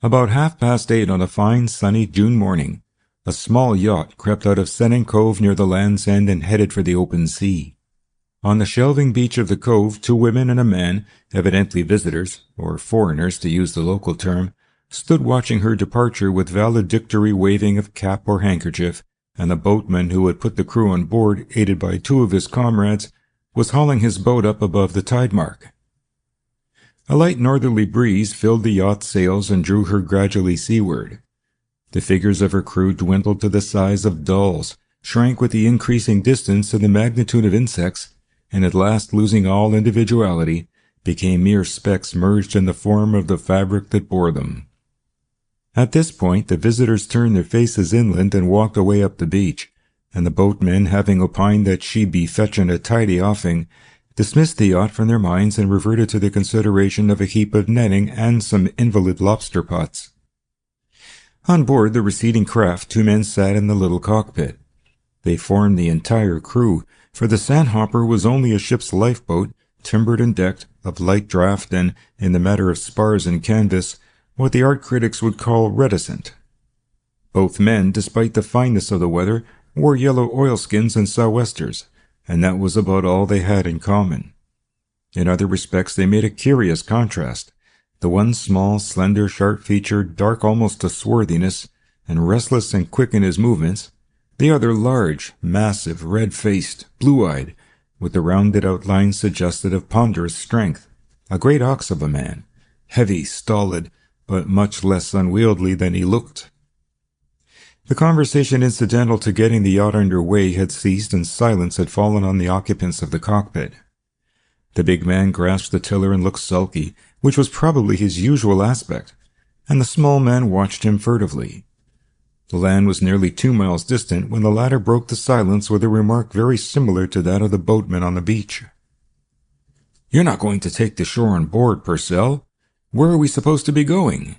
About 8:30 on a fine sunny June morning, a small yacht crept out of Sennin Cove near the land's end and headed for the open sea. On the shelving beach of the cove, 2 women and a man, evidently visitors, or foreigners to use the local term, stood watching her departure with valedictory waving of cap or handkerchief, and the boatman who had put the crew on board, aided by 2 of his comrades, was hauling his boat up above the tide mark. A light northerly breeze filled the yacht's sails and drew her gradually seaward. The figures of her crew dwindled to the size of dolls, shrank with the increasing distance and the magnitude of insects, and at last, losing all individuality, became mere specks merged in the form of the fabric that bore them. At this point, the visitors turned their faces inland and walked away up the beach, and the boatmen, having opined that she'd be fetching a tidy offing, dismissed the yacht from their minds and reverted to the consideration of a heap of netting and some invalid lobster pots. On board the receding craft, 2 men sat in the little cockpit. They formed the entire crew, for the Sandhopper was only a ship's lifeboat, timbered and decked, of light draught and, in the matter of spars and canvas, what the art critics would call reticent. Both men, despite the fineness of the weather, wore yellow oilskins and sou'westers, and that was about all they had in common. In other respects they made a curious contrast, the one small, slender, sharp-featured, dark almost to swarthiness, and restless and quick in his movements, the other large, massive, red-faced, blue-eyed, with the rounded outlines suggested of ponderous strength, a great ox of a man, heavy, stolid, but much less unwieldy than he looked. The conversation incidental to getting the yacht under way had ceased, and silence had fallen on the occupants of the cockpit. The big man grasped the tiller and looked sulky, which was probably his usual aspect, and the small man watched him furtively. The land was nearly 2 miles distant when the latter broke the silence with a remark very similar to that of the boatman on the beach. "You're not going to take the shore on board, Purcell. Where are we supposed to be going?"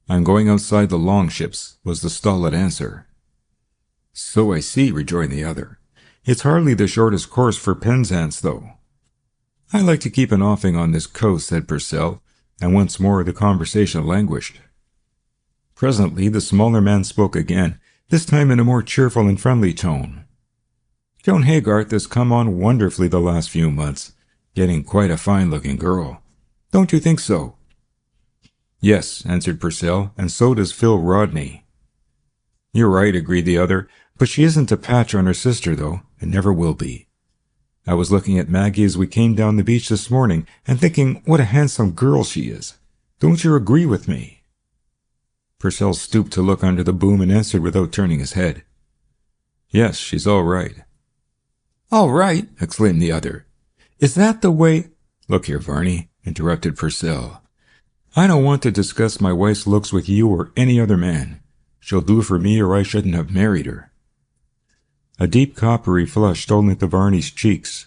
"I'm going outside the longships," was the stolid answer. "So I see," rejoined the other. "It's hardly the shortest course for Penzance, though." "I like to keep an offing on this coast," said Purcell, and once more the conversation languished. Presently the smaller man spoke again, this time in a more cheerful and friendly tone. "Joan Haygarth has come on wonderfully the last few months, getting quite a fine-looking girl. Don't you think so?" "Yes," answered Purcell, "and so does Phil Rodney." "You're right," agreed the other, "but she isn't a patch on her sister, though, and never will be. I was looking at Maggie as we came down the beach this morning, and thinking what a handsome girl she is. Don't you agree with me?" Purcell stooped to look under the boom and answered without turning his head. "Yes, she's all right." "All right!" exclaimed the other. "Is that the way—" "Look here, Varney," interrupted Purcell. "I don't want to discuss my wife's looks with you or any other man. She'll do for me or I shouldn't have married her." A deep coppery flush stole into Varney's cheeks,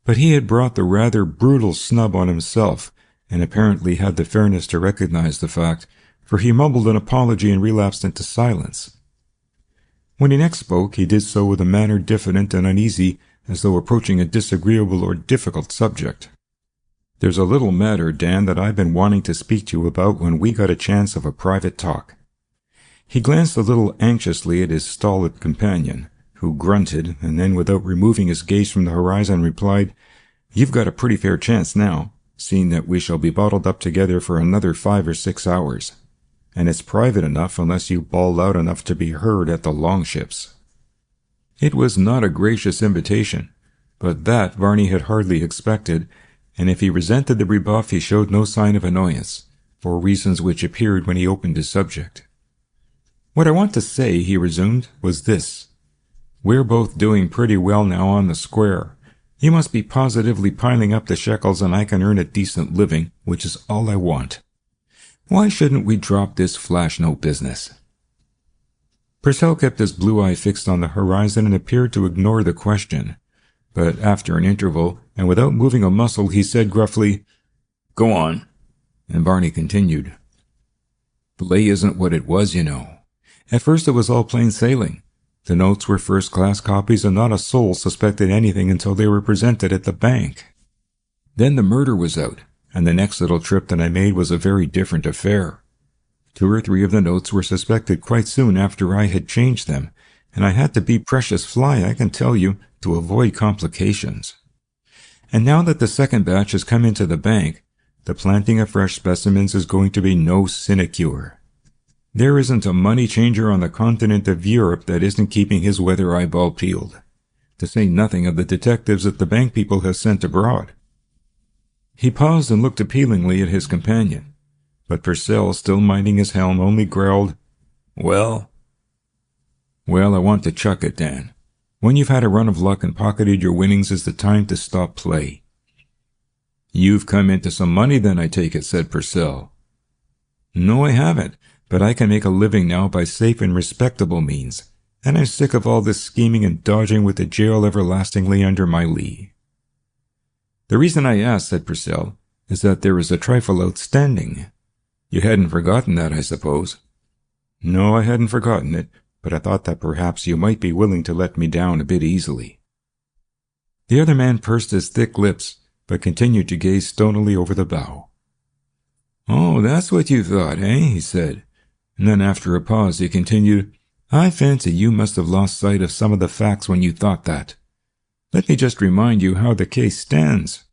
but he had brought the rather brutal snub on himself, and apparently had the fairness to recognize the fact, for he mumbled an apology and relapsed into silence. When he next spoke, he did so with a manner diffident and uneasy, as though approaching a disagreeable or difficult subject. "There's a little matter, Dan, that I've been wanting to speak to you about when we got a chance of a private talk." He glanced a little anxiously at his stolid companion, who grunted, and then without removing his gaze from the horizon replied, "You've got a pretty fair chance now, seeing that we shall be bottled up together for another 5 or 6 hours. And it's private enough unless you bawl loud enough to be heard at the longships." It was not a gracious invitation, but that Varney had hardly expected, and if he resented the rebuff he showed no sign of annoyance, for reasons which appeared when he opened his subject. "What I want to say," he resumed, "was this. We're both doing pretty well now on the square. You must be positively piling up the shekels and I can earn a decent living, which is all I want. Why shouldn't we drop this flash note business?" Purcell kept his blue eye fixed on the horizon and appeared to ignore the question, but after an interval, and without moving a muscle, he said gruffly, "Go on," and Varney continued. "The lay isn't what it was, you know. At first it was all plain sailing. The notes were first-class copies and not a soul suspected anything until they were presented at the bank. Then the murder was out, and the next little trip that I made was a very different affair. 2 or 3 of the notes were suspected quite soon after I had changed them, and I had to be precious fly, I can tell you, to avoid complications. And now that the second batch has come into the bank, the planting of fresh specimens is going to be no sinecure. There isn't a money changer on the continent of Europe that isn't keeping his weather eyeball peeled, to say nothing of the detectives that the bank people have sent abroad. He paused and looked appealingly at his companion, but Purcell, still minding his helm, only growled, "Well?" "Well, I want to chuck it, Dan. When you've had a run of luck and pocketed your winnings is the time to stop play." "You've come into some money then, I take it," said Purcell. "No, I haven't, but I can make a living now by safe and respectable means, and I'm sick of all this scheming and dodging with the jail everlastingly under my lee." "The reason I asked," said Purcell, "is that there is a trifle outstanding. You hadn't forgotten that, I suppose?" "No, I hadn't forgotten it, but I thought that perhaps you might be willing to let me down a bit easily." The other man pursed his thick lips, but continued to gaze stonily over the bow. "Oh, that's what you thought, eh?" he said. And then after a pause he continued, "I fancy you must have lost sight of some of the facts when you thought that. Let me just remind you how the case stands.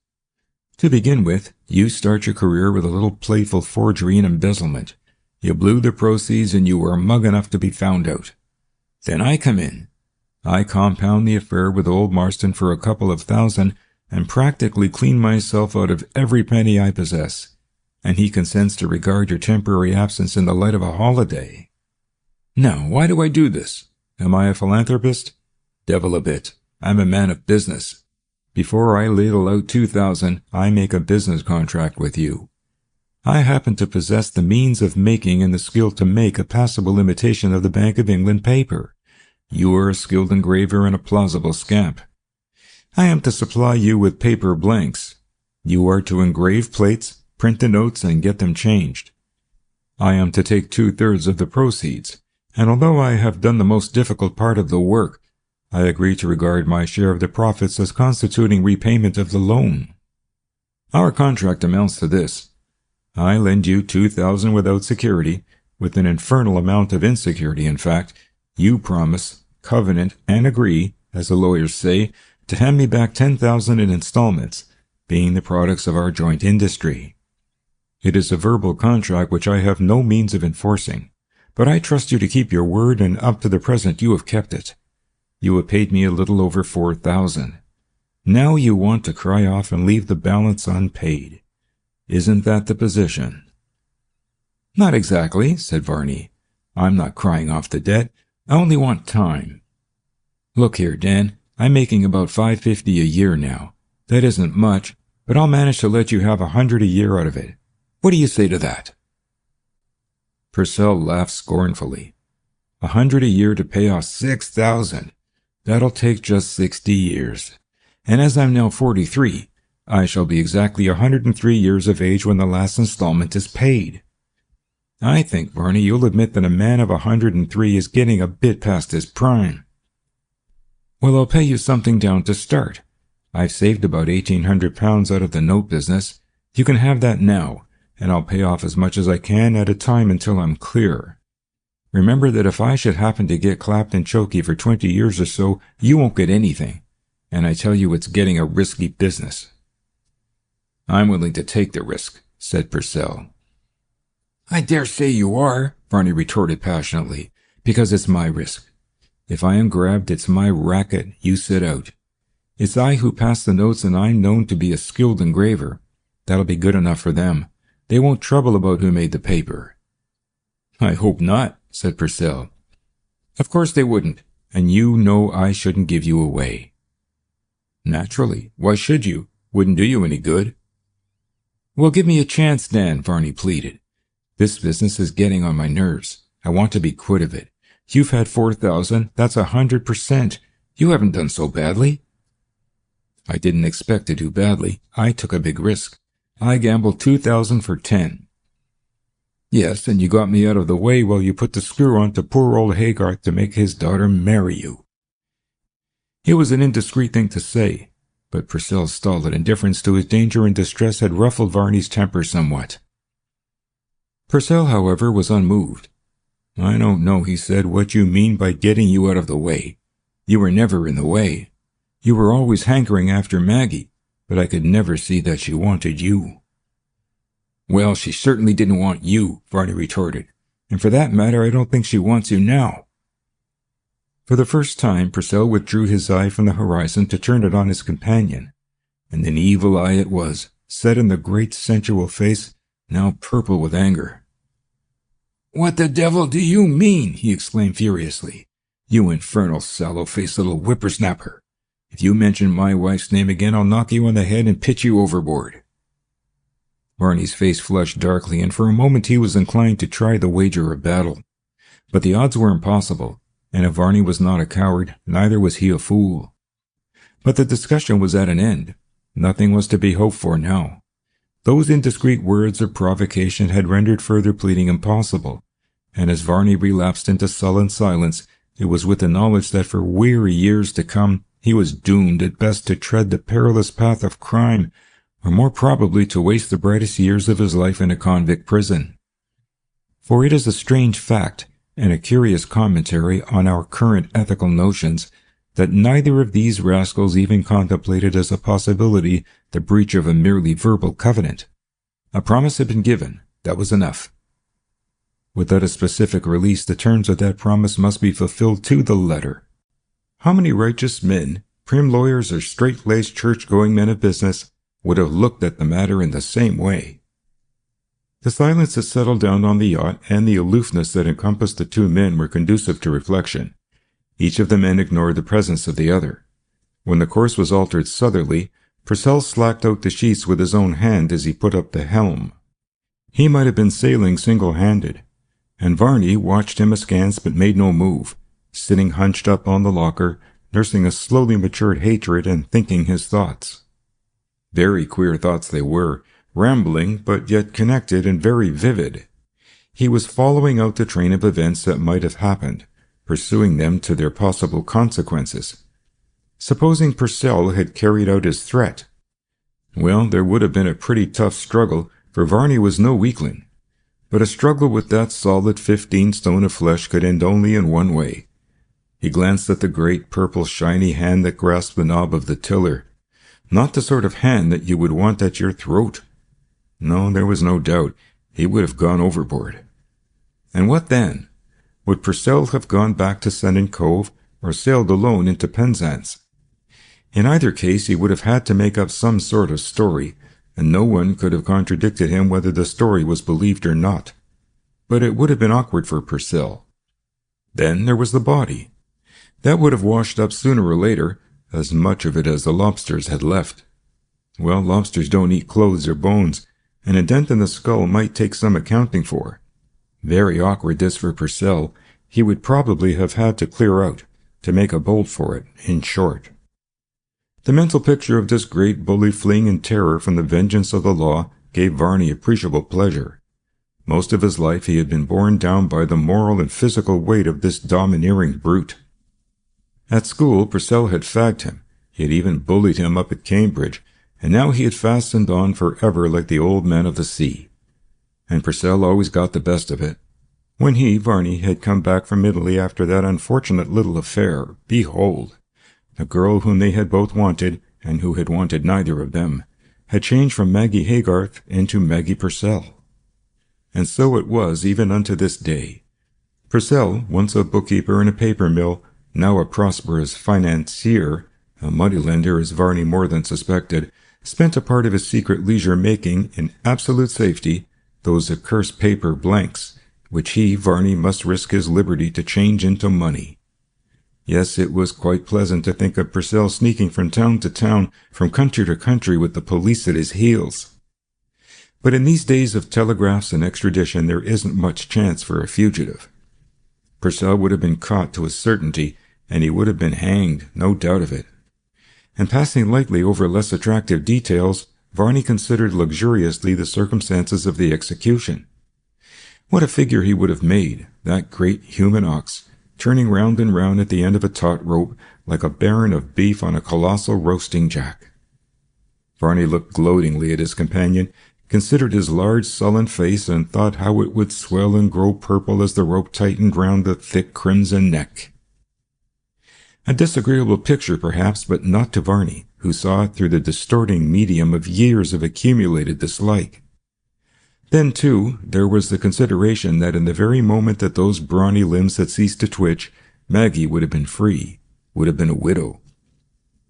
To begin with, you start your career with a little playful forgery and embezzlement. You blew the proceeds and you were mug enough to be found out. Then I come in. I compound the affair with old Marston for a couple of thousand and practically clean myself out of every penny I possess, and he consents to regard your temporary absence in the light of a holiday. Now, why do I do this? Am I a philanthropist? Devil a bit. I'm a man of business. Before I ladle out 2,000, I make a business contract with you. I happen to possess the means of making and the skill to make a passable imitation of the Bank of England paper. You are a skilled engraver and a plausible scamp. I am to supply you with paper blanks. You are to engrave plates, print the notes, and get them changed. I am to take 2/3 of the proceeds, and although I have done the most difficult part of the work, I agree to regard my share of the profits as constituting repayment of the loan. Our contract amounts to this. I lend you 2,000 without security, with an infernal amount of insecurity, in fact. You promise, covenant, and agree, as the lawyers say, to hand me back 10,000 in installments, being the products of our joint industry. It is a verbal contract which I have no means of enforcing, but I trust you to keep your word, and up to the present you have kept it. You have paid me a little over 4,000. Now you want to cry off and leave the balance unpaid. Isn't that the position?" "Not exactly," said Varney. "I'm not crying off the debt. I only want time. Look here, Dan, I'm making about $550 a year now. That isn't much, but I'll manage to let you have $100 a year out of it. What do you say to that?" Purcell laughed scornfully. $100 a year to pay off 6,000. That'll take just 60 years. And as I'm now 43, I shall be exactly 103 years of age when the last installment is paid. I think, Varney, you'll admit that a man of 103 is getting a bit past his prime. Well, I'll pay you something down to start. I've saved about £1,800 out of the note business. You can have that now, and I'll pay off as much as I can at a time until I'm clear. Remember that if I should happen to get clapped and choky for 20 years or so, you won't get anything, and I tell you it's getting a risky business." "I'm willing to take the risk," said Purcell. "I dare say you are," Varney retorted passionately, "because it's my risk. If I am grabbed, it's my racket, you sit out. It's I who pass the notes, and I'm known to be a skilled engraver. That'll be good enough for them. They won't trouble about who made the paper." "I hope not," said Purcell. "Of course they wouldn't, and you know I shouldn't give you away." "Naturally. Why should you? Wouldn't do you any good." "Well, give me a chance, Dan," Varney pleaded. "This business is getting on my nerves. I want to be quit of it. You've had 4,000. That's 100%. You haven't done so badly." "I didn't expect to do badly. I took a big risk. I gambled 2,000 for 10. "Yes, and you got me out of the way while you put the screw on to poor old Haygarth to make his daughter marry you." It was an indiscreet thing to say, but Purcell's stolid indifference to his danger and distress had ruffled Varney's temper somewhat. Purcell, however, was unmoved. "I don't know," he said, "what you mean by getting you out of the way. You were never in the way. You were always hankering after Maggie, but I could never see that she wanted you." "Well, she certainly didn't want you," Varney retorted. "And for that matter, I don't think she wants you now." For the first time, Purcell withdrew his eye from the horizon to turn it on his companion, and an evil eye it was, set in the great sensual face, now purple with anger. "What the devil do you mean?" he exclaimed furiously. "You infernal sallow-faced little whippersnapper. If you mention my wife's name again, I'll knock you on the head and pitch you overboard." Varney's face flushed darkly, and for a moment he was inclined to try the wager of battle. But the odds were impossible, and if Varney was not a coward, neither was he a fool. But the discussion was at an end. Nothing was to be hoped for now. Those indiscreet words of provocation had rendered further pleading impossible, and as Varney relapsed into sullen silence, it was with the knowledge that for weary years to come he was doomed at best to tread the perilous path of crime, or more probably to waste the brightest years of his life in a convict prison. For it is a strange fact, and a curious commentary on our current ethical notions, that neither of these rascals even contemplated as a possibility the breach of a merely verbal covenant. A promise had been given, that was enough. Without a specific release, the terms of that promise must be fulfilled to the letter. How many righteous men, prim lawyers or straight-laced church-going men of business, would have looked at the matter in the same way? The silence that settled down on the yacht and the aloofness that encompassed the two men were conducive to reflection. Each of the men ignored the presence of the other. When the course was altered southerly, Purcell slacked out the sheets with his own hand as he put up the helm. He might have been sailing single-handed, and Varney watched him askance but made no move, sitting hunched up on the locker, nursing a slowly matured hatred and thinking his thoughts. Very queer thoughts they were, rambling but yet connected and very vivid. He was following out the train of events that might have happened, pursuing them to their possible consequences. Supposing Purcell had carried out his threat? Well, there would have been a pretty tough struggle, for Varney was no weakling. But a struggle with that solid 15 stone of flesh could end only in one way. He glanced at the great purple shiny hand that grasped the knob of the tiller. Not the sort of hand that you would want at your throat. No, there was no doubt. He would have gone overboard. And what then? Would Purcell have gone back to Sennin Cove or sailed alone into Penzance? In either case, he would have had to make up some sort of story, and no one could have contradicted him whether the story was believed or not. But it would have been awkward for Purcell. Then there was the body. That would have washed up sooner or later, as much of it as the lobsters had left. Well, lobsters don't eat clothes or bones, and a dent in the skull might take some accounting for. Very awkward this for Purcell. He would probably have had to clear out, to make a bolt for it, in short. The mental picture of this great bully fleeing in terror from the vengeance of the law gave Varney appreciable pleasure. Most of his life he had been borne down by the moral and physical weight of this domineering brute. At school, Purcell had fagged him. He had even bullied him up at Cambridge, and now he had fastened on forever like the old man of the sea. And Purcell always got the best of it. When he, Varney, had come back from Italy after that unfortunate little affair, behold, the girl whom they had both wanted, and who had wanted neither of them, had changed from Maggie Haygarth into Maggie Purcell. And so it was even unto this day. Purcell, once a bookkeeper in a paper mill, now a prosperous financier, a moneylender as Varney more than suspected, spent a part of his secret leisure making, in absolute safety, those accursed paper blanks, which he, Varney, must risk his liberty to change into money. Yes, it was quite pleasant to think of Purcell sneaking from town to town, from country to country, with the police at his heels. But in these days of telegraphs and extradition, there isn't much chance for a fugitive. Purcell would have been caught to a certainty, and he would have been hanged, no doubt of it. And passing lightly over less attractive details, Varney considered luxuriously the circumstances of the execution. What a figure he would have made, that great human ox, turning round and round at the end of a taut rope, like a baron of beef on a colossal roasting jack. Varney looked gloatingly at his companion, considered his large sullen face, and thought how it would swell and grow purple as the rope tightened round the thick crimson neck. A disagreeable picture, perhaps, but not to Varney, who saw it through the distorting medium of years of accumulated dislike. Then, too, there was the consideration that in the very moment that those brawny limbs had ceased to twitch, Maggie would have been free, would have been a widow.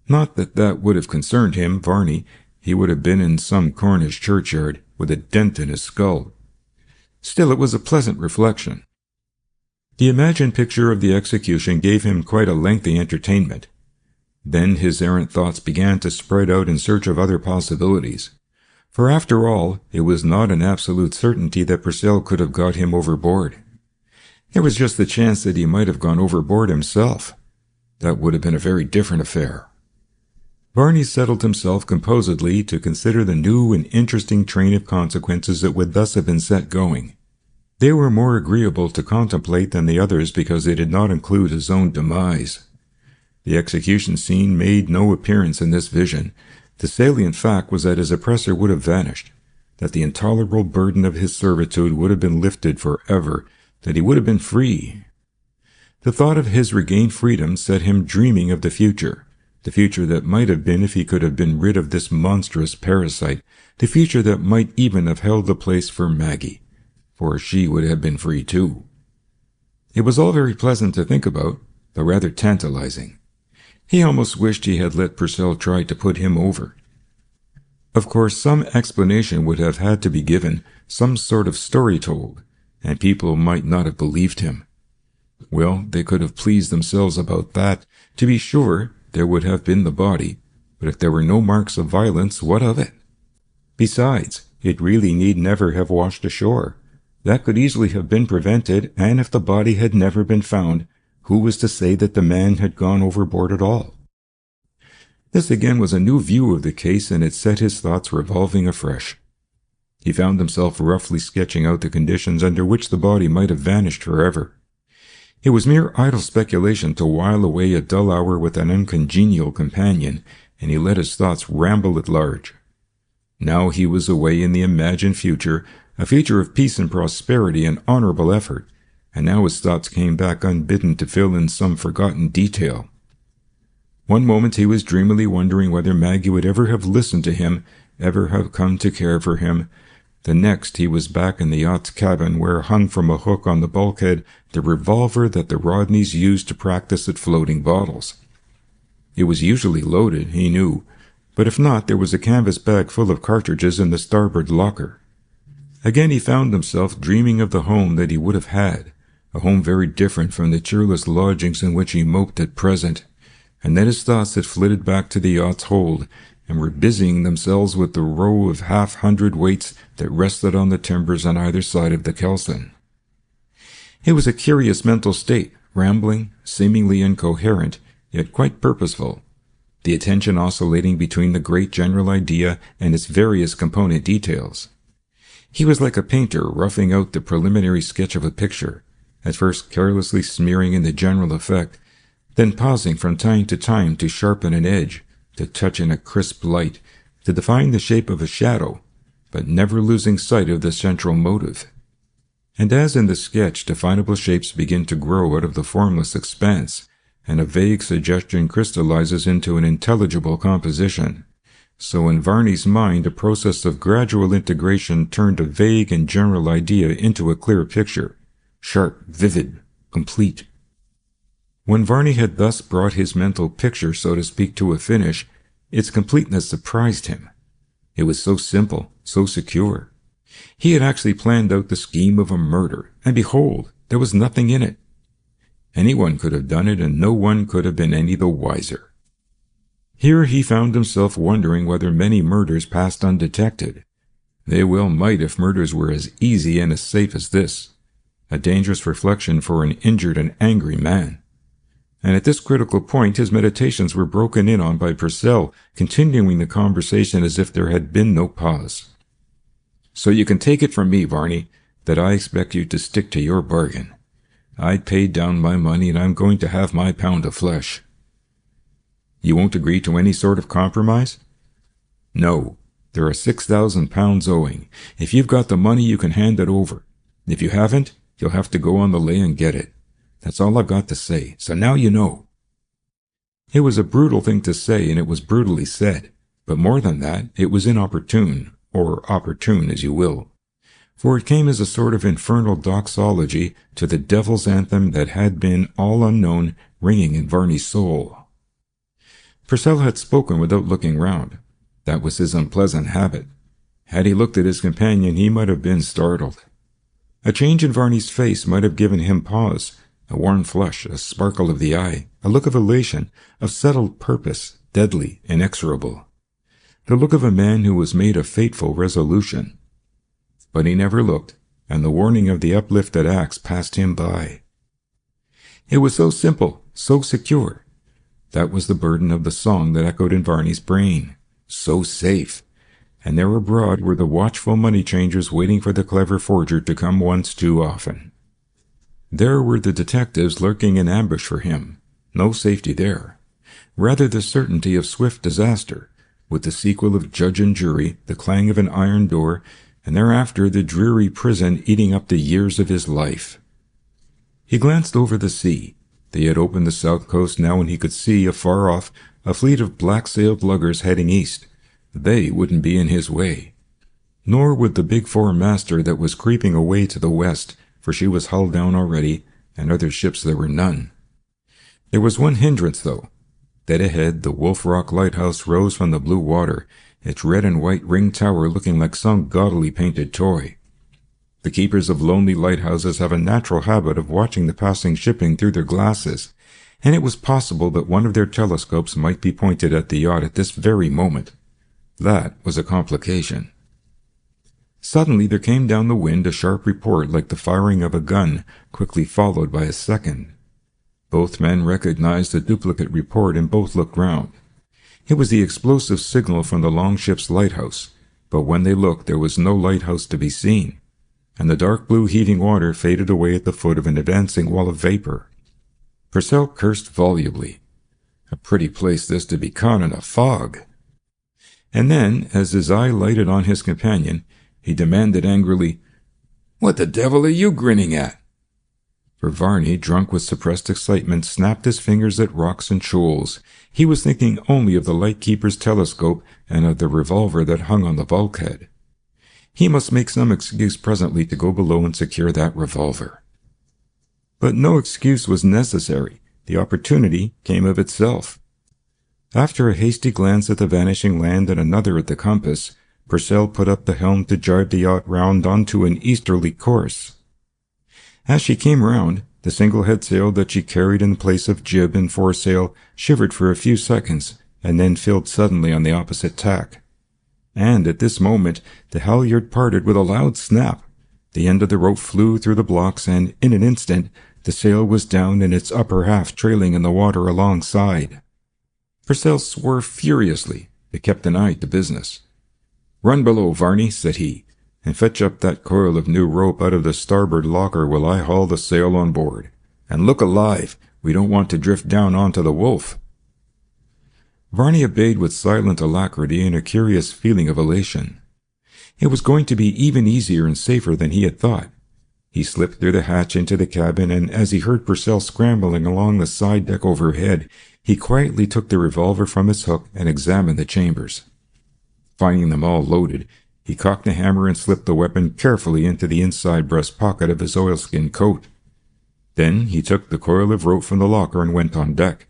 Not that that would have concerned him, Varney. He would have been in some Cornish churchyard, with a dent in his skull. Still, it was a pleasant reflection. The imagined picture of the execution gave him quite a lengthy entertainment. Then his errant thoughts began to spread out in search of other possibilities. For after all, it was not an absolute certainty that Purcell could have got him overboard. There was just the chance that he might have gone overboard himself. That would have been a very different affair. Varney settled himself composedly to consider the new and interesting train of consequences that would thus have been set going. They were more agreeable to contemplate than the others because they did not include his own demise. The execution scene made no appearance in this vision. The salient fact was that his oppressor would have vanished, that the intolerable burden of his servitude would have been lifted forever, that he would have been free. The thought of his regained freedom set him dreaming of the future that might have been if he could have been rid of this monstrous parasite, the future that might even have held the place for Maggie, for she would have been free too. It was all very pleasant to think about, though rather tantalizing. He almost wished he had let Purcell try to put him over. Of course, some explanation would have had to be given, some sort of story told, and people might not have believed him. Well, they could have pleased themselves about that. To be sure, there would have been the body, but if there were no marks of violence, what of it? Besides, it really need never have washed ashore. That could easily have been prevented, and if the body had never been found, who was to say that the man had gone overboard at all? This again was a new view of the case, and it set his thoughts revolving afresh. He found himself roughly sketching out the conditions under which the body might have vanished forever. It was mere idle speculation to while away a dull hour with an uncongenial companion, and he let his thoughts ramble at large. Now he was away in the imagined future, a future of peace and prosperity and honorable effort, and now his thoughts came back unbidden to fill in some forgotten detail. One moment he was dreamily wondering whether Maggie would ever have listened to him, ever have come to care for him. The next he was back in the yacht's cabin, where hung from a hook on the bulkhead the revolver that the Rodneys used to practice at floating bottles. It was usually loaded, he knew, but if not, there was a canvas bag full of cartridges in the starboard locker. Again he found himself dreaming of the home that he would have had, a home very different from the cheerless lodgings in which he moped at present, and then his thoughts had flitted back to the yacht's hold, and were busying themselves with the row of half-hundredweights that rested on the timbers on either side of the kelson. It was a curious mental state, rambling, seemingly incoherent, yet quite purposeful, the attention oscillating between the great general idea and its various component details. He was like a painter roughing out the preliminary sketch of a picture, at first carelessly smearing in the general effect, then pausing from time to time to sharpen an edge, to touch in a crisp light, to define the shape of a shadow, but never losing sight of the central motive. And as in the sketch definable shapes begin to grow out of the formless expanse, and a vague suggestion crystallizes into an intelligible composition, so in Varney's mind a process of gradual integration turned a vague and general idea into a clear picture, sharp, vivid, complete. When Varney had thus brought his mental picture, so to speak, to a finish, its completeness surprised him. It was so simple, so secure. He had actually planned out the scheme of a murder, and behold, there was nothing in it. Anyone could have done it, and no one could have been any the wiser. Here he found himself wondering whether many murders passed undetected. They well might if murders were as easy and as safe as this. A dangerous reflection for an injured and angry man. And at this critical point his meditations were broken in on by Purcell, continuing the conversation as if there had been no pause. "So you can take it from me, Varney, that I expect you to stick to your bargain. I paid down my money, and I'm going to have my pound of flesh." "You won't agree to any sort of compromise?" "No. There are £6,000 owing. If you've got the money, you can hand it over. If you haven't, you'll have to go on the lay and get it. That's all I've got to say, so now you know." It was a brutal thing to say, and it was brutally said. But more than that, it was inopportune, or opportune as you will. For it came as a sort of infernal doxology to the devil's anthem that had been, all unknown, ringing in Varney's soul. Purcell had spoken without looking round. That was his unpleasant habit. Had he looked at his companion, he might have been startled. A change in Varney's face might have given him pause, a warm flush, a sparkle of the eye, a look of elation, of settled purpose, deadly, inexorable. The look of a man who was made of fateful resolution. But he never looked, and the warning of the uplifted axe passed him by. It was so simple, so secure. That was the burden of the song that echoed in Varney's brain. So safe. And there abroad were the watchful money changers waiting for the clever forger to come once too often. There were the detectives lurking in ambush for him. No safety there. Rather the certainty of swift disaster, with the sequel of judge and jury, the clang of an iron door, and thereafter the dreary prison eating up the years of his life. He glanced over the sea. They had opened the south coast now, and he could see, afar off, a fleet of black-sailed luggers heading east. They wouldn't be in his way. Nor would the big four-master that was creeping away to the west, for she was hull down already, and other ships there were none. There was one hindrance, though. Dead ahead, the Wolf Rock lighthouse rose from the blue water, its red and white ringed tower looking like some gaudily painted toy. The keepers of lonely lighthouses have a natural habit of watching the passing shipping through their glasses, and it was possible that one of their telescopes might be pointed at the yacht at this very moment. That was a complication. Suddenly there came down the wind a sharp report like the firing of a gun, quickly followed by a second. Both men recognized the duplicate report and both looked round. It was the explosive signal from the longship's lighthouse, but when they looked there was no lighthouse to be seen, and the dark blue heaving water faded away at the foot of an advancing wall of vapor. Purcell cursed volubly. A pretty place this to be caught in a fog. And then, as his eye lighted on his companion, he demanded angrily, "What the devil are you grinning at?" For Varney, drunk with suppressed excitement, snapped his fingers at rocks and shoals. He was thinking only of the lightkeeper's telescope and of the revolver that hung on the bulkhead. He must make some excuse presently to go below and secure that revolver. But no excuse was necessary. The opportunity came of itself. After a hasty glance at the vanishing land and another at the compass, Purcell put up the helm to jibe the yacht round onto an easterly course. As she came round, the single headsail that she carried in place of jib and foresail shivered for a few seconds, and then filled suddenly on the opposite tack. And at this moment the halyard parted with a loud snap. The end of the rope flew through the blocks, and in an instant the sail was down and its upper half trailing in the water alongside. Purcell swore furiously, but kept an eye to business. "Run below, Varney," said he, "and fetch up that coil of new rope out of the starboard locker while I haul the sail on board. And look alive, we don't want to drift down onto the Wolf." Varney obeyed with silent alacrity and a curious feeling of elation. It was going to be even easier and safer than he had thought. He slipped through the hatch into the cabin, and as he heard Purcell scrambling along the side deck overhead, he quietly took the revolver from its hook and examined the chambers. Finding them all loaded, he cocked the hammer and slipped the weapon carefully into the inside breast pocket of his oilskin coat. Then he took the coil of rope from the locker and went on deck.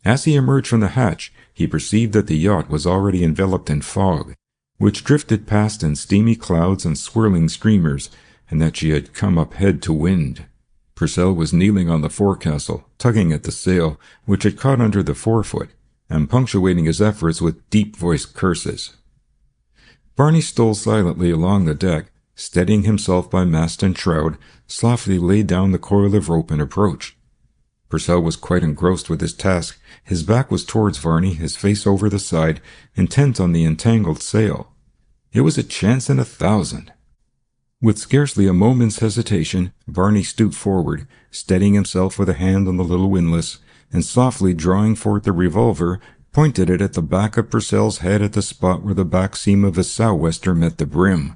As he emerged from the hatch, he perceived that the yacht was already enveloped in fog, which drifted past in steamy clouds and swirling streamers, and that she had come up head to wind. Purcell was kneeling on the forecastle, tugging at the sail, which had caught under the forefoot, and punctuating his efforts with deep-voiced curses. Varney stole silently along the deck, steadying himself by mast and shroud, softly laid down the coil of rope and approached. Purcell was quite engrossed with his task. His back was towards Varney, his face over the side, intent on the entangled sail. It was a chance in 1,000. With scarcely a moment's hesitation, Varney stooped forward, steadying himself with a hand on the little windlass, and softly drawing forth the revolver, pointed it at the back of Purcell's head at the spot where the back seam of his sou'wester met the brim.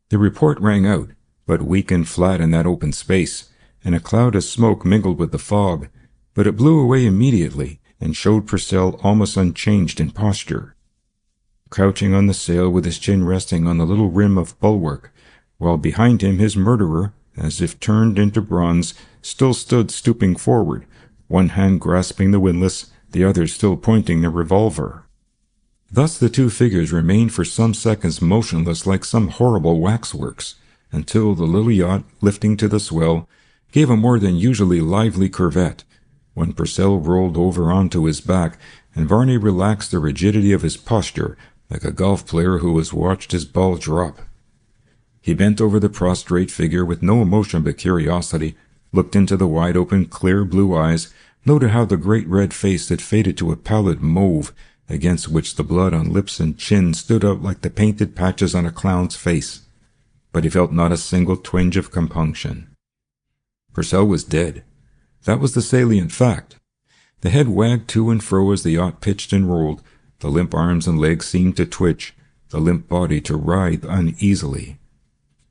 The report rang out, but weak and flat in that open space, and a cloud of smoke mingled with the fog, but it blew away immediately and showed Purcell almost unchanged in posture. Crouching on the sail with his chin resting on the little rim of bulwark, while behind him his murderer, as if turned into bronze, still stood stooping forward, one hand grasping the windlass, the other still pointing the revolver. Thus the two figures remained for some seconds motionless like some horrible waxworks, until the little yacht, lifting to the swell, gave a more than usually lively curvet, when Purcell rolled over onto his back, and Varney relaxed the rigidity of his posture, like a golf player who has watched his ball drop. He bent over the prostrate figure with no emotion but curiosity, looked into the wide-open, clear blue eyes, noted how the great red face had faded to a pallid mauve, against which the blood on lips and chin stood out like the painted patches on a clown's face. But he felt not a single twinge of compunction. Purcell was dead. That was the salient fact. The head wagged to and fro as the yacht pitched and rolled. The limp arms and legs seemed to twitch, the limp body to writhe uneasily.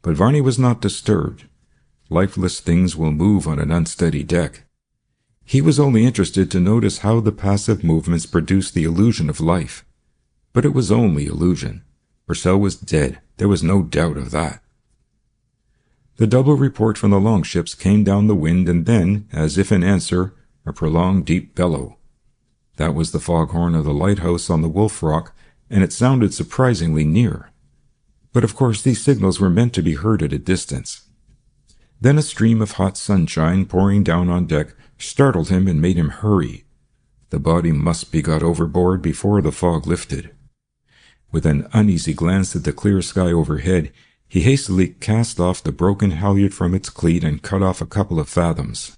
But Varney was not disturbed. Lifeless things will move on an unsteady deck. He was only interested to notice how the passive movements produced the illusion of life. But it was only illusion. Purcell was dead. There was no doubt of that. The double report from the longships came down the wind, and then, as if in answer, a prolonged deep bellow. That was the foghorn of the lighthouse on the Wolf Rock, and it sounded surprisingly near. But of course these signals were meant to be heard at a distance. Then a stream of hot sunshine pouring down on deck startled him and made him hurry. The body must be got overboard before the fog lifted. With an uneasy glance at the clear sky overhead, he hastily cast off the broken halyard from its cleat and cut off a couple of fathoms.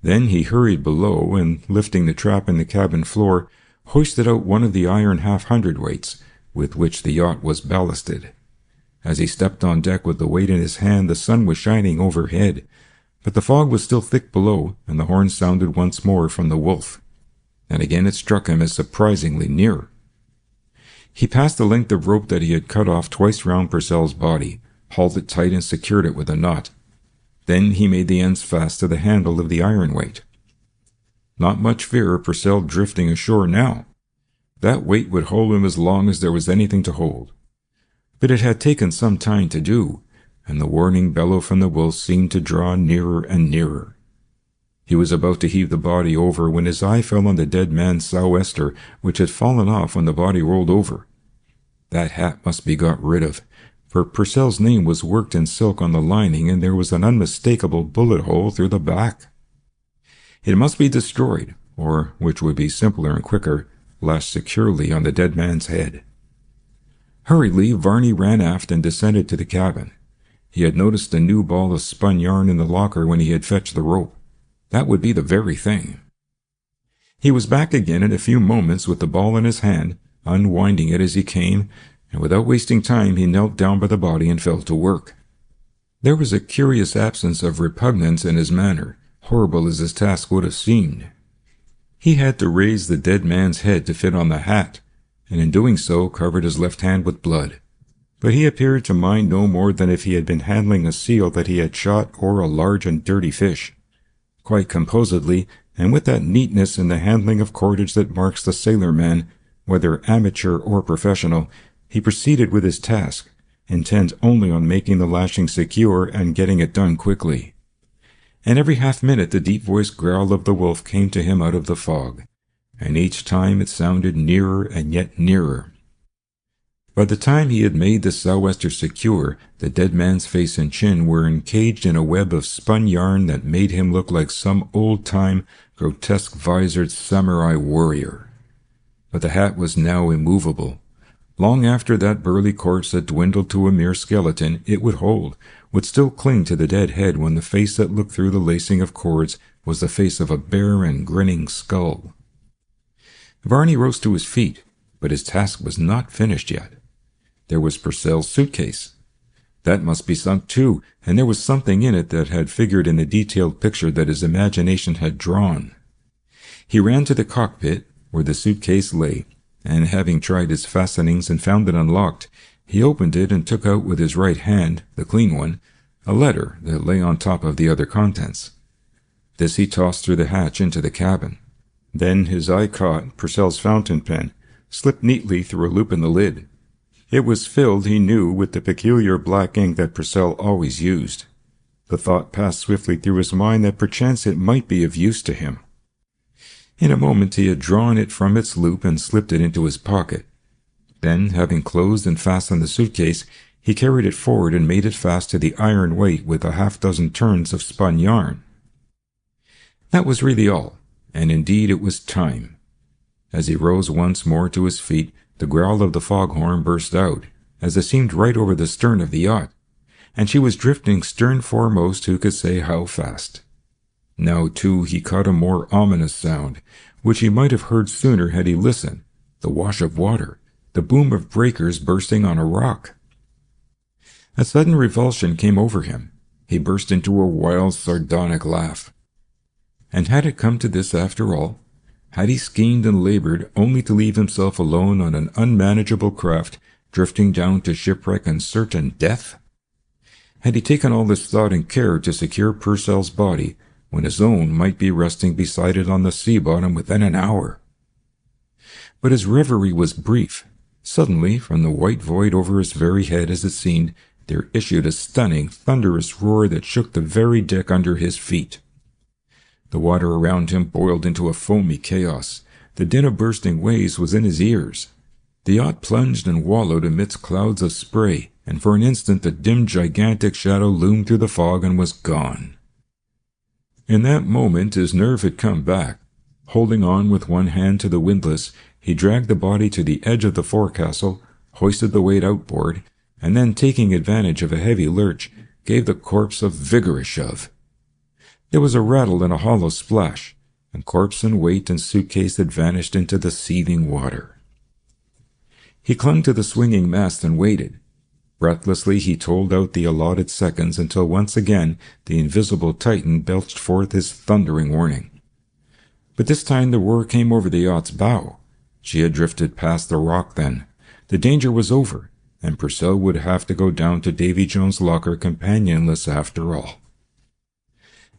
Then he hurried below and, lifting the trap in the cabin floor, hoisted out one of the iron half-hundredweights with which the yacht was ballasted. As he stepped on deck with the weight in his hand, the sun was shining overhead, but the fog was still thick below, and the horn sounded once more from the Wolf. And again it struck him as surprisingly near. He passed the length of rope that he had cut off twice round Purcell's body, hauled it tight and secured it with a knot. Then he made the ends fast to the handle of the iron weight. Not much fear of Purcell drifting ashore now. That weight would hold him as long as there was anything to hold. But it had taken some time to do, and the warning bellow from the Wolf seemed to draw nearer and nearer. He was about to heave the body over when his eye fell on the dead man's sou'wester, which had fallen off when the body rolled over. That hat must be got rid of, for Purcell's name was worked in silk on the lining, and there was an unmistakable bullet hole through the back. It must be destroyed, or, which would be simpler and quicker, lashed securely on the dead man's head. Hurriedly, Varney ran aft and descended to the cabin. He had noticed a new ball of spun yarn in the locker when he had fetched the rope. That would be the very thing. He was back again in a few moments with the ball in his hand, unwinding it as he came, and without wasting time he knelt down by the body and fell to work. There was a curious absence of repugnance in his manner, horrible as his task would have seemed. He had to raise the dead man's head to fit on the hat, and in doing so covered his left hand with blood. But he appeared to mind no more than if he had been handling a seal that he had shot or a large and dirty fish. Quite composedly, and with that neatness in the handling of cordage that marks the sailor-man, whether amateur or professional, he proceeded with his task, intent only on making the lashing secure and getting it done quickly. And every half-minute the deep-voiced growl of the Wolf came to him out of the fog, and each time it sounded nearer and yet nearer. By the time he had made the sou'wester secure, the dead man's face and chin were encaged in a web of spun yarn that made him look like some old-time, grotesque-visored samurai warrior. But the hat was now immovable. Long after that burly corpse had dwindled to a mere skeleton, it would hold, would still cling to the dead head when the face that looked through the lacing of cords was the face of a bare and grinning skull. Varney rose to his feet, but his task was not finished yet. There was Purcell's suitcase. That must be sunk too, and there was something in it that had figured in the detailed picture that his imagination had drawn. He ran to the cockpit, where the suitcase lay, and having tried its fastenings and found it unlocked, he opened it and took out with his right hand, the clean one, a letter that lay on top of the other contents. This he tossed through the hatch into the cabin. Then his eye caught Purcell's fountain pen, slipped neatly through a loop in the lid. It was filled, he knew, with the peculiar black ink that Purcell always used. The thought passed swiftly through his mind that perchance it might be of use to him. In a moment he had drawn it from its loop and slipped it into his pocket. Then, having closed and fastened the suitcase, he carried it forward and made it fast to the iron weight with a half-dozen turns of spun yarn. That was really all, and indeed it was time. As he rose once more to his feet, the growl of the foghorn burst out, as it seemed right over the stern of the yacht, and she was drifting stern foremost, who could say how fast. Now, too, he caught a more ominous sound, which he might have heard sooner had he listened, the wash of water, the boom of breakers bursting on a rock. A sudden revulsion came over him. He burst into a wild, sardonic laugh. And had it come to this after all? Had he schemed and labored only to leave himself alone on an unmanageable craft, drifting down to shipwreck and certain death? Had he taken all this thought and care to secure Purcell's body, when his own might be resting beside it on the sea bottom within an hour? But his reverie was brief. Suddenly, from the white void over his very head, as it seemed, there issued a stunning, thunderous roar that shook the very deck under his feet. The water around him boiled into a foamy chaos. The din of bursting waves was in his ears. The yacht plunged and wallowed amidst clouds of spray, and for an instant the dim, gigantic shadow loomed through the fog and was gone. In that moment his nerve had come back. Holding on with one hand to the windlass, he dragged the body to the edge of the forecastle, hoisted the weight outboard, and then, taking advantage of a heavy lurch, gave the corpse a vigorous shove. There was a rattle and a hollow splash, and corpse and weight and suitcase had vanished into the seething water. He clung to the swinging mast and waited. Breathlessly he told out the allotted seconds until once again the invisible Titan belched forth his thundering warning. But this time the roar came over the yacht's bow. She had drifted past the rock then. The danger was over, and Purcell would have to go down to Davy Jones' locker companionless after all.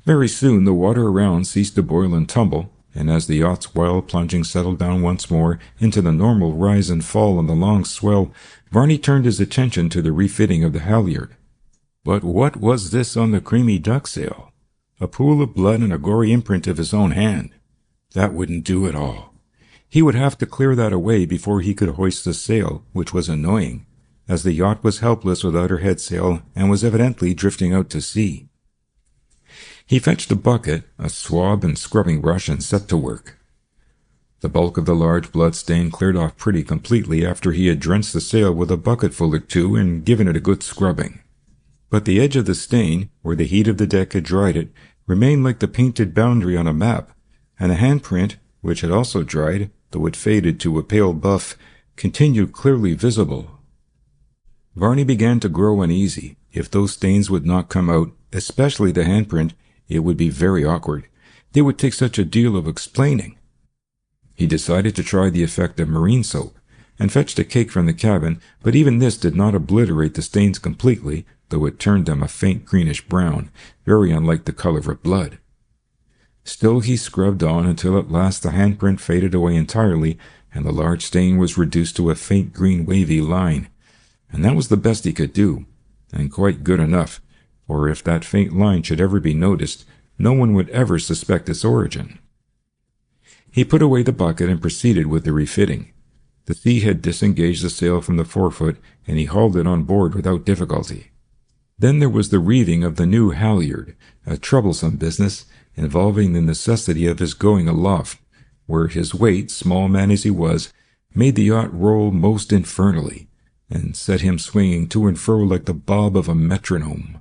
Very soon the water around ceased to boil and tumble, and as the yacht's wild plunging settled down once more into the normal rise and fall on the long swell, Varney turned his attention to the refitting of the halyard. But what was this on the creamy duck sail? A pool of blood and a gory imprint of his own hand. That wouldn't do at all. He would have to clear that away before he could hoist the sail, which was annoying, as the yacht was helpless without her headsail and was evidently drifting out to sea. He fetched a bucket, a swab and scrubbing brush, and set to work. The bulk of the large blood stain cleared off pretty completely after he had drenched the sail with a bucketful or two and given it a good scrubbing. But the edge of the stain, where the heat of the deck had dried it, remained like the painted boundary on a map, and the handprint, which had also dried, though it faded to a pale buff, continued clearly visible. Varney began to grow uneasy. If those stains would not come out, especially the handprint, it would be very awkward. They would take such a deal of explaining. He decided to try the effect of marine soap, and fetched a cake from the cabin, but even this did not obliterate the stains completely, though it turned them a faint greenish brown, very unlike the color of blood. Still he scrubbed on until at last the handprint faded away entirely, and the large stain was reduced to a faint green wavy line. And that was the best he could do, and quite good enough, for if that faint line should ever be noticed, no one would ever suspect its origin. He put away the bucket and proceeded with the refitting. The sea had disengaged the sail from the forefoot, and he hauled it on board without difficulty. Then there was the reeving of the new halyard, a troublesome business, involving the necessity of his going aloft, where his weight, small man as he was, made the yacht roll most infernally, and set him swinging to and fro like the bob of a metronome.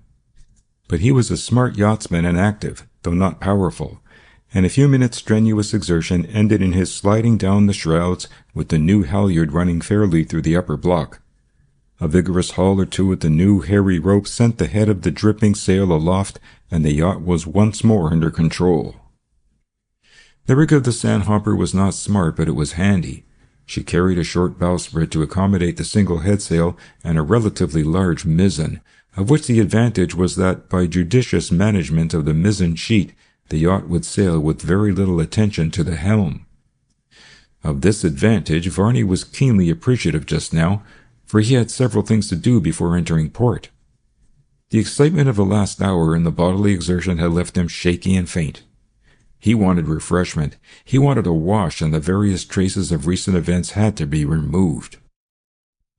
But he was a smart yachtsman and active, though not powerful, and a few minutes' strenuous exertion ended in his sliding down the shrouds with the new halyard running fairly through the upper block. A vigorous haul or two at the new hairy rope sent the head of the dripping sail aloft, and the yacht was once more under control. The rig of the sandhopper was not smart, but it was handy. She carried a short bowsprit to accommodate the single headsail and a relatively large mizzen, of which the advantage was that by judicious management of the mizzen sheet, the yacht would sail with very little attention to the helm. Of this advantage Varney was keenly appreciative just now, for he had several things to do before entering port. The excitement of the last hour and the bodily exertion had left him shaky and faint. He wanted refreshment, he wanted a wash, and the various traces of recent events had to be removed.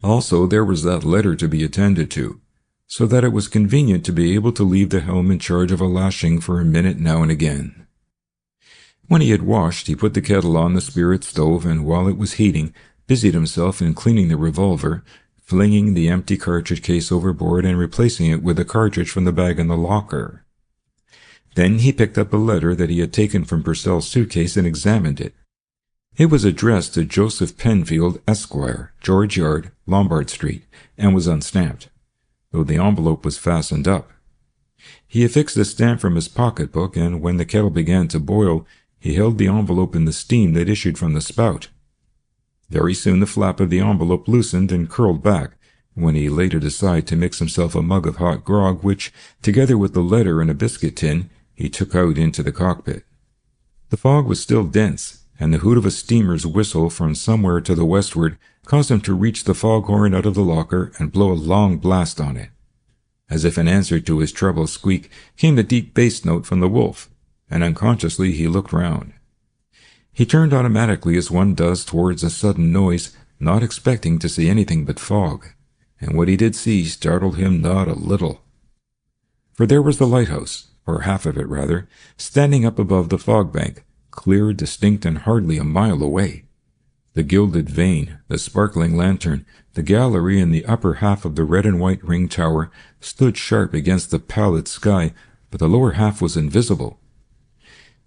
Also, there was that letter to be attended to, so that it was convenient to be able to leave the helm in charge of a lashing for a minute now and again. When he had washed, he put the kettle on the spirit stove, and while it was heating, busied himself in cleaning the revolver, flinging the empty cartridge case overboard and replacing it with a cartridge from the bag in the locker. Then he picked up a letter that he had taken from Purcell's suitcase and examined it. It was addressed to Joseph Penfield, Esquire, George Yard, Lombard Street, and was unstamped, though the envelope was fastened up. He affixed the stamp from his pocketbook, and when the kettle began to boil, he held the envelope in the steam that issued from the spout. Very soon the flap of the envelope loosened and curled back, when he laid it aside to mix himself a mug of hot grog, which, together with the letter and a biscuit tin, he took out into the cockpit. The fog was still dense, and the hoot of a steamer's whistle from somewhere to the westward caused him to reach the foghorn out of the locker and blow a long blast on it. As if in answer to his treble squeak came the deep bass note from the wolf, and unconsciously he looked round. He turned automatically as one does towards a sudden noise, not expecting to see anything but fog, and what he did see startled him not a little. For there was the lighthouse, or half of it rather, standing up above the fog bank, clear, distinct, and hardly a mile away. The gilded vane, the sparkling lantern, the gallery, and the upper half of the red and white ring tower stood sharp against the pallid sky, but the lower half was invisible.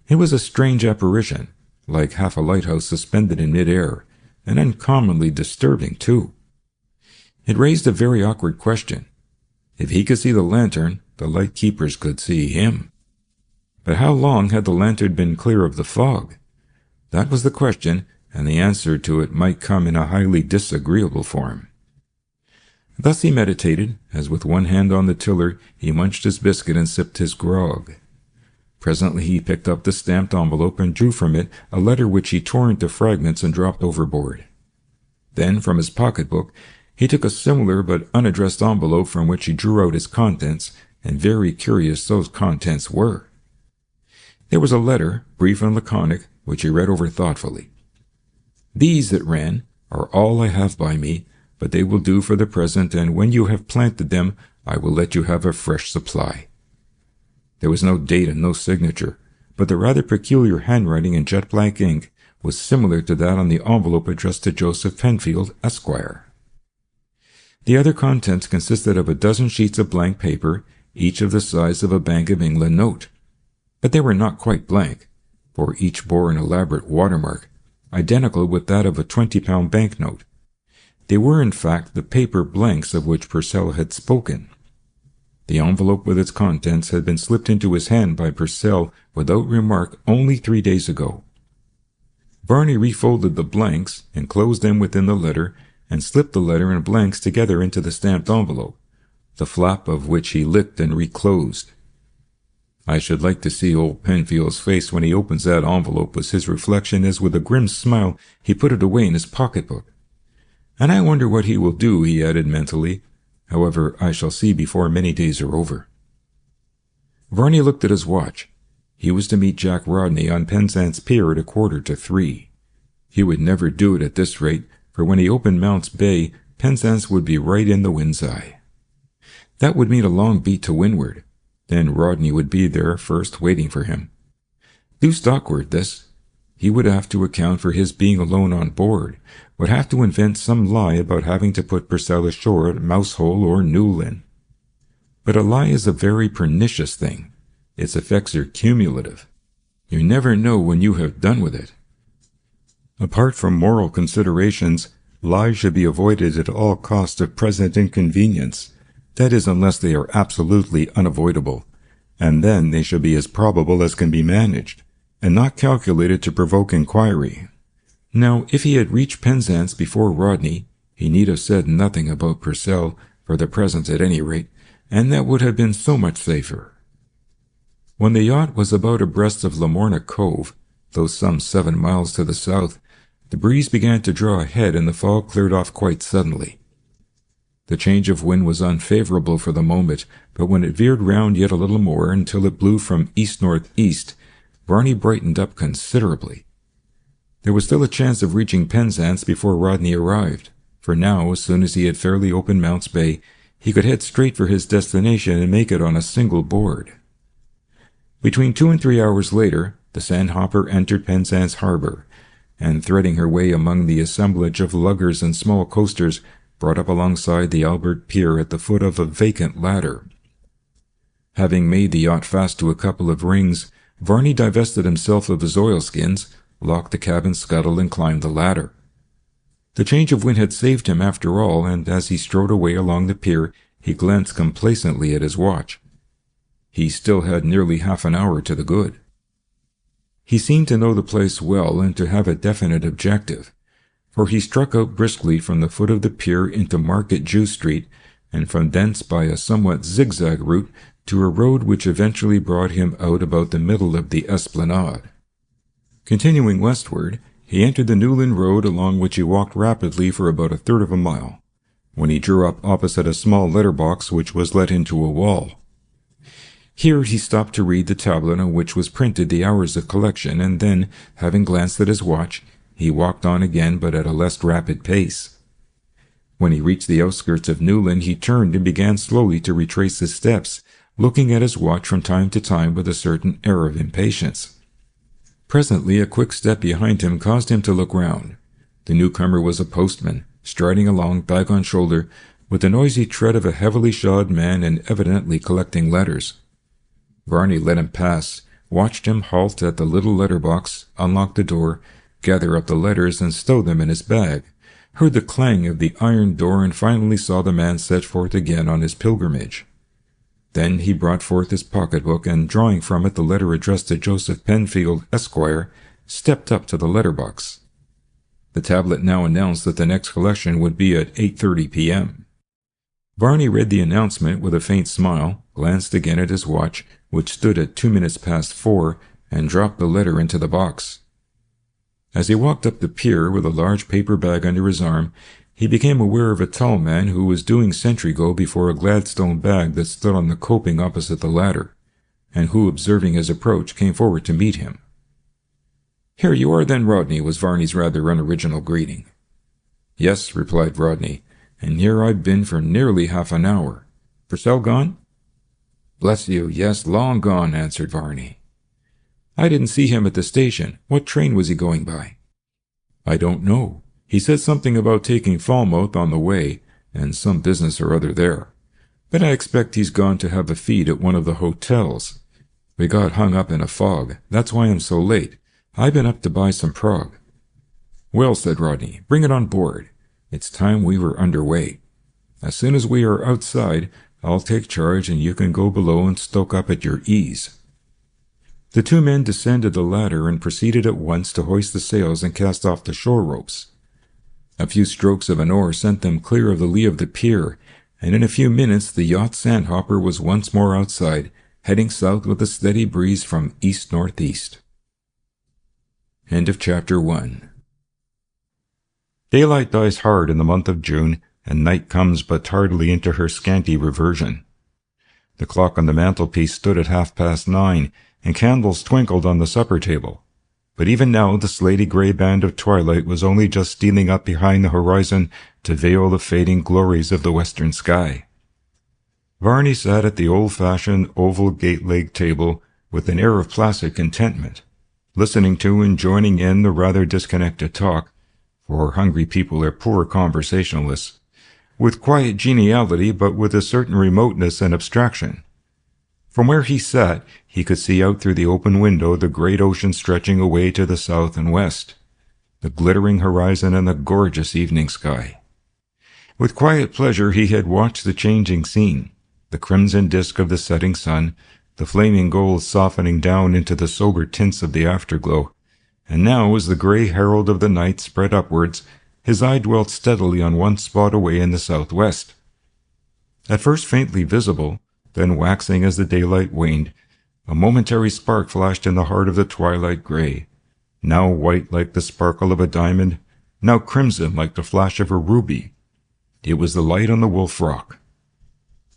It was a strange apparition, like half a lighthouse suspended in mid-air, and uncommonly disturbing, too. It raised a very awkward question. If he could see the lantern, the light-keepers could see him. But how long had the lantern been clear of the fog? That was the question, and the answer to it might come in a highly disagreeable form. Thus he meditated, as with one hand on the tiller he munched his biscuit and sipped his grog. Presently he picked up the stamped envelope and drew from it a letter which he tore into fragments and dropped overboard. Then, from his pocketbook, he took a similar but unaddressed envelope from which he drew out its contents, and very curious those contents were. There was a letter, brief and laconic, which he read over thoughtfully. "These," it ran, "are all I have by me, but they will do for the present, and when you have planted them, I will let you have a fresh supply." There was no date and no signature, but the rather peculiar handwriting in jet-black ink was similar to that on the envelope addressed to Joseph Penfield, Esquire. The other contents consisted of a dozen sheets of blank paper, each of the size of a Bank of England note. But they were not quite blank, for each bore an elaborate watermark, identical with that of a 20-pound banknote. They were, in fact, the paper blanks of which Purcell had spoken. The envelope with its contents had been slipped into his hand by Purcell without remark only 3 days ago. Varney refolded the blanks, enclosed them within the letter, and slipped the letter and blanks together into the stamped envelope, the flap of which he licked and reclosed. "I should like to see old Penfield's face when he opens that envelope," was his reflection as with a grim smile he put it away in his pocketbook. "And I wonder what he will do," he added mentally. "However, I shall see before many days are over." Varney looked at his watch. He was to meet Jack Rodney on Penzance Pier at 2:45. He would never do it at this rate, for when he opened Mount's Bay, Penzance would be right in the wind's eye. That would mean a long beat to windward. Then Rodney would be there first, waiting for him. Deuced awkward, this. He would have to account for his being alone on board, would have to invent some lie about having to put Purcell ashore at Mousehole or Newlyn. But a lie is a very pernicious thing. Its effects are cumulative. You never know when you have done with it. Apart from moral considerations, lies should be avoided at all cost of present inconvenience. That is, unless they are absolutely unavoidable, and then they should be as probable as can be managed. and not calculated to provoke inquiry. Now, if he had reached Penzance before Rodney, he need have said nothing about Purcell, for the present at any rate, and that would have been so much safer. When the yacht was about abreast of Lamorna Cove, though some 7 miles to the south, the breeze began to draw ahead and the fog cleared off quite suddenly. The change of wind was unfavorable for the moment, but when it veered round yet a little more until it blew from east-northeast, Varney brightened up considerably. There was still a chance of reaching Penzance before Rodney arrived, for now, as soon as he had fairly opened Mounts Bay, he could head straight for his destination and make it on a single board. Between 2 and 3 hours later, the Sandhopper entered Penzance harbor, and threading her way among the assemblage of luggers and small coasters, brought up alongside the Albert Pier at the foot of a vacant ladder. Having made the yacht fast to a couple of rings, Varney divested himself of his oilskins, locked the cabin scuttle, and climbed the ladder. The change of wind had saved him after all, and as he strode away along the pier, he glanced complacently at his watch. He still had nearly half an hour to the good. He seemed to know the place well and to have a definite objective, for he struck out briskly from the foot of the pier into Market Jew Street, and from thence by a somewhat zigzag route to a road which eventually brought him out about the middle of the Esplanade. Continuing westward, he entered the Newland Road, along which he walked rapidly for about a third of a mile, when he drew up opposite a small letterbox which was let into a wall. Here he stopped to read the tablet on which was printed the hours of collection, and then, having glanced at his watch, he walked on again, but at a less rapid pace. When he reached the outskirts of Newland, he turned and began slowly to retrace his steps, looking at his watch from time to time with a certain air of impatience. Presently a quick step behind him caused him to look round. The newcomer was a postman, striding along bag on shoulder, with the noisy tread of a heavily shod man and evidently collecting letters. Varney let him pass, watched him halt at the little letter-box, unlock the door, gather up the letters and stow them in his bag, heard the clang of the iron door, and finally saw the man set forth again on his pilgrimage. Then he brought forth his pocketbook, and drawing from it the letter addressed to Joseph Penfield, Esquire, stepped up to the letter-box. The tablet now announced that the next collection would be at 8:30 p.m. Varney read the announcement with a faint smile, glanced again at his watch, which stood at 2 minutes past 4, and dropped the letter into the box. As he walked up the pier with a large paper bag under his arm, he became aware of a tall man who was doing sentry-go before a Gladstone bag that stood on the coping opposite the ladder, and who, observing his approach, came forward to meet him. "Here you are then, Rodney," was Varney's rather unoriginal greeting. "Yes," replied Rodney, "and here I've been for nearly half an hour. Purcell gone?" "Bless you, yes, long gone," answered Varney. "I didn't see him at the station. What train was he going by?" "I don't know. He said something about taking Falmouth on the way, and some business or other there. But I expect he's gone to have a feed at one of the hotels. We got hung up in a fog. That's why I'm so late. I've been up to buy some prog." "Well," said Rodney, "bring it on board. It's time we were under way. As soon as we are outside, I'll take charge and you can go below and stoke up at your ease." The two men descended the ladder and proceeded at once to hoist the sails and cast off the shore ropes. A few strokes of an oar sent them clear of the lee of the pier, and in a few minutes the yacht Sandhopper was once more outside, heading south with a steady breeze from east-northeast. End of Chapter 1. Daylight dies hard in the month of June, and night comes but tardily into her scanty reversion. The clock on the mantelpiece stood at 9:30, and candles twinkled on the supper table. But even now the slaty grey band of twilight was only just stealing up behind the horizon to veil the fading glories of the western sky. Varney sat at the old-fashioned oval gate-legged table with an air of placid contentment, listening to and joining in the rather disconnected talk, for hungry people are poor conversationalists, with quiet geniality but with a certain remoteness and abstraction. From where he sat, he could see out through the open window the great ocean stretching away to the south and west, the glittering horizon and the gorgeous evening sky. With quiet pleasure he had watched the changing scene, the crimson disk of the setting sun, the flaming gold softening down into the sober tints of the afterglow, and now as the grey herald of the night spread upwards, his eye dwelt steadily on one spot away in the southwest. At first faintly visible, then waxing as the daylight waned, a momentary spark flashed in the heart of the twilight grey, now white like the sparkle of a diamond, now crimson like the flash of a ruby. It was the light on the Wolf Rock.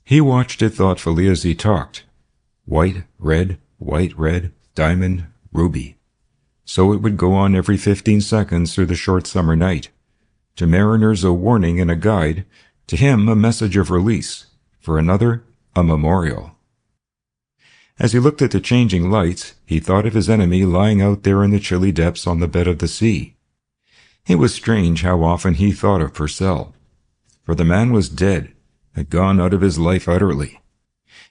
He watched it thoughtfully as he talked. White, red, diamond, ruby. So it would go on every 15 seconds through the short summer night. To mariners a warning and a guide, to him a message of release, for another a memorial. As he looked at the changing lights, he thought of his enemy lying out there in the chilly depths on the bed of the sea. It was strange how often he thought of Purcell, for the man was dead, had gone out of his life utterly.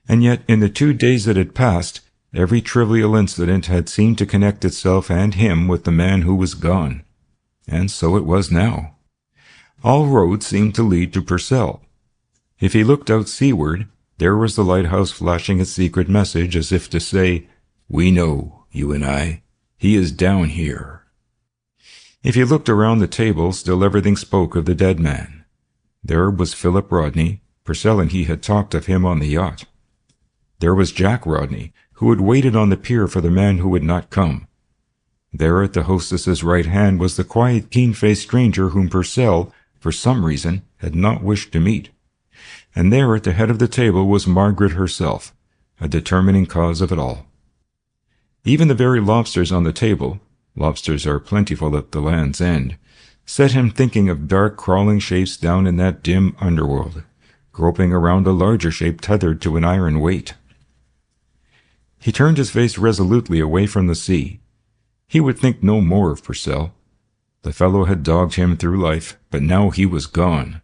And yet in the 2 days that had passed, every trivial incident had seemed to connect itself and him with the man who was gone. And so it was now. All roads seemed to lead to Purcell. If he looked out seaward, there was the lighthouse flashing its secret message as if to say, "We know, you and I. He is down here." If he looked around the table, still everything spoke of the dead man. There was Philip Rodney. Purcell and he had talked of him on the yacht. There was Jack Rodney, who had waited on the pier for the man who would not come. There at the hostess's right hand was the quiet, keen-faced stranger whom Purcell, for some reason, had not wished to meet. And there at the head of the table was Margaret herself, a determining cause of it all. Even the very lobsters on the table, lobsters are plentiful at the Land's End, set him thinking of dark crawling shapes down in that dim underworld, groping around a larger shape tethered to an iron weight. He turned his face resolutely away from the sea. He would think no more of Purcell. The fellow had dogged him through life, but now he was gone.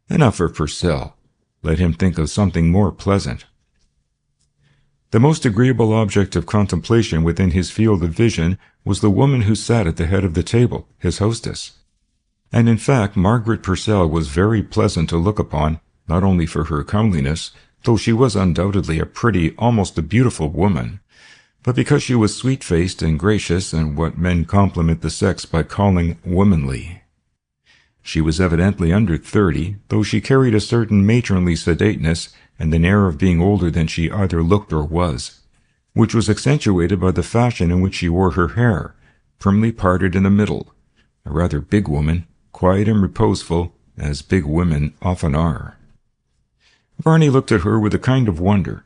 Enough of Purcell. Let him think of something more pleasant. The most agreeable object of contemplation within his field of vision was the woman who sat at the head of the table, his hostess. And in fact, Margaret Purcell was very pleasant to look upon, not only for her comeliness, though she was undoubtedly a pretty, almost a beautiful woman, but because she was sweet-faced and gracious and what men compliment the sex by calling womanly. She was evidently under 30, though she carried a certain matronly sedateness and an air of being older than she either looked or was, which was accentuated by the fashion in which she wore her hair, primly parted in the middle, a rather big woman, quiet and reposeful, as big women often are. Varney looked at her with a kind of wonder.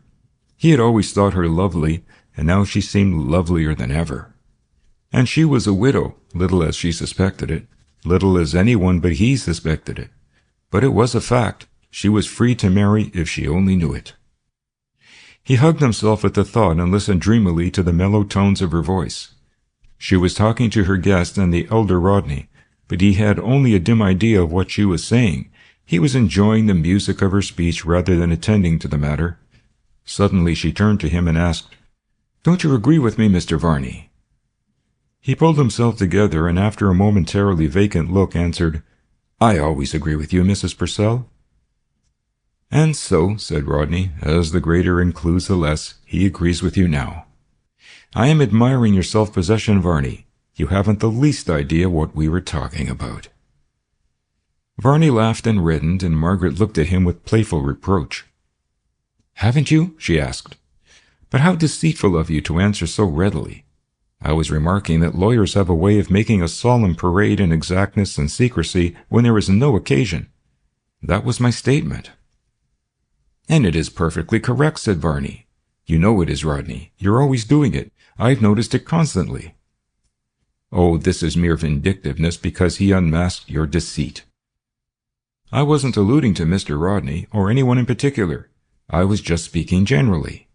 He had always thought her lovely, and now she seemed lovelier than ever. And she was a widow, little as she suspected it, little as anyone but he suspected it. But it was a fact. She was free to marry if she only knew it. He hugged himself at the thought and listened dreamily to the mellow tones of her voice. She was talking to her guest and the elder Rodney, but he had only a dim idea of what she was saying. He was enjoying the music of her speech rather than attending to the matter. Suddenly she turned to him and asked, "Don't you agree with me, Mr. Varney?" He pulled himself together and after a momentarily vacant look answered, "I always agree with you, Mrs. Purcell." "And so," said Rodney, "as the greater includes the less, he agrees with you now. I am admiring your self-possession, Varney. You haven't the least idea what we were talking about." Varney laughed and reddened, and Margaret looked at him with playful reproach. "Haven't you?" she asked. "But how deceitful of you to answer so readily. I was remarking that lawyers have a way of making a solemn parade in exactness and secrecy when there is no occasion. That was my statement." "And it is perfectly correct," said Varney. "You know it is, Rodney. You're always doing it. I've noticed it constantly." "Oh, this is mere vindictiveness because he unmasked your deceit." "I wasn't alluding to Mr. Rodney, or anyone in particular. I was just speaking generally."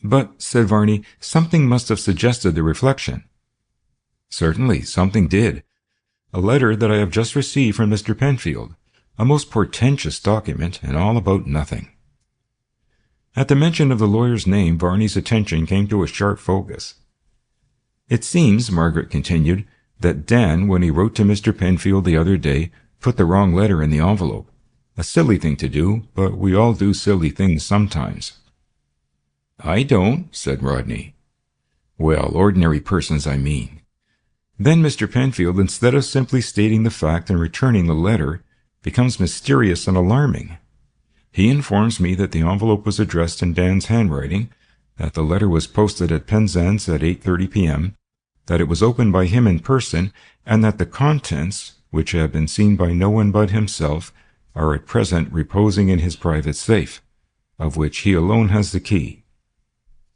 "But," said Varney, "something must have suggested the reflection." "Certainly, something did. A letter that I have just received from Mr. Penfield, a most portentous document, and all about nothing." At the mention of the lawyer's name, Varney's attention came to a sharp focus. "It seems," Margaret continued, "that Dan, when he wrote to Mr. Penfield the other day, put the wrong letter in the envelope. A silly thing to do, but we all do silly things sometimes." "I don't," said Rodney. "Well, ordinary persons, I mean." Then Mr. Penfield, instead of simply stating the fact and returning the letter, becomes mysterious and alarming. He informs me that the envelope was addressed in Dan's handwriting, that the letter was posted at Penzance at 8:30 p.m., that it was opened by him in person, and that the contents, which have been seen by no one but himself, are at present reposing in his private safe, of which he alone has the key.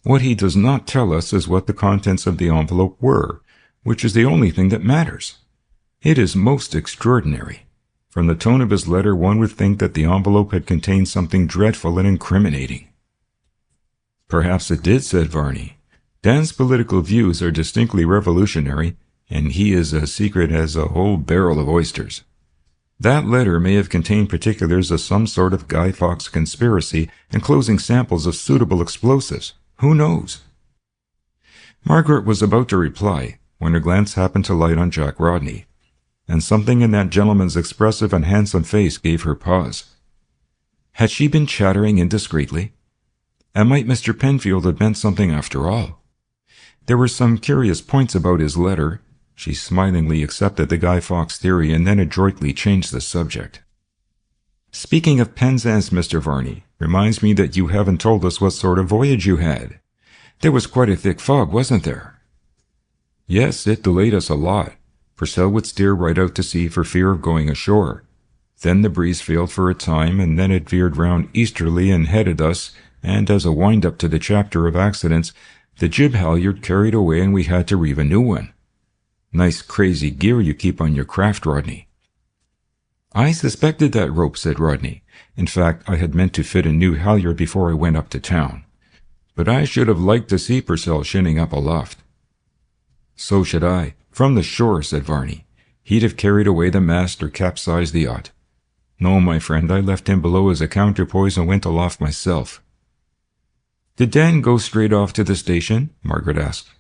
What he does not tell us is what the contents of the envelope were, which is the only thing that matters. It is most extraordinary. From the tone of his letter, one would think that the envelope had contained something dreadful and incriminating. "Perhaps it did," said Varney. "Dan's political views are distinctly revolutionary, and he is as secret as a whole barrel of oysters. That letter may have contained particulars of some sort of Guy Fawkes conspiracy, enclosing samples of suitable explosives. Who knows?" Margaret was about to reply, when her glance happened to light on Jack Rodney, and something in that gentleman's expressive and handsome face gave her pause. Had she been chattering indiscreetly? And might Mr. Penfield have meant something after all? There were some curious points about his letter. She smilingly accepted the Guy Fawkes theory and then adroitly changed the subject. "Speaking of Penzance, Mr. Varney, reminds me that you haven't told us what sort of voyage you had. There was quite a thick fog, wasn't there?" "Yes, it delayed us a lot. Purcell would steer right out to sea for fear of going ashore. Then the breeze failed for a time, and then it veered round easterly and headed us, and as a wind-up to the chapter of accidents, the jib halyard carried away and we had to reeve a new one. Nice crazy gear you keep on your craft, Rodney." "I suspected that rope," said Rodney. "In fact, I had meant to fit a new halyard before I went up to town. But I should have liked to see Purcell shinning up aloft." "So should I. From the shore," said Varney. "He'd have carried away the mast or capsized the yacht. No, my friend, I left him below as a counterpoise and went aloft myself." "Did Dan go straight off to the station?" Margaret asked.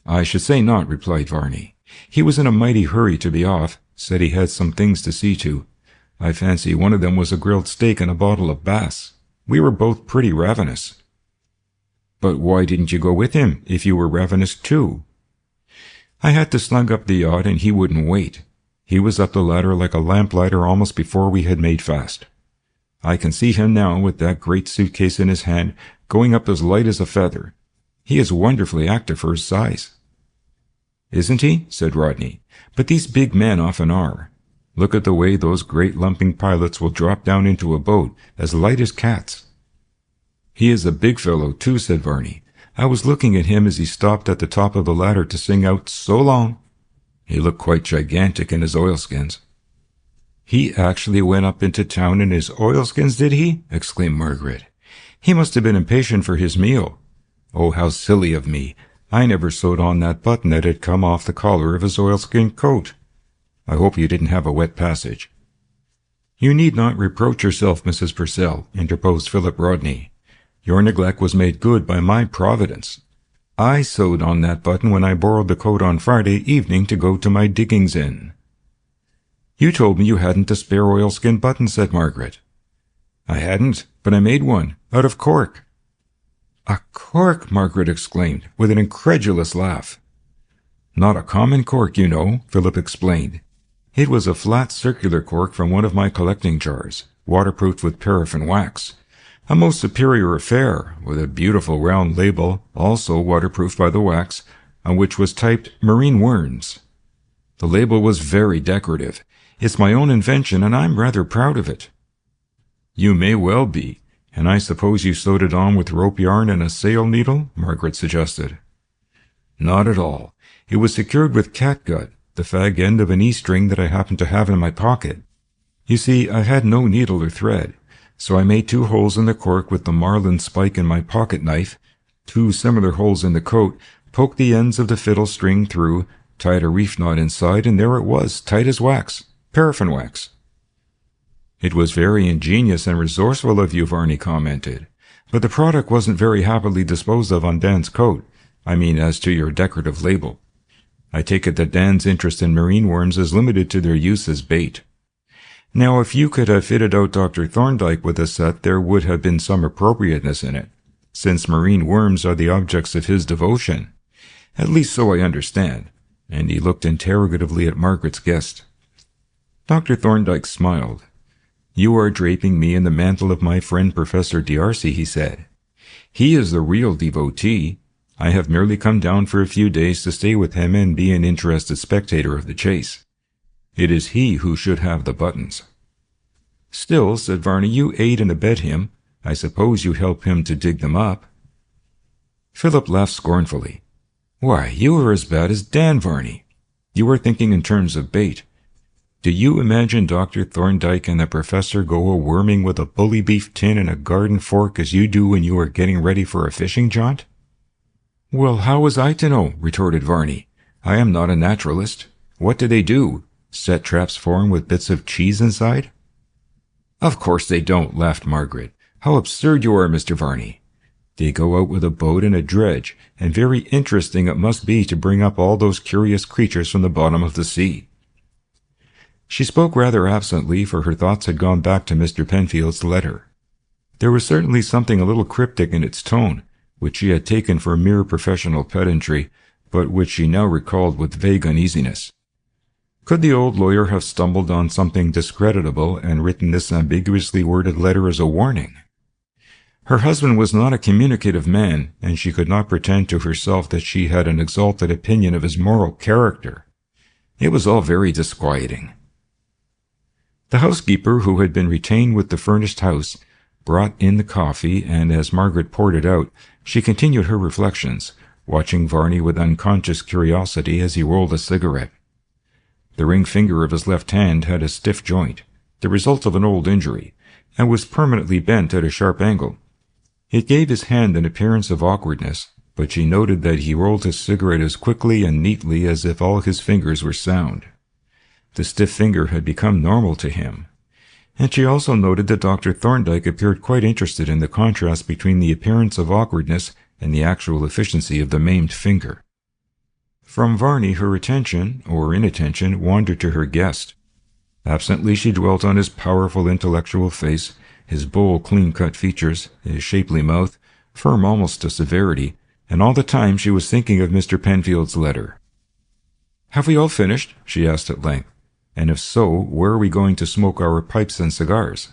"I should say not," replied Varney. "He was in a mighty hurry to be off, said he had some things to see to. I fancy one of them was a grilled steak and a bottle of Bass. We were both pretty ravenous." "But why didn't you go with him, if you were ravenous too?" "I had to slug up the yacht, and he wouldn't wait. He was up the ladder like a lamplighter almost before we had made fast. I can see him now, with that great suitcase in his hand, going up as light as a feather. He is wonderfully active for his size." "Isn't he?" said Rodney. "But these big men often are. Look at the way those great lumping pilots will drop down into a boat, as light as cats." "He is a big fellow, too," said Varney. "I was looking at him as he stopped at the top of the ladder to sing out, 'So long.' He looked quite gigantic in his oilskins." "He actually went up into town in his oilskins, did he?" exclaimed Margaret. "He must have been impatient for his meal. Oh, how silly of me. I never sewed on that button that had come off the collar of his oilskin coat. I hope you didn't have a wet passage." "You need not reproach yourself, Mrs. Purcell," interposed Philip Rodney. "Your neglect was made good by my providence. I sewed on that button when I borrowed the coat on Friday evening to go to my diggings in." "You told me you hadn't a spare oilskin button," said Margaret. "I hadn't, but I made one, out of cork." "A cork!" Margaret exclaimed, with an incredulous laugh. "Not a common cork, you know," Philip explained. "It was a flat circular cork from one of my collecting jars, waterproofed with paraffin wax. A most superior affair, with a beautiful round label, also waterproofed by the wax, on which was typed Marine Worms. The label was very decorative. It's my own invention, and I'm rather proud of it." "You may well be. And I suppose you sewed it on with rope yarn and a sail needle?" Margaret suggested. "Not at all. It was secured with catgut, the fag end of an E-string that I happened to have in my pocket. You see, I had no needle or thread, so I made 2 holes in the cork with the marlin spike in my pocket knife, 2 similar holes in the coat, poked the ends of the fiddle string through, tied a reef knot inside, and there it was, tight as wax, paraffin wax." "It was very ingenious and resourceful of you," Varney commented. "But the product wasn't very happily disposed of on Dan's coat. I mean, as to your decorative label. I take it that Dan's interest in marine worms is limited to their use as bait. Now, if you could have fitted out Dr. Thorndyke with a set, there would have been some appropriateness in it. since marine worms are the objects of his devotion. At least so I understand." And he looked interrogatively at Margaret's guest. Dr. Thorndyke smiled. "You are draping me in the mantle of my friend Professor D'Arcy," he said. "He is the real devotee. I have merely come down for a few days to stay with him and be an interested spectator of the chase. It is he who should have the buttons." "Still," said Varney, "you aid and abet him. I suppose you help him to dig them up." Philip laughed scornfully. "Why, you are as bad as Dan, Varney. You are thinking in terms of bait. Do you imagine Dr. Thorndyke and the professor go a-worming with a bully beef tin and a garden fork as you do when you are getting ready for a fishing jaunt?" "Well, how was I to know?" retorted Varney. "I am not a naturalist. What do they do? Set traps for him with bits of cheese inside?" "Of course they don't," laughed Margaret. "How absurd you are, Mr. Varney. They go out with a boat and a dredge, and very interesting it must be to bring up all those curious creatures from the bottom of the sea." She spoke rather absently, for her thoughts had gone back to Mr. Penfield's letter. There was certainly something a little cryptic in its tone, which she had taken for mere professional pedantry, but which she now recalled with vague uneasiness. Could the old lawyer have stumbled on something discreditable and written this ambiguously worded letter as a warning? Her husband was not a communicative man, and she could not pretend to herself that she had an exalted opinion of his moral character. It was all very disquieting. The housekeeper, who had been retained with the furnished house, brought in the coffee, and as Margaret poured it out, she continued her reflections, watching Varney with unconscious curiosity as he rolled a cigarette. The ring finger of his left hand had a stiff joint, the result of an old injury, and was permanently bent at a sharp angle. It gave his hand an appearance of awkwardness, but she noted that he rolled his cigarette as quickly and neatly as if all his fingers were sound. The stiff finger had become normal to him, and she also noted that Dr. Thorndyke appeared quite interested in the contrast between the appearance of awkwardness and the actual efficiency of the maimed finger. From Varney her attention, or inattention, wandered to her guest. Absently she dwelt on his powerful intellectual face, his bold, clean-cut features, his shapely mouth, firm almost to severity, and all the time she was thinking of Mr. Penfield's letter. "Have we all finished?" she asked at length. "And if so, where are we going to smoke our pipes and cigars?"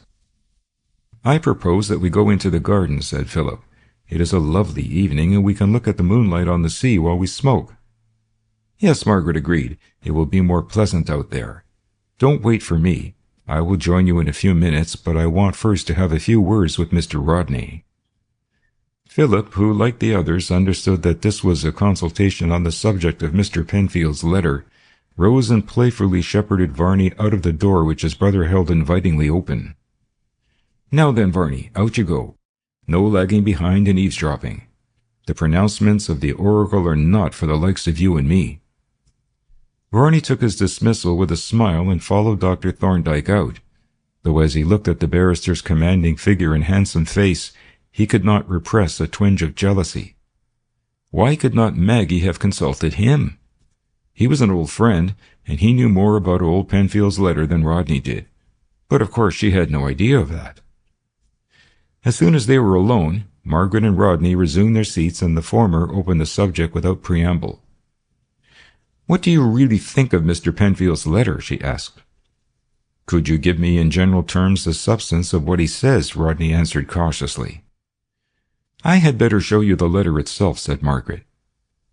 "I propose that we go into the garden," said Philip. "It is a lovely evening, and we can look at the moonlight on the sea while we smoke." "Yes," Margaret agreed. "It will be more pleasant out there. Don't wait for me. I will join you in a few minutes, but I want first to have a few words with Mr. Rodney." Philip, who, like the others, understood that this was a consultation on the subject of Mr. Penfield's letter, rose and playfully shepherded Varney out of the door which his brother held invitingly open. "Now then, Varney, out you go. No lagging behind and eavesdropping. The pronouncements of the oracle are not for the likes of you and me." Varney took his dismissal with a smile and followed Dr. Thorndyke out, though as he looked at the barrister's commanding figure and handsome face, he could not repress a twinge of jealousy. Why could not Maggie have consulted him? He was an old friend, and he knew more about old Penfield's letter than Rodney did, but of course she had no idea of that. As soon as they were alone, Margaret and Rodney resumed their seats, and the former opened the subject without preamble. "What do you really think of Mr. Penfield's letter?" she asked. "Could you give me in general terms the substance of what he says?" Rodney answered cautiously. "I had better show you the letter itself," said Margaret.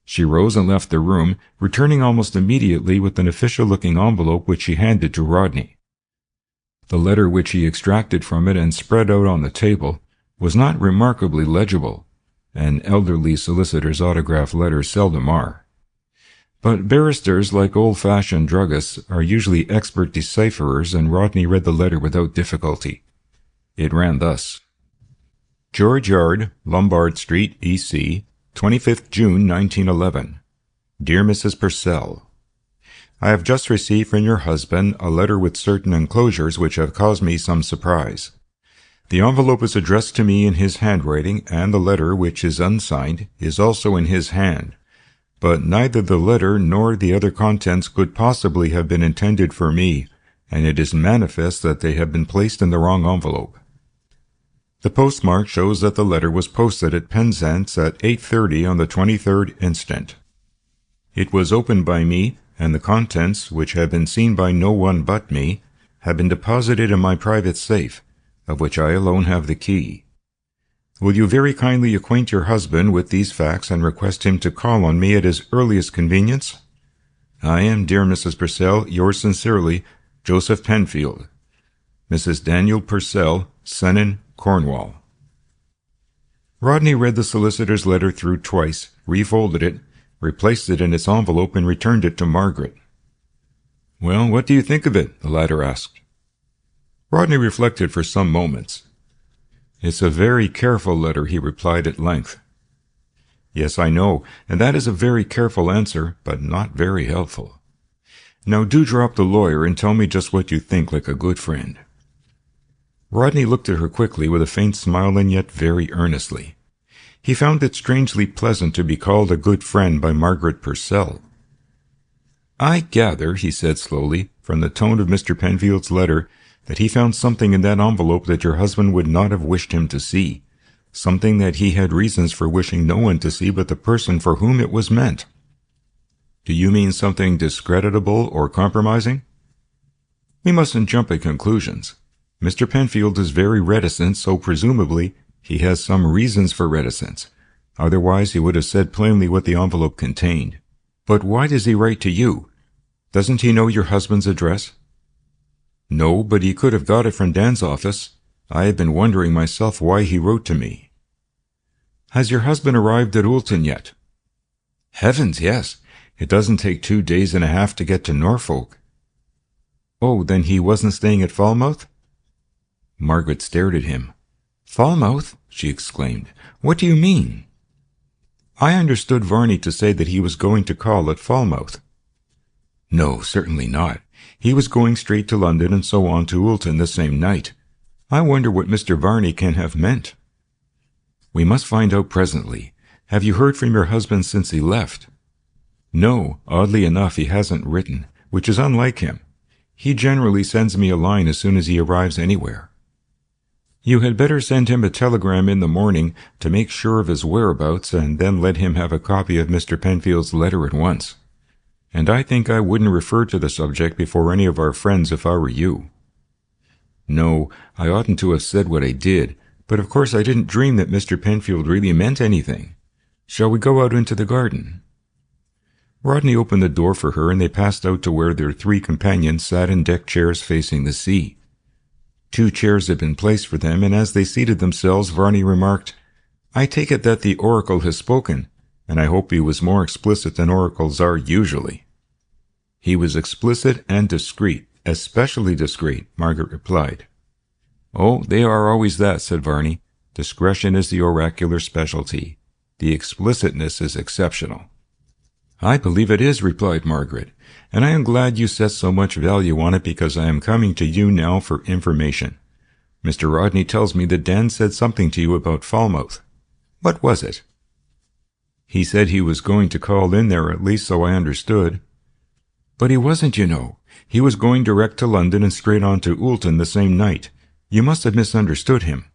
She rose and left the room, returning almost immediately with an official-looking envelope which she handed to Rodney. The letter which he extracted from it and spread out on the table was not remarkably legible. An elderly solicitor's autograph letters seldom are. But barristers, like old-fashioned druggists, are usually expert decipherers, and Rodney read the letter without difficulty. It ran thus: "George Yard, Lombard Street, E.C., 25th June, 1911. Dear Mrs. Purcell, I have just received from your husband a letter with certain enclosures which have caused me some surprise. The envelope is addressed to me in his handwriting, and the letter, which is unsigned, is also in his hand. But neither the letter nor the other contents could possibly have been intended for me, and it is manifest that they have been placed in the wrong envelope. The postmark shows that the letter was posted at Penzance at 8:30 on the 23rd instant. It was opened by me, and the contents, which have been seen by no one but me, have been deposited in my private safe, of which I alone have the key. Will you very kindly acquaint your husband with these facts and request him to call on me at his earliest convenience? I am, dear Mrs. Purcell, yours sincerely, Joseph Penfield. Mrs. Daniel Purcell, Senon, Cornwall. Rodney read the solicitor's letter through twice, refolded it, replaced it in its envelope, and returned it to Margaret. "Well, what do you think of it?" the latter asked. Rodney reflected for some moments. "It's a very careful letter," he replied at length. "Yes, I know, and that is a very careful answer, but not very helpful. Now do drop the lawyer and tell me just what you think like a good friend." Rodney looked at her quickly with a faint smile and yet very earnestly. He found it strangely pleasant to be called a good friend by Margaret Purcell. "I gather," he said slowly, "from the tone of Mr. Penfield's letter, that he found something in that envelope that your husband would not have wished him to see, something that he had reasons for wishing no one to see but the person for whom it was meant." "Do you mean something discreditable or compromising?" "We mustn't jump at conclusions. Mr. Penfield is very reticent, so presumably he has some reasons for reticence. Otherwise he would have said plainly what the envelope contained. But why does he write to you? Doesn't he know your husband's address?" "No, but he could have got it from Dan's office. I have been wondering myself why he wrote to me." "Has your husband arrived at Oulton yet?" "Heavens, yes. It doesn't take 2 days and a half to get to Norfolk." "Oh, then he wasn't staying at Falmouth?" Margaret stared at him. "Falmouth?" she exclaimed. "What do you mean?" "I understood Varney to say that he was going to call at Falmouth." "No, certainly not. He was going straight to London and so on to Oulton the same night. I wonder what Mr. Varney can have meant." "We must find out presently. Have you heard from your husband since he left?" "No, oddly enough he hasn't written, which is unlike him. He generally sends me a line as soon as he arrives anywhere." "You had better send him a telegram in the morning to make sure of his whereabouts, and then let him have a copy of Mr. Penfield's letter at once. And I think I wouldn't refer to the subject before any of our friends if I were you." "No, I oughtn't to have said what I did, but of course I didn't dream that Mr. Penfield really meant anything. Shall we go out into the garden?" Rodney opened the door for her, and they passed out to where their 3 companions sat in deck chairs facing the sea. 2 chairs had been placed for them, and as they seated themselves, Varney remarked, "I take it that the oracle has spoken, and I hope he was more explicit than oracles are usually." "He was explicit and discreet, especially discreet," Margaret replied. "Oh, they are always that," said Varney. "Discretion is the oracular specialty. The explicitness is exceptional." "I believe it is," replied Margaret, "and I am glad you set so much value on it because I am coming to you now for information. Mr. Rodney tells me that Dan said something to you about Falmouth. What was it?" "He said he was going to call in there, at least so I understood." "But he wasn't, you know. He was going direct to London and straight on to Oulton the same night. You must have misunderstood him."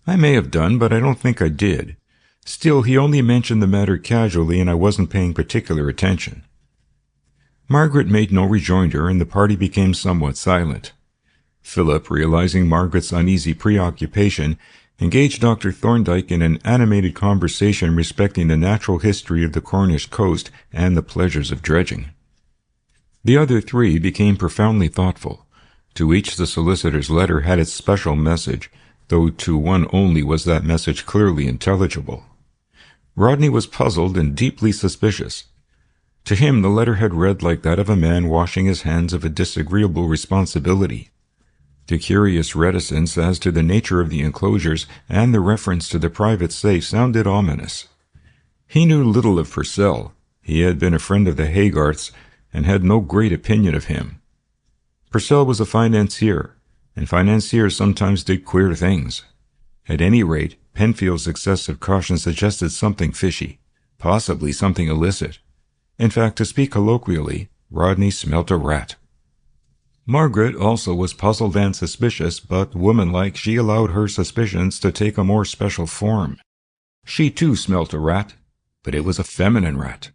"I may have done, but I don't think I did. Still, he only mentioned the matter casually, and I wasn't paying particular attention." Margaret made no rejoinder, and the party became somewhat silent. Philip, realizing Margaret's uneasy preoccupation, engaged Dr. Thorndyke in an animated conversation respecting the natural history of the Cornish coast and the pleasures of dredging. The other 3 became profoundly thoughtful. To each the solicitor's letter had its special message, though to one only was that message clearly intelligible. Rodney was puzzled and deeply suspicious. To him the letter had read like that of a man washing his hands of a disagreeable responsibility. The curious reticence as to the nature of the enclosures and the reference to the private safe sounded ominous. He knew little of Purcell. He had been a friend of the Haygarths, and had no great opinion of him. Purcell was a financier, and financiers sometimes did queer things. At any rate, Penfield's excessive caution suggested something fishy, possibly something illicit. In fact, to speak colloquially, Rodney smelt a rat. Margaret also was puzzled and suspicious, but womanlike, she allowed her suspicions to take a more special form. She too smelt a rat, but it was a feminine rat.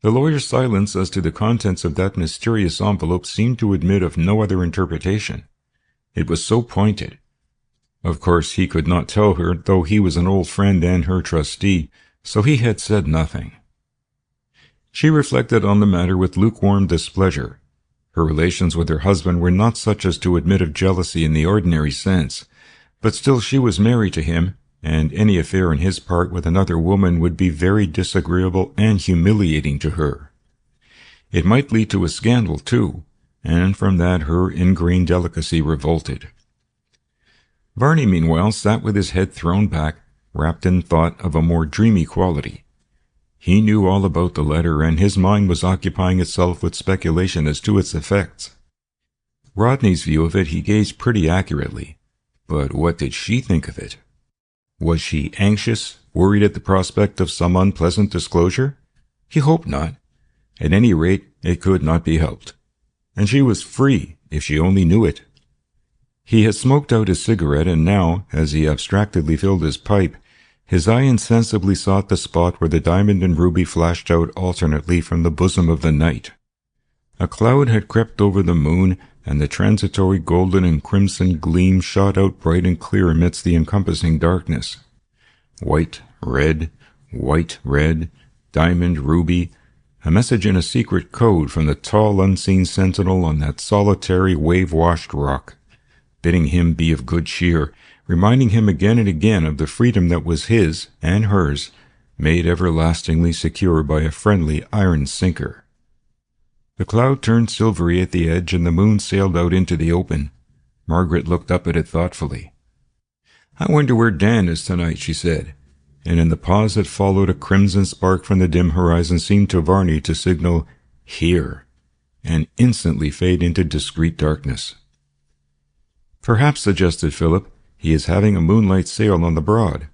The lawyer's silence as to the contents of that mysterious envelope seemed to admit of no other interpretation. It was so pointed. Of course, he could not tell her, though he was an old friend and her trustee, so he had said nothing. She reflected on the matter with lukewarm displeasure. Her relations with her husband were not such as to admit of jealousy in the ordinary sense, but still she was married to him, and any affair on his part with another woman would be very disagreeable and humiliating to her. It might lead to a scandal, too, and from that her ingrained delicacy revolted. Varney, meanwhile, sat with his head thrown back, wrapped in thought of a more dreamy quality. He knew all about the letter, and his mind was occupying itself with speculation as to its effects. Rodney's view of it he gauged pretty accurately, but what did she think of it? Was she anxious, worried at the prospect of some unpleasant disclosure? He hoped not. At any rate, it could not be helped. And she was free, if she only knew it. He had smoked out his cigarette, and now, as he abstractedly filled his pipe, his eye insensibly sought the spot where the diamond and ruby flashed out alternately from the bosom of the night. A cloud had crept over the moon, and the transitory golden and crimson gleam shot out bright and clear amidst the encompassing darkness. White, red, diamond, ruby, a message in a secret code from the tall unseen sentinel on that solitary wave-washed rock, bidding him be of good cheer, reminding him again and again of the freedom that was his and hers, made everlastingly secure by a friendly iron sinker. The cloud turned silvery at the edge, and the moon sailed out into the open. Margaret looked up at it thoughtfully. "I wonder where Dan is tonight," she said, and in the pause that followed, a crimson spark from the dim horizon seemed to Varney to signal, "Here," and instantly fade into discreet darkness. "Perhaps," suggested Philip, "he is having a moonlight sail on the Broad,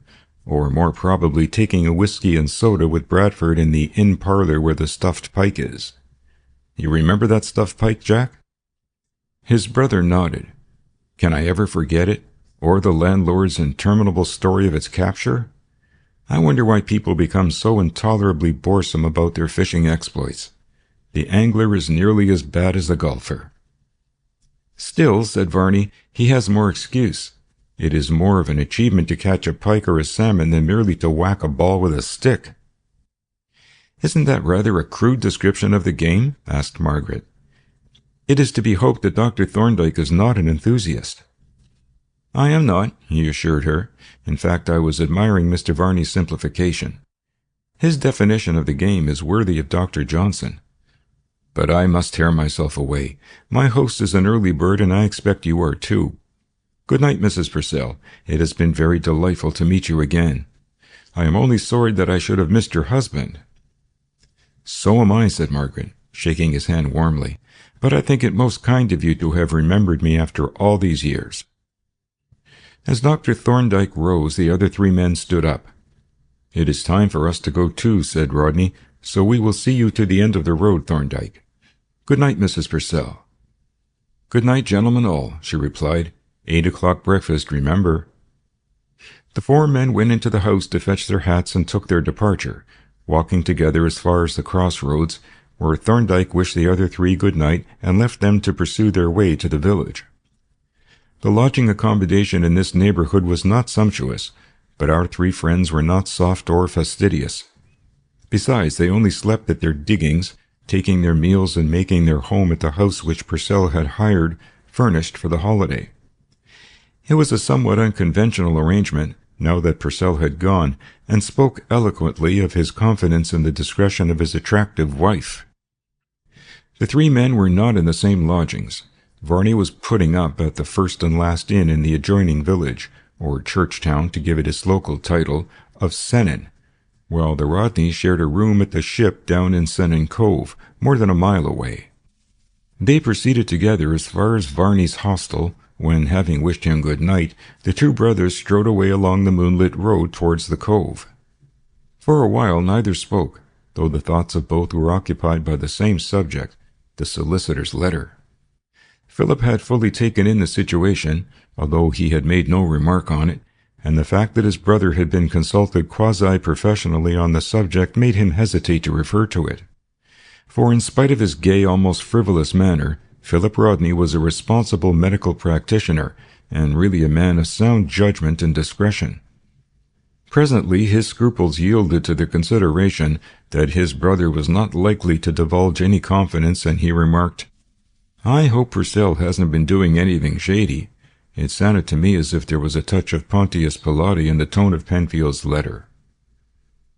or more probably taking a whiskey and soda with Bradford in the inn parlour where the stuffed pike is. You remember that stuffed pike, Jack?" His brother nodded. "Can I ever forget it, or the landlord's interminable story of its capture? I wonder why people become so intolerably boresome about their fishing exploits. The angler is nearly as bad as the golfer." "Still," said Varney, "he has more excuse. It is more of an achievement to catch a pike or a salmon than merely to whack a ball with a stick." "Isn't that rather a crude description of the game?" asked Margaret. "It is to be hoped that Dr. Thorndyke is not an enthusiast." "I am not," he assured her. "In fact, I was admiring Mr. Varney's simplification. His definition of the game is worthy of Dr. Johnson. But I must tear myself away. My host is an early bird, and I expect you are too. Good night, Mrs. Purcell. It has been very delightful to meet you again. I am only sorry that I should have missed your husband." "So am I," said Margaret, shaking his hand warmly. "But I think it most kind of you to have remembered me after all these years." As Dr. Thorndyke rose, the other three men stood up. "It is time for us to go too," said Rodney, "so we will see you to the end of the road, Thorndyke. Good night, Mrs. Purcell." "Good night, gentlemen all," she replied. 8 o'clock breakfast, remember." The four men went into the house to fetch their hats and took their departure, walking together as far as the crossroads, where Thorndyke wished the other three good night and left them to pursue their way to the village. The lodging accommodation in this neighbourhood was not sumptuous, but our three friends were not soft or fastidious. Besides, they only slept at their diggings, taking their meals and making their home at the house which Purcell had hired, furnished for the holiday. It was a somewhat unconventional arrangement, now that Purcell had gone, and spoke eloquently of his confidence in the discretion of his attractive wife. The three men were not in the same lodgings. Varney was putting up at the first and last inn in the adjoining village, or church town to give it its local title, of Sennin, while the Rodneys shared a room at the Ship down in Sennin Cove, more than a mile away. They proceeded together as far as Varney's hostel, when, having wished him good night, the two brothers strode away along the moonlit road towards the cove. For a while neither spoke, though the thoughts of both were occupied by the same subject, the solicitor's letter. Philip had fully taken in the situation, although he had made no remark on it, and the fact that his brother had been consulted quasi-professionally on the subject made him hesitate to refer to it. For in spite of his gay, almost frivolous manner, Philip Rodney was a responsible medical practitioner, and really a man of sound judgment and discretion. Presently his scruples yielded to the consideration that his brother was not likely to divulge any confidence, and he remarked, "I hope Purcell hasn't been doing anything shady. It sounded to me as if there was a touch of Pontius Pilate in the tone of Penfield's letter."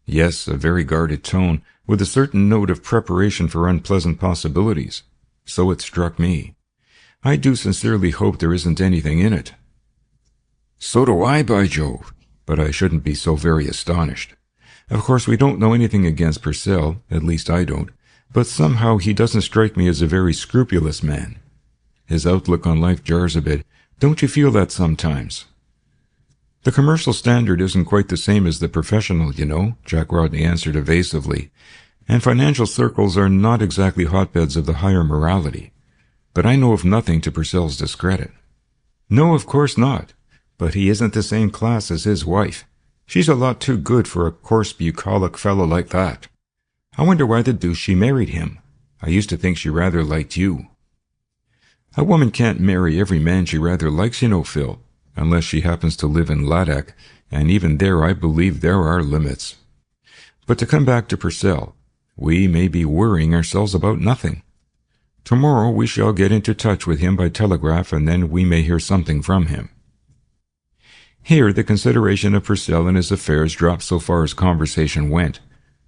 Yes, a very guarded tone, with a certain note of preparation for unpleasant possibilities. So it struck me. I do sincerely hope there isn't anything in it. So do I, by Jove, but I shouldn't be so very astonished. Of course, we don't know anything against Purcell, at least I don't, but somehow he doesn't strike me as a very scrupulous man. His outlook on life jars a bit. Don't you feel that sometimes? The commercial standard isn't quite the same as the professional, you know, Jack Rodney answered evasively, and financial circles are not exactly hotbeds of the higher morality. But I know of nothing to Purcell's discredit. No, of course not, but he isn't the same class as his wife. She's a lot too good for a coarse, bucolic fellow like that. I wonder why the deuce she married him. I used to think she rather liked you. A woman can't marry every man she rather likes, you know, Phil, unless she happens to live in Ladakh, and even there I believe there are limits. But to come back to Purcell, we may be worrying ourselves about nothing. Tomorrow we shall get into touch with him by telegraph, and then we may hear something from him. Here the consideration of Purcell and his affairs dropped so far as conversation went,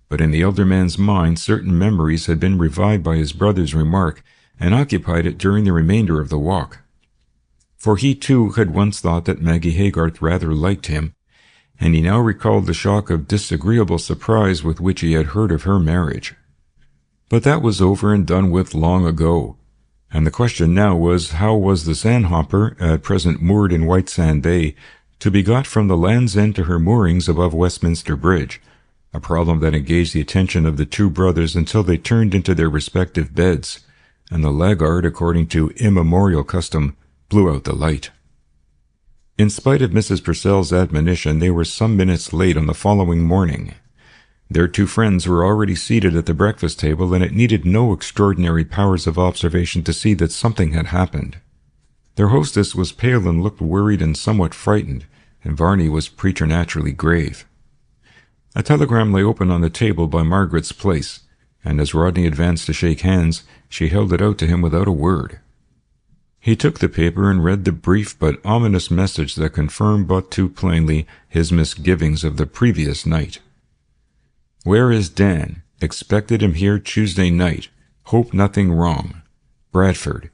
but in the elder man's mind certain memories had been revived by his brother's remark, and occupied it during the remainder of the walk. For he too had once thought that Maggie Haygarth rather liked him, and he now recalled the shock of disagreeable surprise with which he had heard of her marriage. But that was over and done with long ago, and the question now was, how was the sandhopper, at present moored in White Sand Bay, to be got from the Land's End to her moorings above Westminster Bridge, a problem that engaged the attention of the two brothers until they turned into their respective beds, and the laggard, according to immemorial custom, blew out the light. In spite of Mrs. Purcell's admonition, they were some minutes late on the following morning. Their two friends were already seated at the breakfast table, and it needed no extraordinary powers of observation to see that something had happened. Their hostess was pale and looked worried and somewhat frightened, and Varney was preternaturally grave. A telegram lay open on the table by Margaret's place, and as Rodney advanced to shake hands, she held it out to him without a word. He took the paper and read the brief but ominous message that confirmed but too plainly his misgivings of the previous night. "Where is Dan? Expected him here Tuesday night. Hope nothing wrong. Bradford.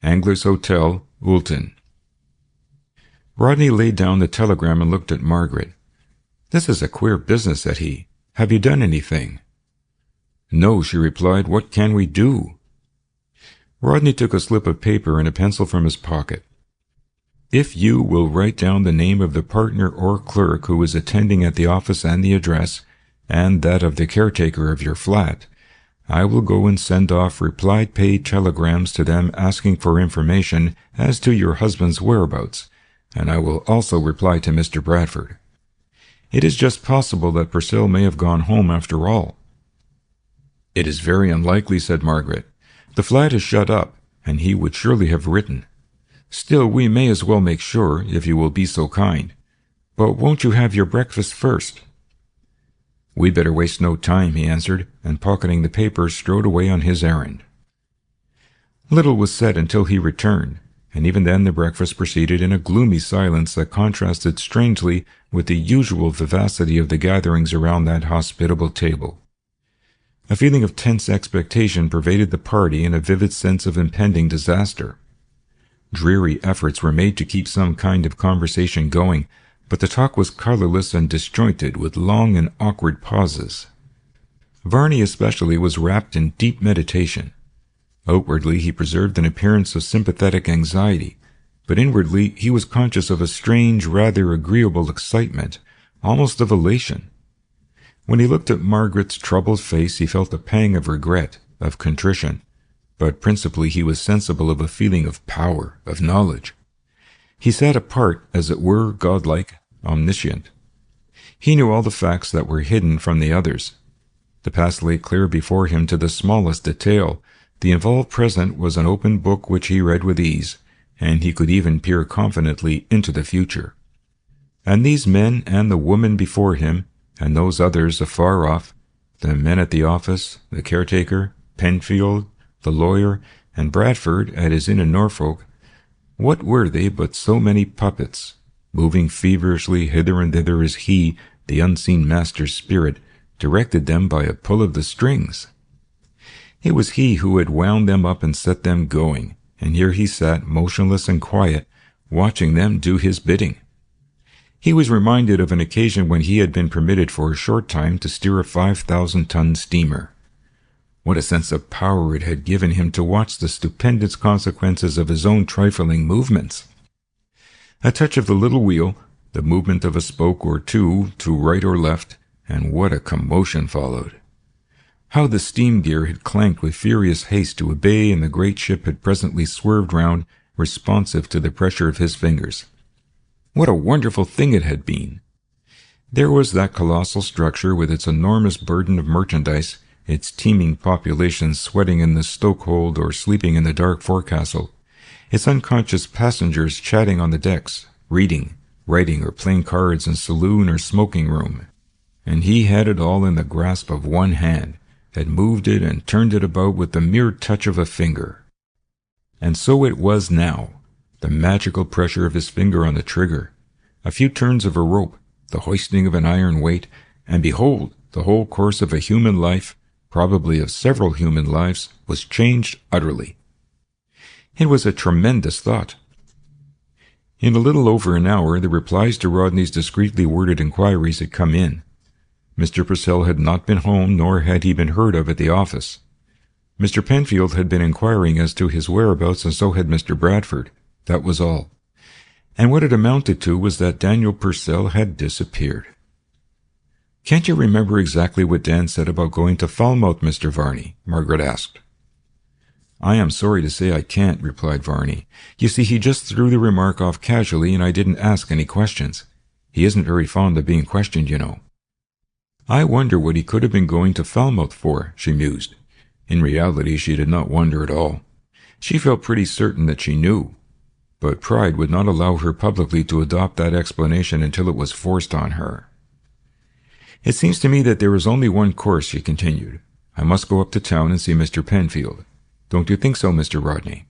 Angler's Hotel, Woolton." Rodney laid down the telegram and looked at Margaret. "This is a queer business," said he. "Have you done anything?" "No," she replied. "What can we do?" Rodney took a slip of paper and a pencil from his pocket. "If you will write down the name of the partner or clerk who is attending at the office and the address, and that of the caretaker of your flat, I will go and send off reply-paid telegrams to them asking for information as to your husband's whereabouts, and I will also reply to Mr. Bradford. It is just possible that Purcell may have gone home after all." "It is very unlikely," said Margaret. "The flat is shut up, and he would surely have written. Still, we may as well make sure, if you will be so kind. But won't you have your breakfast first?" "We'd better waste no time," he answered, and pocketing the paper, strode away on his errand. Little was said until he returned, and even then the breakfast proceeded in a gloomy silence that contrasted strangely with the usual vivacity of the gatherings around that hospitable table. A feeling of tense expectation pervaded the party and a vivid sense of impending disaster. Dreary efforts were made to keep some kind of conversation going, but the talk was colorless and disjointed, with long and awkward pauses. Varney especially was wrapped in deep meditation. Outwardly he preserved an appearance of sympathetic anxiety, but inwardly he was conscious of a strange, rather agreeable excitement, almost of elation. When he looked at Margaret's troubled face, he felt a pang of regret, of contrition, but principally he was sensible of a feeling of power, of knowledge. He sat apart, as it were, godlike, omniscient. He knew all the facts that were hidden from the others. The past lay clear before him to the smallest detail. The involved present was an open book which he read with ease, and he could even peer confidently into the future. And these men and the woman before him, and those others afar off, the men at the office, the caretaker, Penfield, the lawyer, and Bradford at his inn in Norfolk, what were they but so many puppets, moving feverishly hither and thither as he, the unseen master spirit, directed them by a pull of the strings? It was he who had wound them up and set them going, and here he sat, motionless and quiet, watching them do his bidding. He was reminded of an occasion when he had been permitted for a short time to steer a 5,000-ton steamer. What a sense of power it had given him to watch the stupendous consequences of his own trifling movements! A touch of the little wheel, the movement of a spoke or two to right or left, and what a commotion followed! How the steam gear had clanked with furious haste to obey, and the great ship had presently swerved round, responsive to the pressure of his fingers. What a wonderful thing it had been! There was that colossal structure with its enormous burden of merchandise, its teeming population sweating in the stokehold or sleeping in the dark forecastle, its unconscious passengers chatting on the decks, reading, writing, or playing cards in saloon or smoking room. And he had it all in the grasp of one hand, had moved it and turned it about with the mere touch of a finger. And so it was now, the magical pressure of his finger on the trigger, a few turns of a rope, the hoisting of an iron weight, and behold, the whole course of a human life, probably of several human lives, was changed utterly. It was a tremendous thought. In a little over an hour, the replies to Rodney's discreetly worded inquiries had come in. Mr. Purcell had not been home, nor had he been heard of at the office. Mr. Penfield had been inquiring as to his whereabouts, and so had Mr. Bradford. That was all. And what it amounted to was that Daniel Purcell had disappeared. "Can't you remember exactly what Dan said about going to Falmouth, Mr. Varney?" Margaret asked. "I am sorry to say I can't," replied Varney. "You see, he just threw the remark off casually, and I didn't ask any questions. He isn't very fond of being questioned, you know." "I wonder what he could have been going to Falmouth for," she mused. In reality, she did not wonder at all. She felt pretty certain that she knew, but pride would not allow her publicly to adopt that explanation until it was forced on her. "It seems to me that there is only one course," she continued. "I must go up to town and see Mr. Penfield. Don't you think so, Mr. Rodney?"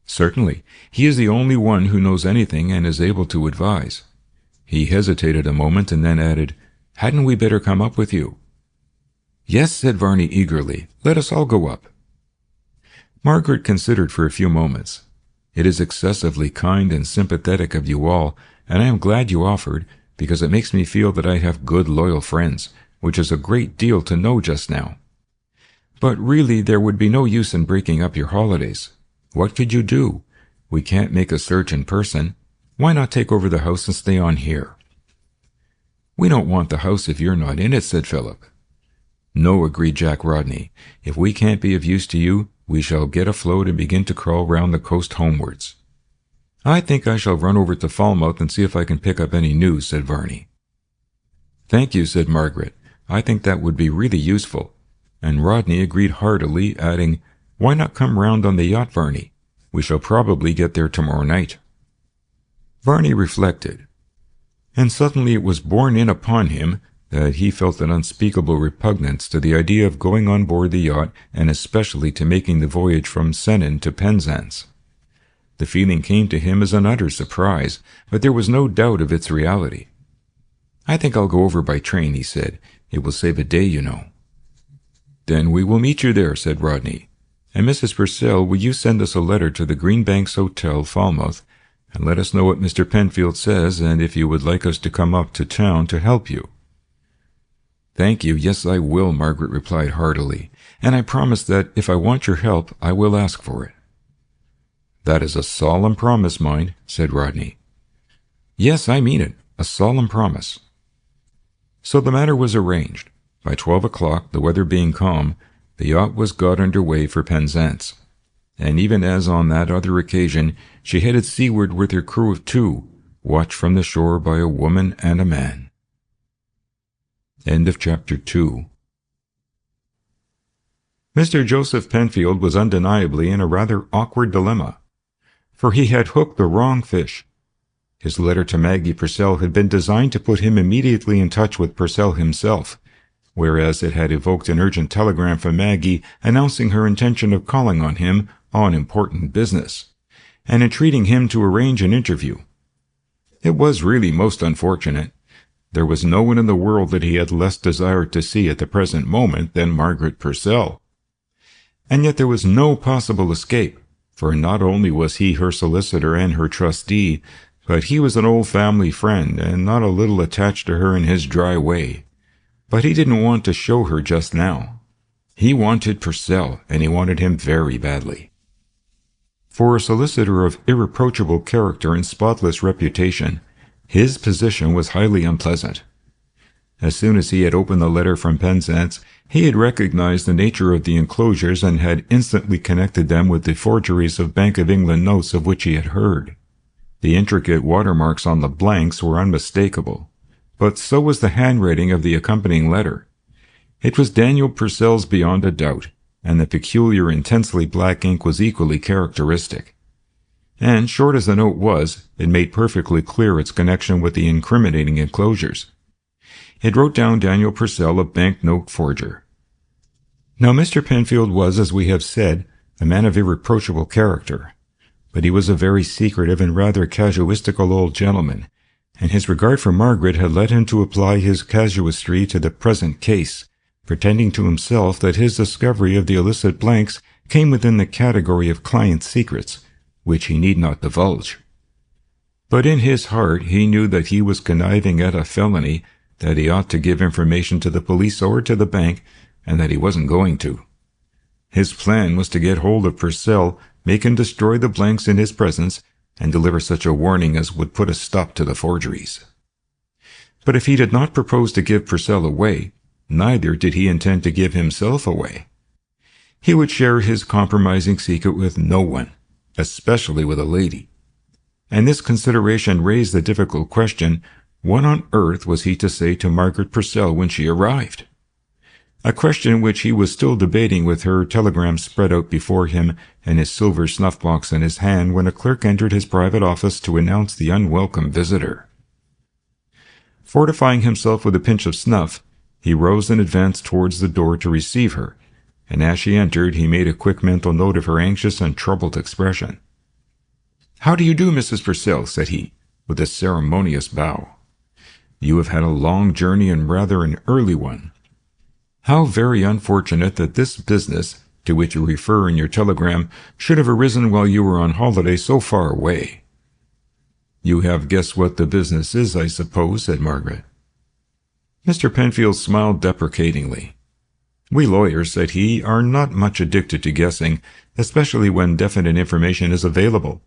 "Certainly. He is the only one who knows anything and is able to advise." He hesitated a moment and then added, "Hadn't we better come up with you?" "Yes," said Varney eagerly. "Let us all go up." Margaret considered for a few moments. "It is excessively kind and sympathetic of you all, and I am glad you offered, because it makes me feel that I have good, loyal friends, which is a great deal to know just now. But really there would be no use in breaking up your holidays. What could you do? We can't make a search in person. Why not take over the house and stay on here?" "We don't want the house if you're not in it," said Philip. "No," agreed Jack Rodney. "If we can't be of use to you, we shall get afloat and begin to crawl round the coast homewards." "I think I shall run over to Falmouth and see if I can pick up any news," said Varney. "Thank you," said Margaret. "I think that would be really useful." And Rodney agreed heartily, adding, "Why not come round on the yacht, Varney? We shall probably get there tomorrow night." Varney reflected, and suddenly it was borne in upon him that he felt an unspeakable repugnance to the idea of going on board the yacht, and especially to making the voyage from Sennin to Penzance. The feeling came to him as an utter surprise, but there was no doubt of its reality. "I think I'll go over by train," he said. "It will save a day, you know." "Then we will meet you there," said Rodney. "And Mrs. Purcell, will you send us a letter to the Green Banks Hotel, Falmouth, and let us know what Mr. Penfield says, and if you would like us to come up to town to help you?" "Thank you, yes I will," Margaret replied heartily, "and I promise that if I want your help, I will ask for it." "That is a solemn promise, mind," said Rodney. "Yes, I mean it, a solemn promise." So the matter was arranged. By 12 o'clock, the weather being calm, The yacht was got under way for Penzance, and even as on that other occasion, she headed seaward with her crew of 2, watched from the shore by a woman and a man. End of Chapter 2. Mr. Joseph Penfield was undeniably in a rather awkward dilemma, for he had hooked the wrong fish. His letter to Maggie Purcell had been designed to put him immediately in touch with Purcell himself, whereas it had evoked an urgent telegram from Maggie announcing her intention of calling on him on important business, and entreating him to arrange an interview. It was really most unfortunate. There was no one in the world that he had less desired to see at the present moment than Margaret Purcell. And yet there was no possible escape, for not only was he her solicitor and her trustee, but he was an old family friend and not a little attached to her in his dry way. But he didn't want to show her just now. He wanted Purcell, and he wanted him very badly. For a solicitor of irreproachable character and spotless reputation, his position was highly unpleasant. As soon as he had opened the letter from Penzance, he had recognized the nature of the enclosures and had instantly connected them with the forgeries of Bank of England notes of which he had heard. The intricate watermarks on the blanks were unmistakable, but so was the handwriting of the accompanying letter. It was Daniel Purcell's beyond a doubt, and the peculiar intensely black ink was equally characteristic. And, short as the note was, it made perfectly clear its connection with the incriminating enclosures. It wrote down Daniel Purcell, a banknote forger. Now Mr. Penfield was, as we have said, a man of irreproachable character, but he was a very secretive and rather casuistical old gentleman, and his regard for Margaret had led him to apply his casuistry to the present case, pretending to himself that his discovery of the illicit blanks came within the category of client secrets, which he need not divulge. But in his heart he knew that he was conniving at a felony, that he ought to give information to the police or to the bank, and that he wasn't going to. His plan was to get hold of Purcell, make him destroy the blanks in his presence, and deliver such a warning as would put a stop to the forgeries. But if he did not propose to give Purcell away, neither did he intend to give himself away. He would share his compromising secret with no one, especially with a lady. And this consideration raised the difficult question, what on earth was he to say to Margaret Purcell when she arrived? A question which he was still debating with her telegram spread out before him and his silver snuff-box in his hand when a clerk entered his private office to announce the unwelcome visitor. Fortifying himself with a pinch of snuff, he rose and advanced towards the door to receive her, and as she entered he made a quick mental note of her anxious and troubled expression. "How do you do, Mrs. Purcell?" said he, with a ceremonious bow. "You have had a long journey and rather an early one. How very unfortunate that this business, to which you refer in your telegram, should have arisen while you were on holiday so far away." "You have guessed what the business is, I suppose," said Margaret. Mr. Penfield smiled deprecatingly. "We lawyers," said he, "are not much addicted to guessing, especially when definite information is available.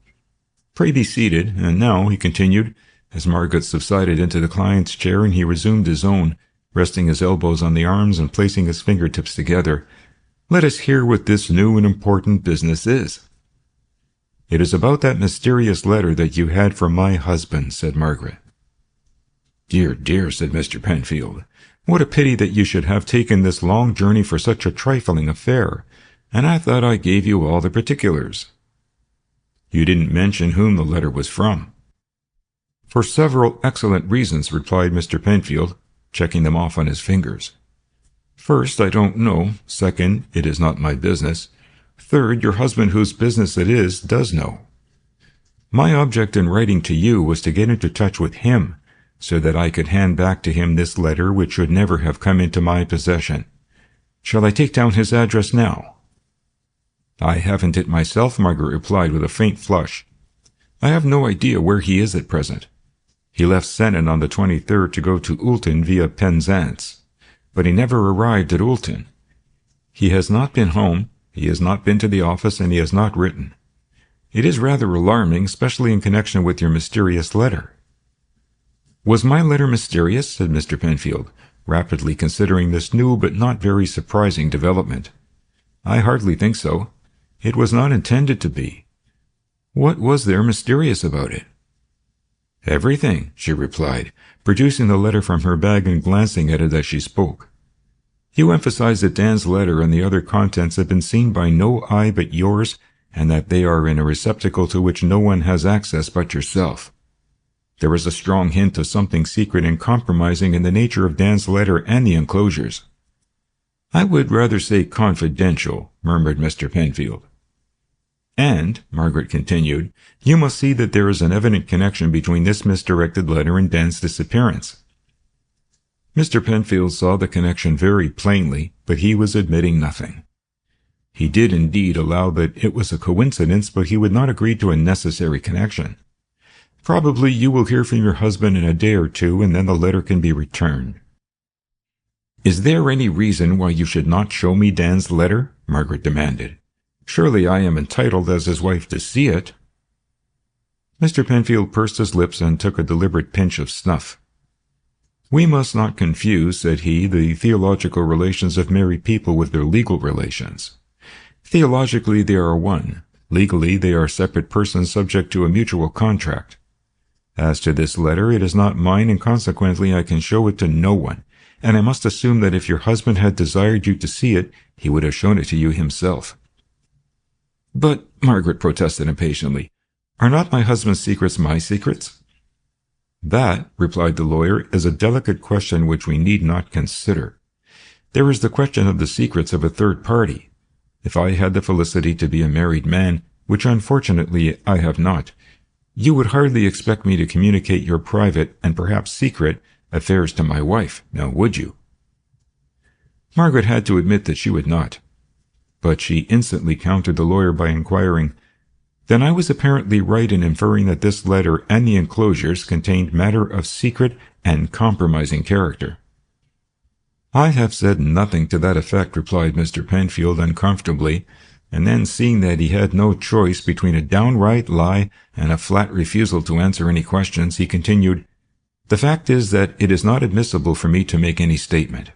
Pray be seated, and now," he continued, as Margaret subsided into the client's chair and he resumed his own, resting his elbows on the arms and placing his fingertips together, "let us hear what this new and important business is." "It is about that mysterious letter that you had from my husband," said Margaret. "Dear, dear," said Mr. Penfield, "what a pity that you should have taken this long journey for such a trifling affair, and I thought I gave you all the particulars." "You didn't mention whom the letter was from." "For several excellent reasons," replied Mr. Penfield, checking them off on his fingers. "First, I don't know. Second, it is not my business. Third, your husband, whose business it is, does know. My object in writing to you was to get into touch with him, so that I could hand back to him this letter which should never have come into my possession. Shall I take down his address now?" "I haven't it myself," Margaret replied with a faint flush. "I have no idea where he is at present. He left Sennin on the 23rd to go to Oulton via Penzance, but he never arrived at Oulton. He has not been home, he has not been to the office, and he has not written. It is rather alarming, especially in connection with your mysterious letter." "Was my letter mysterious?" said Mr. Penfield, rapidly considering this new but not very surprising development. I hardly think so. It was not intended to be. What was there mysterious about it? Everything, she replied, producing the letter from her bag and glancing at it as she spoke. You emphasize that Dan's letter and the other contents have been seen by no eye but yours, and that they are in a receptacle to which no one has access but yourself. There is a strong hint of something secret and compromising in the nature of Dan's letter and the enclosures. I would rather say confidential, murmured Mr. Penfield. And, Margaret continued, you must see that there is an evident connection between this misdirected letter and Dan's disappearance. Mr. Penfield saw the connection very plainly, but he was admitting nothing. He did indeed allow that it was a coincidence, but he would not agree to a necessary connection. Probably you will hear from your husband in a day or two, and then the letter can be returned. Is there any reason why you should not show me Dan's letter? Margaret demanded. Surely I am entitled as his wife to see it. Mr. Penfield pursed his lips and took a deliberate pinch of snuff. We must not confuse, said he, the theological relations of married people with their legal relations. Theologically they are one. Legally they are separate persons subject to a mutual contract. As to this letter, it is not mine, and consequently I can show it to no one, and I must assume that if your husband had desired you to see it, he would have shown it to you himself. But, Margaret protested impatiently, are not my husband's secrets my secrets? That, replied the lawyer, is a delicate question which we need not consider. There is the question of the secrets of a third party. If I had the felicity to be a married man, which unfortunately I have not, you would hardly expect me to communicate your private, and perhaps secret, affairs to my wife, now would you? Margaret had to admit that she would not. But she instantly countered the lawyer by inquiring, Then I was apparently right in inferring that this letter and the enclosures contained matter of secret and compromising character. I have said nothing to that effect, replied Mr. Penfield uncomfortably, and then seeing that he had no choice between a downright lie and a flat refusal to answer any questions, he continued, The fact is that it is not admissible for me to make any statement.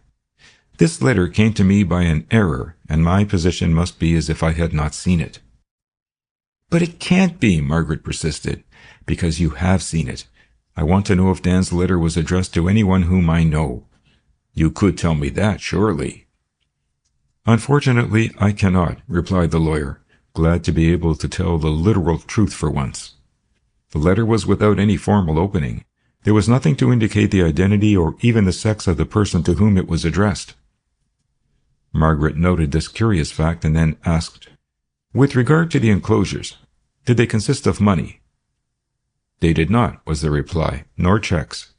This letter came to me by an error, and my position must be as if I had not seen it. But it can't be, Margaret persisted, because you have seen it. I want to know if Dan's letter was addressed to anyone whom I know. You could tell me that, surely. Unfortunately, I cannot, replied the lawyer, glad to be able to tell the literal truth for once. The letter was without any formal opening. There was nothing to indicate the identity or even the sex of the person to whom it was addressed. Margaret noted this curious fact and then asked, With regard to the enclosures, did they consist of money? They did not, was the reply, nor checks.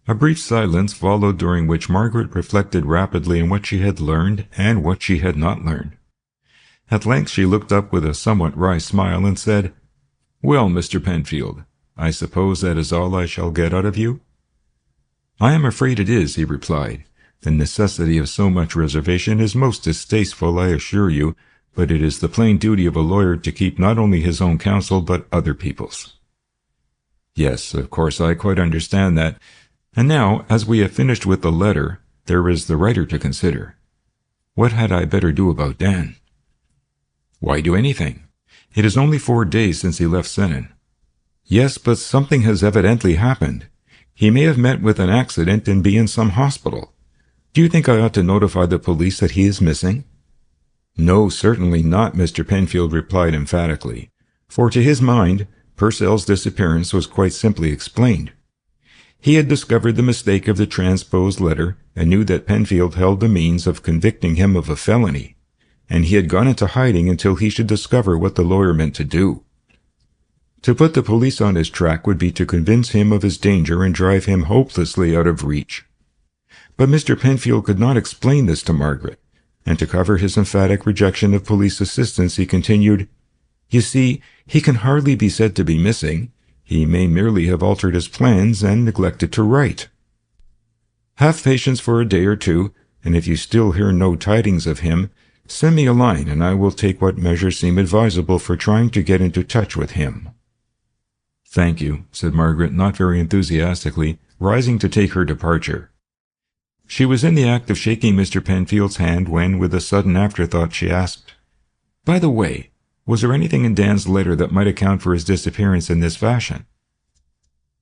A brief silence followed, during which Margaret reflected rapidly on what she had learned and what she had not learned. At length she looked up with a somewhat wry smile and said, Well, Mr. Penfield, I suppose that is all I shall get out of you? I am afraid it is, he replied. The necessity of so much reservation is most distasteful, I assure you, but it is the plain duty of a lawyer to keep not only his own counsel but other people's. Yes, of course, I quite understand that. And now, as we have finished with the letter, there is the writer to consider. What had I better do about Dan? Why do anything? It is only 4 days since he left Senon. Yes, but something has evidently happened. He may have met with an accident and be in some hospital. Do you think I ought to notify the police that he is missing? No, certainly not, Mr. Penfield replied emphatically, for to his mind, Purcell's disappearance was quite simply explained. He had discovered the mistake of the transposed letter and knew that Penfield held the means of convicting him of a felony, and he had gone into hiding until he should discover what the lawyer meant to do. To put the police on his track would be to convince him of his danger and drive him hopelessly out of reach. But Mr. Penfield could not explain this to Margaret, and to cover his emphatic rejection of police assistance, he continued, You see, he can hardly be said to be missing. He may merely have altered his plans and neglected to write. Have patience for a day or two, and if you still hear no tidings of him, send me a line, and I will take what measures seem advisable for trying to get into touch with him. Thank you, said Margaret, not very enthusiastically, rising to take her departure. She was in the act of shaking Mr. Penfield's hand when, with a sudden afterthought, she asked, "By the way, was there anything in Dan's letter that might account for his disappearance in this fashion?"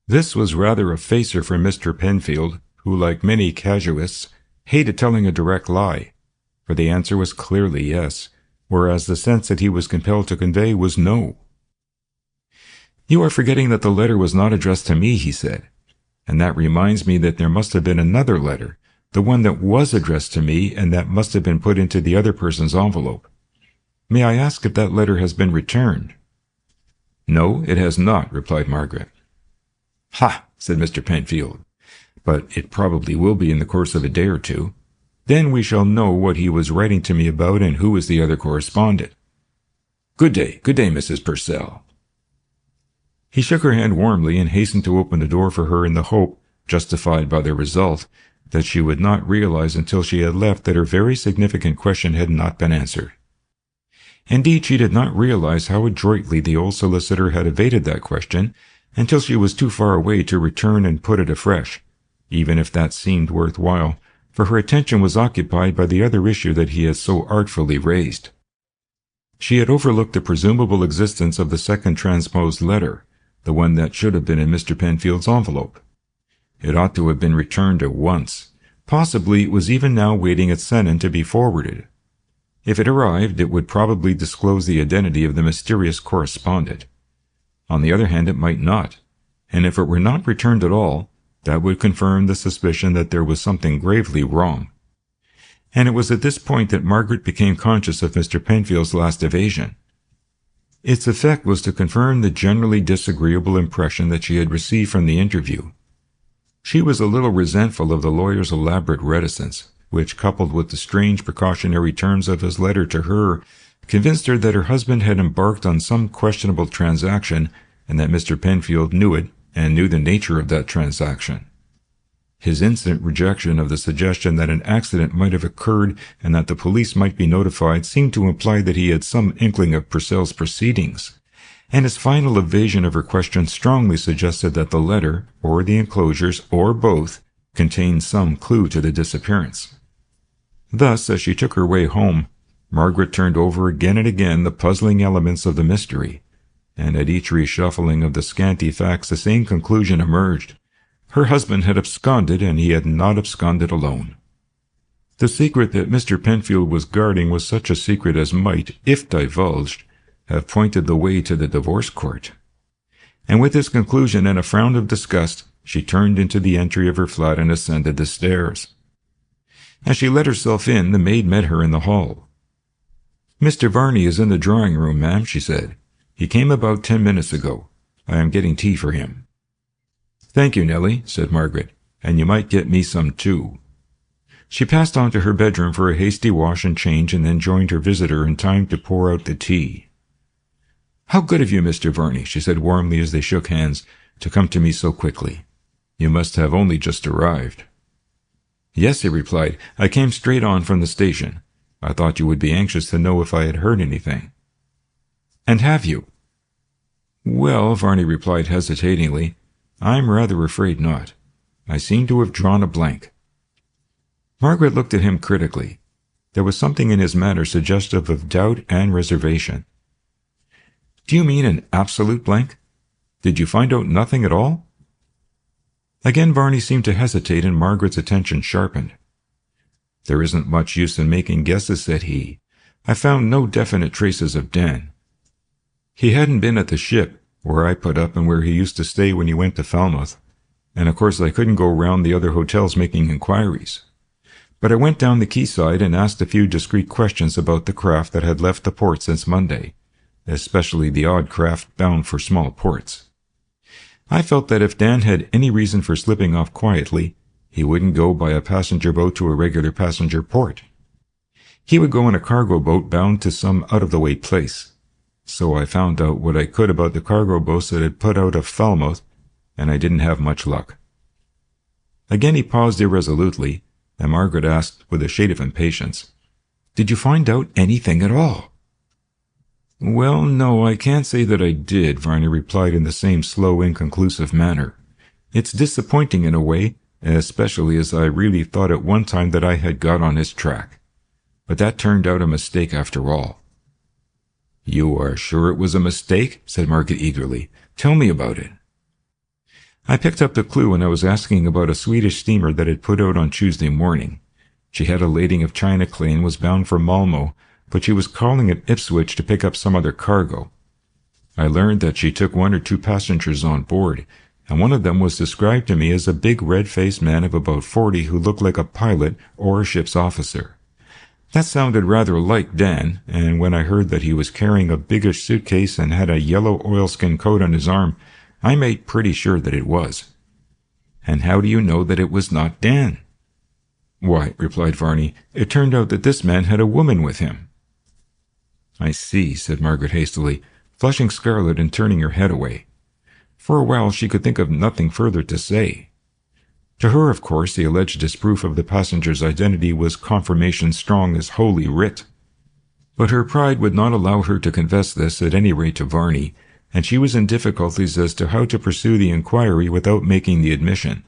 This was rather a facer for Mr. Penfield, who, like many casuists, hated telling a direct lie, for the answer was clearly yes, whereas the sense that he was compelled to convey was no. "You are forgetting that the letter was not addressed to me," he said, "and that reminds me that there must have been another letter, the one that was addressed to me and that must have been put into the other person's envelope. May I ask if that letter has been returned?" "No, it has not," replied Margaret. "Ha!" said Mr. Penfield. "But it probably will be in the course of a day or two. Then we shall know what he was writing to me about and who is the other correspondent. Good day, Mrs. Purcell." He shook her hand warmly and hastened to open the door for her in the hope, justified by the result, that she would not realize until she had left that her very significant question had not been answered. Indeed, she did not realize how adroitly the old solicitor had evaded that question until she was too far away to return and put it afresh, even if that seemed worthwhile, for her attention was occupied by the other issue that he had so artfully raised. She had overlooked the presumable existence of the second transposed letter, the one that should have been in Mr. Penfield's envelope. It ought to have been returned at once. Possibly it was even now waiting at Senon to be forwarded. If it arrived, it would probably disclose the identity of the mysterious correspondent. On the other hand, it might not, and if it were not returned at all, that would confirm the suspicion that there was something gravely wrong. And it was at this point that Margaret became conscious of Mr. Penfield's last evasion. Its effect was to confirm the generally disagreeable impression that she had received from the interview. She was a little resentful of the lawyer's elaborate reticence, which, coupled with the strange precautionary terms of his letter to her, convinced her that her husband had embarked on some questionable transaction and that Mr. Penfield knew it and knew the nature of that transaction. His instant rejection of the suggestion that an accident might have occurred and that the police might be notified seemed to imply that he had some inkling of Purcell's proceedings, and his final evasion of her question strongly suggested that the letter, or the enclosures, or both, contained some clue to the disappearance. Thus, as she took her way home, Margaret turned over again and again the puzzling elements of the mystery, and at each reshuffling of the scanty facts the same conclusion emerged. Her husband had absconded, and he had not absconded alone. The secret that Mr. Penfield was guarding was such a secret as might, if divulged, have pointed the way to the divorce court. And with this conclusion and a frown of disgust, she turned into the entry of her flat and ascended the stairs. As she let herself in, the maid met her in the hall. "Mr. Varney is in the drawing-room, ma'am," she said. "He came about 10 minutes ago. I am getting tea for him." "Thank you, Nellie," said Margaret, "and you might get me some too." She passed on to her bedroom for a hasty wash and change and then joined her visitor in time to pour out the tea. "How good of you, Mr. Varney," she said warmly as they shook hands, "to come to me so quickly. You must have only just arrived." "Yes," he replied. "I came straight on from the station. I thought you would be anxious to know if I had heard anything." "And have you?" "Well," Varney replied hesitatingly, "I'm rather afraid not. I seem to have drawn a blank." Margaret looked at him critically. There was something in his manner suggestive of doubt and reservation. "Do you mean an absolute blank? Did you find out nothing at all?" Again Varney seemed to hesitate, and Margaret's attention sharpened. "There isn't much use in making guesses," said he. "I found no definite traces of Dan. He hadn't been at the ship, where I put up and where he used to stay when he went to Falmouth, and of course I couldn't go round the other hotels making inquiries. But I went down the quayside and asked a few discreet questions about the craft that had left the port since Monday, especially the odd craft bound for small ports. I felt that if Dan had any reason for slipping off quietly, he wouldn't go by a passenger boat to a regular passenger port. He would go in a cargo boat bound to some out-of-the-way place. So I found out what I could about the cargo boats that had put out of Falmouth, and I didn't have much luck." Again he paused irresolutely, and Margaret asked with a shade of impatience, "Did you find out anything at all?" "Well, no, I can't say that I did," Varney replied in the same slow, inconclusive manner. "It's disappointing in a way, especially as I really thought at one time that I had got on his track. But that turned out a mistake after all." "You are sure it was a mistake?" said Margaret eagerly. "Tell me about it." "I picked up the clue when I was asking about a Swedish steamer that had put out on Tuesday morning. She had a lading of China clay and was bound for Malmo, but she was calling at Ipswich to pick up some other cargo. I learned that she took 1 or 2 passengers on board, and one of them was described to me as a big red-faced man of about 40 who looked like a pilot or a ship's officer. That sounded rather like Dan, and when I heard that he was carrying a biggish suitcase and had a yellow oilskin coat on his arm, I made pretty sure that it was." "And how do you know that it was not Dan?" "Why," replied Varney, "it turned out that this man had a woman with him." "I see," said Margaret hastily, flushing scarlet and turning her head away. For a while she could think of nothing further to say. To her, of course, the alleged disproof of the passenger's identity was confirmation strong as Holy Writ. But her pride would not allow her to confess this, at any rate to Varney, and she was in difficulties as to how to pursue the inquiry without making the admission.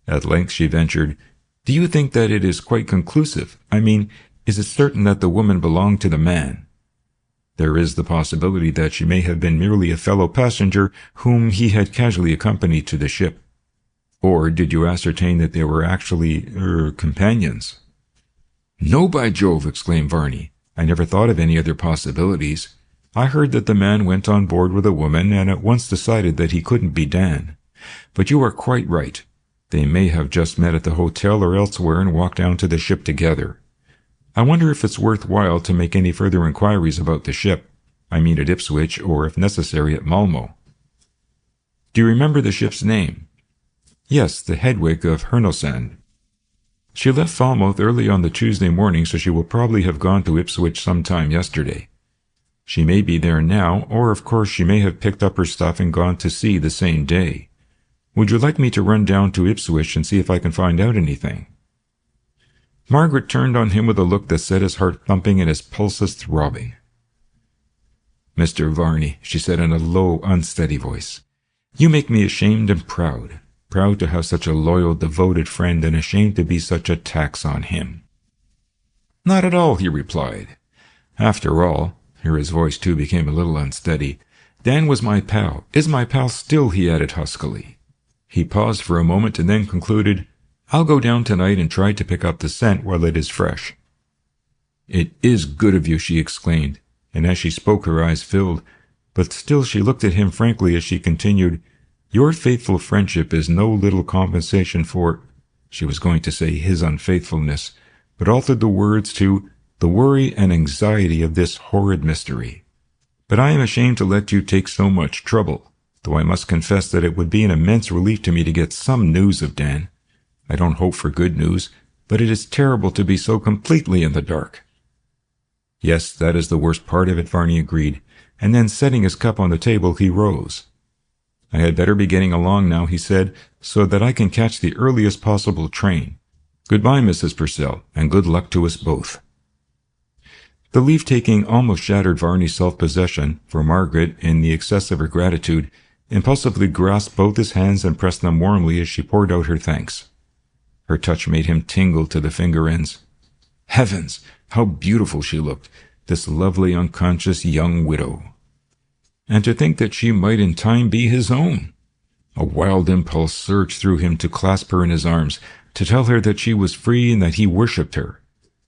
At length she ventured, "Do you think that it is quite conclusive? I mean, is it certain that the woman belonged to the man?" "There is the possibility that she may have been merely a fellow passenger whom he had casually accompanied to the ship." "Or did you ascertain that they were actually, companions?" "No, by Jove!" exclaimed Varney. "I never thought of any other possibilities. I heard that the man went on board with a woman and at once decided that he couldn't be Dan. But you are quite right. They may have just met at the hotel or elsewhere and walked down to the ship together. I wonder if it's worthwhile to make any further inquiries about the ship. I mean at Ipswich, or if necessary at Malmo." "Do you remember the ship's name?" "Yes, the Hedwig of Hernosand. She left Falmouth early on the Tuesday morning, so she will probably have gone to Ipswich some time yesterday. She may be there now, or of course she may have picked up her stuff and gone to sea the same day. Would you like me to run down to Ipswich and see if I can find out anything?" Margaret turned on him with a look that set his heart thumping and his pulses throbbing. "Mr. Varney," she said in a low, unsteady voice, "you make me ashamed and proud. Proud to have such a loyal, devoted friend, and ashamed to be such a tax on him." "Not at all," he replied. "After all," here his voice too became a little unsteady, "Dan was my pal, is my pal still," he added huskily. He paused for a moment and then concluded, "I'll go down tonight and try to pick up the scent while it is fresh." "It is good of you," she exclaimed, and as she spoke her eyes filled, but still she looked at him frankly as she continued, "Your faithful friendship is no little compensation for—" she was going to say his unfaithfulness, but altered the words to "the worry and anxiety of this horrid mystery. But I am ashamed to let you take so much trouble, though I must confess that it would be an immense relief to me to get some news of Dan. I don't hope for good news, but it is terrible to be so completely in the dark." "Yes, that is the worst part of it," Varney agreed, and then setting his cup on the table, he rose. "I had better be getting along now," he said, "so that I can catch the earliest possible train. Goodbye, Mrs. Purcell, and good luck to us both." The leave-taking almost shattered Varney's self-possession, for Margaret, in the excess of her gratitude, impulsively grasped both his hands and pressed them warmly as she poured out her thanks. Her touch made him tingle to the finger ends. Heavens, how beautiful she looked, this lovely unconscious young widow. And to think that she might in time be his own! A wild impulse surged through him to clasp her in his arms, to tell her that she was free and that he worshipped her.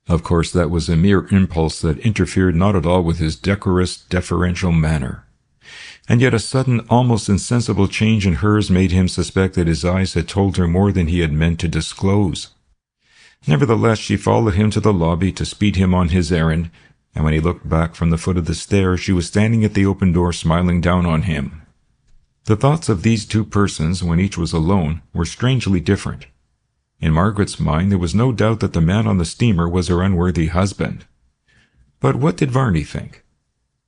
Of course that was a mere impulse that interfered not at all with his decorous, deferential manner. And yet a sudden, almost insensible change in hers made him suspect that his eyes had told her more than he had meant to disclose. Nevertheless, she followed him to the lobby to speed him on his errand, and when he looked back from the foot of the stairs, she was standing at the open door smiling down on him. The thoughts of these two persons, when each was alone, were strangely different. In Margaret's mind there was no doubt that the man on the steamer was her unworthy husband. But what did Varney think?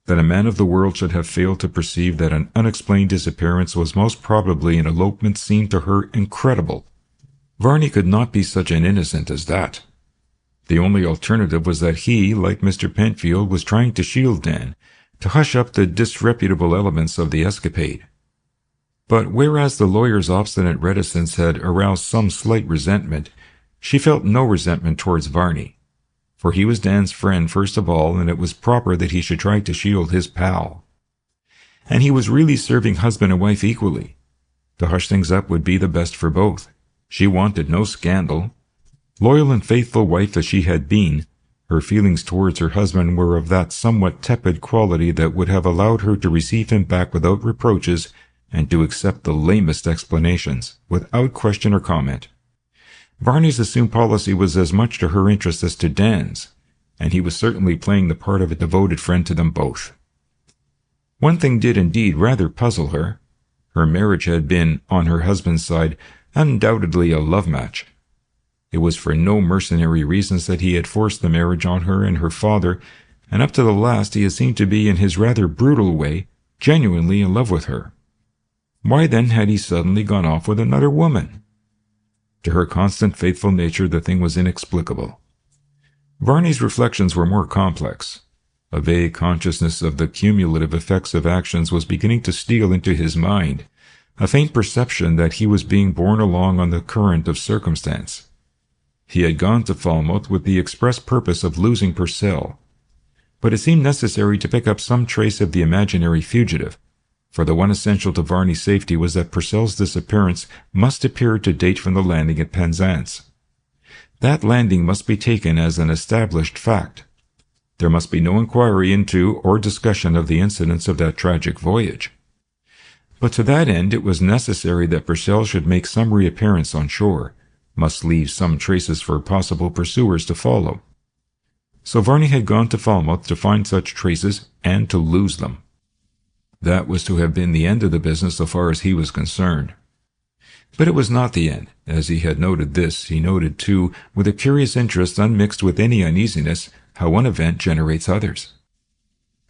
That a man of the world should have failed to perceive that an unexplained disappearance was most probably an elopement seemed to her incredible. Varney could not be such an innocent as that. The only alternative was that he, like Mr. Pentfield, was trying to shield Dan, to hush up the disreputable elements of the escapade. But whereas the lawyer's obstinate reticence had aroused some slight resentment, she felt no resentment towards Varney. For he was Dan's friend first of all, and it was proper that he should try to shield his pal. And he was really serving husband and wife equally. To hush things up would be the best for both. She wanted no scandal. Loyal and faithful wife as she had been, her feelings towards her husband were of that somewhat tepid quality that would have allowed her to receive him back without reproaches and to accept the lamest explanations, without question or comment. Varney's assumed policy was as much to her interest as to Dan's, and he was certainly playing the part of a devoted friend to them both. One thing did indeed rather puzzle her. Her marriage had been, on her husband's side, undoubtedly a love match. It was for no mercenary reasons that he had forced the marriage on her and her father, and up to the last he had seemed to be, in his rather brutal way, genuinely in love with her. Why then had he suddenly gone off with another woman? To her constant, faithful nature the thing was inexplicable. Varney's reflections were more complex. A vague consciousness of the cumulative effects of actions was beginning to steal into his mind, a faint perception that he was being borne along on the current of circumstance. He had gone to Falmouth with the express purpose of losing Purcell, but it seemed necessary to pick up some trace of the imaginary fugitive, for the one essential to Varney's safety was that Purcell's disappearance must appear to date from the landing at Penzance. That landing must be taken as an established fact. There must be no inquiry into or discussion of the incidents of that tragic voyage. But to that end it was necessary that Purcell should make some reappearance on shore, must leave some traces for possible pursuers to follow. So Varney had gone to Falmouth to find such traces and to lose them. That was to have been the end of the business so far as he was concerned. But it was not the end. As he had noted this, he noted, too, with a curious interest unmixed with any uneasiness, how one event generates others.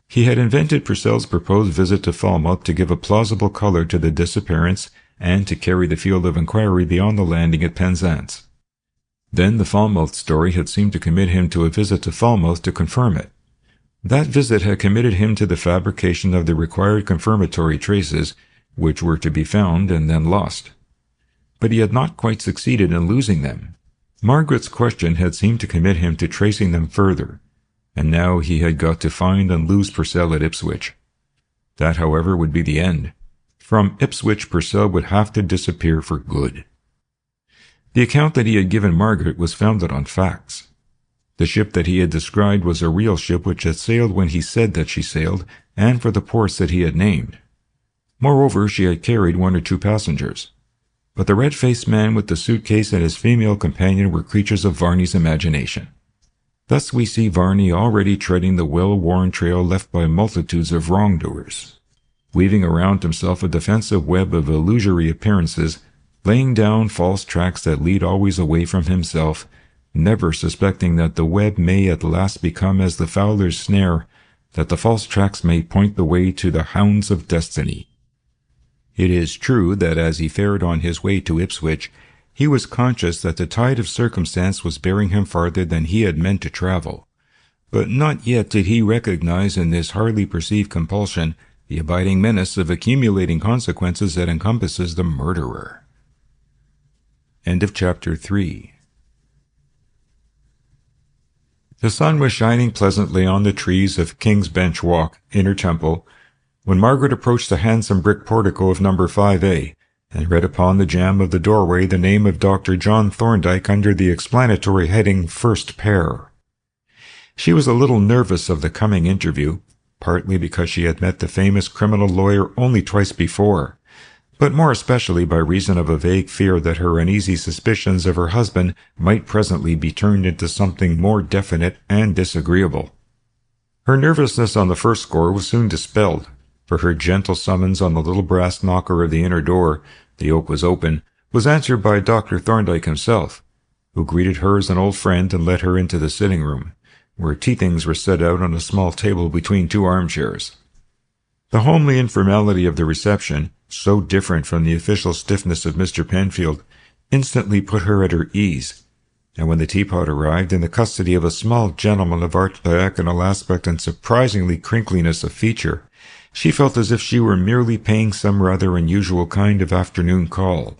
He had invented Purcell's proposed visit to Falmouth to give a plausible color to the disappearance and to carry the field of inquiry beyond the landing at Penzance. Then the Falmouth story had seemed to commit him to a visit to Falmouth to confirm it. That visit had committed him to the fabrication of the required confirmatory traces, which were to be found and then lost. But he had not quite succeeded in losing them. Margaret's question had seemed to commit him to tracing them further, and now he had got to find and lose Purcell at Ipswich. That, however, would be the end. From Ipswich, Purcell would have to disappear for good. The account that he had given Margaret was founded on facts. The ship that he had described was a real ship which had sailed when he said that she sailed, and for the ports that he had named. Moreover, she had carried 1 or 2 passengers. But the red-faced man with the suitcase and his female companion were creatures of Varney's imagination. Thus we see Varney already treading the well-worn trail left by multitudes of wrongdoers, weaving around himself a defensive web of illusory appearances, laying down false tracks that lead always away from himself, never suspecting that the web may at last become as the fowler's snare, that the false tracks may point the way to the hounds of destiny. It is true that as he fared on his way to Ipswich, he was conscious that the tide of circumstance was bearing him farther than he had meant to travel, but not yet did he recognize in this hardly perceived compulsion the abiding menace of accumulating consequences that encompasses the murderer. End of chapter 3. The sun was shining pleasantly on the trees of King's Bench Walk, Inner Temple, when Margaret approached the handsome brick portico of number 5A, and read upon the jamb of the doorway the name of Dr. John Thorndyke under the explanatory heading First Pair. She was a little nervous of the coming interview, partly because she had met the famous criminal lawyer only twice before, but more especially by reason of a vague fear that her uneasy suspicions of her husband might presently be turned into something more definite and disagreeable. Her nervousness on the first score was soon dispelled, for her gentle summons on the little brass knocker of the inner door, the oak was open, was answered by Dr. Thorndyke himself, who greeted her as an old friend and led her into the sitting-room, where tea-things were set out on a small table between 2 armchairs. The homely informality of the reception, so different from the official stiffness of Mr. Penfield, instantly put her at her ease, and when the teapot arrived in the custody of a small gentleman of arch diagonal aspect and surprisingly crinkliness of feature, She felt as if she were merely paying some rather unusual kind of afternoon call.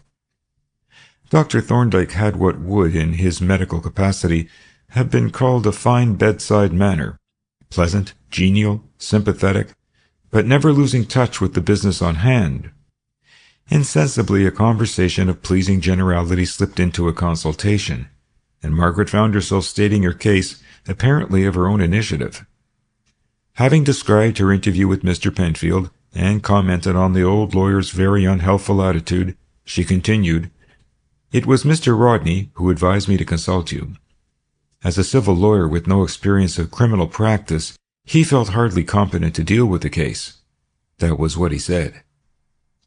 Dr. Thorndyke had what would, in his medical capacity, have been called a fine bedside manner, pleasant, genial, sympathetic, but never losing touch with the business on hand. Insensibly, a conversation of pleasing generality slipped into a consultation, and Margaret found herself stating her case, apparently of her own initiative. Having described her interview with Mr. Penfield, and commented on the old lawyer's very unhelpful attitude, she continued, "It was Mr. Rodney who advised me to consult you. As a civil lawyer with no experience of criminal practice, he felt hardly competent to deal with the case. That was what he said.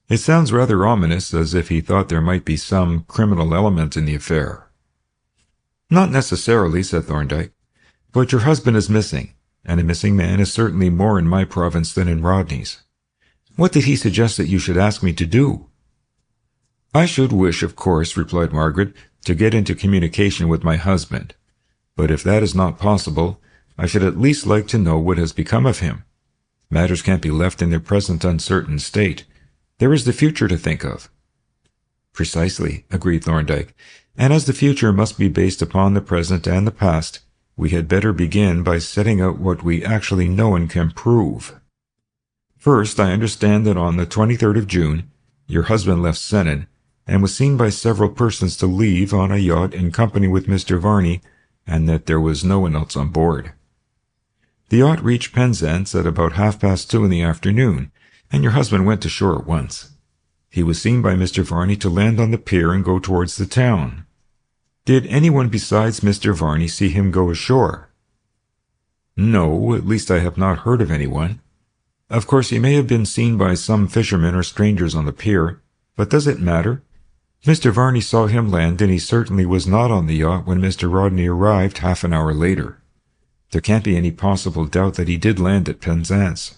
It sounds rather ominous, as if he thought there might be some criminal element in the affair." "Not necessarily," said Thorndyke. "But your husband is missing, and a missing man is certainly more in my province than in Rodney's. What did he suggest that you should ask me to do?" "I should wish, of course," replied Margaret, "to get into communication with my husband. But if that is not possible, I should at least like to know what has become of him. Matters can't be left in their present uncertain state. There is the future to think of." "Precisely," agreed Thorndyke, "and as the future must be based upon the present and the past, we had better begin by setting out what we actually know and can prove. First, I understand that on the 23rd of June, your husband left Sennin, and was seen by several persons to leave on a yacht in company with Mr. Varney, and that there was no one else on board. The yacht reached Penzance at about 2:30 in the afternoon, and your husband went ashore at once. He was seen by Mr. Varney to land on the pier and go towards the town. Did anyone besides Mr. Varney see him go ashore?" "No, at least I have not heard of anyone. Of course he may have been seen by some fishermen or strangers on the pier, but does it matter? Mr. Varney saw him land, and he certainly was not on the yacht when Mr. Rodney arrived half an hour later. There can't be any possible doubt that he did land at Penzance."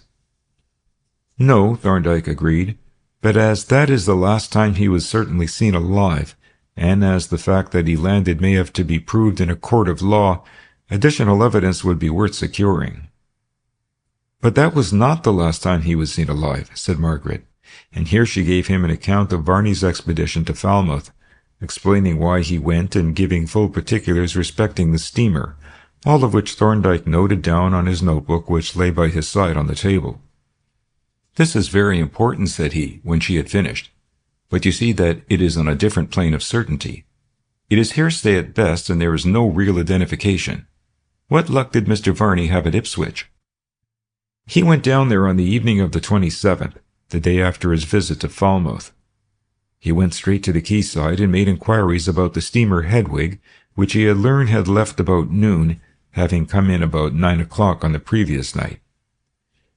"No," Thorndyke agreed, "but as that is the last time he was certainly seen alive, and as the fact that he landed may have to be proved in a court of law, additional evidence would be worth securing." "But that was not the last time he was seen alive," said Margaret, and here she gave him an account of Varney's expedition to Falmouth, explaining why he went and giving full particulars respecting the steamer, all of which Thorndyke noted down on his notebook which lay by his side on the table. "This is very important," said he, when she had finished, "but you see that it is on a different plane of certainty. It is hearsay at best, and there is no real identification. What luck did Mr. Varney have at Ipswich?" "He went down there on the evening of the 27th, the day after his visit to Falmouth. He went straight to the quayside and made inquiries about the steamer Hedwig, which he had learned had left about noon, having come in about 9 o'clock on the previous night.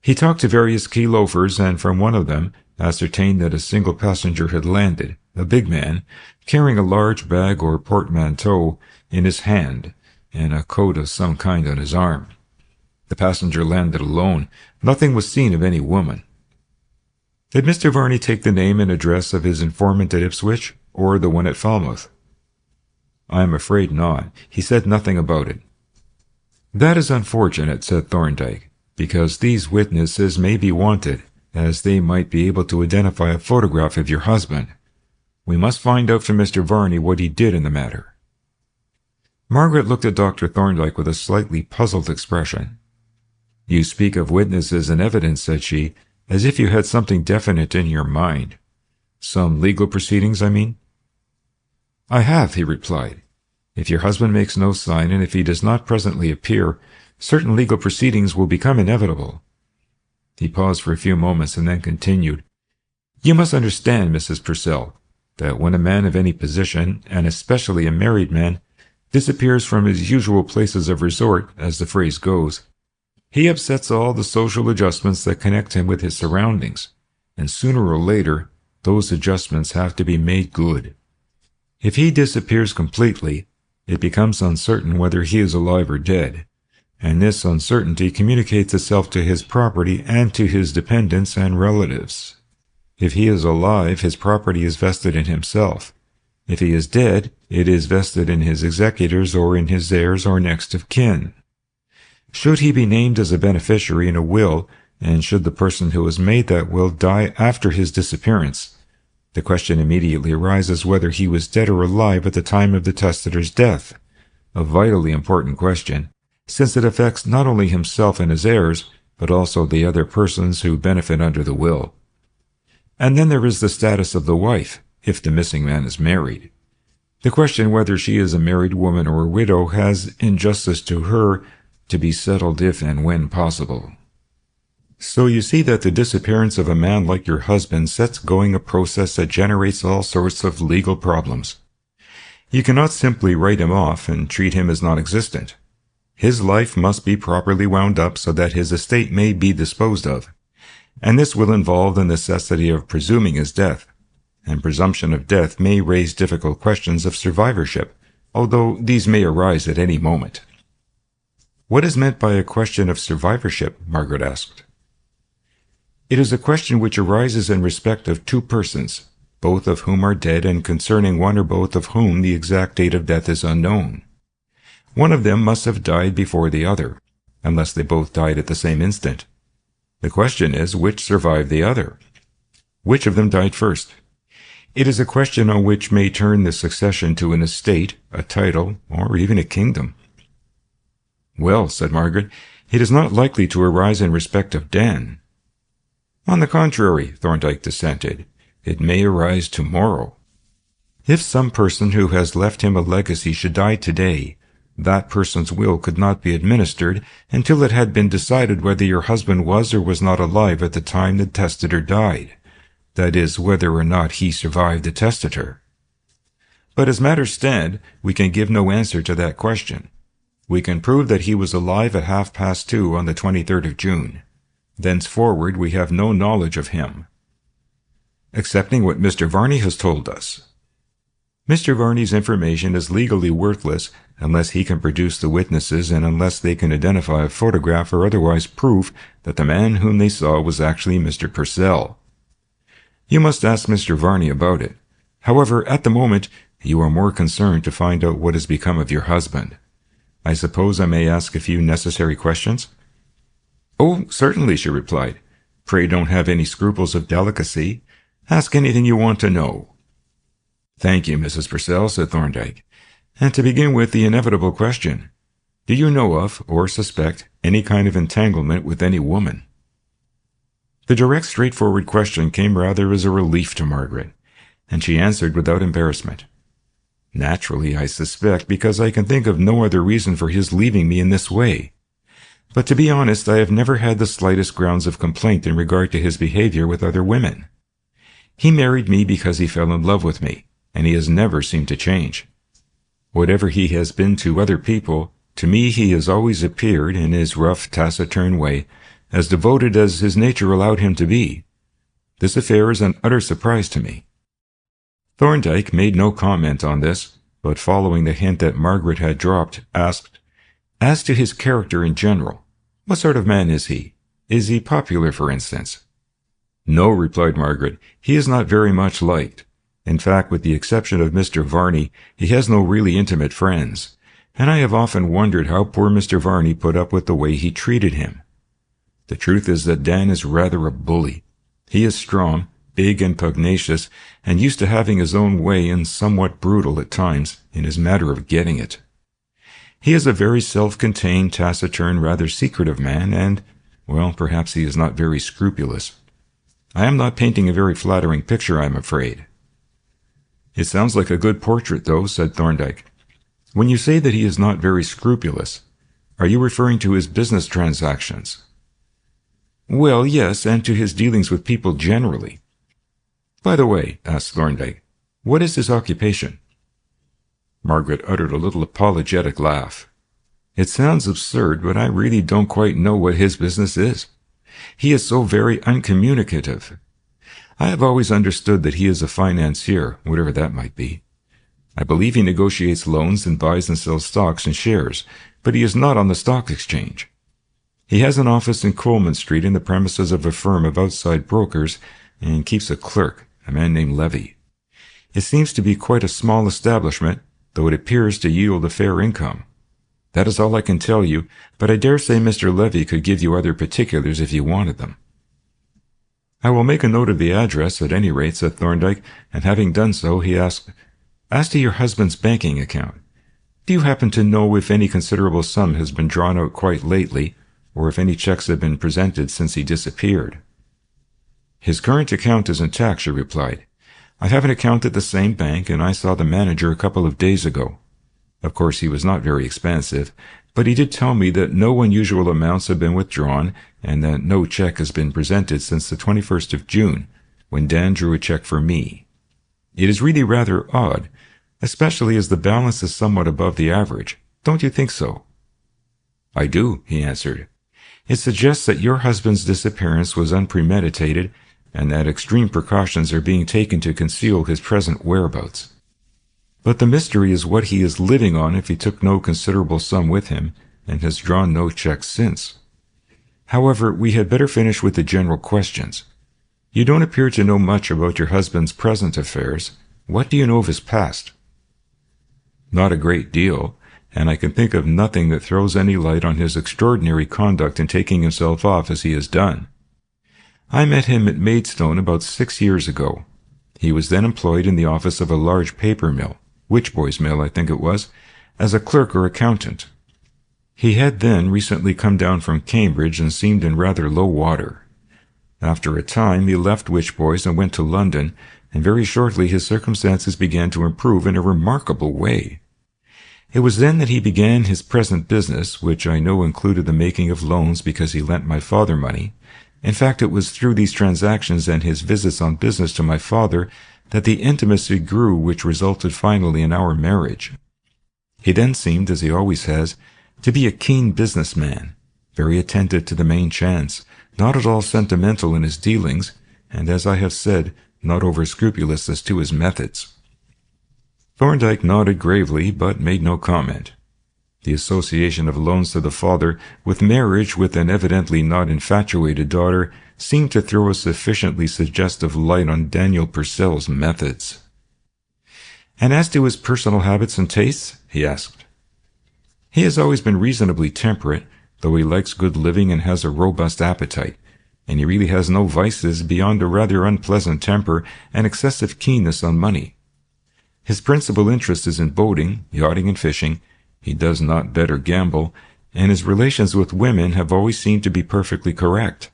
He talked to various quay loafers, and from one of them ascertained that a single passenger had landed, a big man, carrying a large bag or portmanteau in his hand, and a coat of some kind on his arm. The passenger landed alone. Nothing was seen of any woman." "Did Mr. Varney take the name and address of his informant at Ipswich, or the one at Falmouth?" "I am afraid not. He said nothing about it." "That is unfortunate," said Thorndyke, "because these witnesses may be wanted, as they might be able to identify a photograph of your husband. We must find out from Mr. Varney what he did in the matter." Margaret looked at Dr. Thorndyke with a slightly puzzled expression. "You speak of witnesses and evidence," said she, "as if you had something definite in your mind. Some legal proceedings, I mean?" "I have," he replied. "If your husband makes no sign, and if he does not presently appear, certain legal proceedings will become inevitable." He paused for a few moments and then continued, "You must understand, Mrs. Purcell, that when a man of any position, and especially a married man, disappears from his usual places of resort, as the phrase goes, he upsets all the social adjustments that connect him with his surroundings, and sooner or later those adjustments have to be made good. If he disappears completely, it becomes uncertain whether he is alive or dead, and this uncertainty communicates itself to his property and to his dependents and relatives. If he is alive, his property is vested in himself. If he is dead, it is vested in his executors or in his heirs or next of kin. Should he be named as a beneficiary in a will, And should the person who has made that will die after his disappearance, the question immediately arises whether he was dead or alive at the time of the testator's death, a vitally important question, since it affects not only himself and his heirs, but also the other persons who benefit under the will. And then there is the status of the wife, if the missing man is married. The question whether she is a married woman or a widow has, in justice to her, to be settled if and when possible. So you see that the disappearance of a man like your husband sets going a process that generates all sorts of legal problems. You cannot simply write him off and treat him as non-existent. His life must be properly wound up so that his estate may be disposed of, and this will involve the necessity of presuming his death, and presumption of death may raise difficult questions of survivorship, although these may arise at any moment. What is meant by a question of survivorship? Margaret asked. It is a question which arises in respect of two persons, both of whom are dead and concerning one or both of whom the exact date of death is unknown. One of them must have died before the other, unless they both died at the same instant. The question is, which survived the other? Which of them died first? It is a question on which may turn the succession to an estate, a title, or even a kingdom. Well, said Margaret, it is not likely to arise in respect of Dan. On the contrary, Thorndyke dissented, it may arise tomorrow. If some person who has left him a legacy should die today, that person's will could not be administered until it had been decided whether your husband was or was not alive at the time the testator died. That is, whether or not he survived the testator. But as matters stand, we can give no answer to that question. We can prove that he was alive at 2:30 on the 23rd of June. Thenceforward we have no knowledge of him. Accepting what Mr. Varney has told us. Mr. Varney's information is legally worthless unless he can produce the witnesses and unless they can identify a photograph or otherwise proof that the man whom they saw was actually Mr. Purcell. You must ask Mr. Varney about it. However, at the moment, you are more concerned to find out what has become of your husband. I suppose I may ask a few necessary questions? Oh, certainly, she replied. Pray don't have any scruples of delicacy. Ask anything you want to know. Thank you, Mrs. Purcell, said Thorndyke. And to begin with the inevitable question, do you know of, or suspect, any kind of entanglement with any woman? The direct, straightforward question came rather as a relief to Margaret, and she answered without embarrassment. Naturally, I suspect, because I can think of no other reason for his leaving me in this way. But to be honest, I have never had the slightest grounds of complaint in regard to his behavior with other women. He married me because he fell in love with me, and he has never seemed to change. Whatever he has been to other people, to me he has always appeared, in his rough, taciturn way, as devoted as his nature allowed him to be. This affair is an utter surprise to me. Thorndyke made no comment on this, but following the hint that Margaret had dropped, asked, As to his character in general, what sort of man is he? Is he popular, for instance? No, replied Margaret, he is not very much liked. In fact, with the exception of Mr. Varney, he has no really intimate friends, and I have often wondered how poor Mr. Varney put up with the way he treated him. The truth is that Dan is rather a bully. He is strong, big and pugnacious, and used to having his own way and somewhat brutal at times in his matter of getting it. He is a very self-contained, taciturn, rather secretive man, and, well, perhaps he is not very scrupulous. I am not painting a very flattering picture, I am afraid. It sounds like a good portrait, though, said Thorndyke. When you say that he is not very scrupulous, are you referring to his business transactions? Well, yes, and to his dealings with people generally. By the way, asked Thorndyke, what is his occupation? Margaret uttered a little apologetic laugh. It sounds absurd, but I really don't quite know what his business is. He is so very uncommunicative. I have always understood that he is a financier, whatever that might be. I believe he negotiates loans and buys and sells stocks and shares, but he is not on the stock exchange. He has an office in Coleman Street in the premises of a firm of outside brokers, and keeps a clerk, a man named Levy. It seems to be quite a small establishment, though it appears to yield a fair income. That is all I can tell you, but I dare say Mr. Levy could give you other particulars if you wanted them." "I will make a note of the address at any rate," said Thorndyke, and having done so, he asked, "As to your husband's banking account, do you happen to know if any considerable sum has been drawn out quite lately, or if any checks have been presented since he disappeared?" "His current account is intact," she replied. "I have an account at the same bank, and I saw the manager a couple of days ago. Of course, he was not very expansive, but he did tell me that no unusual amounts have been withdrawn, and that no check has been presented since the 21st of June, when Dan drew a check for me. It is really rather odd, especially as the balance is somewhat above the average. Don't you think so?" "I do," he answered. "It suggests that your husband's disappearance was unpremeditated, and that extreme precautions are being taken to conceal his present whereabouts. But the mystery is what he is living on if he took no considerable sum with him, and has drawn no checks since. However, we had better finish with the general questions. You don't appear to know much about your husband's present affairs. What do you know of his past?" "Not a great deal, and I can think of nothing that throws any light on his extraordinary conduct in taking himself off as he has done. I met him at Maidstone about 6 years ago. He was then employed in the office of a large paper mill, Witchboy's Mill I think it was, as a clerk or accountant. He had then recently come down from Cambridge and seemed in rather low water. After a time he left Witchboy's and went to London, and very shortly his circumstances began to improve in a remarkable way. It was then that he began his present business, which I know included the making of loans because he lent my father money. In fact, it was through these transactions and his visits on business to my father that the intimacy grew which resulted finally in our marriage. He then seemed, as he always has, to be a keen businessman, very attentive to the main chance, not at all sentimental in his dealings, and, as I have said, not over-scrupulous as to his methods." Thorndyke nodded gravely, but made no comment. The association of loans to the father, with marriage with an evidently not infatuated daughter, seemed to throw a sufficiently suggestive light on Daniel Purcell's methods. "And as to his personal habits and tastes?" he asked. "He has always been reasonably temperate, though he likes good living and has a robust appetite, and he really has no vices beyond a rather unpleasant temper and excessive keenness on money. His principal interest is in boating, yachting, and fishing. He does not bet or gamble, and his relations with women have always seemed to be perfectly correct."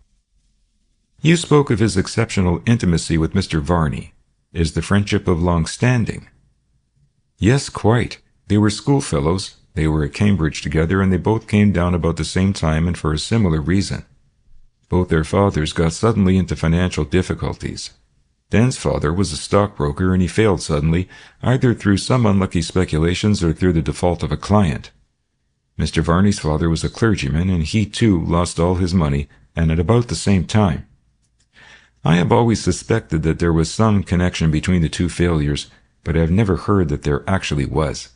"You spoke of his exceptional intimacy with Mr. Varney. Is the friendship of long standing?" "Yes, quite. They were schoolfellows. They were at Cambridge together, and they both came down about the same time and for a similar reason. Both their fathers got suddenly into financial difficulties. Dan's father was a stockbroker, and he failed suddenly, either through some unlucky speculations or through the default of a client. Mr. Varney's father was a clergyman, and he too lost all his money, and at about the same time. I have always suspected that there was some connection between the two failures, but I have never heard that there actually was.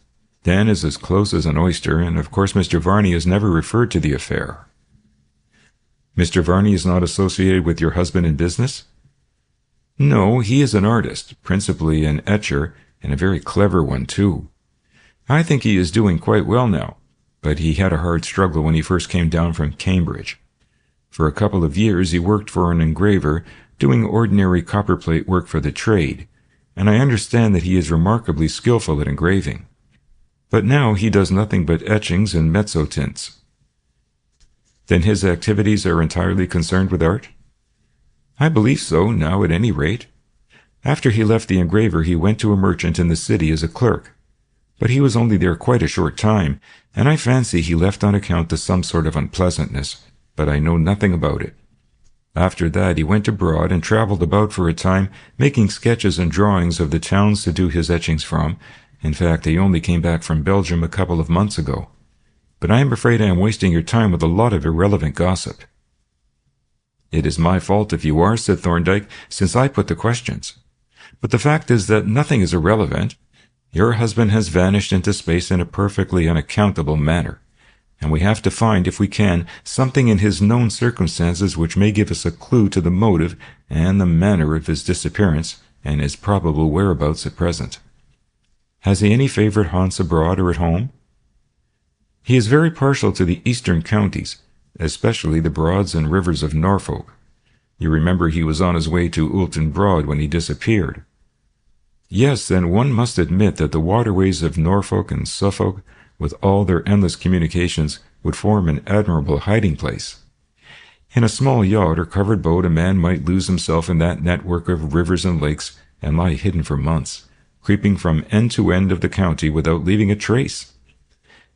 Dan is as close as an oyster, and of course Mr. Varney has never referred to the affair." "Mr. Varney is not associated with your husband in business?" "No, he is an artist, principally an etcher, and a very clever one too. I think he is doing quite well now, but he had a hard struggle when he first came down from Cambridge. For a couple of years he worked for an engraver, doing ordinary copperplate work for the trade, and I understand that he is remarkably skillful at engraving. But now he does nothing but etchings and mezzotints." "Then his activities are entirely concerned with art?" "I believe so, now at any rate. After he left the engraver he went to a merchant in the city as a clerk. But he was only there quite a short time, and I fancy he left on account of some sort of unpleasantness, but I know nothing about it. After that he went abroad and travelled about for a time, making sketches and drawings of the towns to do his etchings from. In fact, he only came back from Belgium a couple of months ago. But I am afraid I am wasting your time with a lot of irrelevant gossip." "It is my fault if you are," said Thorndyke, "since I put the questions. But the fact is that nothing is irrelevant. Your husband has vanished into space in a perfectly unaccountable manner, and we have to find, if we can, something in his known circumstances which may give us a clue to the motive and the manner of his disappearance and his probable whereabouts at present. Has he any favorite haunts abroad or at home?" He is very partial to the eastern counties, especially the Broads and rivers of Norfolk. You remember he was on his way to Oulton Broad when he disappeared. Yes, and one must admit that the waterways of Norfolk and Suffolk, with all their endless communications, would form an admirable hiding place. In a small yacht or covered boat, a man might lose himself in that network of rivers and lakes and lie hidden for months, creeping from end to end of the county without leaving a trace.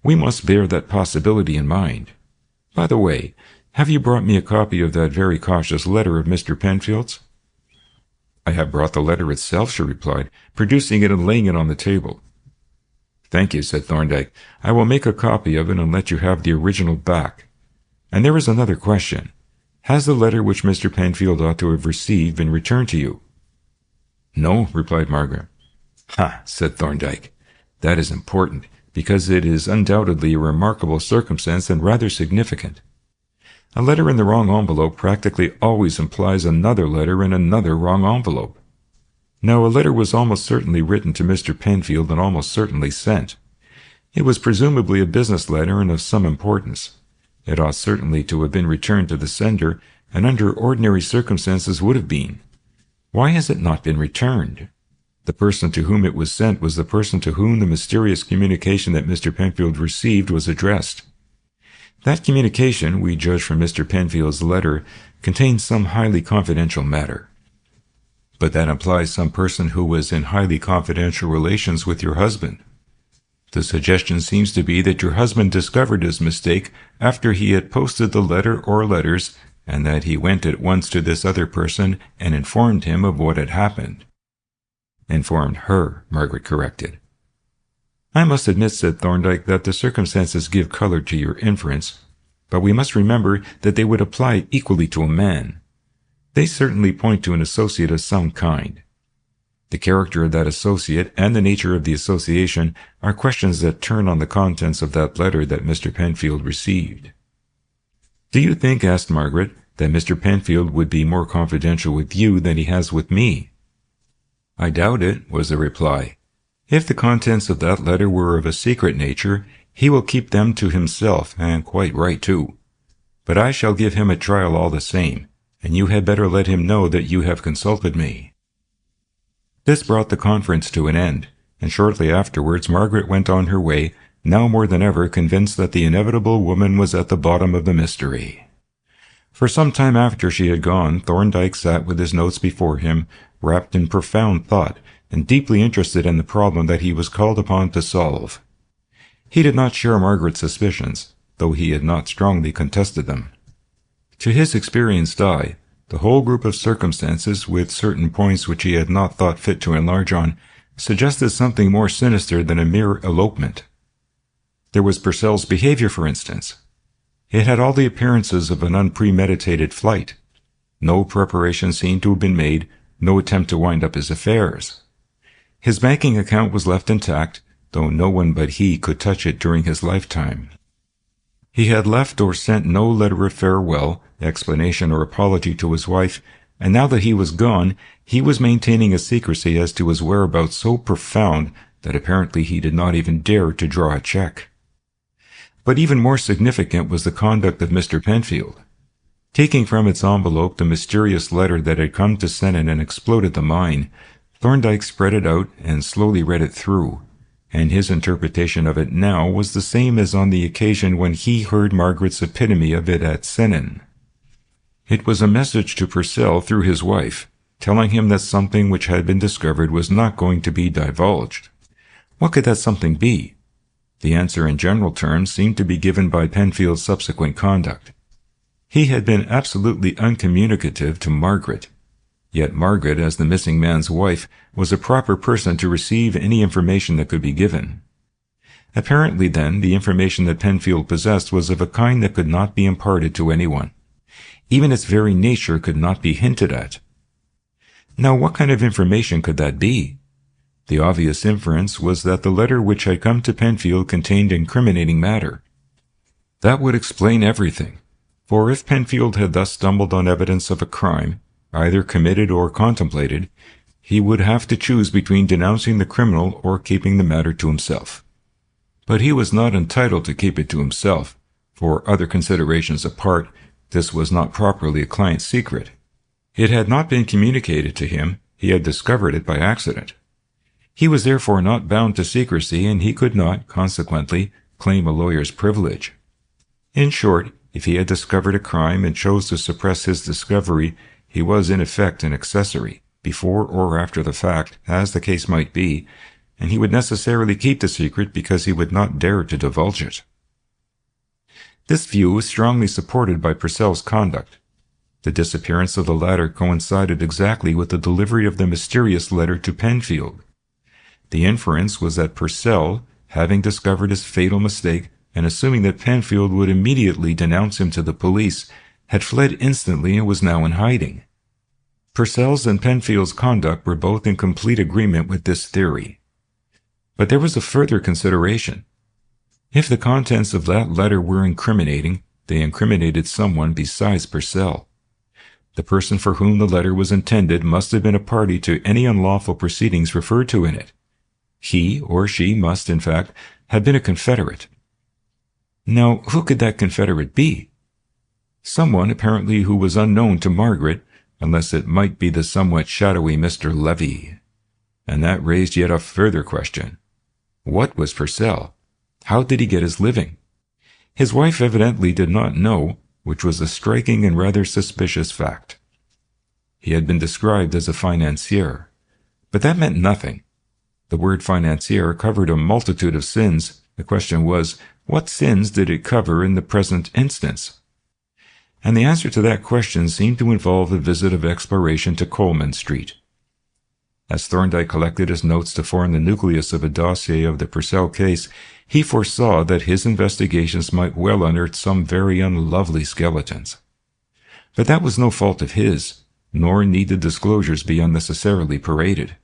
We must bear that possibility in mind. By the way, have you brought me a copy of that very cautious letter of Mr. Penfield's? I have brought the letter itself, she replied, producing it and laying it on the table. Thank you, said Thorndyke. I will make a copy of it and let you have the original back. And there is another question. Has the letter which Mr. Penfield ought to have received been returned to you? No, replied Margaret. Ha, said Thorndyke. That is important, because it is undoubtedly a remarkable circumstance and rather significant. A letter in the wrong envelope practically always implies another letter in another wrong envelope. Now, a letter was almost certainly written to Mr. Penfield and almost certainly sent. It was presumably a business letter and of some importance. It ought certainly to have been returned to the sender, and under ordinary circumstances would have been. Why has it not been returned? The person to whom it was sent was the person to whom the mysterious communication that Mr. Penfield received was addressed. That communication, we judge from Mr. Penfield's letter, contained some highly confidential matter. But that implies some person who was in highly confidential relations with your husband. The suggestion seems to be that your husband discovered his mistake after he had posted the letter or letters, and that he went at once to this other person and informed him of what had happened. Informed her, Margaret corrected. I must admit, said Thorndyke, that the circumstances give color to your inference, but we must remember that they would apply equally to a man. They certainly point to an associate of some kind. The character of that associate and the nature of the association are questions that turn on the contents of that letter that Mr. Penfield received. Do you think, asked Margaret, that Mr. Penfield would be more confidential with you than he has with me? I doubt it, was the reply. If the contents of that letter were of a secret nature, he will keep them to himself, and quite right too. But I shall give him a trial all the same, and you had better let him know that you have consulted me. This brought the conference to an end, and shortly afterwards Margaret went on her way, now more than ever convinced that the inevitable woman was at the bottom of the mystery. For some time after she had gone, Thorndyke sat with his notes before him, wrapped in profound thought, and deeply interested in the problem that he was called upon to solve. He did not share Margaret's suspicions, though he had not strongly contested them. To his experienced eye, the whole group of circumstances, with certain points which he had not thought fit to enlarge on, suggested something more sinister than a mere elopement. There was Purcell's behavior, for instance. It had all the appearances of an unpremeditated flight. No preparation seemed to have been made, no attempt to wind up his affairs. His banking account was left intact, though no one but he could touch it during his lifetime. He had left or sent no letter of farewell, explanation, or apology to his wife, and now that he was gone, he was maintaining a secrecy as to his whereabouts so profound that apparently he did not even dare to draw a check. But even more significant was the conduct of Mr. Penfield. Taking from its envelope the mysterious letter that had come to Sennin and exploded the mine, Thorndyke spread it out and slowly read it through, and his interpretation of it now was the same as on the occasion when he heard Margaret's epitome of it at Sennin. It was a message to Purcell through his wife, telling him that something which had been discovered was not going to be divulged. What could that something be? The answer in general terms seemed to be given by Penfield's subsequent conduct. He had been absolutely uncommunicative to Margaret. Yet Margaret, as the missing man's wife, was a proper person to receive any information that could be given. Apparently, then, the information that Penfield possessed was of a kind that could not be imparted to anyone. Even its very nature could not be hinted at. Now, what kind of information could that be? The obvious inference was that the letter which had come to Penfield contained incriminating matter. That would explain everything, for if Penfield had thus stumbled on evidence of a crime, either committed or contemplated, he would have to choose between denouncing the criminal or keeping the matter to himself. But he was not entitled to keep it to himself, for other considerations apart, this was not properly a client's secret. It had not been communicated to him, he had discovered it by accident. He was therefore not bound to secrecy, and he could not, consequently, claim a lawyer's privilege. In short, if he had discovered a crime and chose to suppress his discovery, he was in effect an accessory, before or after the fact, as the case might be, and he would necessarily keep the secret because he would not dare to divulge it. This view was strongly supported by Purcell's conduct. The disappearance of the latter coincided exactly with the delivery of the mysterious letter to Penfield. The inference was that Purcell, having discovered his fatal mistake, and assuming that Penfield would immediately denounce him to the police, had fled instantly and was now in hiding. Purcell's and Penfield's conduct were both in complete agreement with this theory. But there was a further consideration. If the contents of that letter were incriminating, they incriminated someone besides Purcell. The person for whom the letter was intended must have been a party to any unlawful proceedings referred to in it. He or she must, in fact, have been a confederate. Now, who could that confederate be? Someone, apparently, who was unknown to Margaret, unless it might be the somewhat shadowy Mr. Levy. And that raised yet a further question. What was Purcell? How did he get his living? His wife evidently did not know, which was a striking and rather suspicious fact. He had been described as a financier, but that meant nothing. The word financier covered a multitude of sins. The question was, what sins did it cover in the present instance? And the answer to that question seemed to involve a visit of exploration to Coleman Street. As Thorndyke collected his notes to form the nucleus of a dossier of the Purcell case, he foresaw that his investigations might well unearth some very unlovely skeletons. But that was no fault of his, nor need the disclosures be unnecessarily paraded.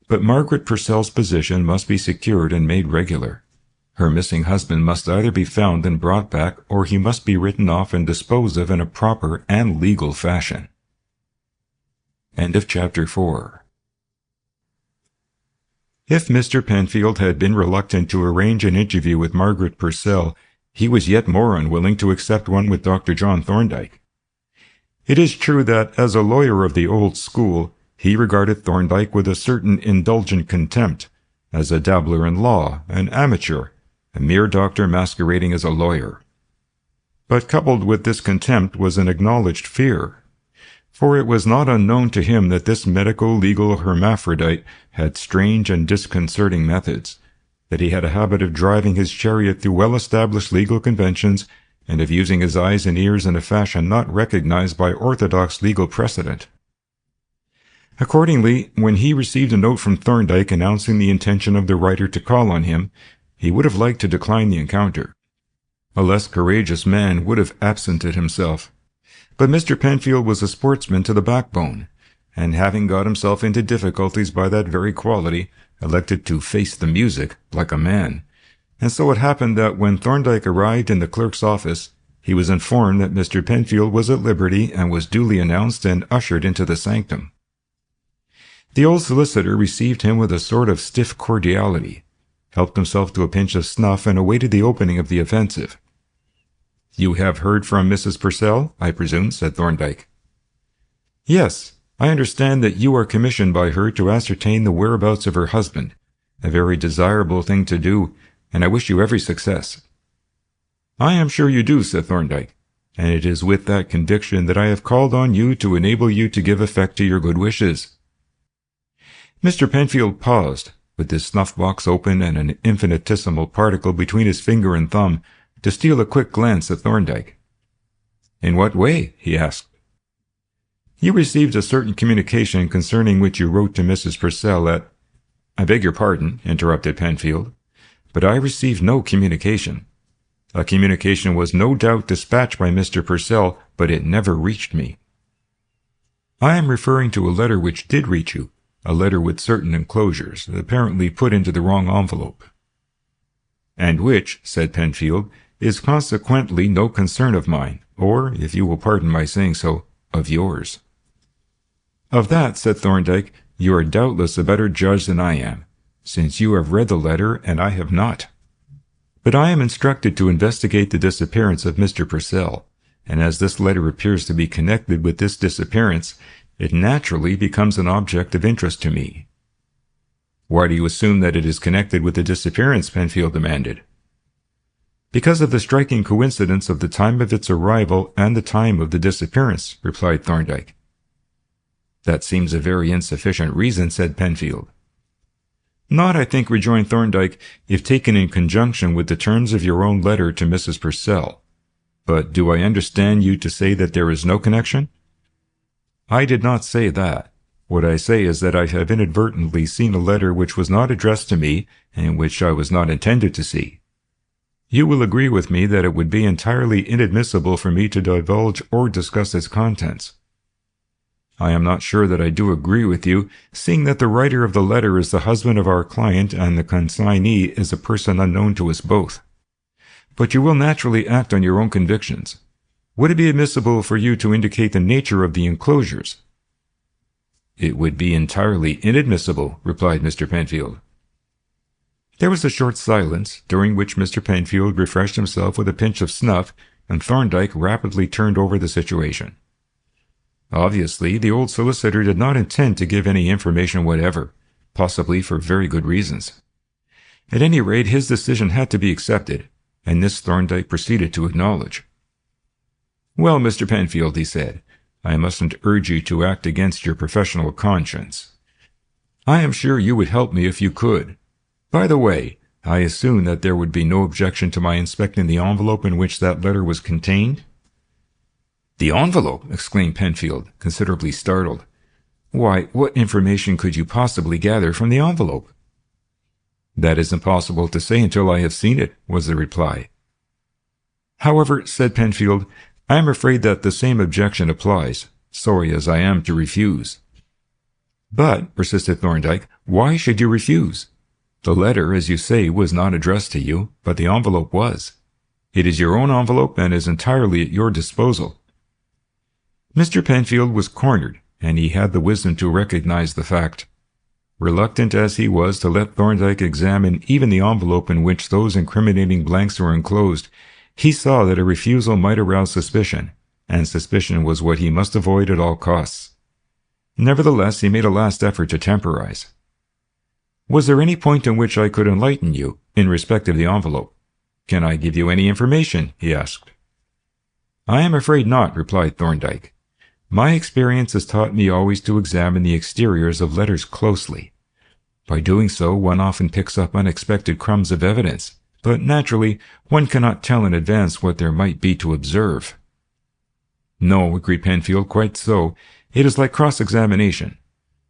But Margaret Purcell's position must be secured and made regular. Her missing husband must either be found and brought back, or he must be written off and disposed of in a proper and legal fashion. End of Chapter 4. If Mr. Penfield had been reluctant to arrange an interview with Margaret Purcell, he was yet more unwilling to accept one with Dr. John Thorndyke. It is true that, as a lawyer of the old school, he regarded Thorndyke with a certain indulgent contempt, as a dabbler in law, an amateur, a mere doctor masquerading as a lawyer. But coupled with this contempt was an acknowledged fear. For it was not unknown to him that this medico-legal hermaphrodite had strange and disconcerting methods, that he had a habit of driving his chariot through well-established legal conventions, and of using his eyes and ears in a fashion not recognized by orthodox legal precedent. Accordingly, when he received a note from Thorndyke announcing the intention of the writer to call on him, he would have liked to decline the encounter. A less courageous man would have absented himself. But Mr. Penfield was a sportsman to the backbone, and having got himself into difficulties by that very quality, elected to face the music like a man. And so it happened that when Thorndyke arrived in the clerk's office, he was informed that Mr. Penfield was at liberty and was duly announced and ushered into the sanctum. The old solicitor received him with a sort of stiff cordiality, helped himself to a pinch of snuff, and awaited the opening of the offensive. "You have heard from Mrs. Purcell, I presume," said Thorndyke. "Yes, I understand that you are commissioned by her to ascertain the whereabouts of her husband, a very desirable thing to do, and I wish you every success." "I am sure you do," said Thorndyke, "and it is with that conviction that I have called on you to enable you to give effect to your good wishes." Mr. Penfield paused, with his snuff-box open and an infinitesimal particle between his finger and thumb, to steal a quick glance at Thorndyke. "In what way?" he asked. "You received a certain communication concerning which you wrote to Mrs. Purcell at—" "I beg your pardon," interrupted Penfield, "but I received no communication. A communication was no doubt dispatched by Mr. Purcell, but it never reached me." "I am referring to a letter which did reach you, a letter with certain enclosures, apparently put into the wrong envelope." "And which," said Penfield, "is consequently no concern of mine, or, if you will pardon my saying so, of yours." "Of that," said Thorndyke, "you are doubtless a better judge than I am, since you have read the letter and I have not." But I am instructed to investigate the disappearance of Mr. Purcell, and as this letter appears to be connected with this disappearance, it naturally becomes an object of interest to me." "Why do you assume that it is connected with the disappearance?" Penfield demanded. "Because of the striking coincidence of the time of its arrival and the time of the disappearance," replied Thorndyke. "That seems a very insufficient reason," said Penfield. "Not, I think," rejoined Thorndyke, "if taken in conjunction with the terms of your own letter to Mrs. Purcell. But do I understand you to say that there is no connection?" "I did not say that. What I say is that I have inadvertently seen a letter which was not addressed to me and which I was not intended to see. You will agree with me that it would be entirely inadmissible for me to divulge or discuss its contents." "I am not sure that I do agree with you, seeing that the writer of the letter is the husband of our client and the consignee is a person unknown to us both. But you will naturally act on your own convictions. Would it be admissible for you to indicate the nature of the enclosures?" "It would be entirely inadmissible," replied Mr. Penfield. There was a short silence, during which Mr. Penfield refreshed himself with a pinch of snuff, and Thorndyke rapidly turned over the situation. Obviously, the old solicitor did not intend to give any information whatever, possibly for very good reasons. At any rate, his decision had to be accepted, and this Thorndyke proceeded to acknowledge. "Well, Mr. Penfield," he said, "I mustn't urge you to act against your professional conscience. I am sure you would help me if you could. By the way, I assume that there would be no objection to my inspecting the envelope in which that letter was contained?" "The envelope!" exclaimed Penfield, considerably startled. "Why, what information could you possibly gather from the envelope?" "That is impossible to say until I have seen it," was the reply. "However," said Penfield, "I am afraid that the same objection applies, sorry as I am to refuse." "But," persisted Thorndyke, "why should you refuse? The letter, as you say, was not addressed to you, but the envelope was. It is your own envelope and is entirely at your disposal." Mr. Penfield was cornered, and he had the wisdom to recognize the fact. Reluctant as he was to let Thorndyke examine even the envelope in which those incriminating blanks were enclosed, he saw that a refusal might arouse suspicion, and suspicion was what he must avoid at all costs. Nevertheless, he made a last effort to temporize. "Was there any point in which I could enlighten you in respect of the envelope? Can I give you any information?" he asked. "I am afraid not," replied Thorndyke. "My experience has taught me always to examine the exteriors of letters closely. By doing so, one often picks up unexpected crumbs of evidence, but naturally, one cannot tell in advance what there might be to observe." "No," agreed Penfield, "quite so. It is like cross-examination.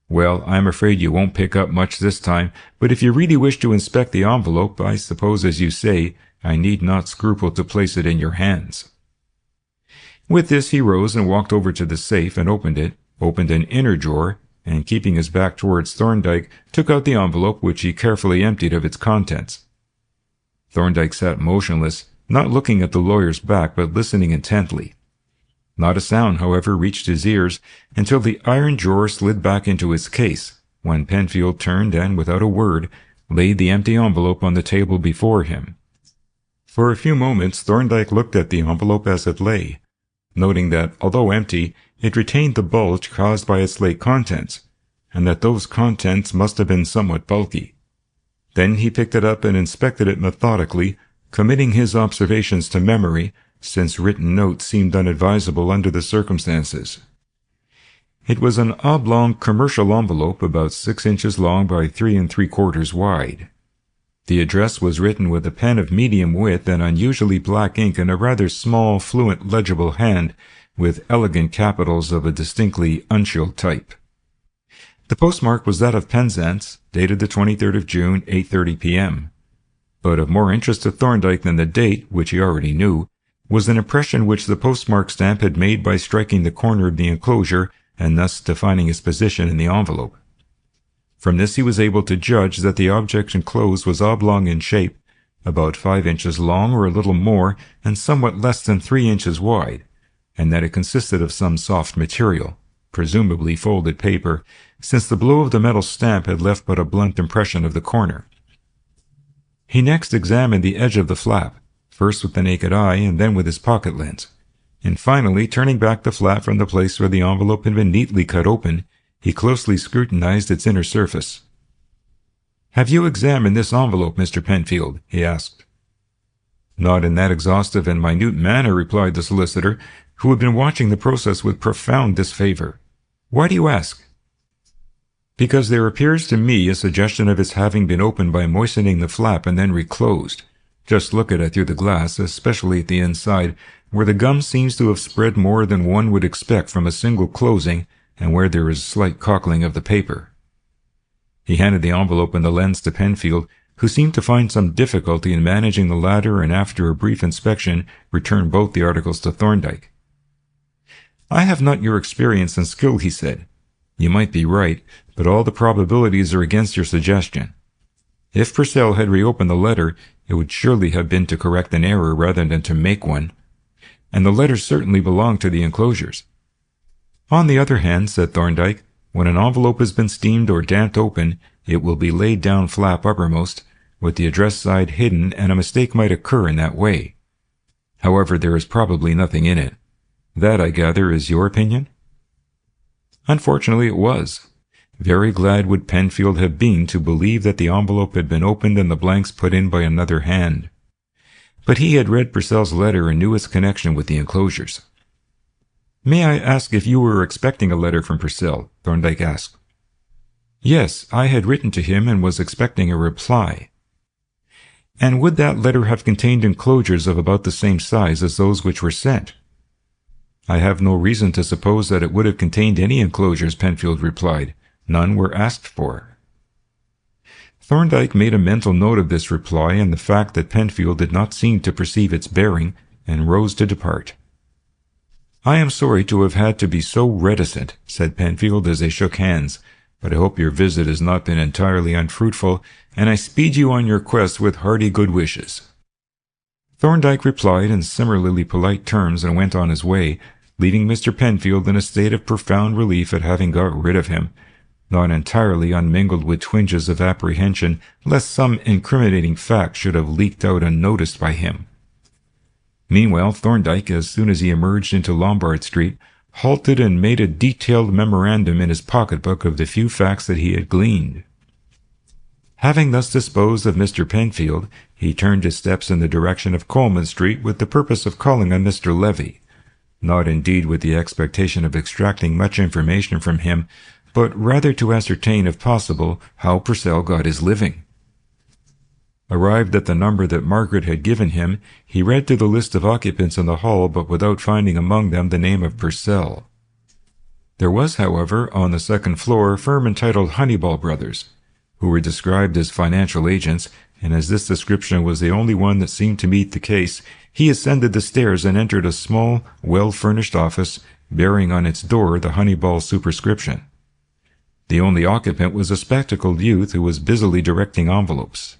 Well, I am afraid you won't pick up much this time, but if you really wish to inspect the envelope, I suppose, as you say, I need not scruple to place it in your hands." With this, he rose and walked over to the safe and opened an inner drawer, and keeping his back towards Thorndyke, took out the envelope, which he carefully emptied of its contents. Thorndyke sat motionless, not looking at the lawyer's back, but listening intently. Not a sound, however, reached his ears until the iron drawer slid back into its case, when Penfield turned and, without a word, laid the empty envelope on the table before him. For a few moments Thorndyke looked at the envelope as it lay, noting that, although empty, it retained the bulge caused by its late contents, and that those contents must have been somewhat bulky. Then he picked it up and inspected it methodically, committing his observations to memory, since written notes seemed unadvisable under the circumstances. It was an oblong commercial envelope about 6 inches long by 3 3/4 wide. The address was written with a pen of medium width and unusually black ink in a rather small, fluent, legible hand, with elegant capitals of a distinctly uncial type. The postmark was that of Penzance, dated the 23rd of June, 8:30 p.m. But of more interest to Thorndyke than the date, which he already knew, was an impression which the postmark stamp had made by striking the corner of the enclosure and thus defining its position in the envelope. From this he was able to judge that the object enclosed was oblong in shape, about 5 inches long or a little more, and somewhat less than 3 inches wide, and that it consisted of some soft material, presumably folded paper, since the blow of the metal stamp had left but a blunt impression of the corner. He next examined the edge of the flap, first with the naked eye and then with his pocket lens, and finally, turning back the flap from the place where the envelope had been neatly cut open, he closely scrutinized its inner surface. "Have you examined this envelope, Mr. Penfield?" he asked. "Not in that exhaustive and minute manner," replied the solicitor, who had been watching the process with profound disfavor. "Why do you ask?" "Because there appears to me a suggestion of its having been opened by moistening the flap and then reclosed. Just look at it through the glass, especially at the inside, where the gum seems to have spread more than one would expect from a single closing, and where there is slight cockling of the paper." He handed the envelope and the lens to Penfield, who seemed to find some difficulty in managing the latter, and after a brief inspection returned both the articles to Thorndyke. "I have not your experience and skill," he said. "You might be right, but all the probabilities are against your suggestion. If Purcell had reopened the letter, it would surely have been to correct an error rather than to make one, and the letter certainly belonged to the enclosures. On the other hand," said Thorndyke, "when an envelope has been steamed or damped open, it will be laid down flap uppermost, with the address side hidden, and a mistake might occur in that way. However, there is probably nothing in it. That, I gather, is your opinion?" Unfortunately, it was. Very glad would Penfield have been to believe that the envelope had been opened and the blanks put in by another hand. But he had read Purcell's letter and knew its connection with the enclosures. "May I ask if you were expecting a letter from Purcell?" Thorndyke asked. "Yes, I had written to him and was expecting a reply." "And would that letter have contained enclosures of about the same size as those which were sent?" "I have no reason to suppose that it would have contained any enclosures," Penfield replied. "None were asked for." Thorndyke made a mental note of this reply and the fact that Penfield did not seem to perceive its bearing, and rose to depart. "I am sorry to have had to be so reticent," said Penfield as they shook hands, "but I hope your visit has not been entirely unfruitful, and I speed you on your quest with hearty good wishes." Thorndyke replied in similarly polite terms and went on his way, leaving Mr. Penfield in a state of profound relief at having got rid of him, not entirely unmingled with twinges of apprehension lest some incriminating fact should have leaked out unnoticed by him. Meanwhile, Thorndyke, as soon as he emerged into Lombard Street, halted and made a detailed memorandum in his pocketbook of the few facts that he had gleaned. Having thus disposed of Mr. Penfield, he turned his steps in the direction of Coleman Street with the purpose of calling on Mr. Levy, not indeed with the expectation of extracting much information from him, but rather to ascertain, if possible, how Purcell got his living. Arrived at the number that Margaret had given him, he read through the list of occupants in the hall, but without finding among them the name of Purcell. There was, however, on the second floor a firm entitled Honeyball Brothers, who were described as financial agents, and as this description was the only one that seemed to meet the case, he ascended the stairs and entered a small, well-furnished office, bearing on its door the Honeyball superscription. The only occupant was a spectacled youth who was busily directing envelopes.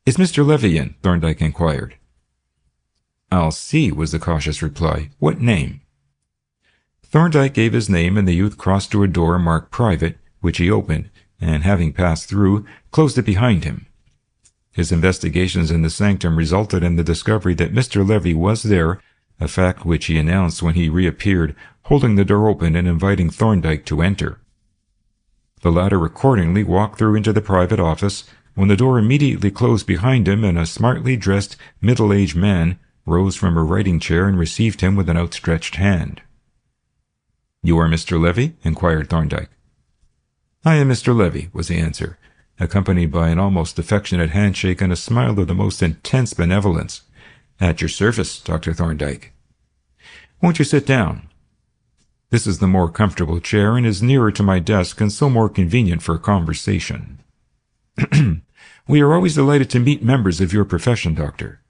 "Is Mr. Levy in?" Thorndyke inquired. "I'll see," was the cautious reply. "What name?" Thorndyke gave his name, and the youth crossed to a door marked Private, which he opened, and having passed through, closed it behind him. His investigations in the sanctum resulted in the discovery that Mr. Levy was there, a fact which he announced when he reappeared, holding the door open and inviting Thorndyke to enter. The latter accordingly walked through into the private office, when the door immediately closed behind him, and a smartly dressed, middle-aged man rose from a writing chair and received him with an outstretched hand. "You are Mr. Levy?" inquired Thorndyke. "I am Mr. Levy," was the answer, accompanied by an almost affectionate handshake and a smile of the most intense benevolence. "At your service, Dr. Thorndyke." "Won't you sit down? This is the more comfortable chair and is nearer to my desk and so more convenient for conversation." "We are always delighted to meet members of your profession, Doctor.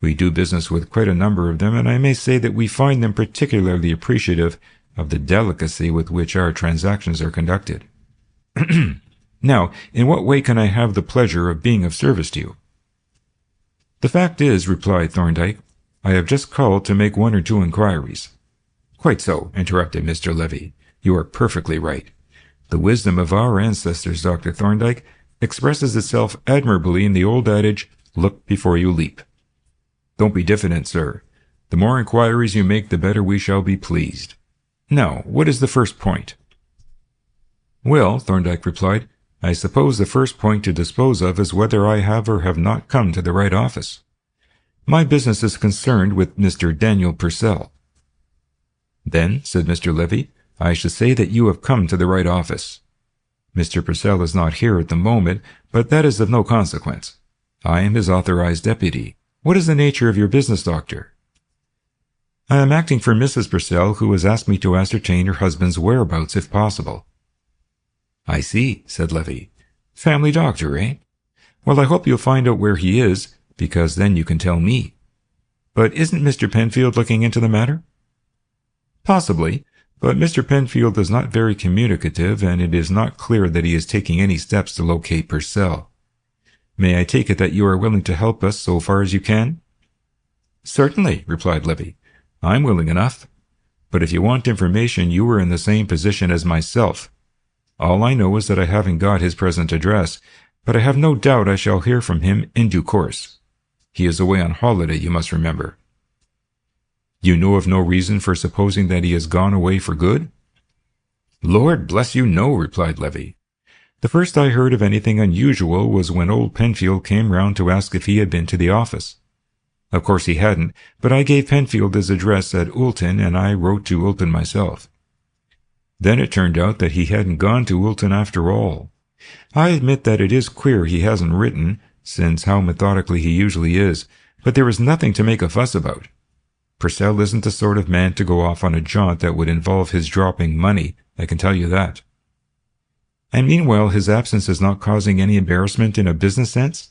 We do business with quite a number of them, and I may say that we find them particularly appreciative of the delicacy with which our transactions are conducted. Now, in what way can I have the pleasure of being of service to you?" "The fact is," replied Thorndyke, "I have just called to make one or two inquiries." "Quite so," interrupted Mr. Levy. "You are perfectly right. The wisdom of our ancestors, Dr. Thorndyke, expresses itself admirably in the old adage, look before you leap. Don't be diffident, sir. The more inquiries you make, the better we shall be pleased. Now, what is the first point? Well, Thorndyke replied, I suppose the first point to dispose of is whether I have or have not come to the right office. My business is concerned with Mr. Daniel Purcell. Then, said Mr. Levy, I should say that you have come to the right office. Mr. Purcell is not here at the moment, but that is of no consequence. I am his authorized deputy. What is the nature of your business, Doctor? I am acting for Mrs. Purcell, who has asked me to ascertain her husband's whereabouts if possible. I see, said Levy. Family doctor, eh? Well, I hope you'll find out where he is, because then you can tell me. But isn't Mr. Penfield looking into the matter? Possibly, but Mr. Penfield is not very communicative, and it is not clear that he is taking any steps to locate Purcell. May I take it that you are willing to help us so far as you can? Certainly, replied Levy. I'm willing enough. But if you want information, you are in the same position as myself. All I know is that I haven't got his present address, but I have no doubt I shall hear from him in due course. He is away on holiday, you must remember. You know of no reason for supposing that he has gone away for good? Lord bless you, no, replied Levy. The first I heard of anything unusual was when old Penfield came round to ask if he had been to the office. Of course he hadn't, but I gave Penfield his address at Oulton, and I wrote to Oulton myself. Then it turned out that he hadn't gone to Oulton after all. I admit that it is queer he hasn't written, since how methodically he usually is, but there is nothing to make a fuss about. Purcell isn't the sort of man to go off on a jaunt that would involve his dropping money, I can tell you that. And meanwhile his absence is not causing any embarrassment in a business sense?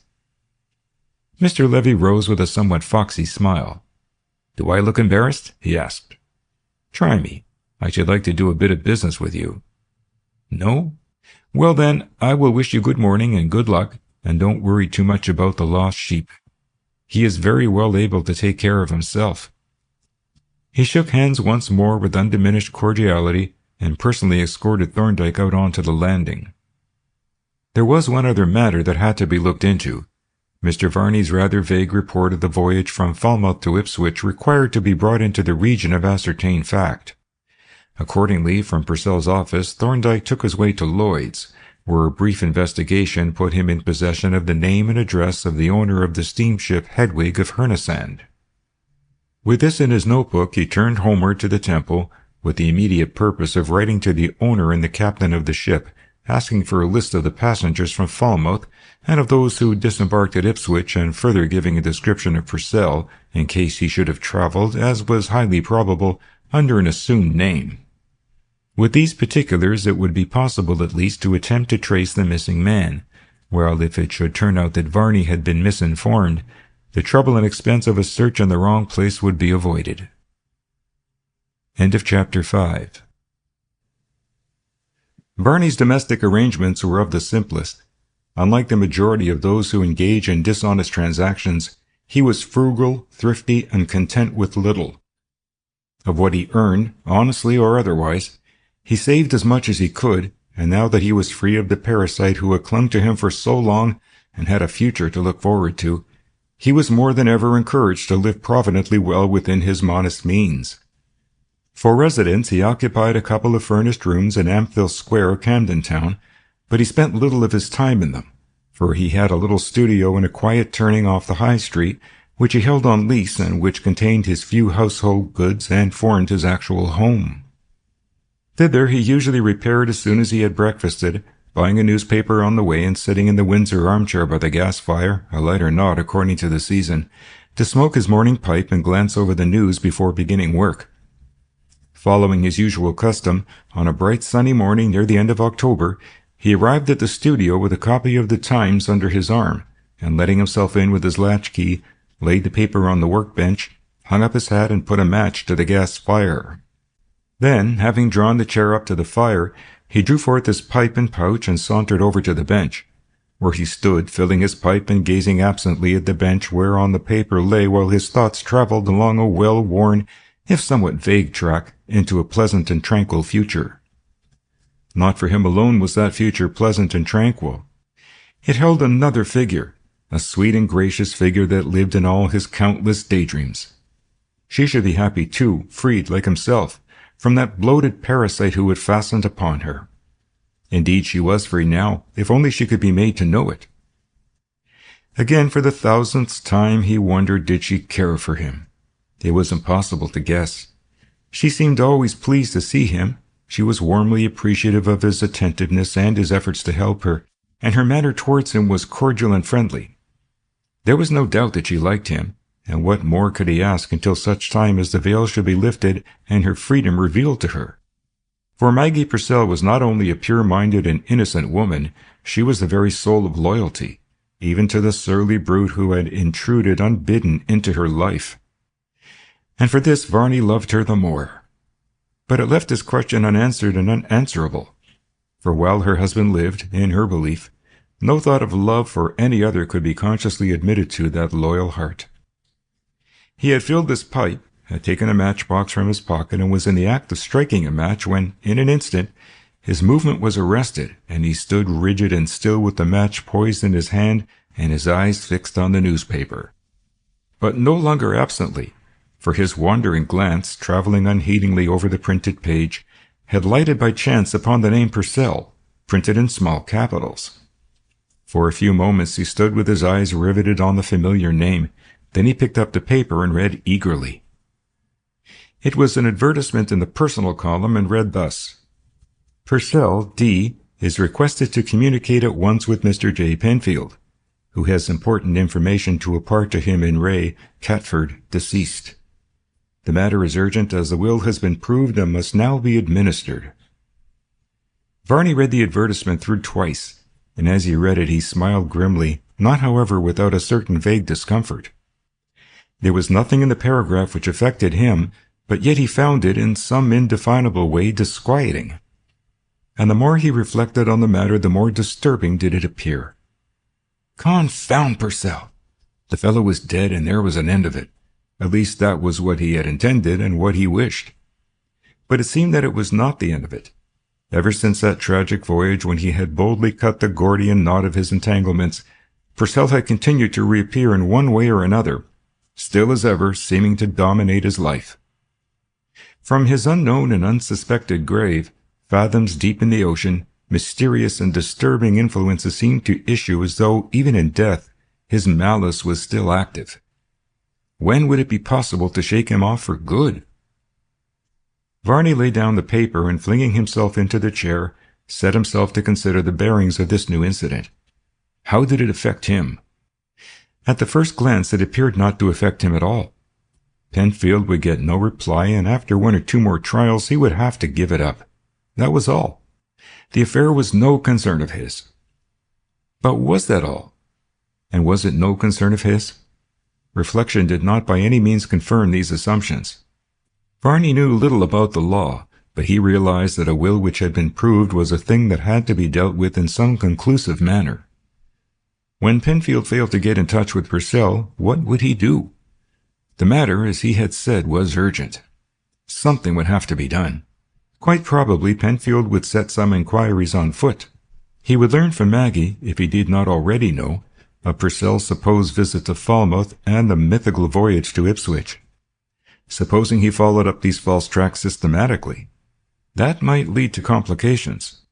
Mr. Levy rose with a somewhat foxy smile. Do I look embarrassed? He asked. Try me. I should like to do a bit of business with you. No? Well then, I will wish you good morning and good luck, and don't worry too much about the lost sheep. He is very well able to take care of himself. He shook hands once more with undiminished cordiality, and personally escorted Thorndyke out onto the landing. There was one other matter that had to be looked into. Mr. Varney's rather vague report of the voyage from Falmouth to Ipswich required to be brought into the region of ascertained fact. Accordingly, from Purcell's office, Thorndyke took his way to Lloyd's, where a brief investigation put him in possession of the name and address of the owner of the steamship Hedwig of Hernesand. With this in his notebook, he turned homeward to the Temple, with the immediate purpose of writing to the owner and the captain of the ship, asking for a list of the passengers from Falmouth and of those who disembarked at Ipswich, and further giving a description of Purcell, in case he should have travelled, as was highly probable, under an assumed name. With these particulars, it would be possible at least to attempt to trace the missing man, while if it should turn out that Varney had been misinformed, the trouble and expense of a search in the wrong place would be avoided. End of Chapter 5. Varney's domestic arrangements were of the simplest. Unlike the majority of those who engage in dishonest transactions, he was frugal, thrifty, and content with little. Of what he earned, honestly or otherwise, he saved as much as he could, and now that he was free of the parasite who had clung to him for so long and had a future to look forward to, he was more than ever encouraged to live providently well within his modest means. For residence, he occupied a couple of furnished rooms in Ampthill Square, Camden Town, but he spent little of his time in them, for he had a little studio in a quiet turning off the High Street, which he held on lease and which contained his few household goods and formed his actual home. Thither he usually repaired as soon as he had breakfasted, buying a newspaper on the way and sitting in the Windsor armchair by the gas fire, a light or not according to the season, to smoke his morning pipe and glance over the news before beginning work. Following his usual custom, on a bright sunny morning near the end of October, he arrived at the studio with a copy of the Times under his arm, and letting himself in with his latchkey, laid the paper on the workbench, hung up his hat and put a match to the gas fire. Then, having drawn the chair up to the fire, he drew forth his pipe and pouch and sauntered over to the bench, where he stood filling his pipe and gazing absently at the bench whereon the paper lay, while his thoughts travelled along a well-worn, if somewhat vague track, into a pleasant and tranquil future. Not for him alone was that future pleasant and tranquil. It held another figure, a sweet and gracious figure that lived in all his countless daydreams. She should be happy too, freed like himself from that bloated parasite who had fastened upon her. Indeed, she was free now, if only she could be made to know it. Again, for the 1000th time, he wondered, did she care for him? It was impossible to guess. She seemed always pleased to see him. She was warmly appreciative of his attentiveness and his efforts to help her, and her manner towards him was cordial and friendly. There was no doubt that she liked him, and what more could he ask until such time as the veil should be lifted and her freedom revealed to her? For Maggie Purcell was not only a pure-minded and innocent woman, she was the very soul of loyalty, even to the surly brute who had intruded unbidden into her life. And for this Varney loved her the more. But it left his question unanswered and unanswerable. For while her husband lived, in her belief, no thought of love for any other could be consciously admitted to that loyal heart. He had filled his pipe, had taken a matchbox from his pocket, and was in the act of striking a match when, in an instant, his movement was arrested, and he stood rigid and still with the match poised in his hand and his eyes fixed on the newspaper. But no longer absently, for his wandering glance, traveling unheedingly over the printed page, had lighted by chance upon the name Purcell, printed in small capitals. For a few moments he stood with his eyes riveted on the familiar name. Then he picked up the paper and read eagerly. It was an advertisement in the personal column and read thus: Purcell, D., is requested to communicate at once with Mr. J. Penfield, who has important information to impart to him in Ray, Catford, deceased. The matter is urgent as the will has been proved and must now be administered. Varney read the advertisement through twice, and as he read it he smiled grimly, not however without a certain vague discomfort. There was nothing in the paragraph which affected him, but yet he found it in some indefinable way disquieting. And the more he reflected on the matter, the more disturbing did it appear. Confound Purcell! The fellow was dead, and there was an end of it. At least that was what he had intended and what he wished. But it seemed that it was not the end of it. Ever since that tragic voyage when he had boldly cut the Gordian knot of his entanglements, Purcell had continued to reappear in one way or another, still as ever seeming to dominate his life. From his unknown and unsuspected grave, fathoms deep in the ocean, mysterious and disturbing influences seemed to issue as though, even in death, his malice was still active. When would it be possible to shake him off for good? Varney laid down the paper and, flinging himself into the chair, set himself to consider the bearings of this new incident. How did it affect him? At the first glance it appeared not to affect him at all. Penfield would get no reply, and after one or two more trials he would have to give it up. That was all. The affair was no concern of his. But was that all? And was it no concern of his? Reflection did not by any means confirm these assumptions. Varney knew little about the law, but he realized that a will which had been proved was a thing that had to be dealt with in some conclusive manner. When Penfield failed to get in touch with Purcell, what would he do? The matter, as he had said, was urgent. Something would have to be done. Quite probably Penfield would set some inquiries on foot. He would learn from Maggie, if he did not already know, of Purcell's supposed visit to Falmouth and the mythical voyage to Ipswich. Supposing he followed up these false tracks systematically, that might lead to complications.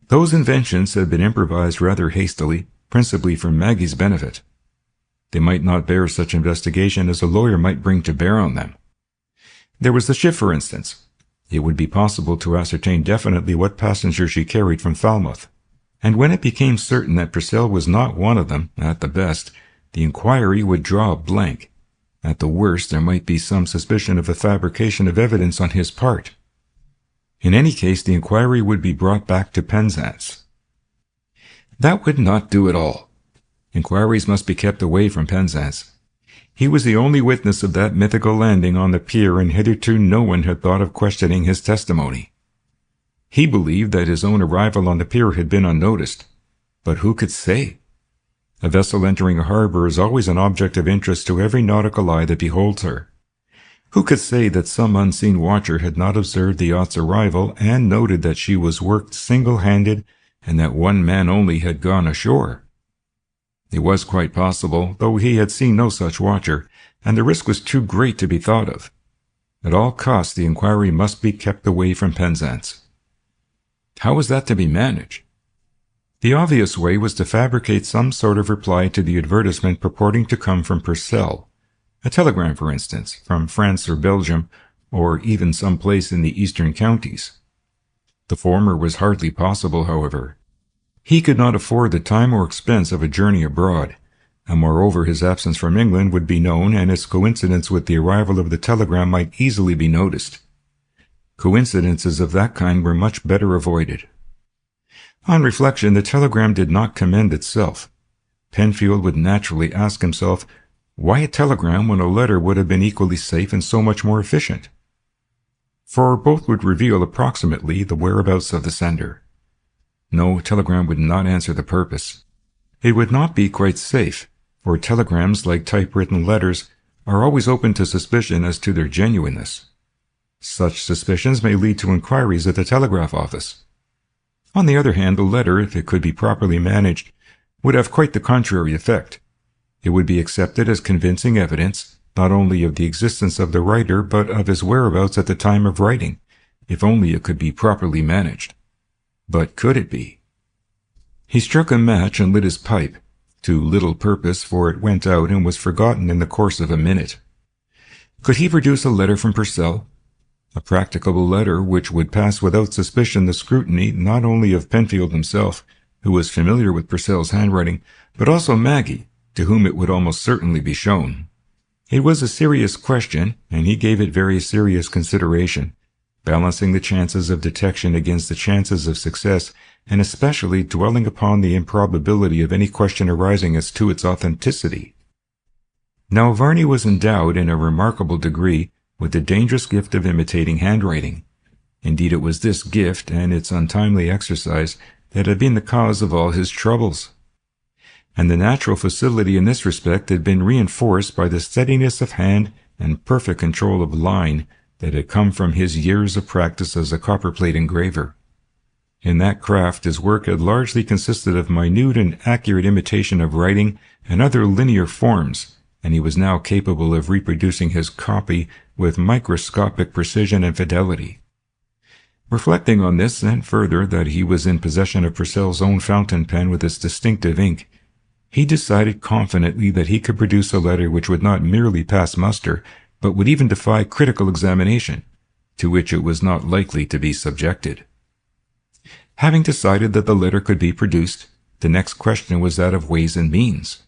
Those inventions had been improvised rather hastily, principally for Maggie's benefit. They might not bear such investigation as a lawyer might bring to bear on them. There was the ship, for instance. It would be possible to ascertain definitely what passengers she carried from Falmouth. And when it became certain that Purcell was not one of them, at the best, the inquiry would draw a blank. At the worst, there might be some suspicion of a fabrication of evidence on his part. In any case, the inquiry would be brought back to Penzance. That would not do at all. Inquiries must be kept away from Penzance. He was the only witness of that mythical landing on the pier, and hitherto no one had thought of questioning his testimony. He believed that his own arrival on the pier had been unnoticed. But who could say? A vessel entering a harbor is always an object of interest to every nautical eye that beholds her. Who could say that some unseen watcher had not observed the yacht's arrival and noted that she was worked single-handed and that one man only had gone ashore? It was quite possible, though he had seen no such watcher, and the risk was too great to be thought of. At all costs the inquiry must be kept away from Penzance. How was that to be managed? The obvious way was to fabricate some sort of reply to the advertisement purporting to come from Purcell. A telegram, for instance, from France or Belgium, or even some place in the eastern counties. The former was hardly possible, however. He could not afford the time or expense of a journey abroad, and moreover his absence from England would be known, and its coincidence with the arrival of the telegram might easily be noticed. Coincidences of that kind were much better avoided. On reflection, the telegram did not commend itself. Penfield would naturally ask himself, why a telegram when a letter would have been equally safe and so much more efficient? For both would reveal approximately the whereabouts of the sender. No, a telegram would not answer the purpose. It would not be quite safe, for telegrams, like typewritten letters, are always open to suspicion as to their genuineness. Such suspicions may lead to inquiries at the telegraph office. On the other hand, a letter, if it could be properly managed, would have quite the contrary effect. It would be accepted as convincing evidence, not only of the existence of the writer, but of his whereabouts at the time of writing, if only it could be properly managed. But could it be? He struck a match and lit his pipe, to little purpose, for it went out and was forgotten in the course of a minute. Could he produce a letter from Purcell? A practicable letter which would pass without suspicion the scrutiny not only of Penfield himself, who was familiar with Purcell's handwriting, but also Maggie, to whom it would almost certainly be shown. It was a serious question, and he gave it very serious consideration, balancing the chances of detection against the chances of success, and especially dwelling upon the improbability of any question arising as to its authenticity. Now Varney was endowed in a remarkable degree with the dangerous gift of imitating handwriting. Indeed, it was this gift and its untimely exercise that had been the cause of all his troubles. And the natural facility in this respect had been reinforced by the steadiness of hand and perfect control of line that had come from his years of practice as a copperplate engraver. In that craft his work had largely consisted of minute and accurate imitation of writing and other linear forms, and he was now capable of reproducing his copy with microscopic precision and fidelity. Reflecting on this, and further that he was in possession of Purcell's own fountain pen with its distinctive ink, he decided confidently that he could produce a letter which would not merely pass muster, but would even defy critical examination, to which it was not likely to be subjected. Having decided that the letter could be produced, the next question was that of ways and means.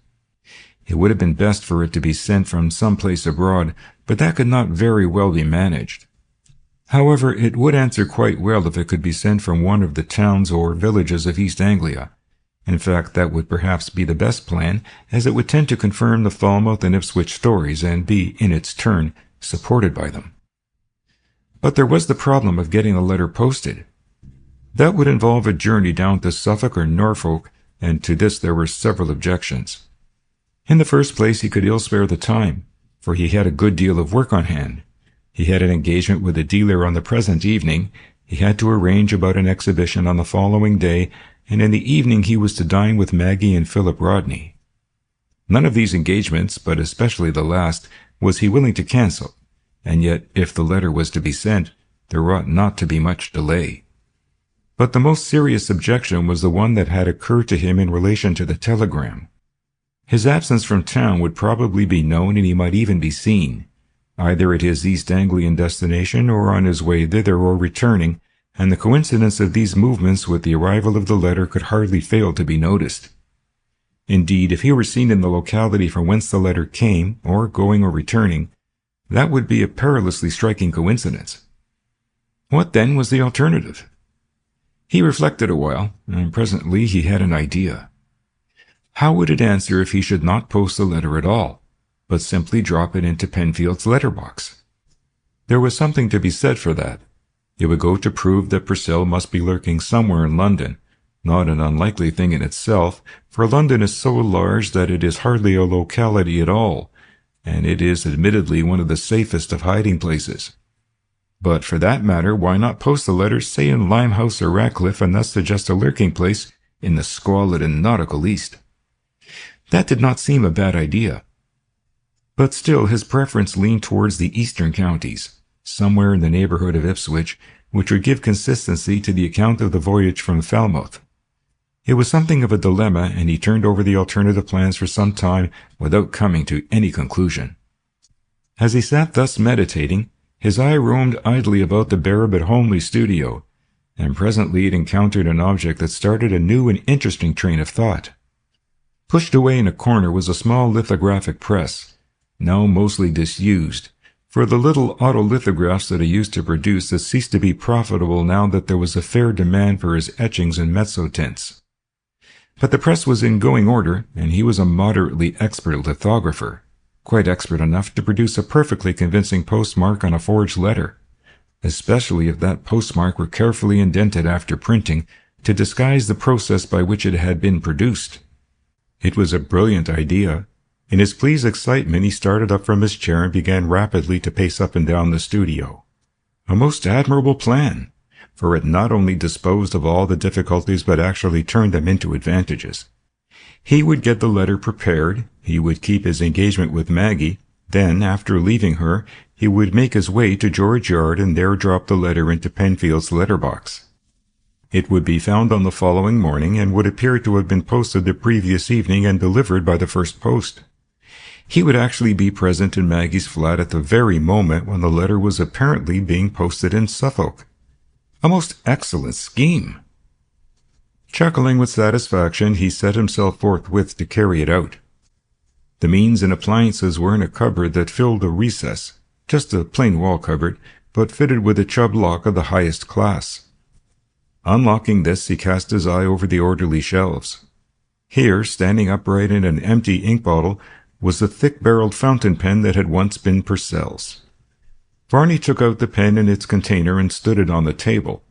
It would have been best for it to be sent from some place abroad, but that could not very well be managed. However, it would answer quite well if it could be sent from one of the towns or villages of East Anglia. In fact, that would perhaps be the best plan, as it would tend to confirm the Falmouth and Ipswich stories and be, in its turn, supported by them. But there was the problem of getting a letter posted. That would involve a journey down to Suffolk or Norfolk, and to this there were several objections. In the first place, he could ill spare the time, for he had a good deal of work on hand. He had an engagement with a dealer on the present evening, he had to arrange about an exhibition on the following day, and in the evening he was to dine with Maggie and Philip Rodney. None of these engagements, but especially the last, was he willing to cancel, and yet if the letter was to be sent, there ought not to be much delay. But the most serious objection was the one that had occurred to him in relation to the telegram. His absence from town would probably be known, and he might even be seen, either at his East Anglian destination or on his way thither or returning, and the coincidence of these movements with the arrival of the letter could hardly fail to be noticed. Indeed, if he were seen in the locality from whence the letter came, or going or returning, that would be a perilously striking coincidence. What then was the alternative? He reflected a while, and presently he had an idea. How would it answer if he should not post the letter at all, but simply drop it into Penfield's letterbox? There was something to be said for that. It would go to prove that Purcell must be lurking somewhere in London, not an unlikely thing in itself, for London is so large that it is hardly a locality at all, and it is admittedly one of the safest of hiding places. But for that matter, why not post the letter, say in Limehouse or Ratcliffe, and thus suggest a lurking place in the squalid and nautical East? That did not seem a bad idea. But still his preference leaned towards the eastern counties, somewhere in the neighborhood of Ipswich, which would give consistency to the account of the voyage from Falmouth. It was something of a dilemma, and he turned over the alternative plans for some time without coming to any conclusion. As he sat thus meditating, his eye roamed idly about the bare but homely studio, and presently it encountered an object that started a new and interesting train of thought. Pushed away in a corner was a small lithographic press, now mostly disused, for the little autolithographs that he used to produce had ceased to be profitable now that there was a fair demand for his etchings and mezzotints. But the press was in going order, and he was a moderately expert lithographer, quite expert enough to produce a perfectly convincing postmark on a forged letter, especially if that postmark were carefully indented after printing to disguise the process by which it had been produced. It was a brilliant idea. In his pleased excitement, he started up from his chair and began rapidly to pace up and down the studio. A most admirable plan, for it not only disposed of all the difficulties but actually turned them into advantages. He would get the letter prepared, he would keep his engagement with Maggie, then, after leaving her, he would make his way to George Yard and there drop the letter into Penfield's letterbox. It would be found on the following morning and would appear to have been posted the previous evening and delivered by the first post. He would actually be present in Maggie's flat at the very moment when the letter was apparently being posted in Suffolk. A most excellent scheme. Chuckling with satisfaction, he set himself forthwith to carry it out. The means and appliances were in a cupboard that filled a recess, just a plain wall cupboard, but fitted with a Chubb lock of the highest class. Unlocking this, he cast his eye over the orderly shelves. Here, standing upright in an empty ink bottle, was the thick-barreled fountain pen that had once been Purcell's. Varney took out the pen in its container and stood it on the table.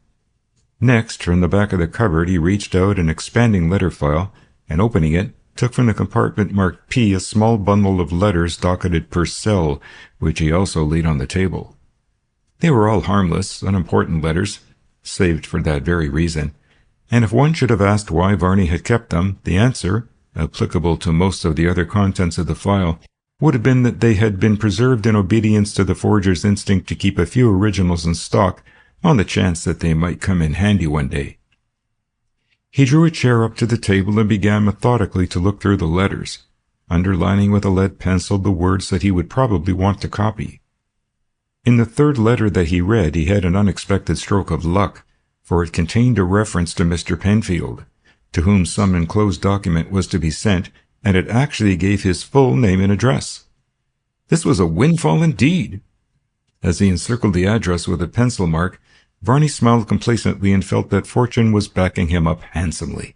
Next, from the back of the cupboard, he reached out an expanding letter file, and opening it, took from the compartment marked P a small bundle of letters docketed Purcell, which he also laid on the table. They were all harmless, unimportant letters, saved for that very reason, and if one should have asked why Varney had kept them, the answer, applicable to most of the other contents of the file, would have been that they had been preserved in obedience to the forger's instinct to keep a few originals in stock on the chance that they might come in handy one day. He drew a chair up to the table and began methodically to look through the letters, underlining with a lead pencil the words that he would probably want to copy. In the third letter that he read, he had an unexpected stroke of luck, for it contained a reference to Mr. Penfield, to whom some enclosed document was to be sent, and it actually gave his full name and address. This was a windfall indeed. As he encircled the address with a pencil mark, Varney smiled complacently and felt that fortune was backing him up handsomely.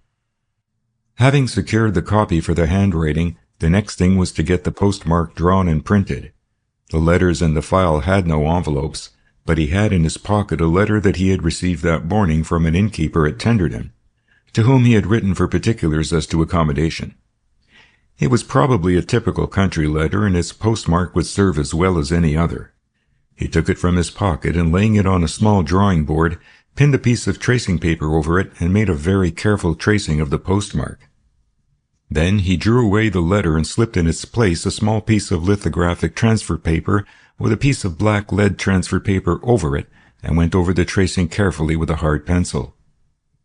Having secured the copy for the handwriting, the next thing was to get the postmark drawn and printed. The letters in the file had no envelopes, but he had in his pocket a letter that he had received that morning from an innkeeper at Tenderden, to whom he had written for particulars as to accommodation. It was probably a typical country letter, and its postmark would serve as well as any other. He took it from his pocket and, laying it on a small drawing board, pinned a piece of tracing paper over it and made a very careful tracing of the postmark. Then he drew away the letter and slipped in its place a small piece of lithographic transfer paper with a piece of black lead transfer paper over it, and went over the tracing carefully with a hard pencil.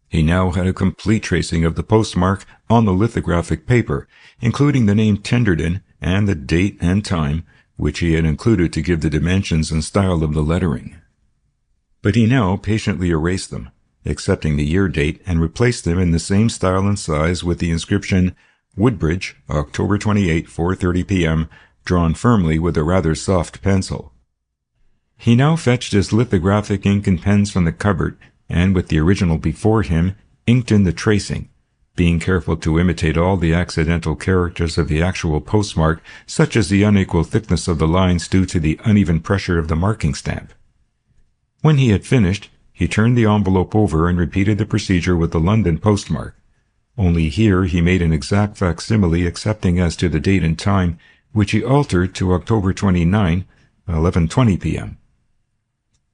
He now had a complete tracing of the postmark on the lithographic paper, including the name Tenderden and the date and time, which he had included to give the dimensions and style of the lettering. But he now patiently erased them, accepting the year date, and replaced them in the same style and size with the inscription, Woodbridge, October 28, 4:30 p.m., drawn firmly with a rather soft pencil. He now fetched his lithographic ink and pens from the cupboard, and with the original before him, inked in the tracing, being careful to imitate all the accidental characters of the actual postmark, such as the unequal thickness of the lines due to the uneven pressure of the marking stamp. When he had finished, he turned the envelope over and repeated the procedure with the London postmark, only here he made an exact facsimile excepting as to the date and time, which he altered to October 29, 11:20 p.m.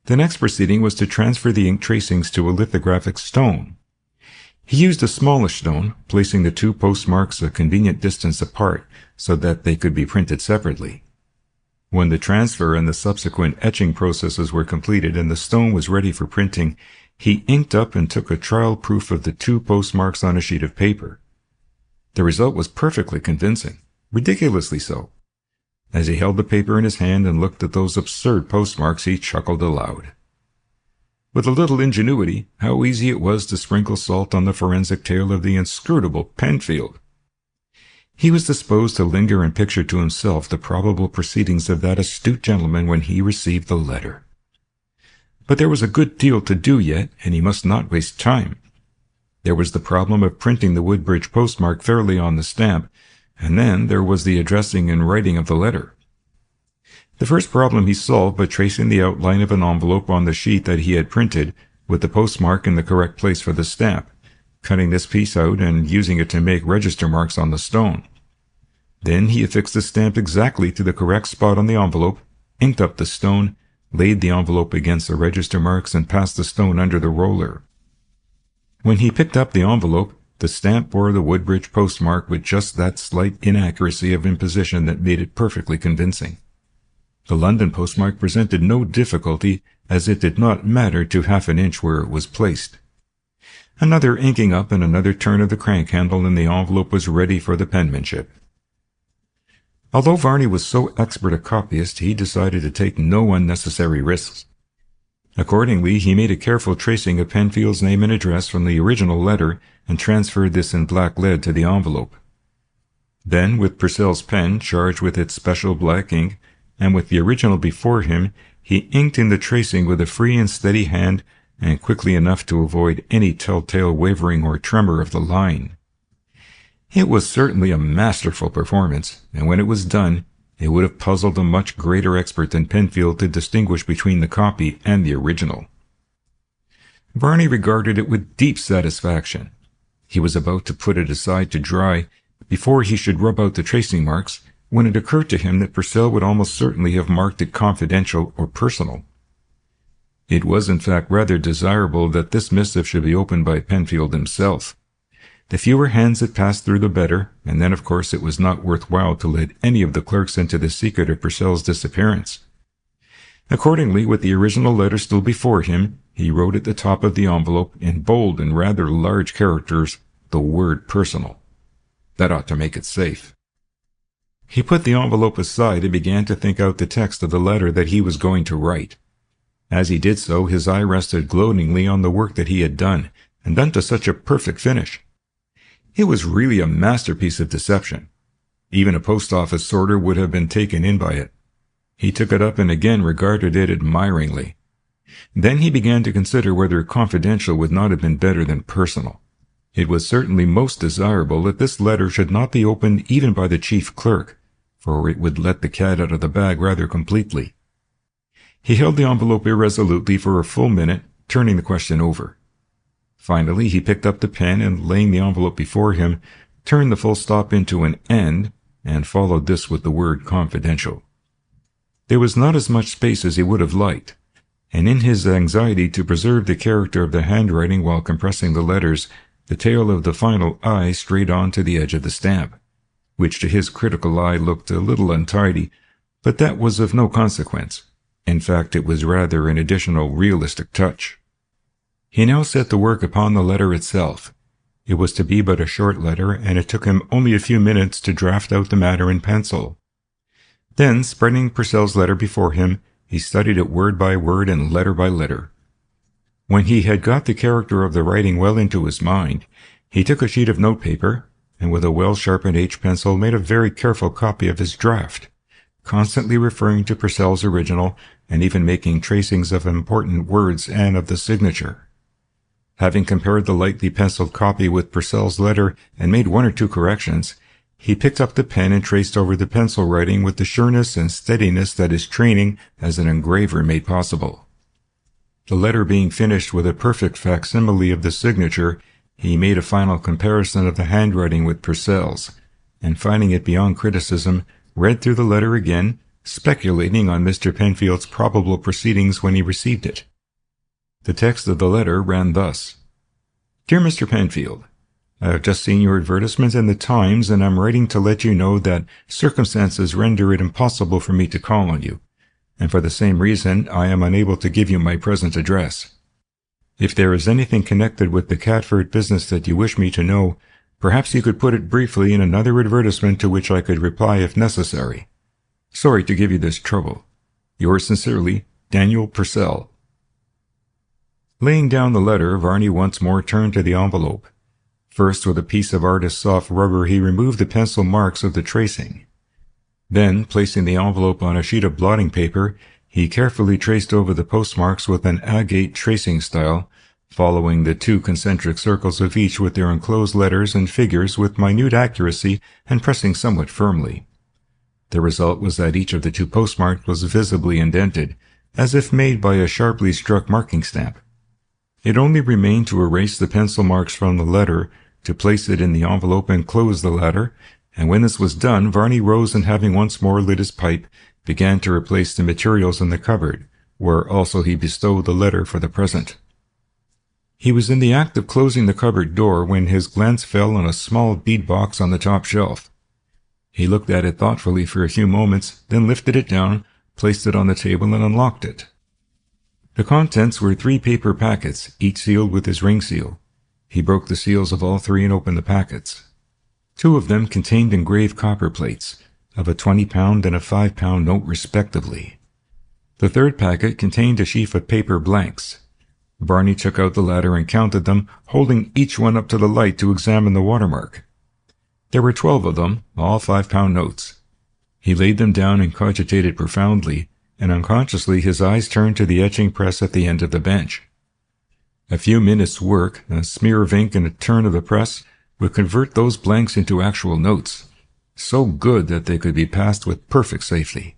The next proceeding was to transfer the ink tracings to a lithographic stone. He used a smallish stone, placing the two postmarks a convenient distance apart so that they could be printed separately. When the transfer and the subsequent etching processes were completed and the stone was ready for printing, he inked up and took a trial proof of the two postmarks on a sheet of paper. The result was perfectly convincing, ridiculously so. As he held the paper in his hand and looked at those absurd postmarks, he chuckled aloud. With a little ingenuity, how easy it was to sprinkle salt on the forensic tale of the inscrutable Penfield. He was disposed to linger and picture to himself the probable proceedings of that astute gentleman when he received the letter. But there was a good deal to do yet, and he must not waste time. There was the problem of printing the Woodbridge postmark fairly on the stamp, and then there was the addressing and writing of the letter. The first problem he solved by tracing the outline of an envelope on the sheet that he had printed, with the postmark in the correct place for the stamp, cutting this piece out and using it to make register marks on the stone. Then he affixed the stamp exactly to the correct spot on the envelope, inked up the stone, laid the envelope against the register marks, and passed the stone under the roller. When he picked up the envelope, the stamp bore the Woodbridge postmark with just that slight inaccuracy of imposition that made it perfectly convincing. The London postmark presented no difficulty, as it did not matter to half an inch where it was placed. Another inking up and another turn of the crank handle and the envelope was ready for the penmanship. Although Varney was so expert a copyist, he decided to take no unnecessary risks. Accordingly, he made a careful tracing of Penfield's name and address from the original letter and transferred this in black lead to the envelope. Then, with Purcell's pen charged with its special black ink, and with the original before him, he inked in the tracing with a free and steady hand, and quickly enough to avoid any telltale wavering or tremor of the line. It was certainly a masterful performance, and when it was done, it would have puzzled a much greater expert than Penfield to distinguish between the copy and the original. Varney regarded it with deep satisfaction. He was about to put it aside to dry, before he should rub out the tracing marks, when it occurred to him that Purcell would almost certainly have marked it confidential or personal. It was in fact rather desirable that this missive should be opened by Penfield himself. The fewer hands it passed through the better, and then of course it was not worthwhile to let any of the clerks into the secret of Purcell's disappearance. Accordingly, with the original letter still before him, he wrote at the top of the envelope, in bold and rather large characters, the word personal. That ought to make it safe. He put the envelope aside and began to think out the text of the letter that he was going to write. As he did so, his eye rested gloatingly on the work that he had done, and done to such a perfect finish. It was really a masterpiece of deception. Even a post-office sorter would have been taken in by it. He took it up and again regarded it admiringly. Then he began to consider whether confidential would not have been better than personal. It was certainly most desirable that this letter should not be opened even by the chief clerk, for it would let the cat out of the bag rather completely. He held the envelope irresolutely for a full minute, turning the question over. Finally, he picked up the pen and, laying the envelope before him, turned the full stop into an N, and followed this with the word confidential. There was not as much space as he would have liked, and in his anxiety to preserve the character of the handwriting while compressing the letters, the tail of the final I strayed on to the edge of the stamp, which to his critical eye looked a little untidy, but that was of no consequence. In fact, it was rather an additional realistic touch. He now set to work upon the letter itself. It was to be but a short letter, and it took him only a few minutes to draft out the matter in pencil. Then, spreading Purcell's letter before him, he studied it word by word and letter by letter. When he had got the character of the writing well into his mind, he took a sheet of notepaper, and with a well-sharpened H pencil made a very careful copy of his draft, constantly referring to Purcell's original, and even making tracings of important words and of the signature. Having compared the lightly penciled copy with Purcell's letter and made one or two corrections, he picked up the pen and traced over the pencil writing with the sureness and steadiness that his training as an engraver made possible. The letter being finished with a perfect facsimile of the signature, he made a final comparison of the handwriting with Purcell's, and finding it beyond criticism, read through the letter again, speculating on Mr. Penfield's probable proceedings when he received it. The text of the letter ran thus: Dear Mr. Penfield, I have just seen your advertisement in the Times, and I'm writing to let you know that circumstances render it impossible for me to call on you, and for the same reason I am unable to give you my present address. If there is anything connected with the Catford business that you wish me to know, perhaps you could put it briefly in another advertisement to which I could reply if necessary. Sorry to give you this trouble. Yours sincerely, Daniel Purcell. Laying down the letter, Varney once more turned to the envelope. First, with a piece of artist's soft rubber, he removed the pencil marks of the tracing. Then, placing the envelope on a sheet of blotting paper, he carefully traced over the postmarks with an agate tracing style, following the 2 concentric circles of each with their enclosed letters and figures with minute accuracy and pressing somewhat firmly. The result was that each of the 2 postmarks was visibly indented, as if made by a sharply struck marking stamp. It only remained to erase the pencil marks from the letter, to place it in the envelope and close the latter, and when this was done, Varney rose and, having once more lit his pipe, began to replace the materials in the cupboard, where also he bestowed the letter for the present. He was in the act of closing the cupboard door when his glance fell on a small bead box on the top shelf. He looked at it thoughtfully for a few moments, then lifted it down, placed it on the table, and unlocked it. The contents were 3 paper packets, each sealed with his ring seal. He broke the seals of all 3 and opened the packets. 2 of them contained engraved copper plates, of a 20-pound and a 5-pound note respectively. The 3rd packet contained a sheaf of paper blanks. Varney took out the latter and counted them, holding each one up to the light to examine the watermark. There were 12 of them, all 5-pound notes. He laid them down and cogitated profoundly, and unconsciously his eyes turned to the etching press at the end of the bench. A few minutes' work, a smear of ink and a turn of the press, would convert those blanks into actual notes, so good that they could be passed with perfect safety.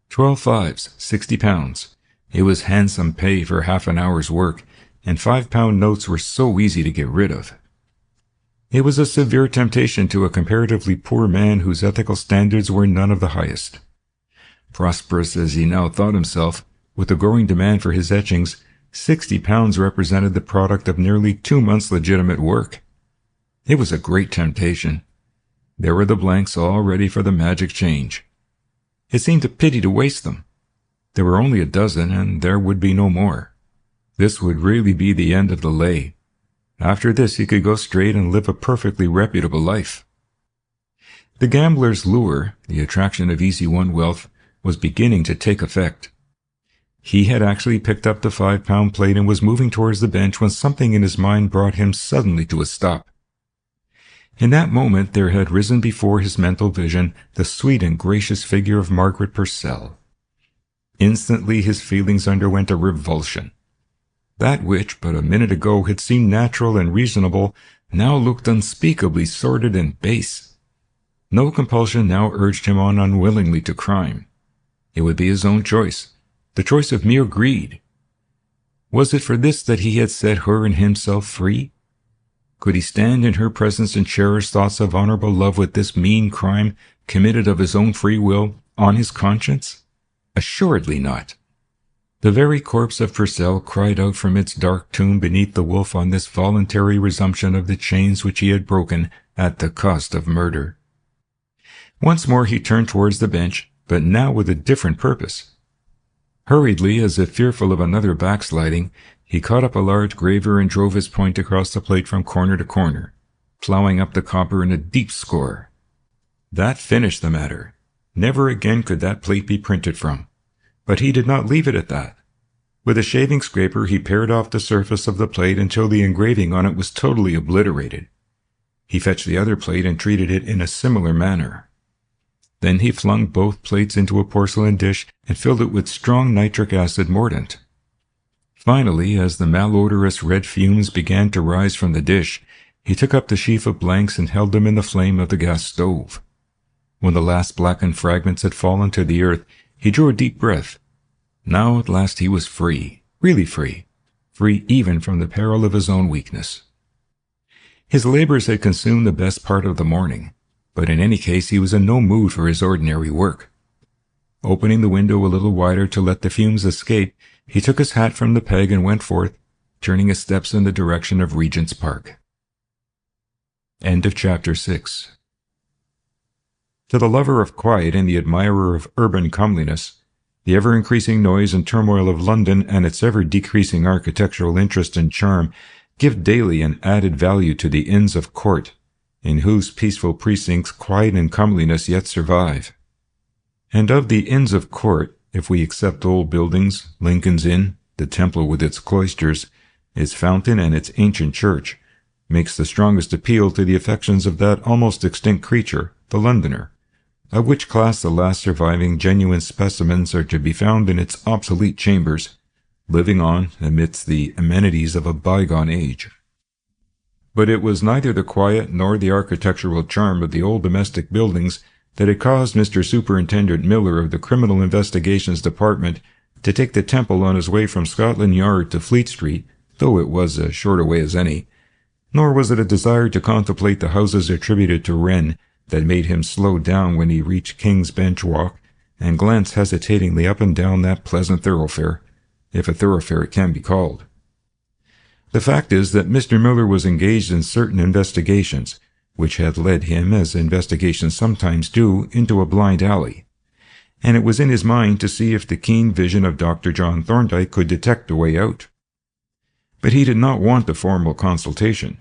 12 fives, 60 pounds. It was handsome pay for half an hour's work, and 5-pound notes were so easy to get rid of. It was a severe temptation to a comparatively poor man whose ethical standards were none of the highest. Prosperous as he now thought himself, with the growing demand for his etchings, 60 pounds represented the product of nearly 2 months' legitimate work. It was a great temptation. There were the blanks all ready for the magic change. It seemed a pity to waste them. There were only a dozen, and there would be no more. This would really be the end of the lay. After this he could go straight and live a perfectly reputable life. The gambler's lure, the attraction of easy-won wealth, was beginning to take effect. He had actually picked up the 5-pound plate and was moving towards the bench when something in his mind brought him suddenly to a stop. In that moment there had risen before his mental vision the sweet and gracious figure of Margaret Purcell. Instantly his feelings underwent a revulsion. That which but a minute ago had seemed natural and reasonable now looked unspeakably sordid and base. No compulsion now urged him on unwillingly to crime. It would be his own choice, the choice of mere greed. Was it for this that he had set her and himself free? Could he stand in her presence and cherish thoughts of honorable love with this mean crime, committed of his own free will, on his conscience? Assuredly not. The very corpse of Purcell cried out from its dark tomb beneath the wolf on this voluntary resumption of the chains which he had broken at the cost of murder. Once more he turned towards the bench, but now with a different purpose. Hurriedly, as if fearful of another backsliding, he caught up a large graver and drove his point across the plate from corner to corner, ploughing up the copper in a deep score. That finished the matter. Never again could that plate be printed from. But he did not leave it at that. With a shaving scraper he pared off the surface of the plate until the engraving on it was totally obliterated. He fetched the other plate and treated it in a similar manner. Then he flung both plates into a porcelain dish and filled it with strong nitric acid mordant. Finally, as the malodorous red fumes began to rise from the dish, he took up the sheaf of blanks and held them in the flame of the gas stove. When the last blackened fragments had fallen to the earth, he drew a deep breath. Now at last he was free, really free even from the peril of his own weakness. His labors had consumed the best part of the morning, but in any case he was in no mood for his ordinary work. Opening the window a little wider to let the fumes escape, he took his hat from the peg and went forth, turning his steps in the direction of Regent's Park. End of Chapter 6. To the lover of quiet and the admirer of urban comeliness, the ever-increasing noise and turmoil of London and its ever-decreasing architectural interest and charm give daily an added value to the Inns of Court, in whose peaceful precincts quiet and comeliness yet survive. And of the Inns of Court, if we except old buildings, Lincoln's Inn, the Temple with its cloisters, its fountain and its ancient church, makes the strongest appeal to the affections of that almost extinct creature, the Londoner, of which class the last surviving genuine specimens are to be found in its obsolete chambers, living on amidst the amenities of a bygone age. But it was neither the quiet nor the architectural charm of the old domestic buildings that had caused Mr. Superintendent Miller of the Criminal Investigations Department to take the Temple on his way from Scotland Yard to Fleet Street, though it was as short a way as any, nor was it a desire to contemplate the houses attributed to Wren that made him slow down when he reached King's Bench Walk and glance hesitatingly up and down that pleasant thoroughfare, if a thoroughfare it can be called. The fact is that Mr. Miller was engaged in certain investigations, which had led him, as investigations sometimes do, into a blind alley, and it was in his mind to see if the keen vision of Dr. John Thorndyke could detect a way out. But he did not want a formal consultation.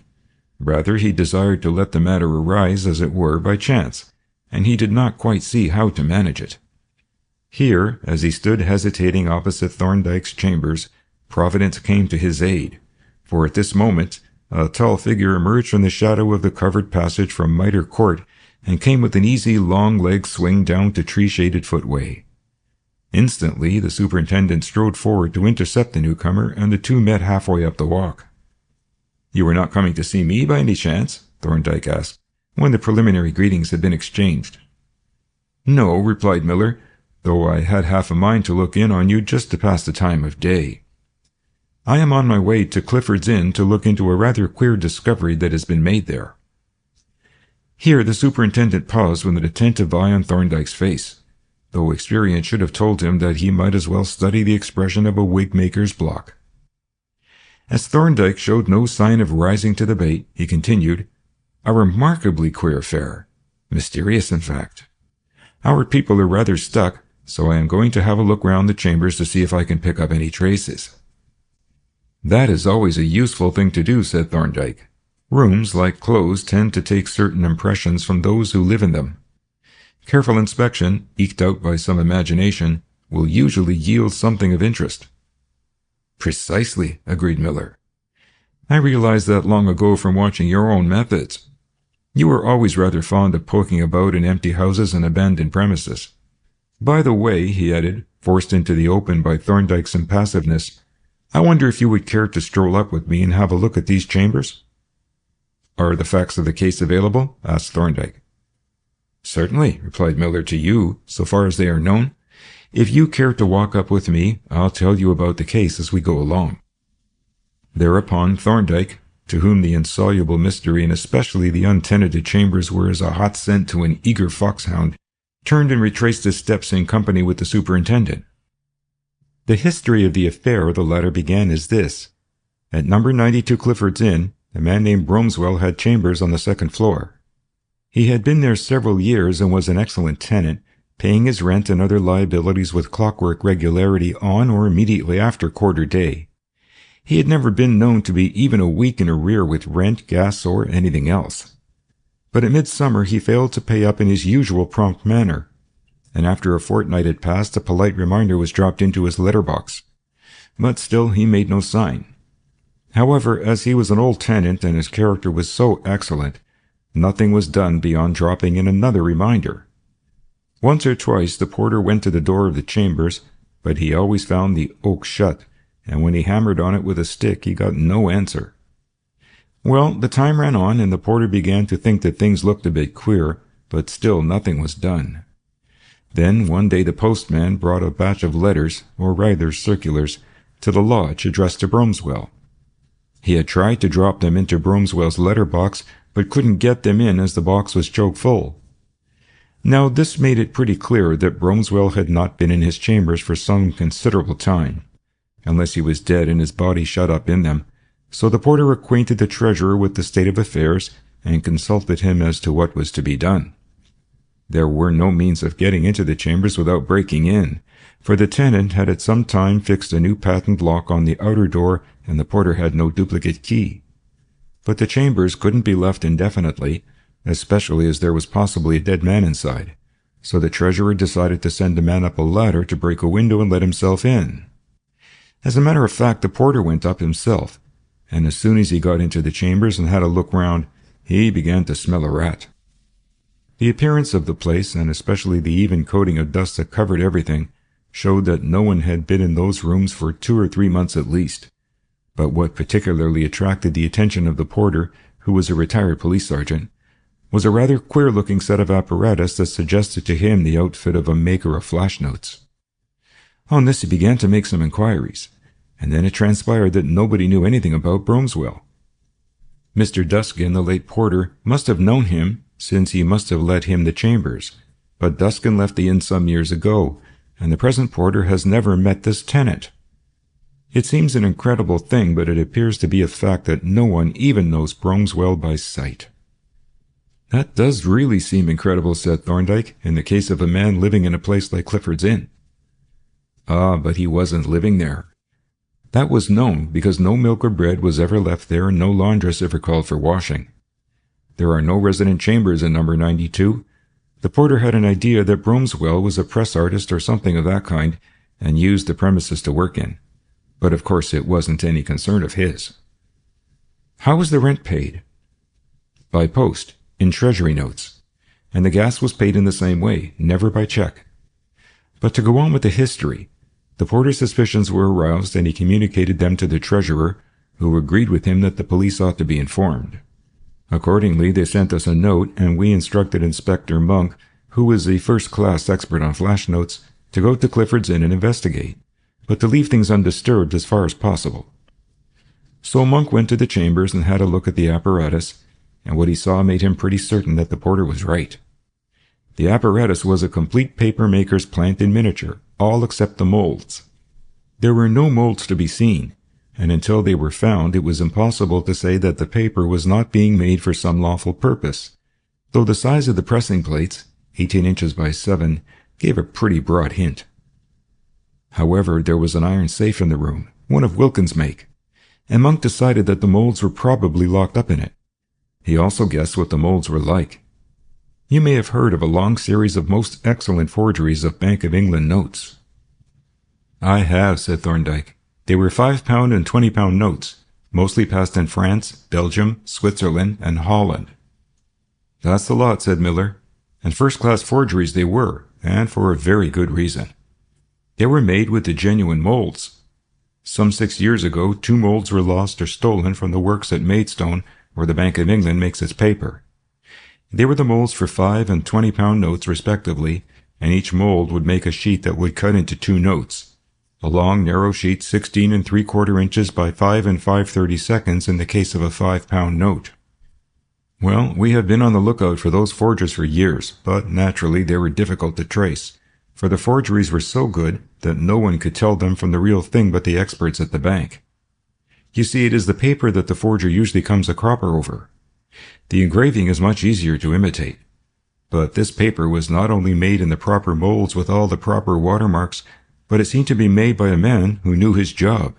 Rather, he desired to let the matter arise, as it were, by chance, and he did not quite see how to manage it. Here, as he stood hesitating opposite Thorndyke's chambers, Providence came to his aid, for at this moment a tall figure emerged from the shadow of the covered passage from Mitre Court and came with an easy long-legged swing down to tree-shaded footway. Instantly, the superintendent strode forward to intercept the newcomer, and the two met halfway up the walk. "You were not coming to see me by any chance?" Thorndyke asked, when the preliminary greetings had been exchanged. "No," replied Miller, "though I had half a mind to look in on you just to pass the time of day. I am on my way to Clifford's Inn to look into a rather queer discovery that has been made there." Here the superintendent paused with an attentive eye on Thorndyke's face, though experience should have told him that he might as well study the expression of a wig-maker's block. As Thorndyke showed no sign of rising to the bait, he continued, "A remarkably queer affair. Mysterious, in fact. Our people are rather stuck, so I am going to have a look round the chambers to see if I can pick up any traces." "That is always a useful thing to do," said Thorndyke. "Rooms, like clothes, tend to take certain impressions from those who live in them. Careful inspection, eked out by some imagination, will usually yield something of interest." "Precisely," agreed Miller. "I realized that long ago from watching your own methods. You were always rather fond of poking about in empty houses and abandoned premises. By the way," he added, forced into the open by Thorndyke's impassiveness, "I wonder if you would care to stroll up with me and have a look at these chambers?" "Are the facts of the case available?" asked Thorndyke. "Certainly," replied Miller, "to you, so far as they are known. If you care to walk up with me, I'll tell you about the case as we go along." Thereupon Thorndyke, to whom the insoluble mystery and especially the untenanted chambers were as a hot scent to an eager foxhound, turned and retraced his steps in company with the superintendent. The history of the affair the latter began as this. At number 92 Clifford's Inn, a man named Bromswell had chambers on the second floor. He had been there several years and was an excellent tenant, paying his rent and other liabilities with clockwork regularity on or immediately after quarter day. He had never been known to be even a week in arrear with rent, gas, or anything else. But at midsummer he failed to pay up in his usual prompt manner, and after a fortnight had passed a polite reminder was dropped into his letterbox. But still he made no sign. However, as he was an old tenant and his character was so excellent, nothing was done beyond dropping in another reminder. Once or twice the porter went to the door of the chambers, but he always found the oak shut, and when he hammered on it with a stick he got no answer. Well, the time ran on, and the porter began to think that things looked a bit queer, but still nothing was done. Then one day the postman brought a batch of letters, or rather circulars, to the lodge addressed to Bromswell. He had tried to drop them into Bromswell's letter box, but couldn't get them in as the box was choke full. Now this made it pretty clear that Bromswell had not been in his chambers for some considerable time, unless he was dead and his body shut up in them, So the porter acquainted the treasurer with the state of affairs and consulted him as to what was to be done. There were no means of getting into the chambers without breaking in, for the tenant had at some time fixed a new patent lock on the outer door and the porter had no duplicate key. But the chambers couldn't be left indefinitely, especially as there was possibly a dead man inside, so the treasurer decided to send a man up a ladder to break a window and let himself in. As a matter of fact, the porter went up himself, and as soon as he got into the chambers and had a look round, he began to smell a rat. The appearance of the place, and especially the even coating of dust that covered everything, showed that no one had been in those rooms for 2 or 3 months at least. But what particularly attracted the attention of the porter, who was a retired police sergeant, was a rather queer-looking set of apparatus that suggested to him the outfit of a maker of flash notes. On this he began to make some inquiries, and then it transpired that nobody knew anything about Bromswell. Mr. Duskin, the late porter, must have known him, since he must have let him the chambers, but Duskin left the inn some years ago, and the present porter has never met this tenant. It seems an incredible thing, but it appears to be a fact that no one even knows Bromswell by sight. That does really seem incredible, said Thorndyke, in the case of a man living in a place like Clifford's Inn. Ah, but he wasn't living there. That was known because no milk or bread was ever left there and no laundress ever called for washing. There are no resident chambers in number 92. The porter had an idea that Bromswell was a press artist or something of that kind and used the premises to work in. But of course it wasn't any concern of his. How was the rent paid? By post, in treasury notes. And the gas was paid in the same way, never by check. But to go on with the history, the porter's suspicions were aroused and he communicated them to the treasurer, who agreed with him that the police ought to be informed. Accordingly, they sent us a note, and we instructed Inspector Monk, who was a first-class expert on flash notes, to go to Clifford's Inn and investigate, but to leave things undisturbed as far as possible. So Monk went to the chambers and had a look at the apparatus, and what he saw made him pretty certain that the porter was right. The apparatus was a complete paper-maker's plant in miniature, all except the molds. There were no molds to be seen, and until they were found it was impossible to say that the paper was not being made for some lawful purpose, though the size of the pressing plates, 18 inches by 7, gave a pretty broad hint. However, there was an iron safe in the room, one of Wilkins' make, and Monk decided that the molds were probably locked up in it. He also guessed what the molds were like. You may have heard of a long series of most excellent forgeries of Bank of England notes. I have, said Thorndyke. They were £5 and £20 notes, mostly passed in France, Belgium, Switzerland, and Holland. That's the lot, said Miller, and first-class forgeries they were, and for a very good reason. They were made with the genuine molds. Some 6 years ago, 2 molds were lost or stolen from the works at Maidstone, where the Bank of England makes its paper. They were the molds for £5 and £20 notes respectively, and each mold would make a sheet that would cut into 2 notes. A long, narrow sheet 16 3/4 inches by 5 5/32 in the case of a £5 note. Well, we have been on the lookout for those forgers for years, but naturally they were difficult to trace, for the forgeries were so good that no one could tell them from the real thing but the experts at the bank. You see, it is the paper that the forger usually comes a cropper over. The engraving is much easier to imitate. But this paper was not only made in the proper molds with all the proper watermarks, but it seemed to be made by a man who knew his job.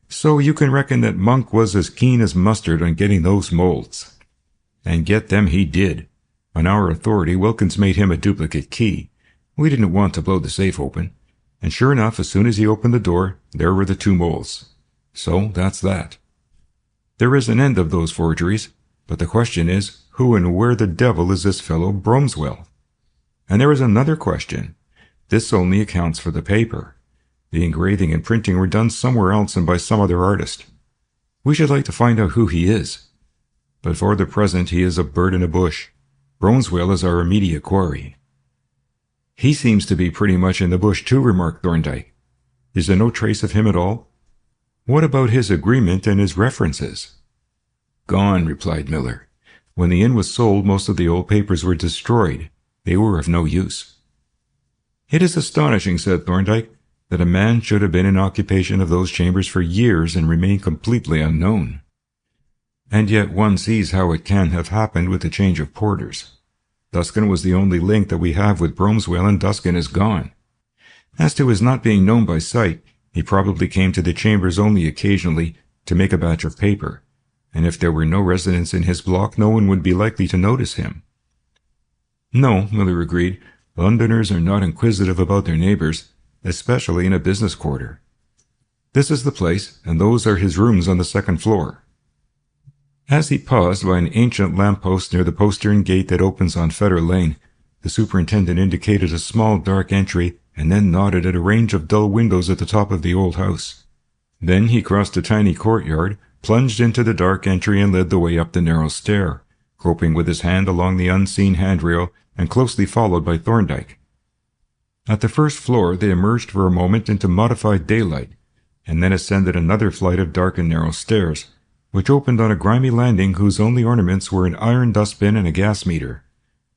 So you can reckon that Monk was as keen as mustard on getting those molds. And get them he did. On our authority, Wilkins made him a duplicate key. We didn't want to blow the safe open. And sure enough, as soon as he opened the door, there were the 2 molds. So that's that. There is an end of those forgeries, but the question is, who and where the devil is this fellow Bromswell? And there is another question. This only accounts for the paper. The engraving and printing were done somewhere else and by some other artist. We should like to find out who he is. But for the present he is a bird in a bush. Bromswell is our immediate quarry. He seems to be pretty much in the bush too, remarked Thorndyke. Is there no trace of him at all? What about his agreement and his references? Gone, replied Miller. When the inn was sold, most of the old papers were destroyed. They were of no use. It is astonishing, said Thorndyke, that a man should have been in occupation of those chambers for years and remain completely unknown. And yet one sees how it can have happened with the change of porters. Duskin was the only link that we have with Bromswell, and Duskin is gone. As to his not being known by sight, he probably came to the chambers only occasionally to make a batch of paper, and if there were no residents in his block, no one would be likely to notice him. No, Miller agreed, Londoners are not inquisitive about their neighbors, especially in a business quarter. This is the place, and those are his rooms on the second floor. As he paused by an ancient lamppost near the postern gate that opens on Fetter Lane, the superintendent indicated a small dark entry and then nodded at a range of dull windows at the top of the old house. Then he crossed a tiny courtyard, plunged into the dark entry and led the way up the narrow stair, groping with his hand along the unseen handrail and closely followed by Thorndyke. At the first floor they emerged for a moment into modified daylight, and then ascended another flight of dark and narrow stairs, which opened on a grimy landing whose only ornaments were an iron dustbin and a gas meter,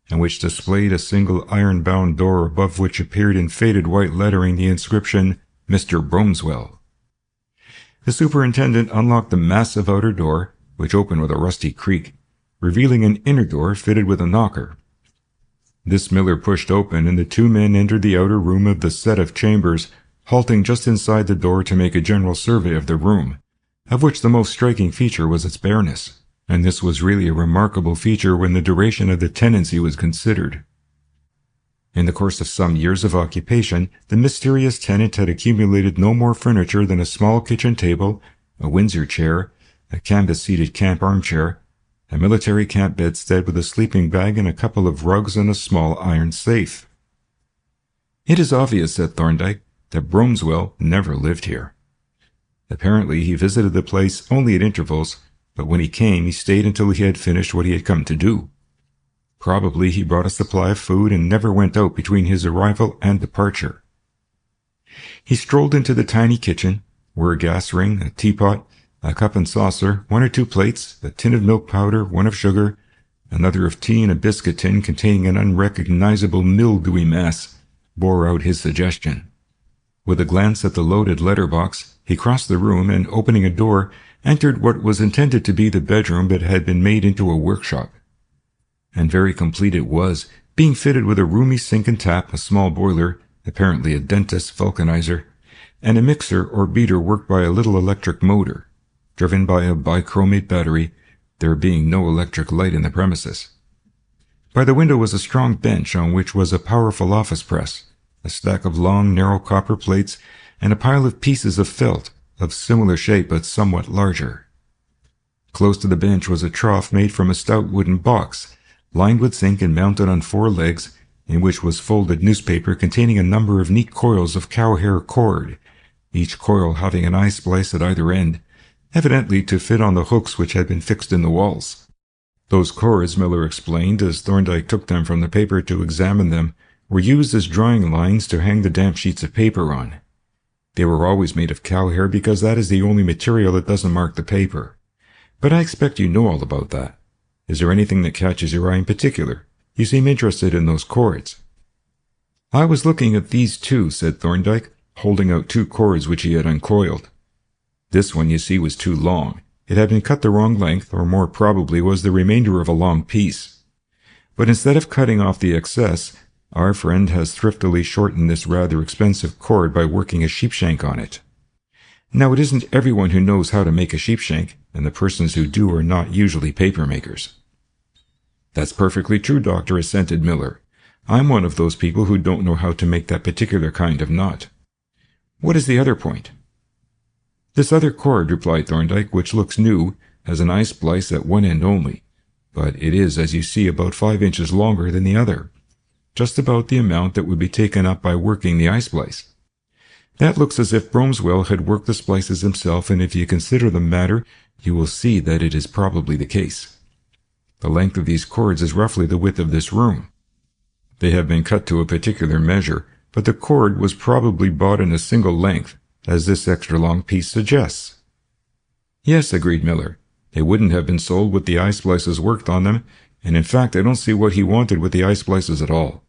and which displayed a single iron-bound door above which appeared in faded white lettering the inscription, Mr. Bromswell. The superintendent unlocked the massive outer door, which opened with a rusty creak, revealing an inner door fitted with a knocker. This Miller pushed open, and the two men entered the outer room of the set of chambers, halting just inside the door to make a general survey of the room, of which the most striking feature was its bareness, and this was really a remarkable feature when the duration of the tenancy was considered. In the course of some years of occupation, the mysterious tenant had accumulated no more furniture than a small kitchen table, a Windsor chair, a canvas-seated camp armchair, a military camp bedstead with a sleeping bag and a couple of rugs and a small iron safe. "It is obvious," said Thorndyke, "that Bromswell never lived here. Apparently he visited the place only at intervals, but when he came he stayed until he had finished what he had come to do. Probably he brought a supply of food and never went out between his arrival and departure." He strolled into the tiny kitchen, where a gas ring, a teapot, a cup and saucer, 1 or 2 plates, a tin of milk powder, 1 of sugar, another of tea, and a biscuit tin containing an unrecognizable mildewy mass, bore out his suggestion. With a glance at the loaded letter-box, he crossed the room and, opening a door, entered what was intended to be the bedroom but had been made into a workshop. And very complete it was, being fitted with a roomy sink and tap, a small boiler, apparently a dentist's vulcanizer, and a mixer or beater worked by a little electric motor, driven by a bichromate battery, there being no electric light in the premises. By the window was a strong bench on which was a powerful office press, a stack of long, narrow copper plates, and a pile of pieces of felt, of similar shape but somewhat larger. Close to the bench was a trough made from a stout wooden box, lined with zinc and mounted on 4 legs, in which was folded newspaper containing a number of neat coils of cow-hair cord, each coil having an eye splice at either end, evidently to fit on the hooks which had been fixed in the walls. Those cords, Miller explained, as Thorndyke took them from the paper to examine them, were used as drying lines to hang the damp sheets of paper on. They were always made of cow hair because that is the only material that doesn't mark the paper. But I expect you know all about that. Is there anything that catches your eye in particular? You seem interested in those cords." "I was looking at these 2, said Thorndyke, holding out 2 cords which he had uncoiled. "This one, you see, was too long. It had been cut the wrong length, or more probably was the remainder of a long piece. But instead of cutting off the excess, our friend has thriftily shortened this rather expensive cord by working a sheepshank on it. Now, it isn't everyone who knows how to make a sheepshank, and the persons who do are not usually paper makers." "That's perfectly true, Doctor," assented Miller. "I'm one of those people who don't know how to make that particular kind of knot. What is the other point?" "This other cord," replied Thorndyke, "which looks new, has an eye splice at one end only, but it is, as you see, about 5 inches longer than the other, just about the amount that would be taken up by working the eye splice. That looks as if Bromswell had worked the splices himself, and if you consider the matter, you will see that it is probably the case. The length of these cords is roughly the width of this room. They have been cut to a particular measure, but the cord was probably bought in a single length, as this extra long piece suggests." "Yes," agreed Miller. "They wouldn't have been sold with the eye splices worked on them, and in fact I don't see what he wanted with the eye splices at all.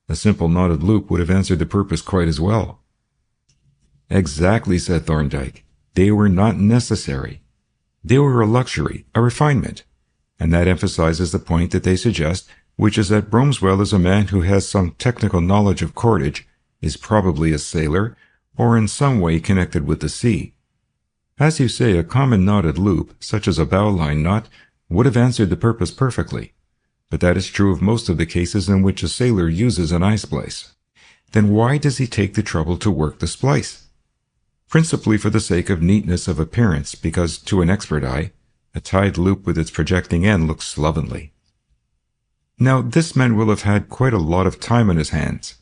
A simple knotted loop would have answered the purpose quite as well." Exactly, said Thorndyke. They were not necessary. They were a luxury, a refinement. And that emphasizes the point that they suggest, which is that Bromswell is a man who has some technical knowledge of cordage, is probably a sailor, or in some way connected with the sea. As you say, a common knotted loop, such as a bowline knot, would have answered the purpose perfectly. But that is true of most of the cases in which a sailor uses an eye splice. Then why does he take the trouble to work the splice? Principally for the sake of neatness of appearance, because to an expert eye, a tied loop with its projecting end looks slovenly. Now, this man will have had quite a lot of time on his hands.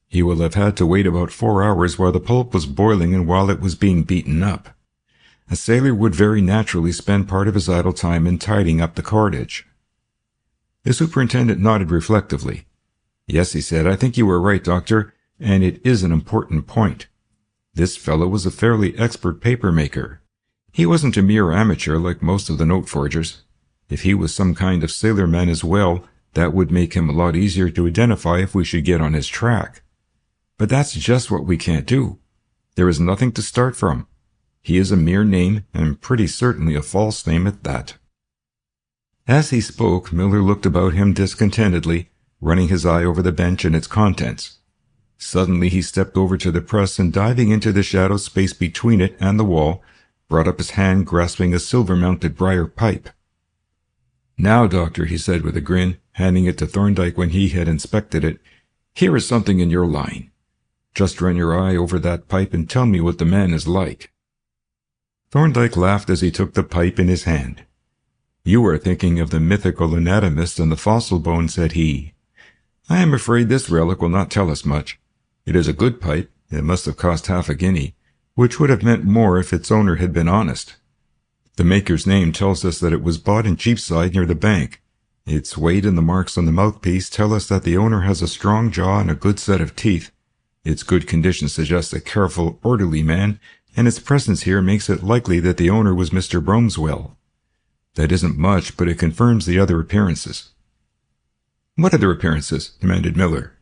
He will have had to wait about 4 hours while the pulp was boiling and while it was being beaten up. A sailor would very naturally spend part of his idle time in tidying up the cordage. The superintendent nodded reflectively. Yes, he said, I think you were right, Doctor, and it is an important point. This fellow was a fairly expert paper maker. He wasn't a mere amateur like most of the note forgers. If he was some kind of sailorman as well, that would make him a lot easier to identify if we should get on his track. But that's just what we can't do. There is nothing to start from. He is a mere name, and pretty certainly a false name at that. As he spoke, Miller looked about him discontentedly, running his eye over the bench and its contents. Suddenly he stepped over to the press and, diving into the shadow space between it and the wall, brought up his hand grasping a silver-mounted briar pipe. Now, Doctor, he said with a grin, handing it to Thorndyke when he had inspected it, here is something in your line. Just run your eye over that pipe and tell me what the man is like. Thorndyke laughed as he took the pipe in his hand. You are thinking of the mythical anatomist and the fossil bone, said he. I am afraid this relic will not tell us much. It is a good pipe. It must have cost half a guinea, which would have meant more if its owner had been honest. The maker's name tells us that it was bought in Cheapside near the bank. Its weight and the marks on the mouthpiece tell us that the owner has a strong jaw and a good set of teeth. Its good condition suggests a careful, orderly man, and its presence here makes it likely that the owner was Mr. Bromswell. That isn't much, but it confirms the other appearances. What other appearances? Demanded Miller.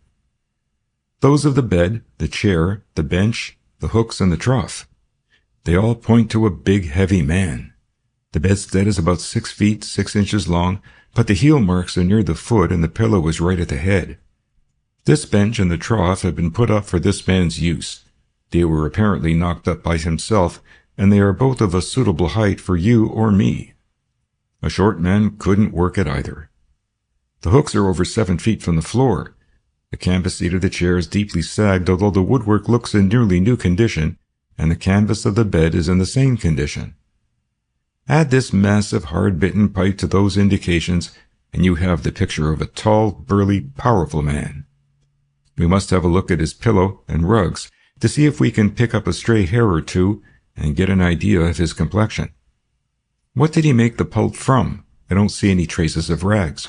Those of the bed, the chair, the bench, the hooks, and the trough. They all point to a big, heavy man. The bedstead is about 6 feet, 6 inches long, but the heel marks are near the foot and the pillow is right at the head. This bench and the trough have been put up for this man's use. They were apparently knocked up by himself, and they are both of a suitable height for you or me. A short man couldn't work at either. The hooks are over 7 feet from the floor. The canvas seat of the chair is deeply sagged, although the woodwork looks in nearly new condition, and the canvas of the bed is in the same condition. Add this massive, hard-bitten pipe to those indications, and you have the picture of a tall, burly, powerful man. We must have a look at his pillow and rugs to see if we can pick up a stray hair or two and get an idea of his complexion. What did he make the pulp from? I don't see any traces of rags.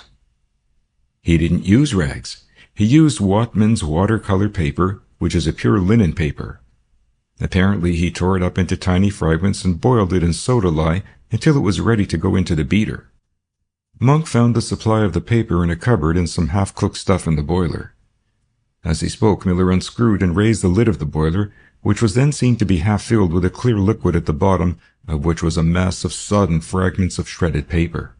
He didn't use rags. He used Watman's watercolor paper, which is a pure linen paper. Apparently he tore it up into tiny fragments and boiled it in soda lye until it was ready to go into the beater. Monk found the supply of the paper in a cupboard and some half-cooked stuff in the boiler. As he spoke, Miller unscrewed and raised the lid of the boiler, which was then seen to be half filled with a clear liquid at the bottom, of which was a mass of sodden fragments of shredded paper.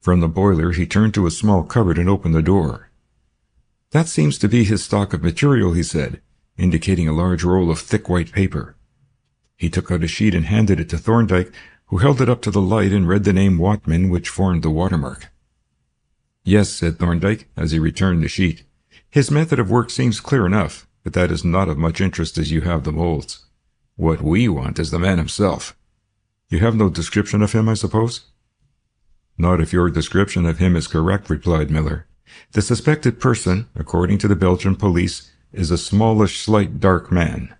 From the boiler he turned to a small cupboard and opened the door. That seems to be his stock of material, he said, indicating a large roll of thick white paper. He took out a sheet and handed it to Thorndyke, who held it up to the light and read the name Watman, which formed the watermark. Yes, said Thorndyke, as he returned the sheet. His method of work seems clear enough, but that is not of much interest as you have the molds. What we want is the man himself. You have no description of him, I suppose? Not if your description of him is correct, replied Miller. The suspected person, according to the Belgian police, is a smallish, slight, dark man.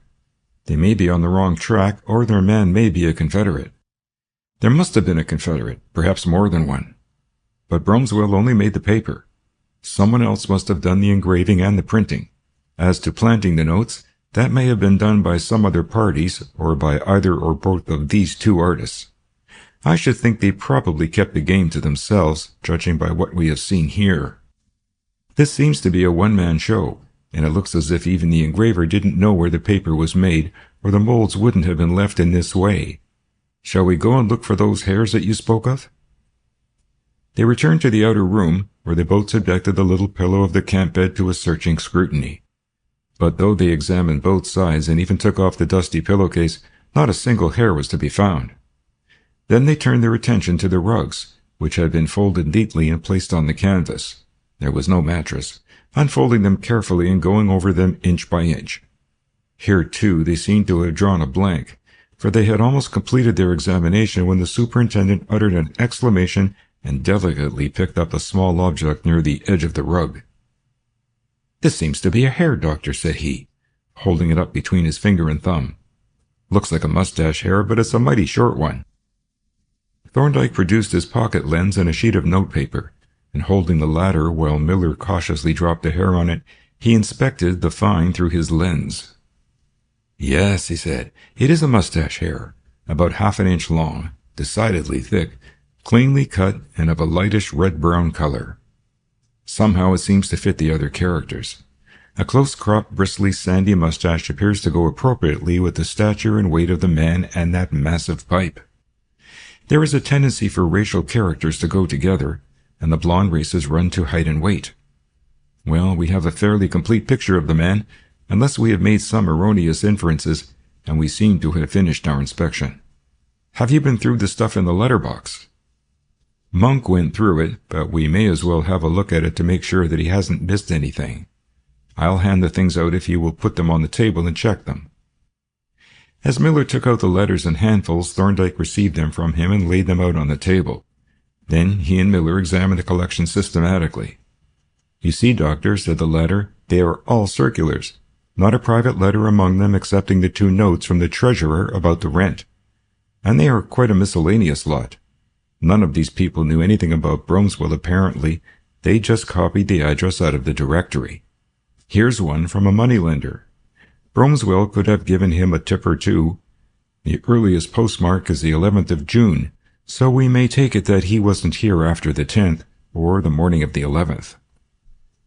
They may be on the wrong track, or their man may be a Confederate. There must have been a Confederate, perhaps more than one. But Bromswell only made the paper. Someone else must have done the engraving and the printing. As to planting the notes, that may have been done by some other parties, or by either or both of these two artists. I should think they probably kept the game to themselves, judging by what we have seen here. This seems to be a one-man show, and it looks as if even the engraver didn't know where the paper was made, or the molds wouldn't have been left in this way. Shall we go and look for those hairs that you spoke of?" They returned to the outer room, where they both subjected the little pillow of the camp bed to a searching scrutiny. But though they examined both sides and even took off the dusty pillowcase, not a single hair was to be found. Then they turned their attention to the rugs, which had been folded neatly and placed on the canvas. There was no mattress. Unfolding them carefully and going over them inch by inch. Here, too, they seemed to have drawn a blank, for they had almost completed their examination when the superintendent uttered an exclamation and delicately picked up a small object near the edge of the rug. "This seems to be a hair, Doctor," said he, holding it up between his finger and thumb. "Looks like a mustache hair, but it's a mighty short one." Thorndyke produced his pocket lens and a sheet of notepaper, and holding the latter while Miller cautiously dropped a hair on it, he inspected the find through his lens. "Yes," he said, "it is a mustache hair, about half an inch long, decidedly thick, cleanly cut, and of a lightish red-brown color. Somehow it seems to fit the other characters. A close-cropped, bristly, sandy mustache appears to go appropriately with the stature and weight of the man and that massive pipe. There is a tendency for racial characters to go together, and the blonde races run to height and weight. Well, we have a fairly complete picture of the man, unless we have made some erroneous inferences, and we seem to have finished our inspection. Have you been through the stuff in the letterbox?" Monk went through it, but we may as well have a look at it to make sure that he hasn't missed anything. I'll hand the things out if you will put them on the table and check them. As Miller took out the letters in handfuls, Thorndyke received them from him and laid them out on the table. Then he and Miller examined the collection systematically. "You see, Doctor," said the latter, "they are all circulars. Not a private letter among them excepting the 2 notes from the treasurer about the rent. And they are quite a miscellaneous lot. None of these people knew anything about Bromswell apparently. They just copied the address out of the directory. Here's one from a moneylender. Bromswell could have given him a tip or two. The earliest postmark is the 11th of June, so we may take it that he wasn't here after the 10th, or the morning of the 11th.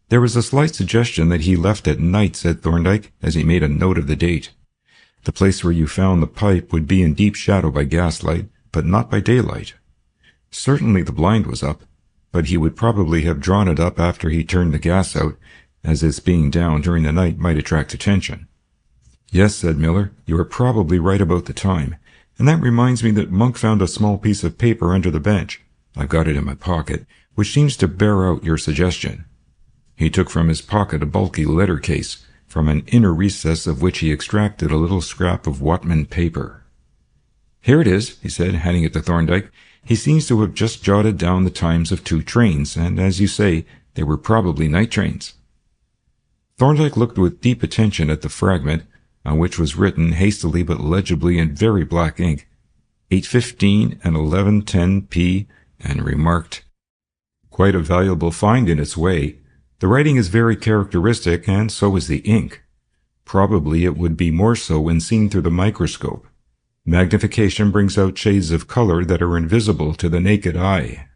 "There was a slight suggestion that he left at night," said Thorndyke, as he made a note of the date. "The place where you found the pipe would be in deep shadow by gaslight, but not by daylight. Certainly the blind was up, but he would probably have drawn it up after he turned the gas out, as its being down during the night might attract attention." "Yes," said Miller, "you are probably right about the time, and that reminds me that Monk found a small piece of paper under the bench. I've got it in my pocket, which seems to bear out your suggestion." He took from his pocket a bulky letter case, from an inner recess of which he extracted a little scrap of Whatman paper. "Here it is," he said, handing it to Thorndyke. "He seems to have just jotted down the times of 2 trains, and as you say, they were probably night trains." Thorndyke looked with deep attention at the fragment, on which was written hastily but legibly in very black ink, 8:15 and 11:10 p., and remarked, "Quite a valuable find in its way. The writing is very characteristic, and so is the ink. Probably it would be more so when seen through the microscope. Magnification brings out shades of color that are invisible to the naked eye."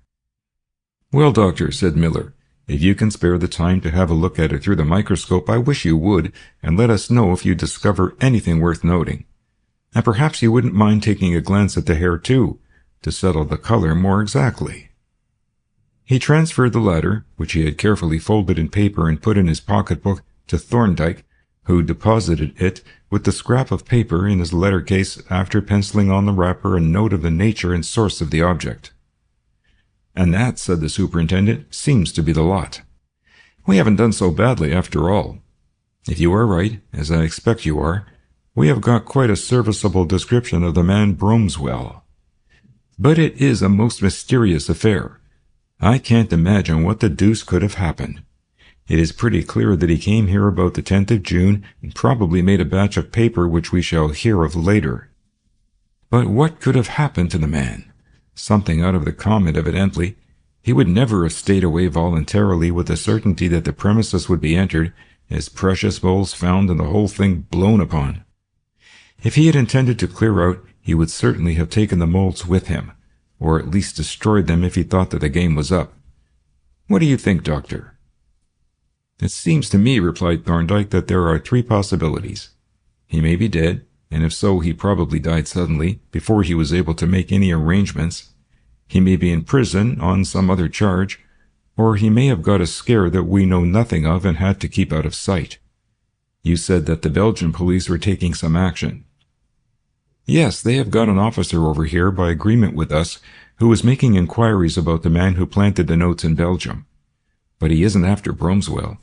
"Well, Doctor," said Miller, "if you can spare the time to have a look at it through the microscope, I wish you would, and let us know if you discover anything worth noting. And perhaps you wouldn't mind taking a glance at the hair, too, to settle the color more exactly." He transferred the latter, which he had carefully folded in paper and put in his pocketbook, to Thorndyke, who deposited it with the scrap of paper in his letter case after penciling on the wrapper a note of the nature and source of the object. "And that," said the superintendent, "seems to be the lot. We haven't done so badly after all. If you are right, as I expect you are, we have got quite a serviceable description of the man Bromswell. But it is a most mysterious affair. I can't imagine what the deuce could have happened. It is pretty clear that he came here about the 10th of June and probably made a batch of paper which we shall hear of later. But what could have happened to the man? Something out of the common, evidently. He would never have stayed away voluntarily with the certainty that the premises would be entered, his precious bowls found, and the whole thing blown upon. If he had intended to clear out, he would certainly have taken the molds with him, or at least destroyed them if he thought that the game was up. What do you think, Doctor?" "It seems to me," replied Thorndyke, "that there are three possibilities. He may be dead, and if so, he probably died suddenly, before he was able to make any arrangements. He may be in prison on some other charge, or he may have got a scare that we know nothing of and had to keep out of sight. You said that the Belgian police were taking some action." "Yes, they have got an officer over here by agreement with us who is making inquiries about the man who planted the notes in Belgium. But he isn't after Bromswell.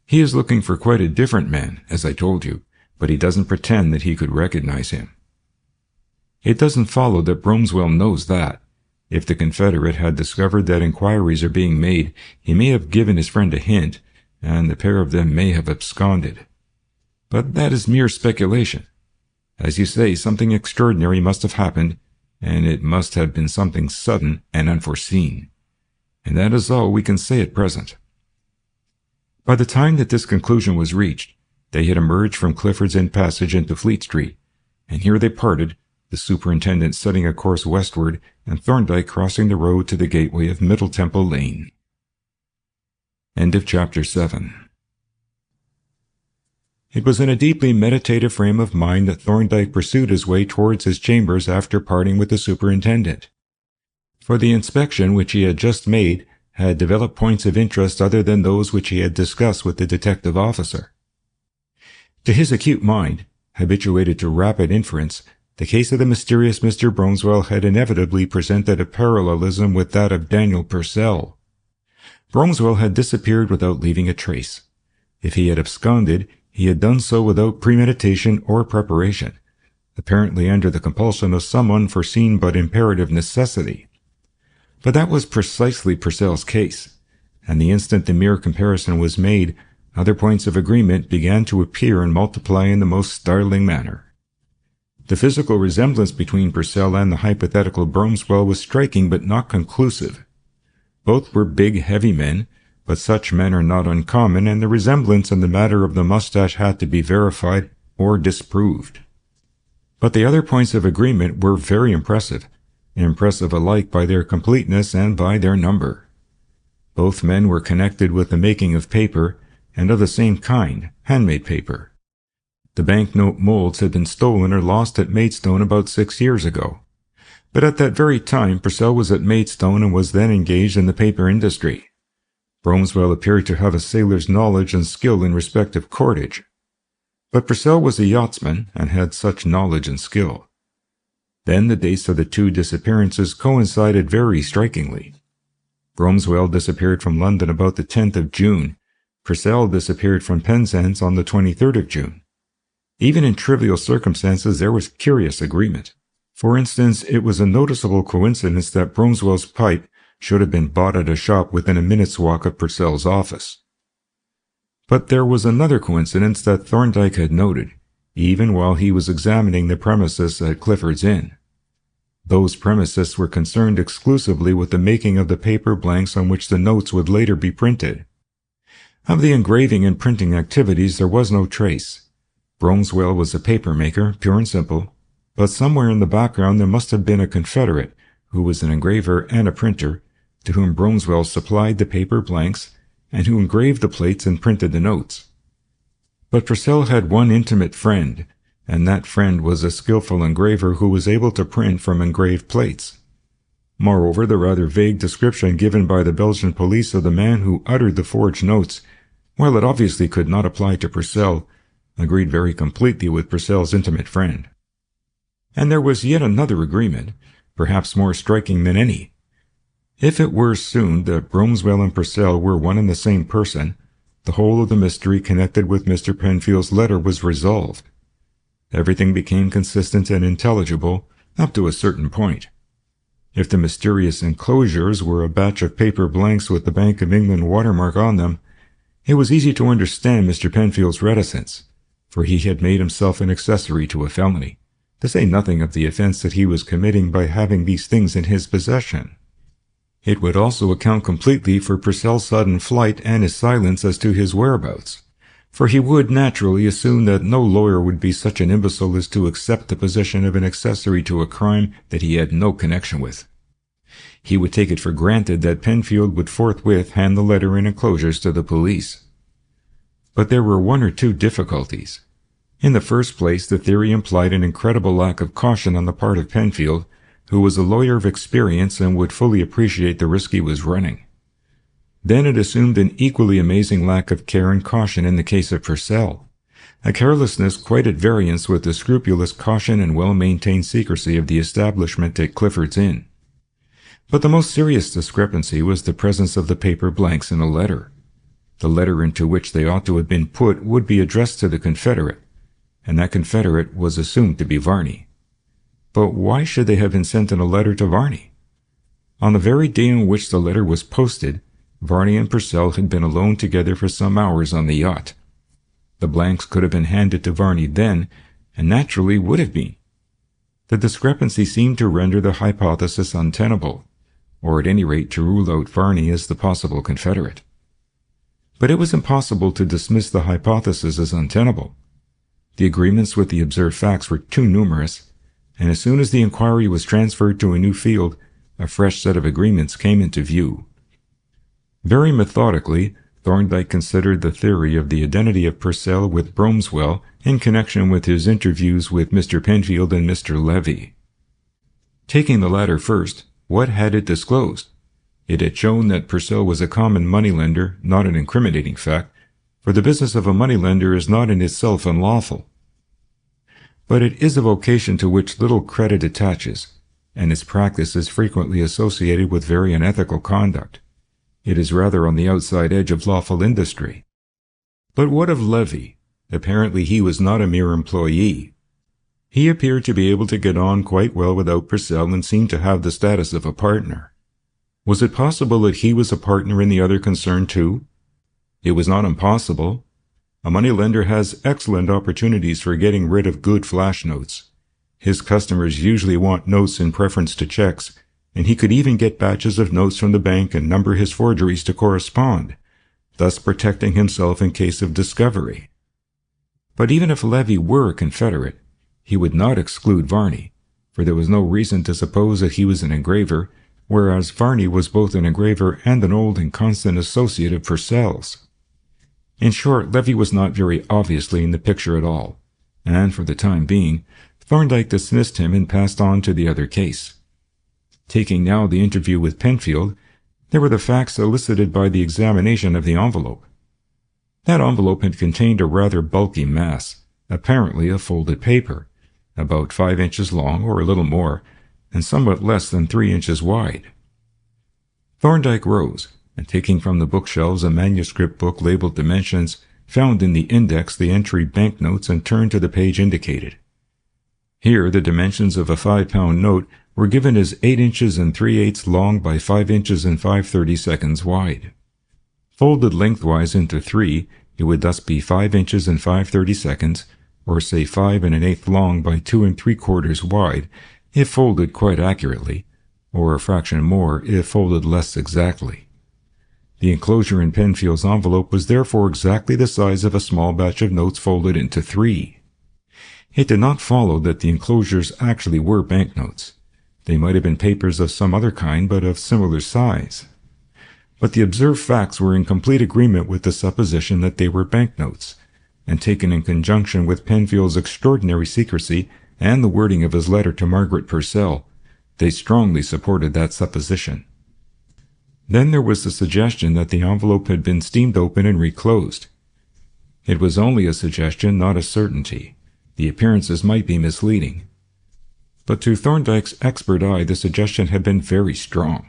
He is looking for quite a different man, as I told you, but he doesn't pretend that he could recognize him." "It doesn't follow that Bromswell knows that. If the Confederate had discovered that inquiries are being made, he may have given his friend a hint, and the pair of them may have absconded. But that is mere speculation. As you say, something extraordinary must have happened, and it must have been something sudden and unforeseen. And that is all we can say at present." By the time that this conclusion was reached, they had emerged from Clifford's Inn Passage into Fleet Street, and here they parted, the superintendent setting a course westward, and Thorndyke crossing the road to the gateway of Middle Temple Lane. End of Chapter 7. It was in a deeply meditative frame of mind that Thorndyke pursued his way towards his chambers after parting with the superintendent. For the inspection which he had just made had developed points of interest other than those which he had discussed with the detective officer. To his acute mind, habituated to rapid inference, the case of the mysterious Mr. Bromswell had inevitably presented a parallelism with that of Daniel Purcell. Bromswell had disappeared without leaving a trace. If he had absconded, he had done so without premeditation or preparation, apparently under the compulsion of some unforeseen but imperative necessity. But that was precisely Purcell's case, and the instant the mere comparison was made, other points of agreement began to appear and multiply in the most startling manner. The physical resemblance between Purcell and the hypothetical Bromswell was striking but not conclusive. Both were big, heavy men, but such men are not uncommon, and the resemblance in the matter of the mustache had to be verified or disproved. But the other points of agreement were very impressive alike by their completeness and by their number. Both men were connected with the making of paper, and of the same kind, handmade paper. The banknote molds had been stolen or lost at Maidstone about 6 years ago. But at that very time Purcell was at Maidstone and was then engaged in the paper industry. Bromswell appeared to have a sailor's knowledge and skill in respect of cordage. But Purcell was a yachtsman and had such knowledge and skill. Then the dates of the two disappearances coincided very strikingly. Bromswell disappeared from London about the 10th of June. Purcell disappeared from Penzance on the 23rd of June. Even in trivial circumstances there was curious agreement. For instance, it was a noticeable coincidence that Bromswell's pipe should have been bought at a shop within a minute's walk of Purcell's office. But there was another coincidence that Thorndyke had noted, even while he was examining the premises at Clifford's Inn. Those premises were concerned exclusively with the making of the paper blanks on which the notes would later be printed. Of the engraving and printing activities there was no trace. Bromswell was a paper maker, pure and simple, but somewhere in the background there must have been a confederate, who was an engraver and a printer, to whom Bromswell supplied the paper blanks, and who engraved the plates and printed the notes. But Purcell had one intimate friend, and that friend was a skillful engraver who was able to print from engraved plates. Moreover, the rather vague description given by the Belgian police of the man who uttered the forged notes, while it obviously could not apply to Purcell, agreed very completely with Purcell's intimate friend. And there was yet another agreement, perhaps more striking than any. If it were assumed that Bromswell and Purcell were one and the same person, the whole of the mystery connected with Mr. Penfield's letter was resolved. Everything became consistent and intelligible up to a certain point. If the mysterious enclosures were a batch of paper blanks with the Bank of England watermark on them, it was easy to understand Mr. Penfield's reticence, for he had made himself an accessory to a felony, to say nothing of the offense that he was committing by having these things in his possession. It would also account completely for Purcell's sudden flight and his silence as to his whereabouts, for he would naturally assume that no lawyer would be such an imbecile as to accept the position of an accessory to a crime that he had no connection with. He would take it for granted that Penfield would forthwith hand the letter and enclosures to the police. But there were one or two difficulties. In the first place, the theory implied an incredible lack of caution on the part of Penfield, who was a lawyer of experience and would fully appreciate the risk he was running. Then it assumed an equally amazing lack of care and caution in the case of Purcell, a carelessness quite at variance with the scrupulous caution and well-maintained secrecy of the establishment at Clifford's Inn. But the most serious discrepancy was the presence of the paper blanks in a letter. The letter into which they ought to have been put would be addressed to the Confederate, and that Confederate was assumed to be Varney. But why should they have been sent in a letter to Varney? On the very day on which the letter was posted, Varney and Purcell had been alone together for some hours on the yacht. The blanks could have been handed to Varney then, and naturally would have been. The discrepancy seemed to render the hypothesis untenable, or at any rate to rule out Varney as the possible Confederate. But it was impossible to dismiss the hypothesis as untenable. The agreements with the observed facts were too numerous, and as soon as the inquiry was transferred to a new field, a fresh set of agreements came into view. Very methodically, Thorndyke considered the theory of the identity of Purcell with Bromswell in connection with his interviews with Mr. Penfield and Mr. Levy. Taking the latter first, what had it disclosed? It had shown that Purcell was a common moneylender, not an incriminating fact, for the business of a moneylender is not in itself unlawful. But it is a vocation to which little credit attaches, and its practice is frequently associated with very unethical conduct. It is rather on the outside edge of lawful industry. But what of Levy? Apparently he was not a mere employee. He appeared to be able to get on quite well without Purcell and seemed to have the status of a partner. Was it possible that he was a partner in the other concern too? It was not impossible. A moneylender has excellent opportunities for getting rid of good flash notes. His customers usually want notes in preference to checks, and he could even get batches of notes from the bank and number his forgeries to correspond, thus protecting himself in case of discovery. But even if Levy were a Confederate, he would not exclude Varney, for there was no reason to suppose that he was an engraver, whereas Varney was both an engraver and an old and constant associate of Purcell's. In short, Levy was not very obviously in the picture at all, and for the time being, Thorndyke dismissed him and passed on to the other case. Taking now the interview with Penfield, there were the facts elicited by the examination of the envelope. That envelope had contained a rather bulky mass, apparently of folded paper, about 5 inches long or a little more, and somewhat less than 3 inches wide. Thorndyke rose, and taking from the bookshelves a manuscript book labeled Dimensions, found in the index the entry banknotes and turned to the page indicated. Here the dimensions of a 5-pound note were given as 8 inches and 3/8 long by 5 inches and 5/32 wide. Folded lengthwise into 3, it would thus be 5 inches and 5/32, or say 5 1/8 long by 2 3/4 wide, if folded quite accurately, or a fraction more if folded less exactly. The enclosure in Penfield's envelope was therefore exactly the size of a small batch of notes folded into 3. It did not follow that the enclosures actually were banknotes. They might have been papers of some other kind, but of similar size. But the observed facts were in complete agreement with the supposition that they were banknotes, and taken in conjunction with Penfield's extraordinary secrecy and the wording of his letter to Margaret Purcell, they strongly supported that supposition. Then there was the suggestion that the envelope had been steamed open and reclosed. It was only a suggestion, not a certainty. The appearances might be misleading. But to Thorndyke's expert eye the suggestion had been very strong.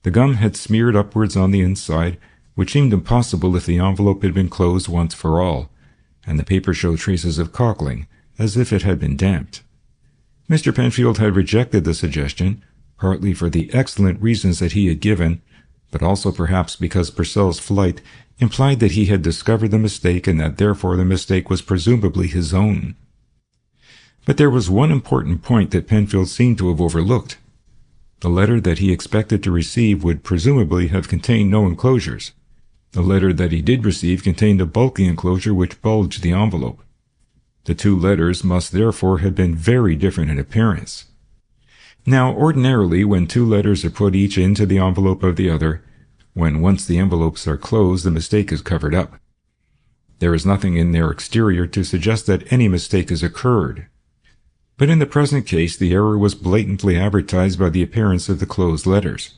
The gum had smeared upwards on the inside, which seemed impossible if the envelope had been closed once for all, and the paper showed traces of caulking, as if it had been damped. Mr. Penfield had rejected the suggestion, partly for the excellent reasons that he had given, but also perhaps because Purcell's flight implied that he had discovered the mistake and that therefore the mistake was presumably his own. But there was one important point that Penfield seemed to have overlooked. The letter that he expected to receive would presumably have contained no enclosures. The letter that he did receive contained a bulky enclosure which bulged the envelope. The two letters must therefore have been very different in appearance. Now, ordinarily, when two letters are put each into the envelope of the other, when once the envelopes are closed, the mistake is covered up. There is nothing in their exterior to suggest that any mistake has occurred. But in the present case, the error was blatantly advertised by the appearance of the closed letters.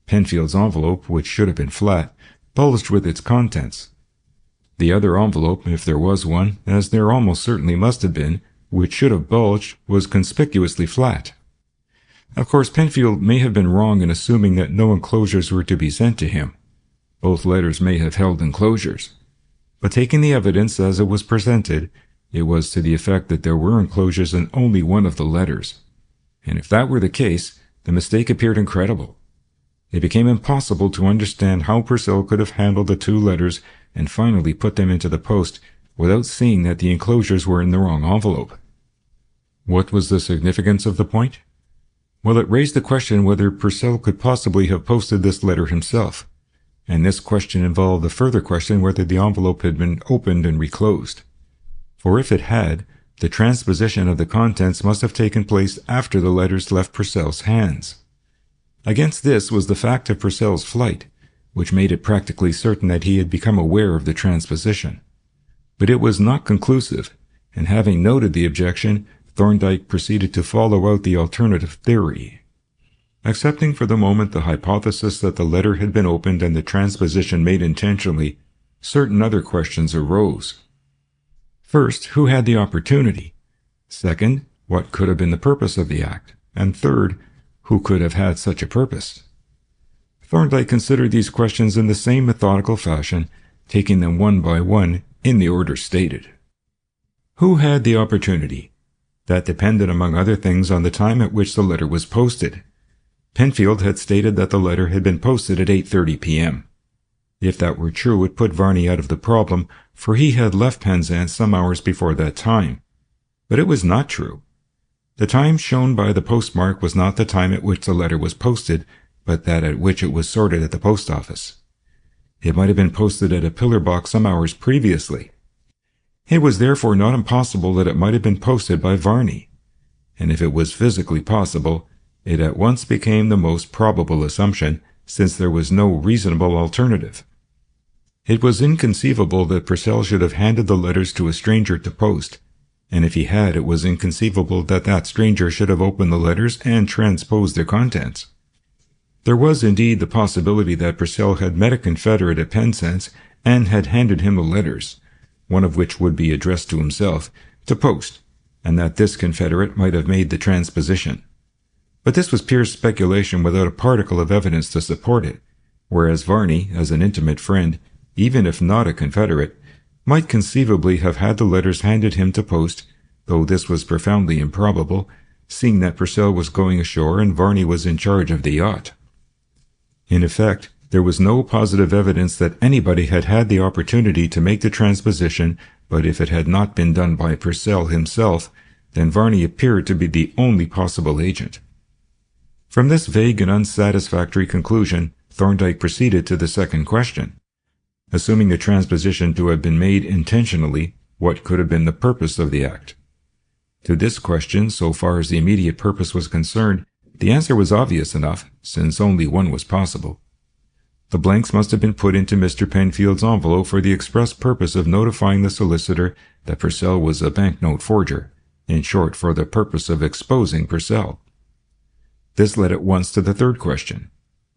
Penfield's envelope, which should have been flat, bulged with its contents. The other envelope, if there was one, as there almost certainly must have been, which should have bulged, was conspicuously flat. Of course, Penfield may have been wrong in assuming that no enclosures were to be sent to him. Both letters may have held enclosures. But taking the evidence as it was presented, it was to the effect that there were enclosures in only one of the letters. And if that were the case, the mistake appeared incredible. It became impossible to understand how Purcell could have handled the two letters and finally put them into the post without seeing that the enclosures were in the wrong envelope. What was the significance of the point? Well, it raised the question whether Purcell could possibly have posted this letter himself, and this question involved a further question whether the envelope had been opened and reclosed. For if it had, the transposition of the contents must have taken place after the letters left Purcell's hands. Against this was the fact of Purcell's flight, which made it practically certain that he had become aware of the transposition. But it was not conclusive, and having noted the objection, Thorndyke proceeded to follow out the alternative theory. Accepting for the moment the hypothesis that the letter had been opened and the transposition made intentionally, certain other questions arose. First, who had the opportunity? Second, what could have been the purpose of the act? And third, who could have had such a purpose? Thorndyke considered these questions in the same methodical fashion, taking them one by one in the order stated. Who had the opportunity? That depended, among other things, on the time at which the letter was posted. Penfield had stated that the letter had been posted at 8:30 p.m. If that were true, it put Varney out of the problem, for he had left Penzance some hours before that time. But it was not true. The time shown by the postmark was not the time at which the letter was posted, but that at which it was sorted at the post office. It might have been posted at a pillar box some hours previously. It was therefore not impossible that it might have been posted by Varney, and if it was physically possible, it at once became the most probable assumption, since there was no reasonable alternative. It was inconceivable that Purcell should have handed the letters to a stranger to post, and if he had, it was inconceivable that that stranger should have opened the letters and transposed their contents. There was indeed the possibility that Purcell had met a confederate at Penzance and had handed him the letters, one of which would be addressed to himself, to post, and that this confederate might have made the transposition. But this was pure speculation without a particle of evidence to support it, whereas Varney, as an intimate friend, even if not a confederate, might conceivably have had the letters handed him to post, though this was profoundly improbable, seeing that Purcell was going ashore and Varney was in charge of the yacht. In effect, there was no positive evidence that anybody had had the opportunity to make the transposition, but if it had not been done by Purcell himself, then Varney appeared to be the only possible agent. From this vague and unsatisfactory conclusion, Thorndyke proceeded to the second question. Assuming the transposition to have been made intentionally, what could have been the purpose of the act? To this question, so far as the immediate purpose was concerned, the answer was obvious enough, since only one was possible. The blanks must have been put into Mr. Penfield's envelope for the express purpose of notifying the solicitor that Purcell was a banknote forger, in short, for the purpose of exposing Purcell. This led at once to the third question.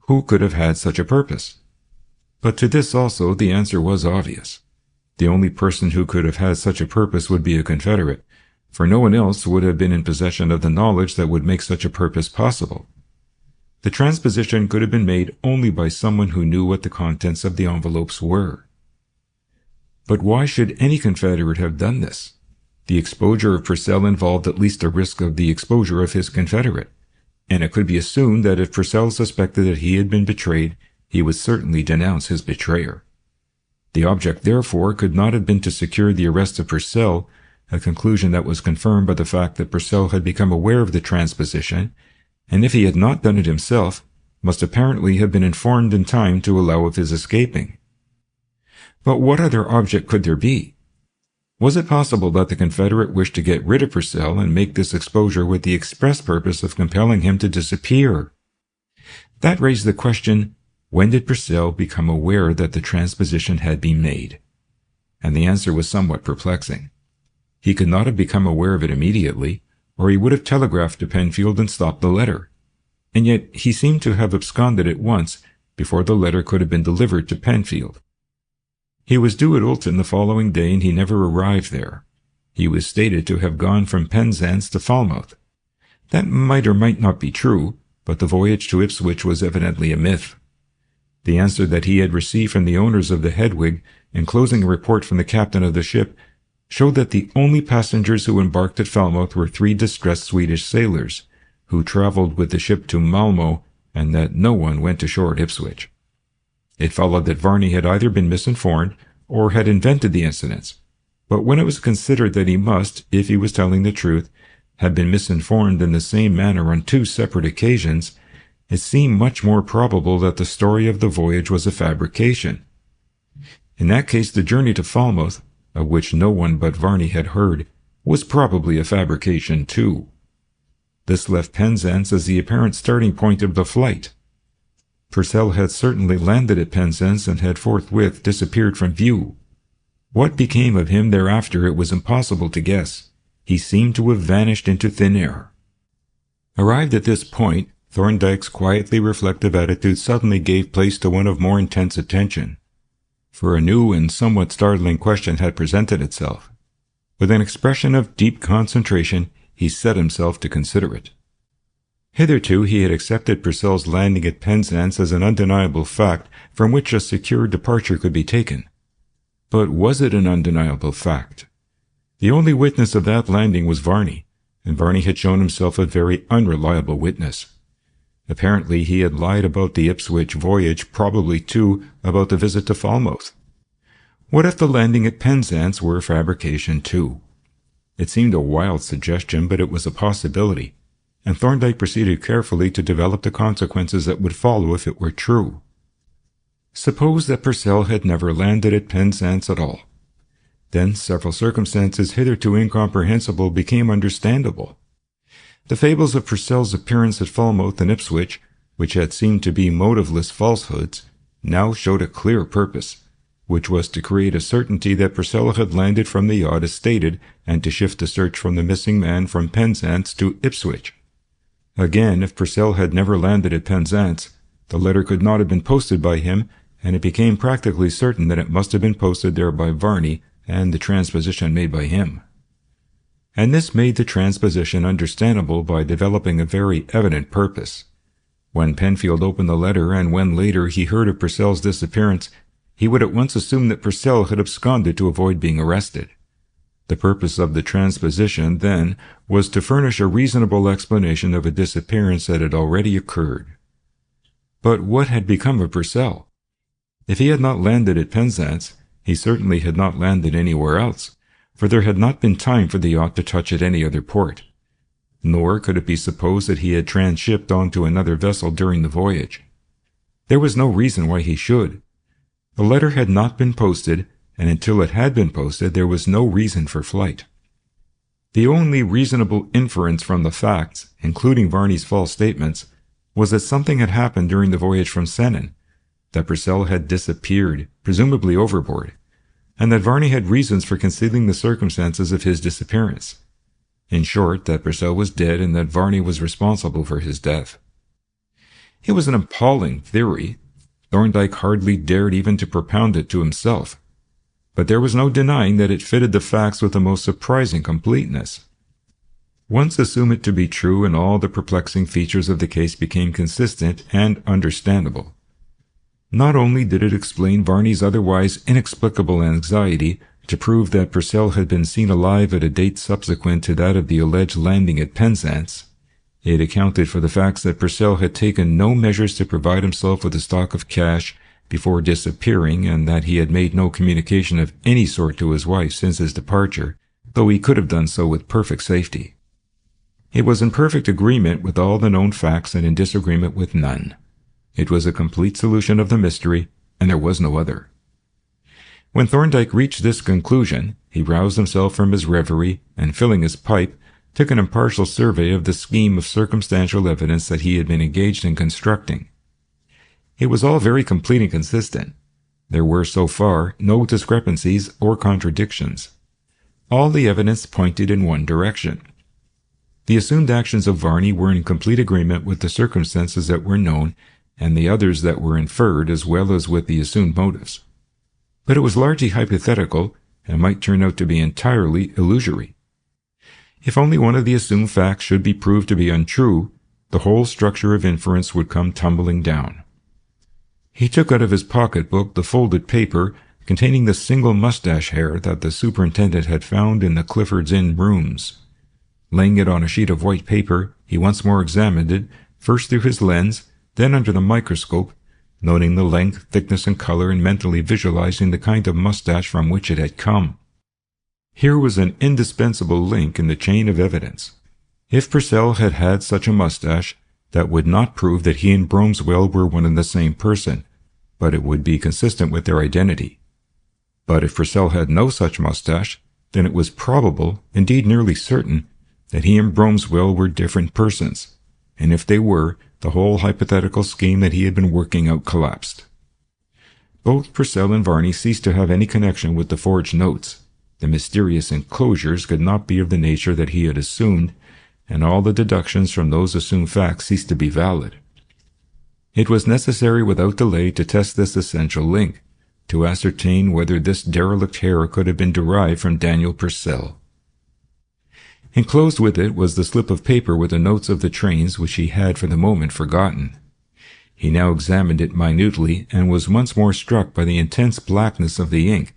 Who could have had such a purpose? But to this also the answer was obvious. The only person who could have had such a purpose would be a confederate, for no one else would have been in possession of the knowledge that would make such a purpose possible. The transposition could have been made only by someone who knew what the contents of the envelopes were. But why should any confederate have done this? The exposure of Purcell involved at least a risk of the exposure of his confederate, and it could be assumed that if Purcell suspected that he had been betrayed, he would certainly denounce his betrayer. The object, therefore, could not have been to secure the arrest of Purcell, a conclusion that was confirmed by the fact that Purcell had become aware of the transposition, and if he had not done it himself, must apparently have been informed in time to allow of his escaping. But what other object could there be? Was it possible that the confederate wished to get rid of Purcell and make this exposure with the express purpose of compelling him to disappear? That raised the question, when did Purcell become aware that the transposition had been made? and the answer was somewhat perplexing. He could not have become aware of it immediately, or he would have telegraphed to Penfield and stopped the letter. And yet he seemed to have absconded at once before the letter could have been delivered to Penfield. He was due at Ulton the following day, and he never arrived there. He was stated to have gone from Penzance to Falmouth. That might or might not be true, but the voyage to Ipswich was evidently a myth. The answer that he had received from the owners of the Hedwig, enclosing a report from the captain of the ship, showed that the only passengers who embarked at Falmouth were 3 distressed Swedish sailors, who travelled with the ship to Malmo, and that no one went ashore at Ipswich. It followed that Varney had either been misinformed or had invented the incidents, but when it was considered that he must, if he was telling the truth, have been misinformed in the same manner on 2 separate occasions, it seemed much more probable that the story of the voyage was a fabrication. In that case, the journey to Falmouth, of which no one but Varney had heard, was probably a fabrication too. This left Penzance as the apparent starting point of the flight. Purcell had certainly landed at Penzance and had forthwith disappeared from view. What became of him thereafter it was impossible to guess. He seemed to have vanished into thin air. Arrived at this point, Thorndyke's quietly reflective attitude suddenly gave place to one of more intense attention. For a new and somewhat startling question had presented itself. With an expression of deep concentration, he set himself to consider it. Hitherto he had accepted Purcell's landing at Penzance as an undeniable fact from which a secure departure could be taken. But was it an undeniable fact? The only witness of that landing was Varney, and Varney had shown himself a very unreliable witness. Apparently he had lied about the Ipswich voyage, probably too about the visit to Falmouth. What if the landing at Penzance were a fabrication too? It seemed a wild suggestion, but it was a possibility, and Thorndyke proceeded carefully to develop the consequences that would follow if it were true. Suppose that Purcell had never landed at Penzance at all. Then several circumstances hitherto incomprehensible became understandable. The fables of Purcell's appearance at Falmouth and Ipswich, which had seemed to be motiveless falsehoods, now showed a clear purpose, which was to create a certainty that Purcell had landed from the yacht as stated, and to shift the search from the missing man from Penzance to Ipswich. Again, if Purcell had never landed at Penzance, the letter could not have been posted by him, and it became practically certain that it must have been posted there by Varney, and the transposition made by him. And this made the transposition understandable by developing a very evident purpose. When Penfield opened the letter, and when later he heard of Purcell's disappearance, he would at once assume that Purcell had absconded to avoid being arrested. The purpose of the transposition, then, was to furnish a reasonable explanation of a disappearance that had already occurred. But what had become of Purcell? If he had not landed at Penzance, he certainly had not landed anywhere else, for there had not been time for the yacht to touch at any other port. Nor could it be supposed that he had transshipped onto another vessel during the voyage. There was no reason why he should. The letter had not been posted, and until it had been posted there was no reason for flight. The only reasonable inference from the facts, including Varney's false statements, was that something had happened during the voyage from Sennin, that Purcell had disappeared, presumably overboard, and that Varney had reasons for concealing the circumstances of his disappearance. In short, that Purcell was dead and that Varney was responsible for his death. It was an appalling theory. Thorndyke hardly dared even to propound it to himself, but there was no denying that it fitted the facts with the most surprising completeness. Once assume it to be true, and all the perplexing features of the case became consistent and understandable. Not only did it explain Varney's otherwise inexplicable anxiety to prove that Purcell had been seen alive at a date subsequent to that of the alleged landing at Penzance, it accounted for the facts that Purcell had taken no measures to provide himself with a stock of cash before disappearing, and that he had made no communication of any sort to his wife since his departure, though he could have done so with perfect safety. It was in perfect agreement with all the known facts and in disagreement with none. It was a complete solution of the mystery, and there was no other. When Thorndyke reached this conclusion, he roused himself from his reverie, and filling his pipe, took an impartial survey of the scheme of circumstantial evidence that he had been engaged in constructing. It was all very complete and consistent, There were so far no discrepancies or contradictions. All the evidence pointed in one direction. The assumed actions of Varney were in complete agreement with the circumstances that were known and the others that were inferred, as well as with the assumed motives. But it was largely hypothetical and might turn out to be entirely illusory. If only one of the assumed facts should be proved to be untrue, the whole structure of inference would come tumbling down. He took out of his pocketbook the folded paper containing the single mustache hair that the superintendent had found in the Clifford's Inn rooms. Laying it on a sheet of white paper, he once more examined it, first through his lens, then under the microscope, noting the length, thickness, and color, and mentally visualizing the kind of mustache from which it had come. Here was an indispensable link in the chain of evidence. If Purcell had had such a mustache, that would not prove that he and Bromswell were one and the same person, but it would be consistent with their identity. But if Purcell had no such mustache, then it was probable, indeed nearly certain, that he and Bromswell were different persons, and if they were, the whole hypothetical scheme that he had been working out collapsed. Both Purcell and Varney ceased to have any connection with the forged notes. The mysterious enclosures could not be of the nature that he had assumed, and all the deductions from those assumed facts ceased to be valid. It was necessary without delay to test this essential link, to ascertain whether this derelict hair could have been derived from Daniel Purcell. Enclosed with it was the slip of paper with the notes of the trains which he had for the moment forgotten. He now examined it minutely and was once more struck by the intense blackness of the ink,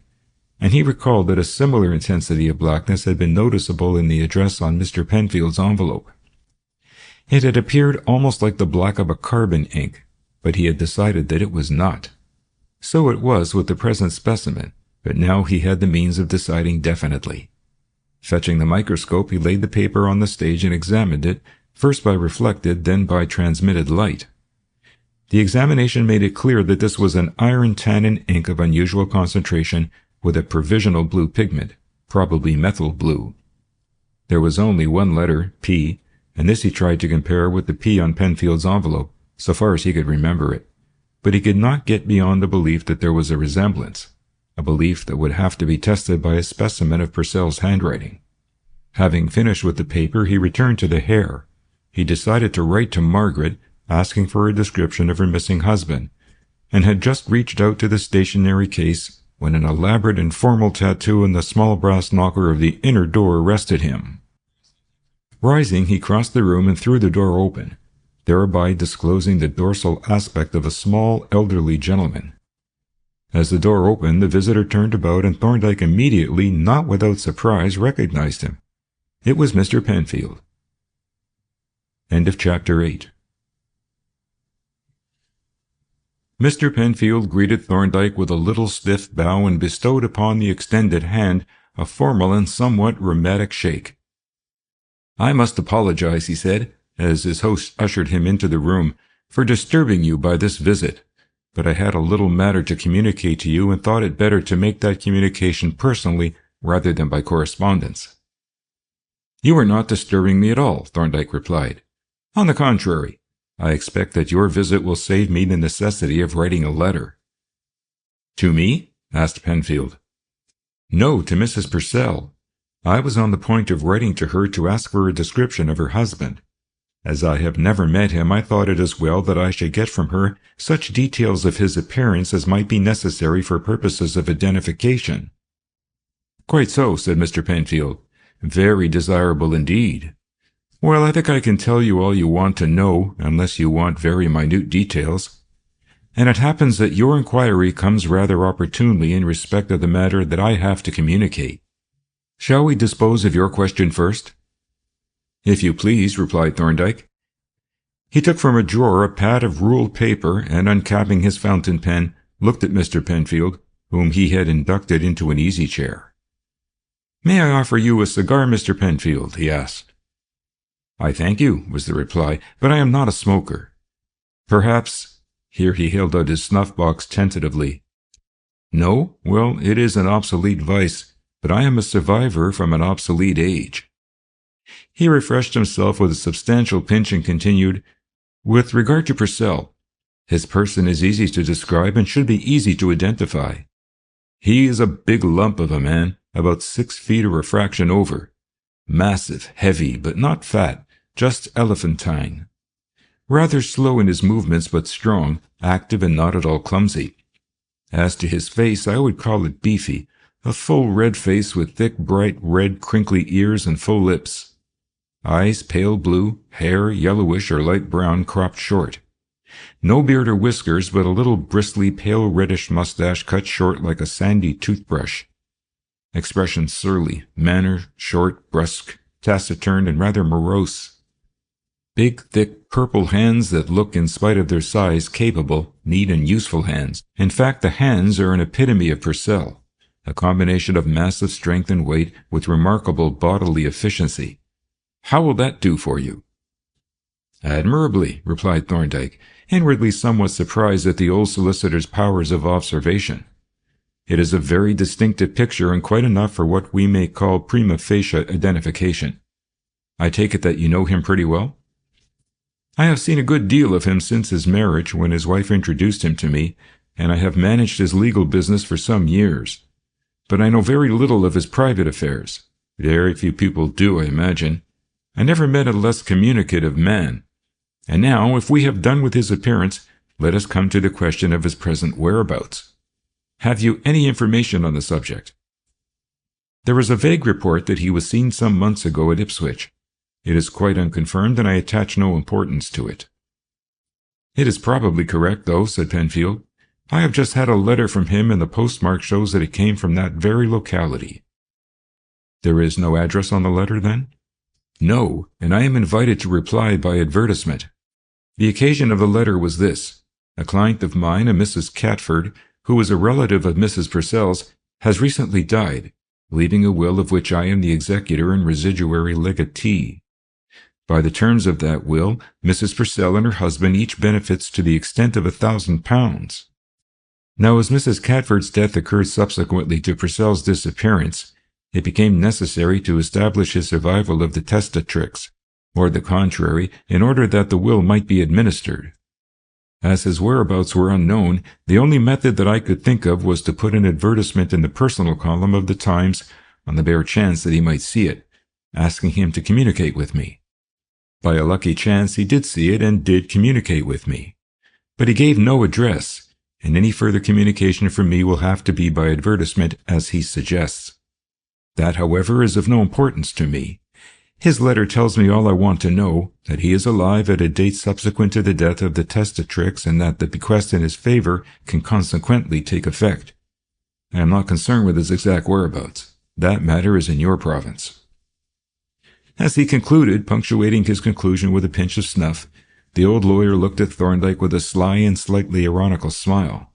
and he recalled that a similar intensity of blackness had been noticeable in the address on Mr. Penfield's envelope. It had appeared almost like the black of a carbon ink, but he had decided that it was not. So it was with the present specimen, but now he had the means of deciding definitely. Fetching the microscope, he laid the paper on the stage and examined it, first by reflected, then by transmitted light. The examination made it clear that this was an iron tannin ink of unusual concentration with a provisional blue pigment, probably methyl blue. There was only one letter, P, and this he tried to compare with the P on Penfield's envelope, so far as he could remember it. But he could not get beyond the belief that there was a resemblance, a belief that would have to be tested by a specimen of Purcell's handwriting. Having finished with the paper, he returned to the hair. He decided to write to Margaret, asking for a description of her missing husband, and had just reached out to the stationery case when an elaborate and formal tattoo on the small brass knocker of the inner door arrested him. Rising, he crossed the room and threw the door open, thereby disclosing the dorsal aspect of a small, elderly gentleman. As the door opened, the visitor turned about, and Thorndyke immediately, not without surprise, recognized him. It was Mr. Penfield. End of Chapter 8. Mr. Penfield greeted Thorndyke with a little stiff bow and bestowed upon the extended hand a formal and somewhat rheumatic shake. "I must apologize," he said, as his host ushered him into the room, "for disturbing you by this visit. But I had a little matter to communicate to you and thought it better to make that communication personally rather than by correspondence." "You are not disturbing me at all," Thorndyke replied. "On the contrary, I expect that your visit will save me the necessity of writing a letter." "To me?" asked Penfield. "No, to Mrs. Purcell. I was on the point of writing to her to ask for a description of her husband. As I have never met him, I thought it as well that I should get from her such details of his appearance as might be necessary for purposes of identification." "Quite so," said Mr. Penfield. "Very desirable indeed. Well, I think I can tell you all you want to know, unless you want very minute details. And it happens that your inquiry comes rather opportunely in respect of the matter that I have to communicate. Shall we dispose of your question first?" "If you please," replied Thorndyke. He took from a drawer a pad of ruled paper and, uncapping his fountain pen, looked at Mr. Penfield, whom he had inducted into an easy-chair. "May I offer you a cigar, Mr. Penfield?" he asked. "I thank you," was the reply, "but I am not a smoker. Perhaps—" here he held out his snuff-box tentatively. "No? Well, it is an obsolete vice, but I am a survivor from an obsolete age." He refreshed himself with a substantial pinch and continued, "With regard to Purcell, His person is easy to describe and should be easy to identify. He is a big lump of a man, about 6 feet or a fraction over. Massive, heavy, but not fat, just elephantine. Rather slow in his movements, but strong, active, and not at all clumsy. As to his face, I would call it beefy, a full red face with thick, bright, red, crinkly ears and full lips. Eyes pale blue, hair yellowish or light brown, cropped short. No beard or whiskers, but a little bristly, pale reddish mustache cut short like a sandy toothbrush. Expression surly, manner short, brusque, taciturn, and rather morose. Big, thick, purple hands that look, in spite of their size, capable, neat, and useful hands. In fact, the hands are an epitome of Purcell, a combination of massive strength and weight with remarkable bodily efficiency. How will that do for you? Admirably, replied Thorndyke, inwardly somewhat surprised at the old solicitor's powers of observation. It is a very distinctive picture and quite enough for what we may call prima facie identification. I take it that you know him pretty well? I have seen a good deal of him since his marriage, when his wife introduced him to me, and I have managed his legal business for some years. But I know very little of his private affairs. Very few people do, I imagine. I never met a less communicative man. And now, if we have done with his appearance, let us come to the question of his present whereabouts. Have you any information on the subject? There is a vague report that he was seen some months ago at Ipswich. It is quite unconfirmed, and I attach no importance to it. It is probably correct, though, said Penfield. I have just had a letter from him, and the postmark shows that it came from that very locality. There is no address on the letter, then? No, and I am invited to reply by advertisement. The occasion of the letter was this. A client of mine, a Mrs. Catford, who was a relative of Mrs. Purcell's, has recently died, leaving a will of which I am the executor and residuary legatee. By the terms of that will, Mrs. Purcell and her husband each benefits to the extent of £1,000. Now, as Mrs. Catford's death occurred subsequently to Purcell's disappearance, it became necessary to establish his survival of the testatrix, or the contrary, in order that the will might be administered. As his whereabouts were unknown, the only method that I could think of was to put an advertisement in the personal column of the Times on the bare chance that he might see it, asking him to communicate with me. By a lucky chance he did see it and did communicate with me. But he gave no address, and any further communication from me will have to be by advertisement, as he suggests. That, however, is of no importance to me. His letter tells me all I want to know, that he is alive at a date subsequent to the death of the testatrix, and that the bequest in his favor can consequently take effect. I am not concerned with his exact whereabouts. That matter is in your province. As he concluded, punctuating his conclusion with a pinch of snuff, the old lawyer looked at Thorndyke with a sly and slightly ironical smile.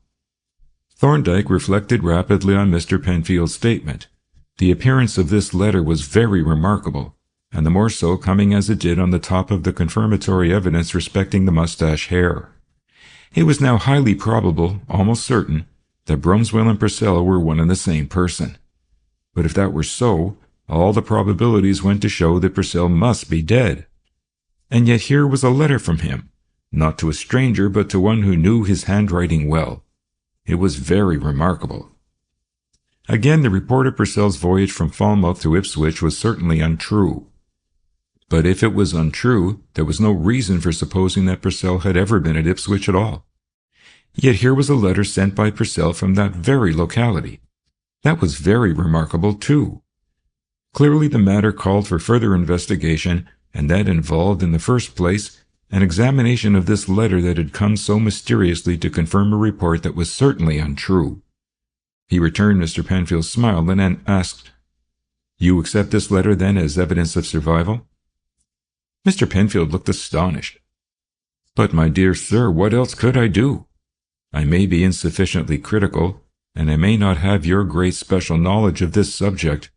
Thorndyke reflected rapidly on Mr. Penfield's statement. The appearance of this letter was very remarkable, and the more so coming as it did on the top of the confirmatory evidence respecting the mustache hair. It was now highly probable, almost certain, that Bromswell and Purcell were one and the same person. But if that were so, all the probabilities went to show that Purcell must be dead. And yet here was a letter from him, not to a stranger, but to one who knew his handwriting well. It was very remarkable. Again, the report of Purcell's voyage from Falmouth to Ipswich was certainly untrue. But if it was untrue, there was no reason for supposing that Purcell had ever been at Ipswich at all. Yet here was a letter sent by Purcell from that very locality. That was very remarkable, too. Clearly the matter called for further investigation, and that involved, in the first place, an examination of this letter that had come so mysteriously to confirm a report that was certainly untrue. He returned Mr. Penfield's smile and then asked, "You accept this letter, then, as evidence of survival?" Mr. Penfield looked astonished. "But, my dear sir, what else could I do? I may be insufficiently critical, and I may not have your great special knowledge of this subject,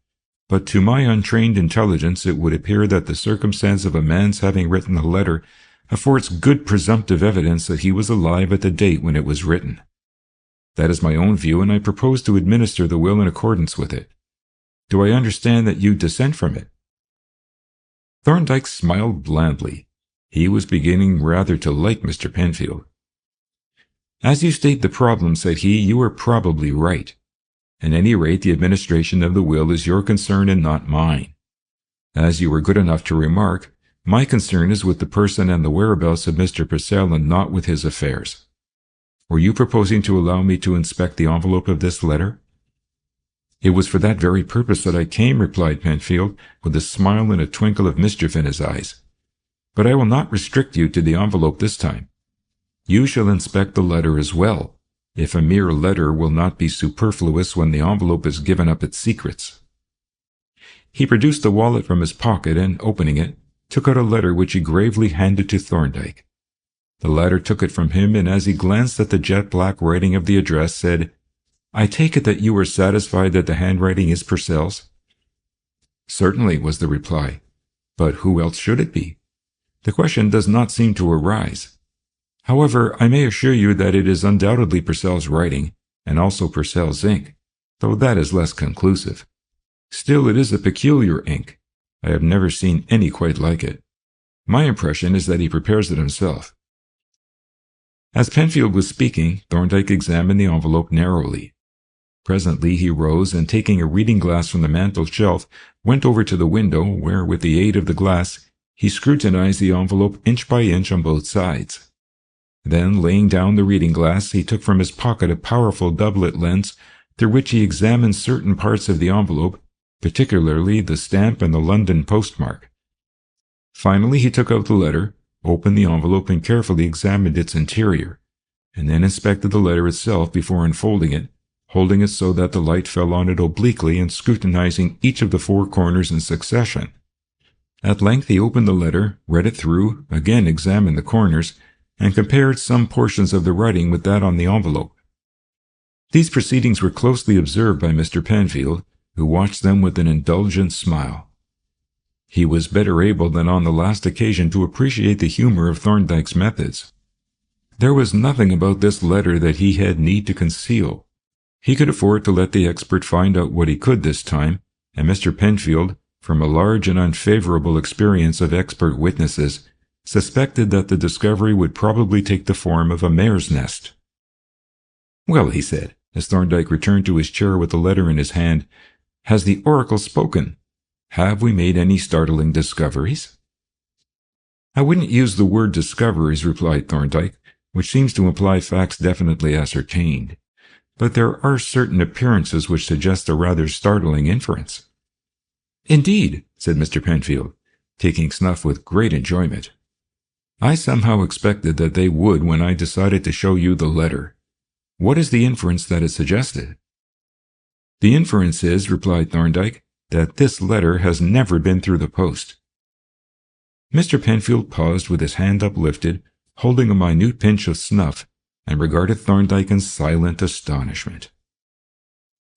but to my untrained intelligence it would appear that the circumstance of a man's having written a letter affords good presumptive evidence that he was alive at the date when it was written. That is my own view, and I propose to administer the will in accordance with it. Do I understand that you dissent from it?" Thorndyke smiled blandly. He was beginning rather to like Mr. Penfield. As you state the problem, said he, you are probably right. At any rate, the administration of the will is your concern and not mine. As you were good enough to remark, my concern is with the person and the whereabouts of Mr. Purcell and not with his affairs. Were you proposing to allow me to inspect the envelope of this letter? It was for that very purpose that I came, replied Penfield, with a smile and a twinkle of mischief in his eyes. But I will not restrict you to the envelope this time. You shall inspect the letter as well, if a mere letter will not be superfluous when the envelope has given up its secrets. He produced the wallet from his pocket and, opening it, took out a letter which he gravely handed to Thorndyke. The latter took it from him, and as he glanced at the jet-black writing of the address, said, I take it that you are satisfied that the handwriting is Purcell's? Certainly, was the reply. But who else should it be? The question does not seem to arise. However, I may assure you that it is undoubtedly Purcell's writing, and also Purcell's ink, though that is less conclusive. Still, it is a peculiar ink. I have never seen any quite like it. My impression is that he prepares it himself. As Penfield was speaking, Thorndyke examined the envelope narrowly. Presently he rose, and taking a reading glass from the mantel shelf, went over to the window, where, with the aid of the glass, he scrutinized the envelope inch by inch on both sides. Then, laying down the reading glass, he took from his pocket a powerful doublet lens, through which he examined certain parts of the envelope, particularly the stamp and the London postmark. Finally, he took out the letter, opened the envelope, and carefully examined its interior, and then inspected the letter itself before unfolding it, holding it so that the light fell on it obliquely and scrutinizing each of the four corners in succession. At length he opened the letter, read it through, again examined the corners, and compared some portions of the writing with that on the envelope. These proceedings were closely observed by Mr. Penfield, who watched them with an indulgent smile. He was better able than on the last occasion to appreciate the humor of Thorndyke's methods. There was nothing about this letter that he had need to conceal. He could afford to let the expert find out what he could this time, and Mr. Penfield, from a large and unfavorable experience of expert witnesses, suspected that the discovery would probably take the form of a mare's nest. Well, he said, as Thorndyke returned to his chair with the letter in his hand, has the oracle spoken? Have we made any startling discoveries? I wouldn't use the word discoveries, replied Thorndyke, which seems to imply facts definitely ascertained. But there are certain appearances which suggest a rather startling inference. Indeed, said Mr. Penfield, taking snuff with great enjoyment. I somehow expected that they would when I decided to show you the letter. What is the inference that is suggested? The inference is, replied Thorndyke, that this letter has never been through the post. Mr. Penfield paused with his hand uplifted, holding a minute pinch of snuff, and regarded Thorndyke in silent astonishment.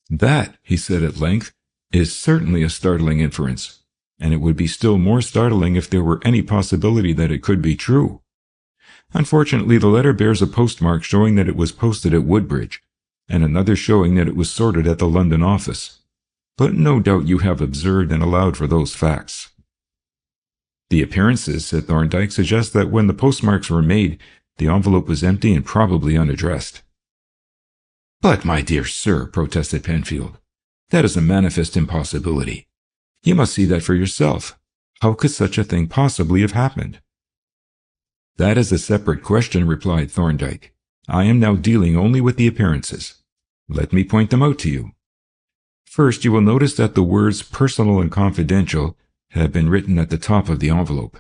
That, he said at length, is certainly a startling inference. And it would be still more startling if there were any possibility that it could be true. Unfortunately, the letter bears a postmark showing that it was posted at Woodbridge, and another showing that it was sorted at the London office. But no doubt you have observed and allowed for those facts. The appearances, said Thorndyke, suggest that when the postmarks were made, the envelope was empty and probably unaddressed. But, my dear sir, protested Penfield, that is a manifest impossibility. You must see that for yourself. How could such a thing possibly have happened? That is a separate question, replied Thorndyke. I am now dealing only with the appearances. Let me point them out to you. First, you will notice that the words personal and confidential have been written at the top of the envelope.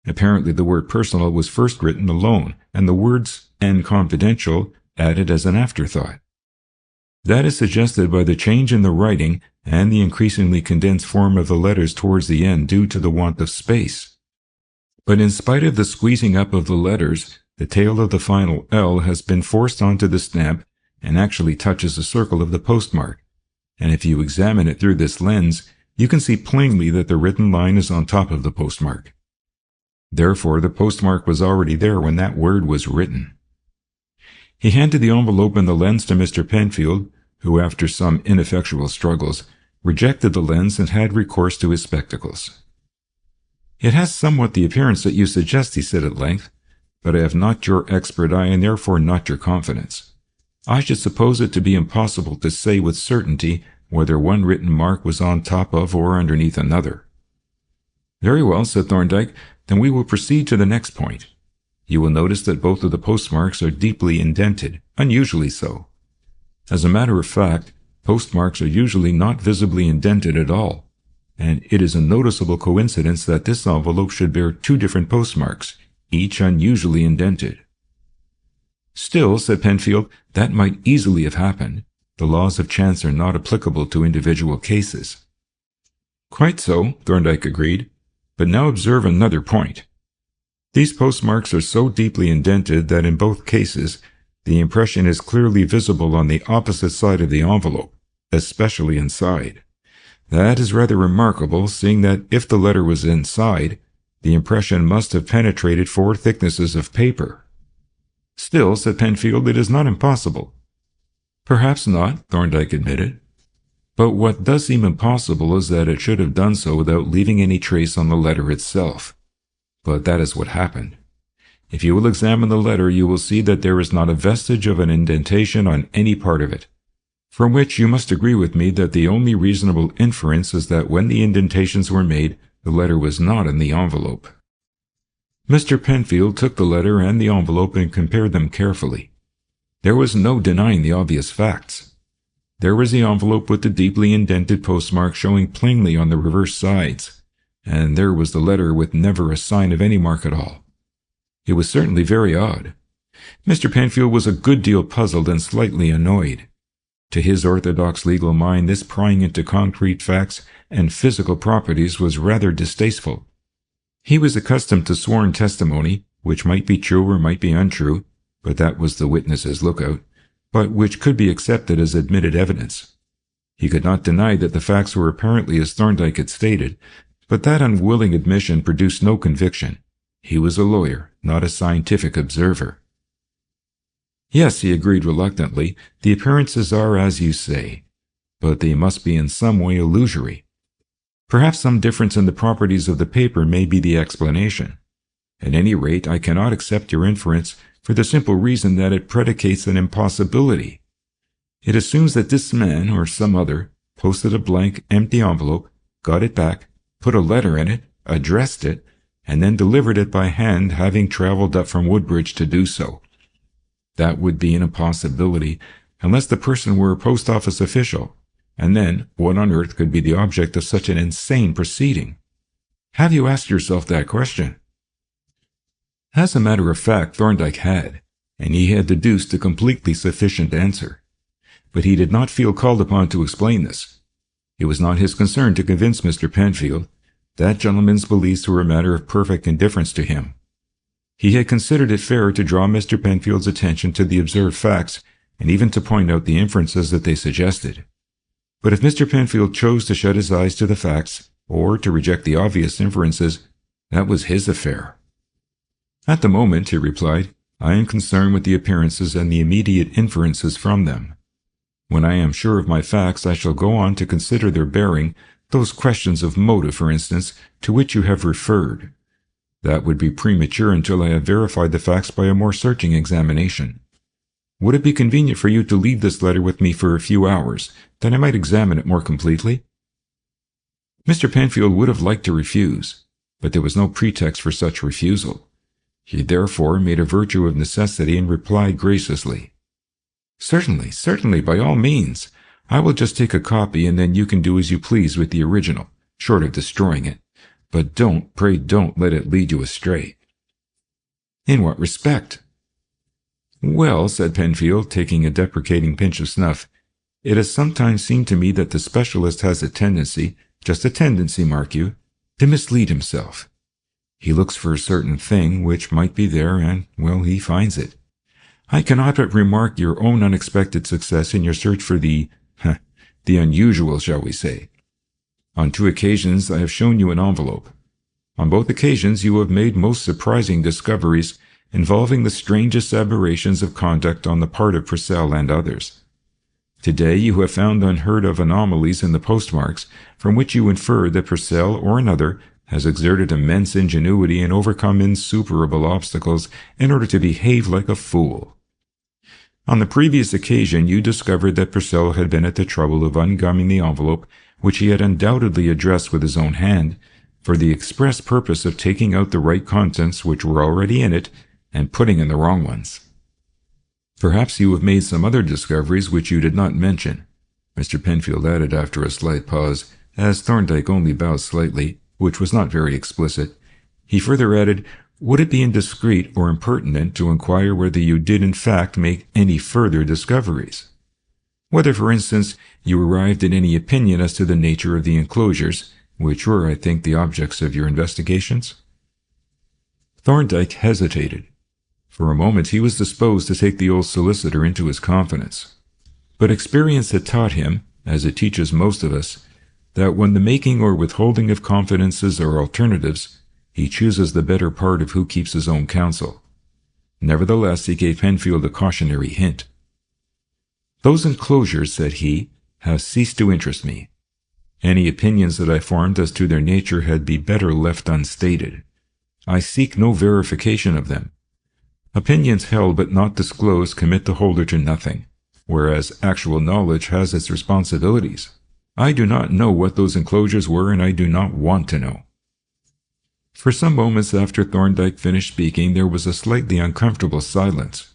Apparently the word personal was first written alone, and the words and confidential added as an afterthought. That is suggested by the change in the writing and the increasingly condensed form of the letters towards the end due to the want of space. But in spite of the squeezing up of the letters, the tail of the final L has been forced onto the stamp and actually touches the circle of the postmark, and if you examine it through this lens, you can see plainly that the written line is on top of the postmark. Therefore, the postmark was already there when that word was written. He handed the envelope and the lens to Mr. Penfield, who, after some ineffectual struggles, rejected the lens and had recourse to his spectacles. It has somewhat the appearance that you suggest, he said at length, but I have not your expert eye and therefore not your confidence. I should suppose it to be impossible to say with certainty whether one written mark was on top of or underneath another." "Very well," said Thorndyke, "then we will proceed to the next point. You will notice that both of the postmarks are deeply indented, unusually so. As a matter of fact, postmarks are usually not visibly indented at all, and it is a noticeable coincidence that this envelope should bear 2 different postmarks, each unusually indented." "Still," said Penfield, "that might easily have happened. The laws of chance are not applicable to individual cases." "Quite so," Thorndyke agreed. "But now observe another point. These postmarks are so deeply indented that in both cases, the impression is clearly visible on the opposite side of the envelope, especially inside. That is rather remarkable, seeing that if the letter was inside, the impression must have penetrated 4 thicknesses of paper." "Still," said Penfield, "it is not impossible." "Perhaps not," Thorndyke admitted. "But what does seem impossible is that it should have done so without leaving any trace on the letter itself. But that is what happened. If you will examine the letter, you will see that there is not a vestige of an indentation on any part of it, from which you must agree with me that the only reasonable inference is that when the indentations were made, the letter was not in the envelope." Mr. Penfield took the letter and the envelope and compared them carefully. There was no denying the obvious facts. There was the envelope with the deeply indented postmark showing plainly on the reverse sides, and there was the letter with never a sign of any mark at all. It was certainly very odd. Mr. Penfield was a good deal puzzled and slightly annoyed. To his orthodox legal mind, this prying into concrete facts and physical properties was rather distasteful. He was accustomed to sworn testimony, which might be true or might be untrue, but that was the witness's lookout, but which could be accepted as admitted evidence. He could not deny that the facts were apparently as Thorndyke had stated, but that unwilling admission produced no conviction. He was a lawyer, not a scientific observer. "Yes," he agreed reluctantly, "the appearances are as you say, but they must be in some way illusory. Perhaps some difference in the properties of the paper may be the explanation. At any rate, I cannot accept your inference for the simple reason that it predicates an impossibility. It assumes that this man, or some other, posted a blank, empty envelope, got it back, put a letter in it, addressed it, and then delivered it by hand, having traveled up from Woodbridge to do so. That would be an impossibility, unless the person were a post office official, and then what on earth could be the object of such an insane proceeding? Have you asked yourself that question?" As a matter of fact, Thorndyke had, and he had deduced a completely sufficient answer. But he did not feel called upon to explain this. It was not his concern to convince Mr. Penfield. That gentleman's beliefs were a matter of perfect indifference to him. He had considered it fair to draw Mr. Penfield's attention to the observed facts, and even to point out the inferences that they suggested. But if Mr. Penfield chose to shut his eyes to the facts, or to reject the obvious inferences, that was his affair. "At the moment," he replied, "I am concerned with the appearances and the immediate inferences from them. When I am sure of my facts, I shall go on to consider their bearing, those questions of motive, for instance, to which you have referred. That would be premature until I have verified the facts by a more searching examination. Would it be convenient for you to leave this letter with me for a few hours, that I might examine it more completely?" Mr. Penfield would have liked to refuse, but there was no pretext for such refusal. He therefore made a virtue of necessity and replied graciously, "Certainly, certainly, by all means. I will just take a copy, and then you can do as you please with the original, short of destroying it. But pray don't let it lead you astray." "In what respect?" "Well," said Penfield, taking a deprecating pinch of snuff, "it has sometimes seemed to me that the specialist has a tendency, just a tendency, mark you, to mislead himself. He looks for a certain thing which might be there, and, well, he finds it. I cannot but remark your own unexpected success in your search for the unusual, shall we say. On 2 occasions I have shown you an envelope. On both occasions you have made most surprising discoveries involving the strangest aberrations of conduct on the part of Purcell and others. Today you have found unheard-of anomalies in the postmarks, from which you infer that Purcell or another has exerted immense ingenuity and overcome insuperable obstacles in order to behave like a fool. On the previous occasion, you discovered that Purcell had been at the trouble of ungumming the envelope, which he had undoubtedly addressed with his own hand, for the express purpose of taking out the right contents which were already in it and putting in the wrong ones. Perhaps you have made some other discoveries which you did not mention, Mr. Penfield added after a slight pause, as Thorndyke only bowed slightly, which was not very explicit. He further added, would it be indiscreet or impertinent to inquire whether you did in fact make any further discoveries? Whether, for instance, you arrived at any opinion as to the nature of the enclosures, which were, I think, the objects of your investigations? Thorndyke hesitated. For a moment he was disposed to take the old solicitor into his confidence. But experience had taught him, as it teaches most of us, that when the making or withholding of confidences are alternatives, he chooses the better part of who keeps his own counsel. Nevertheless, he gave Penfield a cautionary hint. Those enclosures, said he, have ceased to interest me. Any opinions that I formed as to their nature had be better left unstated. I seek no verification of them. Opinions held but not disclosed commit the holder to nothing, whereas actual knowledge has its responsibilities. I do not know what those enclosures were, and I do not want to know. For some moments after Thorndyke finished speaking, there was a slightly uncomfortable silence.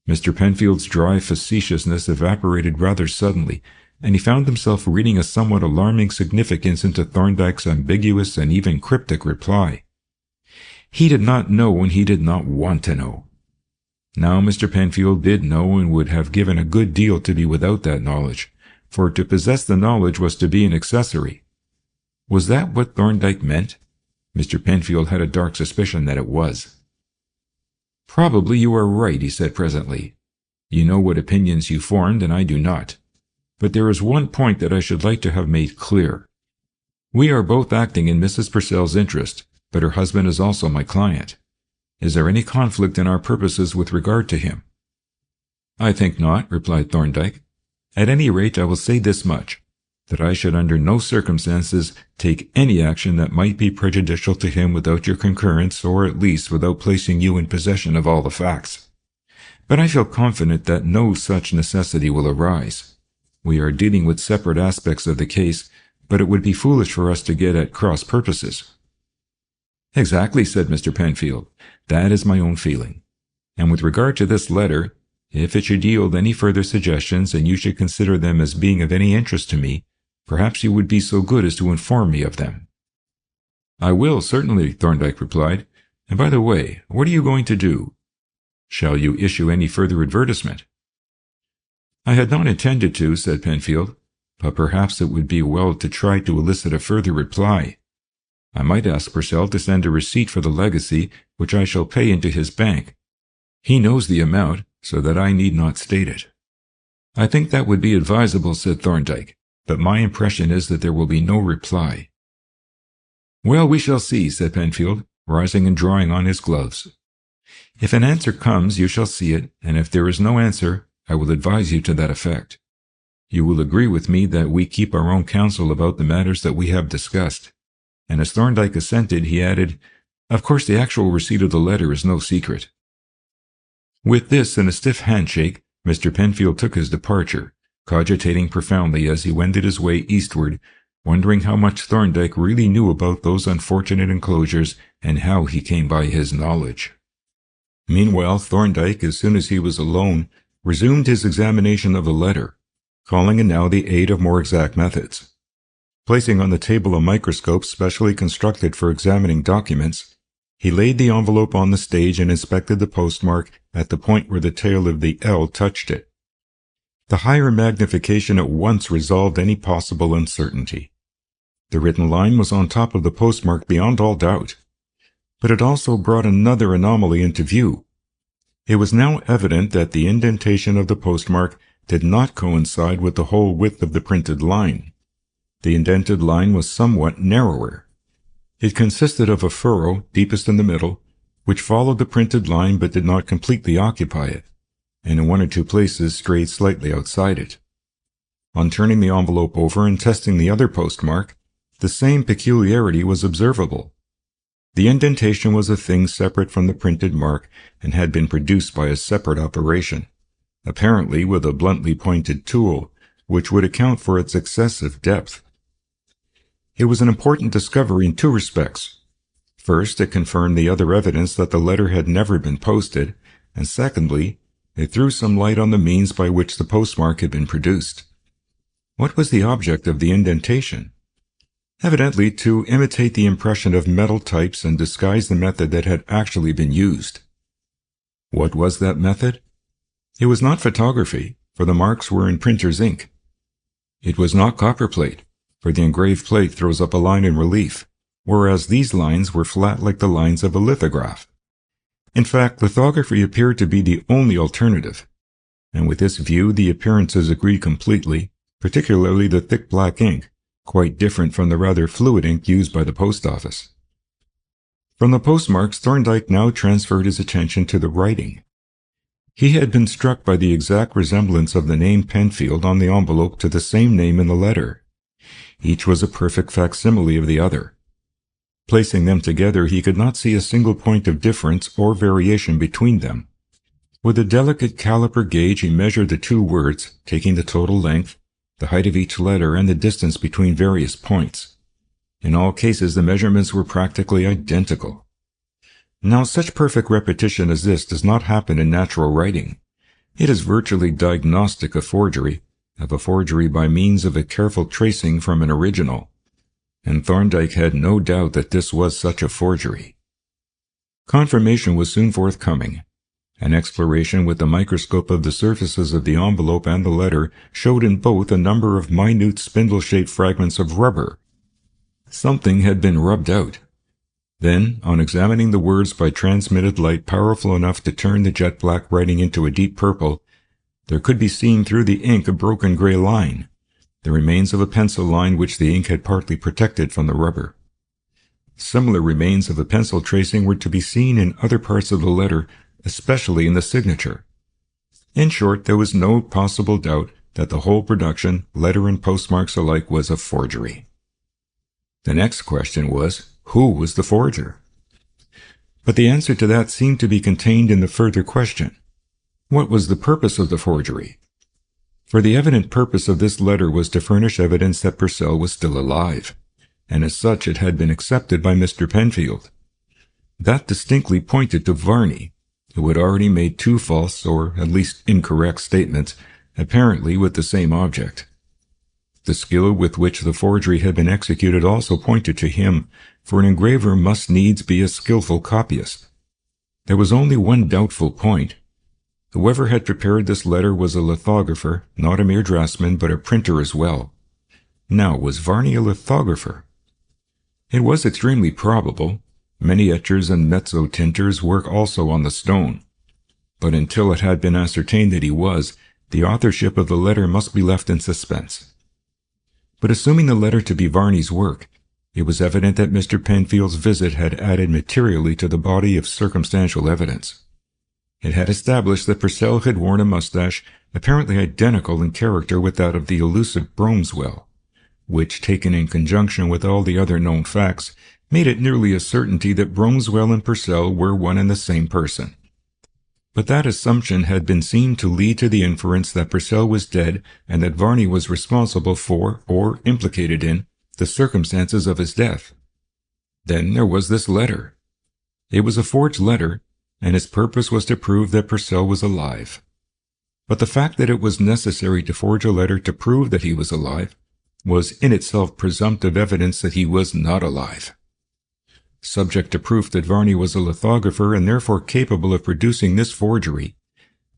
Mr. Penfield's dry facetiousness evaporated rather suddenly, and he found himself reading a somewhat alarming significance into Thorndyke's ambiguous and even cryptic reply. He did not know and he did not want to know. Now Mr. Penfield did know and would have given a good deal to be without that knowledge, for to possess the knowledge was to be an accessory. Was that what Thorndyke meant? Mr. Penfield had a dark suspicion that it was. Probably you are right, he said presently. You know what opinions you formed, and I do not. But there is one point that I should like to have made clear. We are both acting in Mrs. Purcell's interest, but her husband is also my client. Is there any conflict in our purposes with regard to him? I think not, replied Thorndyke. At any rate, I will say this much, that I should under no circumstances take any action that might be prejudicial to him without your concurrence, or at least without placing you in possession of all the facts. But I feel confident that no such necessity will arise. We are dealing with separate aspects of the case, but it would be foolish for us to get at cross purposes. Exactly, said Mr. Penfield. That is my own feeling. And with regard to this letter, if it should yield any further suggestions and you should consider them as being of any interest to me, perhaps you would be so good as to inform me of them. I will, certainly, Thorndyke replied. And by the way, what are you going to do? Shall you issue any further advertisement? I had not intended to, said Penfield, but perhaps it would be well to try to elicit a further reply. I might ask Purcell to send a receipt for the legacy, which I shall pay into his bank. He knows the amount, so that I need not state it. I think that would be advisable, said Thorndyke, but my impression is that there will be no reply. Well, we shall see, said Penfield, rising and drawing on his gloves. If an answer comes, you shall see it, and if there is no answer, I will advise you to that effect. You will agree with me that we keep our own counsel about the matters that we have discussed. And as Thorndyke assented, he added, Of course the actual receipt of the letter is no secret. With this and a stiff handshake, Mr. Penfield took his departure, cogitating profoundly as he wended his way eastward, wondering how much Thorndyke really knew about those unfortunate enclosures and how he came by his knowledge. Meanwhile, Thorndyke, as soon as he was alone, resumed his examination of the letter, calling in now the aid of more exact methods. Placing on the table a microscope specially constructed for examining documents, he laid the envelope on the stage and inspected the postmark at the point where the tail of the L touched it. The higher magnification at once resolved any possible uncertainty. The written line was on top of the postmark beyond all doubt, but it also brought another anomaly into view. It was now evident that the indentation of the postmark did not coincide with the whole width of the printed line. The indented line was somewhat narrower. It consisted of a furrow, deepest in the middle, which followed the printed line but did not completely occupy it, and in one or two places strayed slightly outside it. On turning the envelope over and testing the other postmark, the same peculiarity was observable. The indentation was a thing separate from the printed mark and had been produced by a separate operation, apparently with a bluntly pointed tool, which would account for its excessive depth. It was an important discovery in two respects. First, it confirmed the other evidence that the letter had never been posted, and secondly, it threw some light on the means by which the postmark had been produced. What was the object of the indentation? Evidently to imitate the impression of metal types and disguise the method that had actually been used. What was that method? It was not photography, for the marks were in printer's ink. It was not copperplate, for the engraved plate throws up a line in relief, whereas these lines were flat like the lines of a lithograph. In fact, lithography appeared to be the only alternative, and with this view the appearances agreed completely, particularly the thick black ink, quite different from the rather fluid ink used by the post office. From the postmarks, Thorndyke now transferred his attention to the writing. He had been struck by the exact resemblance of the name Penfield on the envelope to the same name in the letter. Each was a perfect facsimile of the other. Placing them together, he could not see a single point of difference or variation between them. With a delicate caliper gauge, he measured the two words, taking the total length, the height of each letter, and the distance between various points. In all cases, the measurements were practically identical. Now, such perfect repetition as this does not happen in natural writing. It is virtually diagnostic of a forgery by means of a careful tracing from an original. And Thorndyke had no doubt that this was such a forgery. Confirmation was soon forthcoming. An exploration with the microscope of the surfaces of the envelope and the letter showed in both a number of minute spindle-shaped fragments of rubber. Something had been rubbed out. Then, on examining the words by transmitted light powerful enough to turn the jet-black writing into a deep purple, there could be seen through the ink a broken gray line, the remains of a pencil line which the ink had partly protected from the rubber. Similar remains of a pencil tracing were to be seen in other parts of the letter, especially in the signature. In short, there was no possible doubt that the whole production, letter and postmarks alike, was a forgery. The next question was, who was the forger? But the answer to that seemed to be contained in the further question. What was the purpose of the forgery? For the evident purpose of this letter was to furnish evidence that Purcell was still alive, and as such it had been accepted by Mr. Penfield. That distinctly pointed to Varney, who had already made two false, or at least incorrect, statements, apparently with the same object. The skill with which the forgery had been executed also pointed to him, for an engraver must needs be a skillful copyist. There was only one doubtful point. Whoever had prepared this letter was a lithographer, not a mere draftsman, but a printer as well. Now, was Varney a lithographer? It was extremely probable. Many etchers and mezzo-tinters work also on the stone. But until it had been ascertained that he was, the authorship of the letter must be left in suspense. But assuming the letter to be Varney's work, it was evident that Mr. Penfield's visit had added materially to the body of circumstantial evidence. It had established that Purcell had worn a mustache apparently identical in character with that of the elusive Bromswell, which, taken in conjunction with all the other known facts, made it nearly a certainty that Bromswell and Purcell were one and the same person. But that assumption had been seen to lead to the inference that Purcell was dead and that Varney was responsible for, or implicated in, the circumstances of his death. Then there was this letter. It was a forged letter, and its purpose was to prove that Purcell was alive. But the fact that it was necessary to forge a letter to prove that he was alive was in itself presumptive evidence that he was not alive. Subject to proof that Varney was a lithographer and therefore capable of producing this forgery,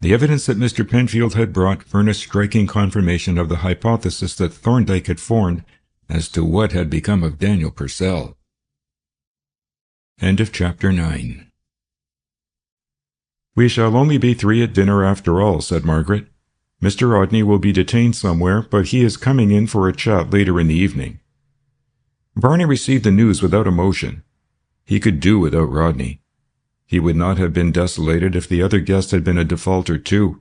the evidence that Mr. Penfield had brought furnished striking confirmation of the hypothesis that Thorndyke had formed as to what had become of Daniel Purcell. End of Chapter 9. "We shall only be three at dinner after all," said Margaret. "Mr. Rodney will be detained somewhere, but he is coming in for a chat later in the evening." Varney received the news without emotion. He could do without Rodney. He would not have been desolated if the other guest had been a defaulter too.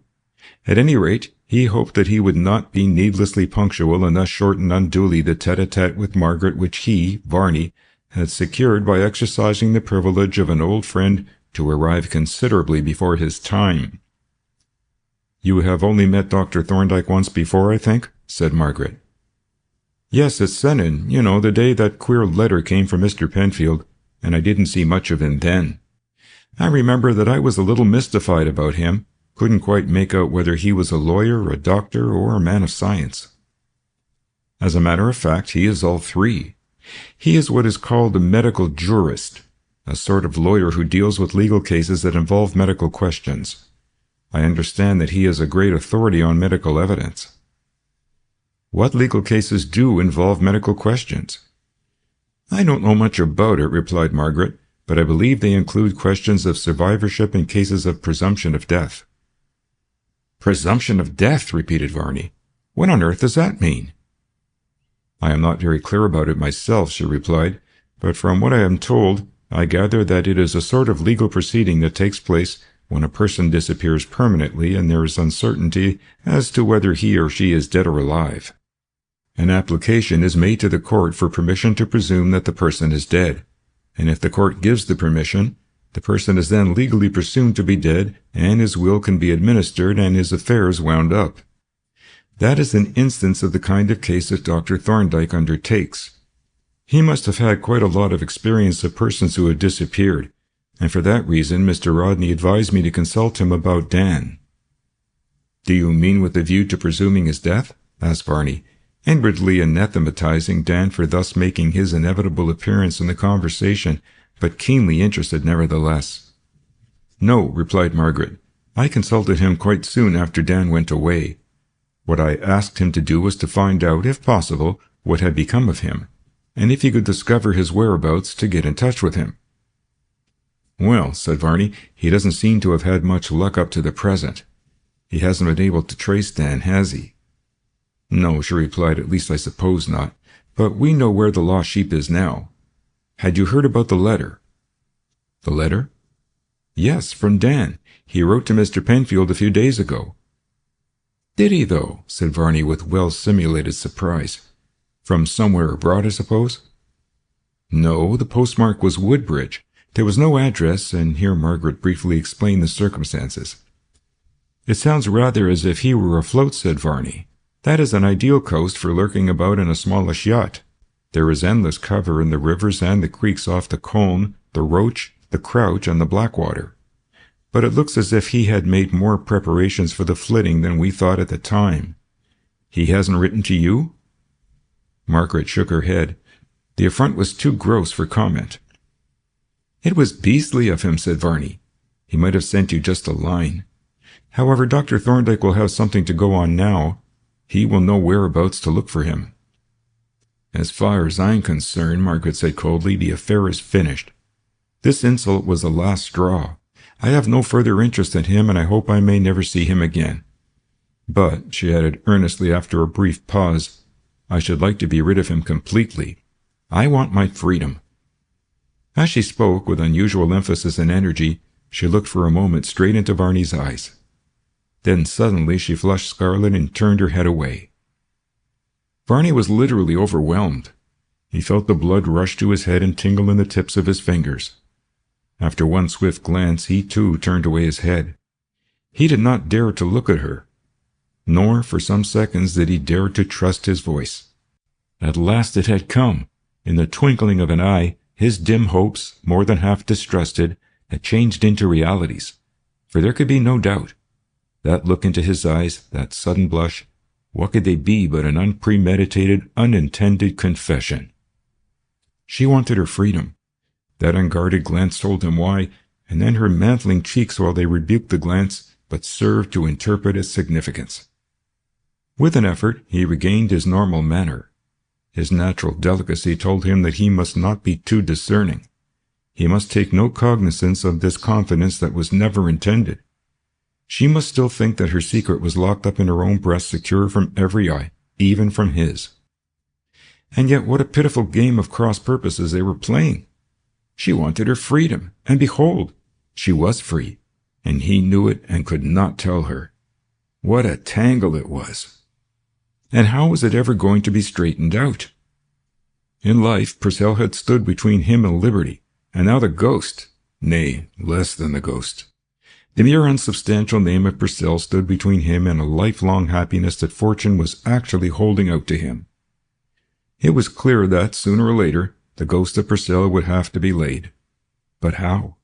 At any rate, He hoped that he would not be needlessly punctual and thus shorten unduly the tete-a-tete with Margaret which he, Varney, had secured by exercising the privilege of an old friend to arrive considerably before his time. "You have only met Dr. Thorndyke once before, I think?" said Margaret. "Yes, at Sennin, the day that queer letter came from Mr. Penfield, and I didn't see much of him then. I remember that I was a little mystified about him, couldn't quite make out whether he was a lawyer, a doctor, or a man of science. As a matter of fact, he is all three. He is what is called a medical jurist, a sort of lawyer who deals with legal cases that involve medical questions. I understand that he is a great authority on medical evidence." "What legal cases do involve medical questions?" "I don't know much about it," replied Margaret, "but I believe they include questions of survivorship and cases of presumption of death." "Presumption of death," repeated Varney. "What on earth does that mean?" "I am not very clear about it myself," she replied, "but from what I am told, I gather that it is a sort of legal proceeding that takes place when a person disappears permanently and there is uncertainty as to whether he or she is dead or alive. An application is made to the court for permission to presume that the person is dead, and if the court gives the permission, the person is then legally presumed to be dead, and his will can be administered and his affairs wound up. That is an instance of the kind of case that Dr. Thorndyke undertakes. He must have had quite a lot of experience of persons who had disappeared, and for that reason Mr. Rodney advised me to consult him about Dan." "Do you mean with a view to presuming his death?" asked Varney, inwardly anathematizing Dan for thus making his inevitable appearance in the conversation, but keenly interested nevertheless. "No," replied Margaret. "I consulted him quite soon after Dan went away. What I asked him to do was to find out, if possible, what had become of him, and if he could discover his whereabouts, to get in touch with him." "Well," said Varney, "he doesn't seem to have had much luck up to the present. He hasn't been able to trace Dan, has he?" "No," she replied, "at least I suppose not. But we know where the lost sheep is now. Had you heard about the letter?" "The letter?" "Yes, from Dan. He wrote to Mr. Penfield a few days ago." "Did he, though?" said Varney with well-simulated surprise. "From somewhere abroad, I suppose?" "No, the postmark was Woodbridge. There was no address," and here Margaret briefly explained the circumstances. "It sounds rather as if he were afloat," said Varney. "That is an ideal coast for lurking about in a smallish yacht. There is endless cover in the rivers and the creeks off the Colne, the Roach, the Crouch, and the Blackwater. But it looks as if he had made more preparations for the flitting than we thought at the time. He hasn't written to you?" Margaret shook her head. The affront was too gross for comment. "It was beastly of him," said Varney. "He might have sent you just a line. However, Dr. Thorndyke will have something to go on now. He will know whereabouts to look for him." "As far as I'm concerned," Margaret said coldly, "the affair is finished. This insult was the last straw. I have no further interest in him, and I hope I may never see him again. But," she added earnestly after a brief pause, "I should like to be rid of him completely. I want my freedom." As she spoke, with unusual emphasis and energy, she looked for a moment straight into Varney's eyes. Then suddenly she flushed scarlet and turned her head away. Varney was literally overwhelmed. He felt the blood rush to his head and tingle in the tips of his fingers. After one swift glance, he too turned away his head. He did not dare to look at her, nor for some seconds did he dare to trust his voice. At last it had come. In the twinkling of an eye, his dim hopes, more than half distrusted, had changed into realities. For there could be no doubt. That look into his eyes, that sudden blush, what could they be but an unpremeditated, unintended confession? She wanted her freedom. That unguarded glance told him why, and then her mantling cheeks while they rebuked the glance, but served to interpret its significance. With an effort, he regained his normal manner. His natural delicacy told him that he must not be too discerning. He must take no cognizance of this confidence that was never intended. She must still think that her secret was locked up in her own breast, secure from every eye, even from his. And yet what a pitiful game of cross-purposes they were playing. She wanted her freedom, and behold, she was free, and he knew it and could not tell her. What a tangle it was! And how was it ever going to be straightened out? In life, Purcell had stood between him and liberty, and now the ghost, nay, less than the ghost. The mere unsubstantial name of Purcell stood between him and a lifelong happiness that fortune was actually holding out to him. It was clear that, sooner or later, the ghost of Purcell would have to be laid. But how?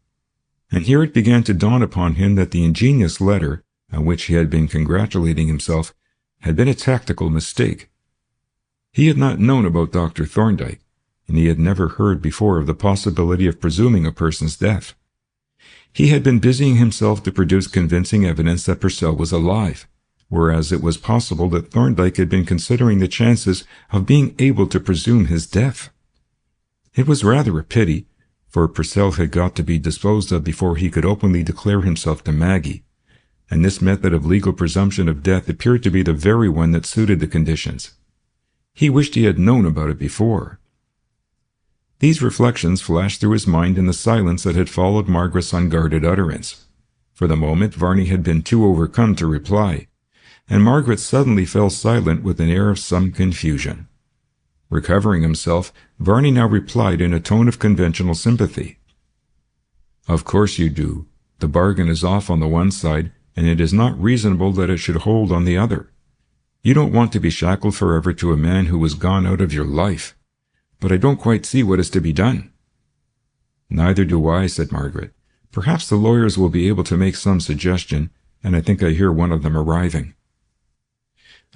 And here it began to dawn upon him that the ingenious letter, on which he had been congratulating himself, had been a tactical mistake. He had not known about Dr. Thorndyke, and he had never heard before of the possibility of presuming a person's death. He had been busying himself to produce convincing evidence that Purcell was alive, whereas it was possible that Thorndyke had been considering the chances of being able to presume his death. It was rather a pity, for Purcell had got to be disposed of before he could openly declare himself to Maggie, and this method of legal presumption of death appeared to be the very one that suited the conditions. He wished he had known about it before. These reflections flashed through his mind in the silence that had followed Margaret's unguarded utterance. For the moment, Varney had been too overcome to reply, and Margaret suddenly fell silent with an air of some confusion. Recovering himself, Varney now replied in a tone of conventional sympathy. "Of course you do. The bargain is off on the one side, and it is not reasonable that it should hold on the other. You don't want to be shackled forever to a man who has gone out of your life. But I don't quite see what is to be done." "Neither do I," said Margaret. "Perhaps the lawyers will be able to make some suggestion, and I think I hear one of them arriving."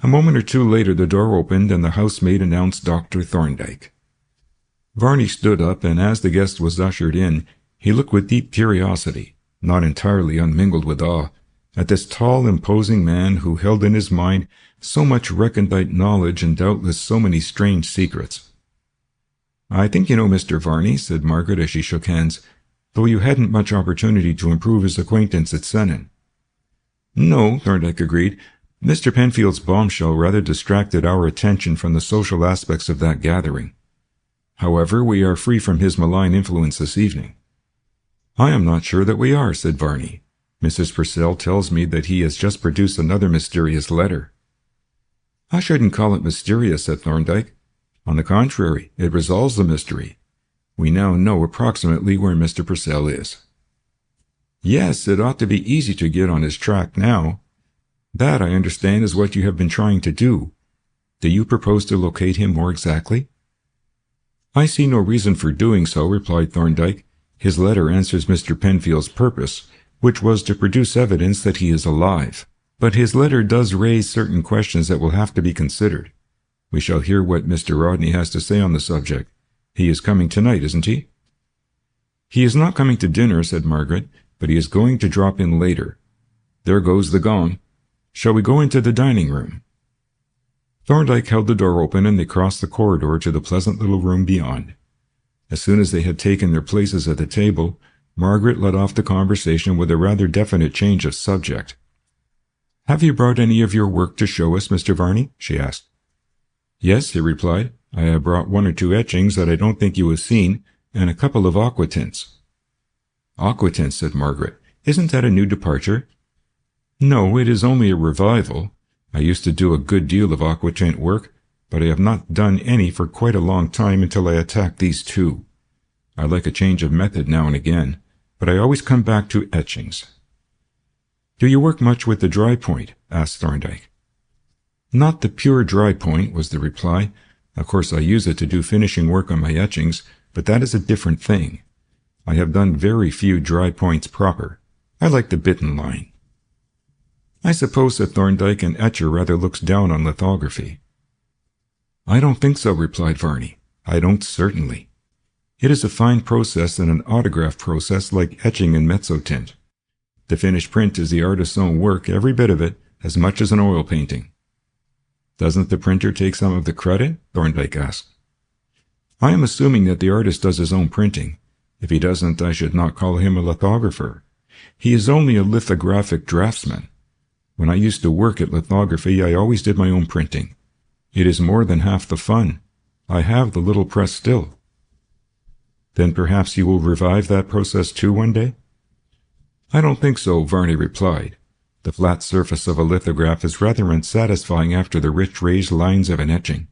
A moment or two later the door opened and the housemaid announced Dr. Thorndyke. Varney stood up, and as the guest was ushered in, he looked with deep curiosity, not entirely unmingled with awe, at this tall, imposing man who held in his mind so much recondite knowledge and doubtless so many strange secrets. "I think you know Mr. Varney," said Margaret as she shook hands, "though you hadn't much opportunity to improve his acquaintance at Sennin." "No," Thorndyke agreed. "Mr. Penfield's bombshell rather distracted our attention from the social aspects of that gathering. However, we are free from his malign influence this evening." "I am not sure that we are," said Varney. "Mrs. Purcell tells me that he has just produced another mysterious letter." "I shouldn't call it mysterious," said Thorndyke. "On the contrary, it resolves the mystery. We now know approximately where Mr. Purcell is." "Yes, it ought to be easy to get on his track now. That, I understand, is what you have been trying to do. Do you propose to locate him more exactly?" "I see no reason for doing so," replied Thorndyke. "His letter answers Mr. Penfield's purpose, which was to produce evidence that he is alive. But his letter does raise certain questions that will have to be considered. We shall hear what Mr. Rodney has to say on the subject. He is coming tonight, isn't he?" "He is not coming to dinner," said Margaret, "but he is going to drop in later. There goes the gong. Shall we go into the dining room?" Thorndyke held the door open, and they crossed the corridor to the pleasant little room beyond. As soon as they had taken their places at the table, Margaret led off the conversation with a rather definite change of subject. "Have you brought any of your work to show us, Mr. Varney?" she asked. "Yes," he replied. "I have brought 1 or 2 etchings that I don't think you have seen, and a couple of aquatints." "Aquatints," said Margaret. "Isn't that a new departure?" "No, it is only a revival. I used to do a good deal of aquatint work, but I have not done any for quite a long time until I attacked these 2. I like a change of method now and again, but I always come back to etchings." "Do you work much with the dry point?" asked Thorndyke. "Not the pure dry point," was the reply. "Of course I use it to do finishing work on my etchings, but that is a different thing. I have done very few dry points proper. I like the bitten line." "I suppose," said Thorndyke, "an etcher rather looks down on lithography." "I don't think so," replied Varney. "I don't, certainly. It is a fine process and an autograph process like etching and mezzotint. The finished print is the artist's own work, every bit of it, as much as an oil painting." "Doesn't the printer take some of the credit?" Thorndyke asked. "I am assuming that the artist does his own printing. If he doesn't, I should not call him a lithographer. He is only a lithographic draftsman. When I used to work at lithography, I always did my own printing. It is more than half the fun. I have the little press still." "Then perhaps you will revive that process too one day?" "I don't think so," Varney replied. The flat surface of a lithograph is rather unsatisfying after the rich raised lines of an etching.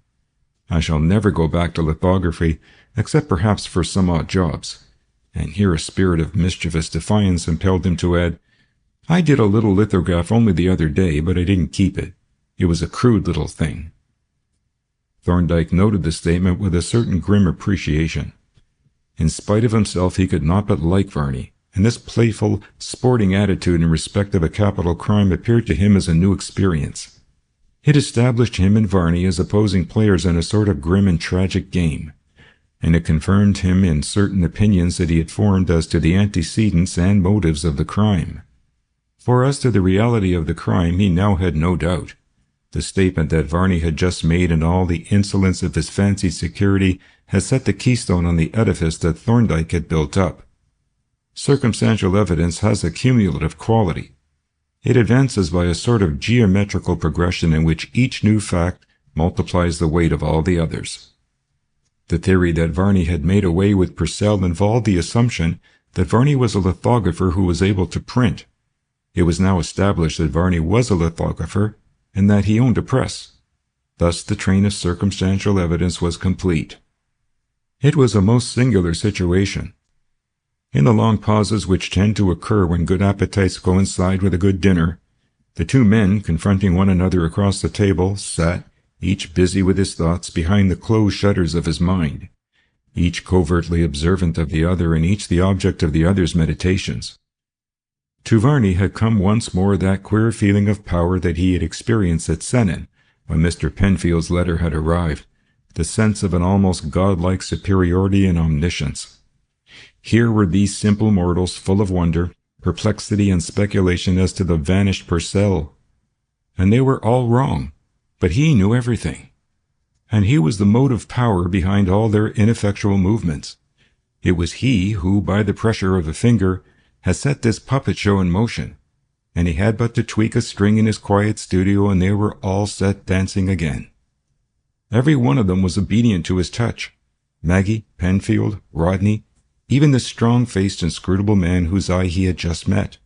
I shall never go back to lithography, except perhaps for some odd jobs. And here a spirit of mischievous defiance impelled him to add, I did a little lithograph only the other day, but I didn't keep it. It was a crude little thing. Thorndyke noted the statement with a certain grim appreciation. In spite of himself, he could not but like Varney, and this playful, sporting attitude in respect of a capital crime appeared to him as a new experience. It established him and Varney as opposing players in a sort of grim and tragic game, and it confirmed him in certain opinions that he had formed as to the antecedents and motives of the crime. For as to the reality of the crime he now had no doubt. The statement that Varney had just made in all the insolence of his fancied security had set the keystone on the edifice that Thorndyke had built up. Circumstantial evidence has a cumulative quality. It advances by a sort of geometrical progression in which each new fact multiplies the weight of all the others. The theory that Varney had made away with Purcell involved the assumption that Varney was a lithographer who was able to print. It was now established that Varney was a lithographer and that he owned a press. Thus the train of circumstantial evidence was complete. It was a most singular situation. In the long pauses which tend to occur when good appetites coincide with a good dinner, the two men, confronting one another across the table, sat, each busy with his thoughts, behind the closed shutters of his mind, each covertly observant of the other and each the object of the other's meditations. To Varney had come once more that queer feeling of power that he had experienced at Sennin, when Mr. Penfield's letter had arrived, the sense of an almost godlike superiority and omniscience. Here were these simple mortals full of wonder, perplexity, and speculation as to the vanished Purcell. And they were all wrong, but he knew everything. And he was the motive power behind all their ineffectual movements. It was he who, by the pressure of a finger, had set this puppet show in motion, and he had but to tweak a string in his quiet studio and they were all set dancing again. Every one of them was obedient to his touch. Maggie, Penfield, Rodney, even the strong-faced, inscrutable man whose eye he had just met.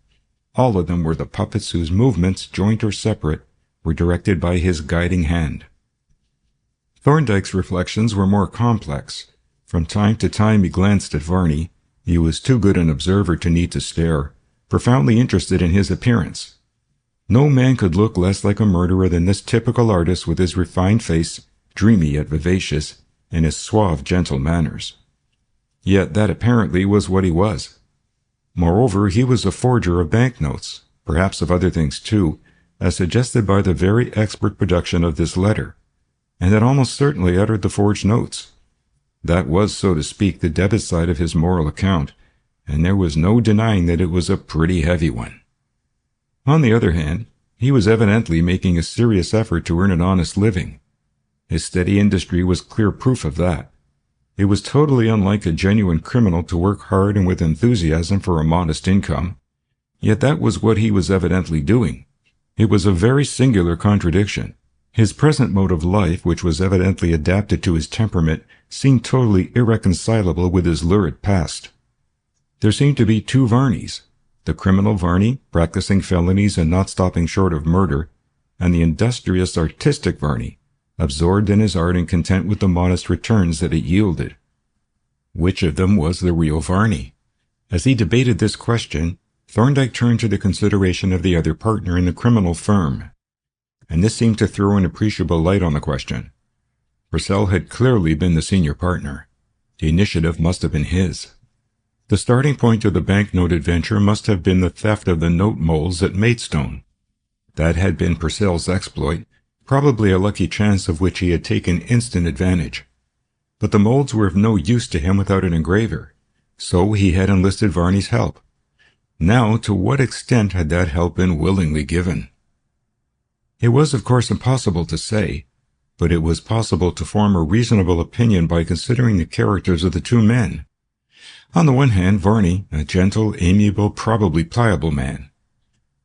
All of them were the puppets whose movements, joint or separate, were directed by his guiding hand. Thorndyke's reflections were more complex. From time to time he glanced at Varney. He was too good an observer to need to stare, profoundly interested in his appearance. No man could look less like a murderer than this typical artist with his refined face, dreamy yet vivacious, and his suave, gentle manners. Yet that apparently was what he was. Moreover, he was a forger of banknotes, perhaps of other things too, as suggested by the very expert production of this letter, and had almost certainly uttered the forged notes. That was, so to speak, the debit side of his moral account, and there was no denying that it was a pretty heavy one. On the other hand, he was evidently making a serious effort to earn an honest living. His steady industry was clear proof of that. It was totally unlike a genuine criminal to work hard and with enthusiasm for a modest income, yet that was what he was evidently doing. It was a very singular contradiction. His present mode of life, which was evidently adapted to his temperament, seemed totally irreconcilable with his lurid past. There seemed to be two Varneys, the criminal Varney, practicing felonies and not stopping short of murder, and the industrious, artistic Varney, absorbed in his art and content with the modest returns that it yielded. Which of them was the real Varney? As he debated this question, Thorndyke turned to the consideration of the other partner in the criminal firm, and this seemed to throw an appreciable light on the question. Purcell had clearly been the senior partner. The initiative must have been his. The starting point of the banknote adventure must have been the theft of the note molds at Maidstone. That had been Purcell's exploit, probably a lucky chance of which he had taken instant advantage. But the molds were of no use to him without an engraver, so he had enlisted Varney's help. Now, to what extent had that help been willingly given? It was, of course, impossible to say, but it was possible to form a reasonable opinion by considering the characters of the two men. On the one hand, Varney, a gentle, amiable, probably pliable man.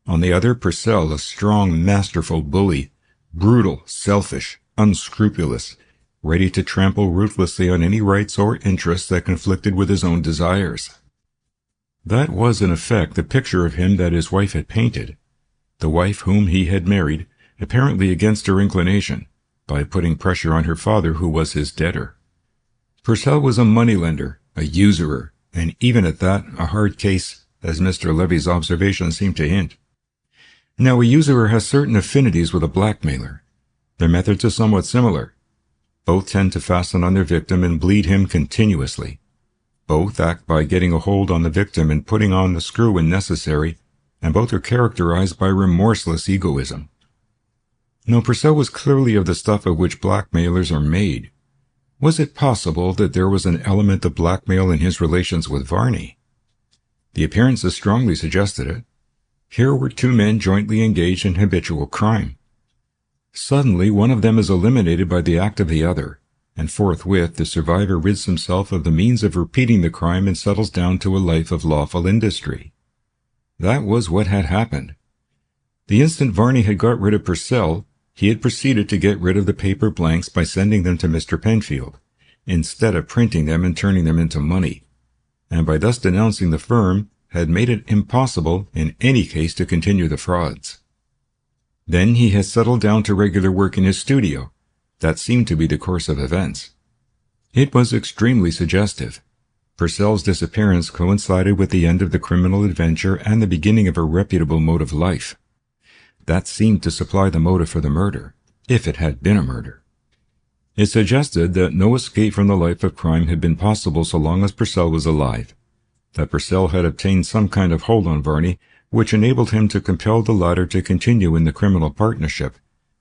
On the other, Purcell, a strong, masterful bully, brutal, selfish, unscrupulous, ready to trample ruthlessly on any rights or interests that conflicted with his own desires. That was, in effect, the picture of him that his wife had painted. the wife whom he had married, apparently against her inclination, by putting pressure on her father who was his debtor. Purcell was a moneylender, a usurer, and even at that, a hard case, as Mr. Levy's observations seem to hint. Now, a usurer has certain affinities with a blackmailer. Their methods are somewhat similar. Both tend to fasten on their victim and bleed him continuously. Both act by getting a hold on the victim and putting on the screw when necessary, and both are characterized by remorseless egoism. Now, Purcell was clearly of the stuff of which blackmailers are made. Was it possible that there was an element of blackmail in his relations with Varney? The appearances strongly suggested it. Here were two men jointly engaged in habitual crime. Suddenly, one of them is eliminated by the act of the other, and forthwith the survivor rids himself of the means of repeating the crime and settles down to a life of lawful industry. That was what had happened. The instant Varney had got rid of Purcell, he had proceeded to get rid of the paper blanks by sending them to Mr. Penfield, instead of printing them and turning them into money, and by thus denouncing the firm, had made it impossible in any case to continue the frauds. Then he had settled down to regular work in his studio. That seemed to be the course of events. It was extremely suggestive. Purcell's disappearance coincided with the end of the criminal adventure and the beginning of a reputable mode of life. That seemed to supply the motive for the murder, if it had been a murder. It suggested that no escape from the life of crime had been possible so long as Purcell was alive, that Purcell had obtained some kind of hold on Varney, which enabled him to compel the latter to continue in the criminal partnership,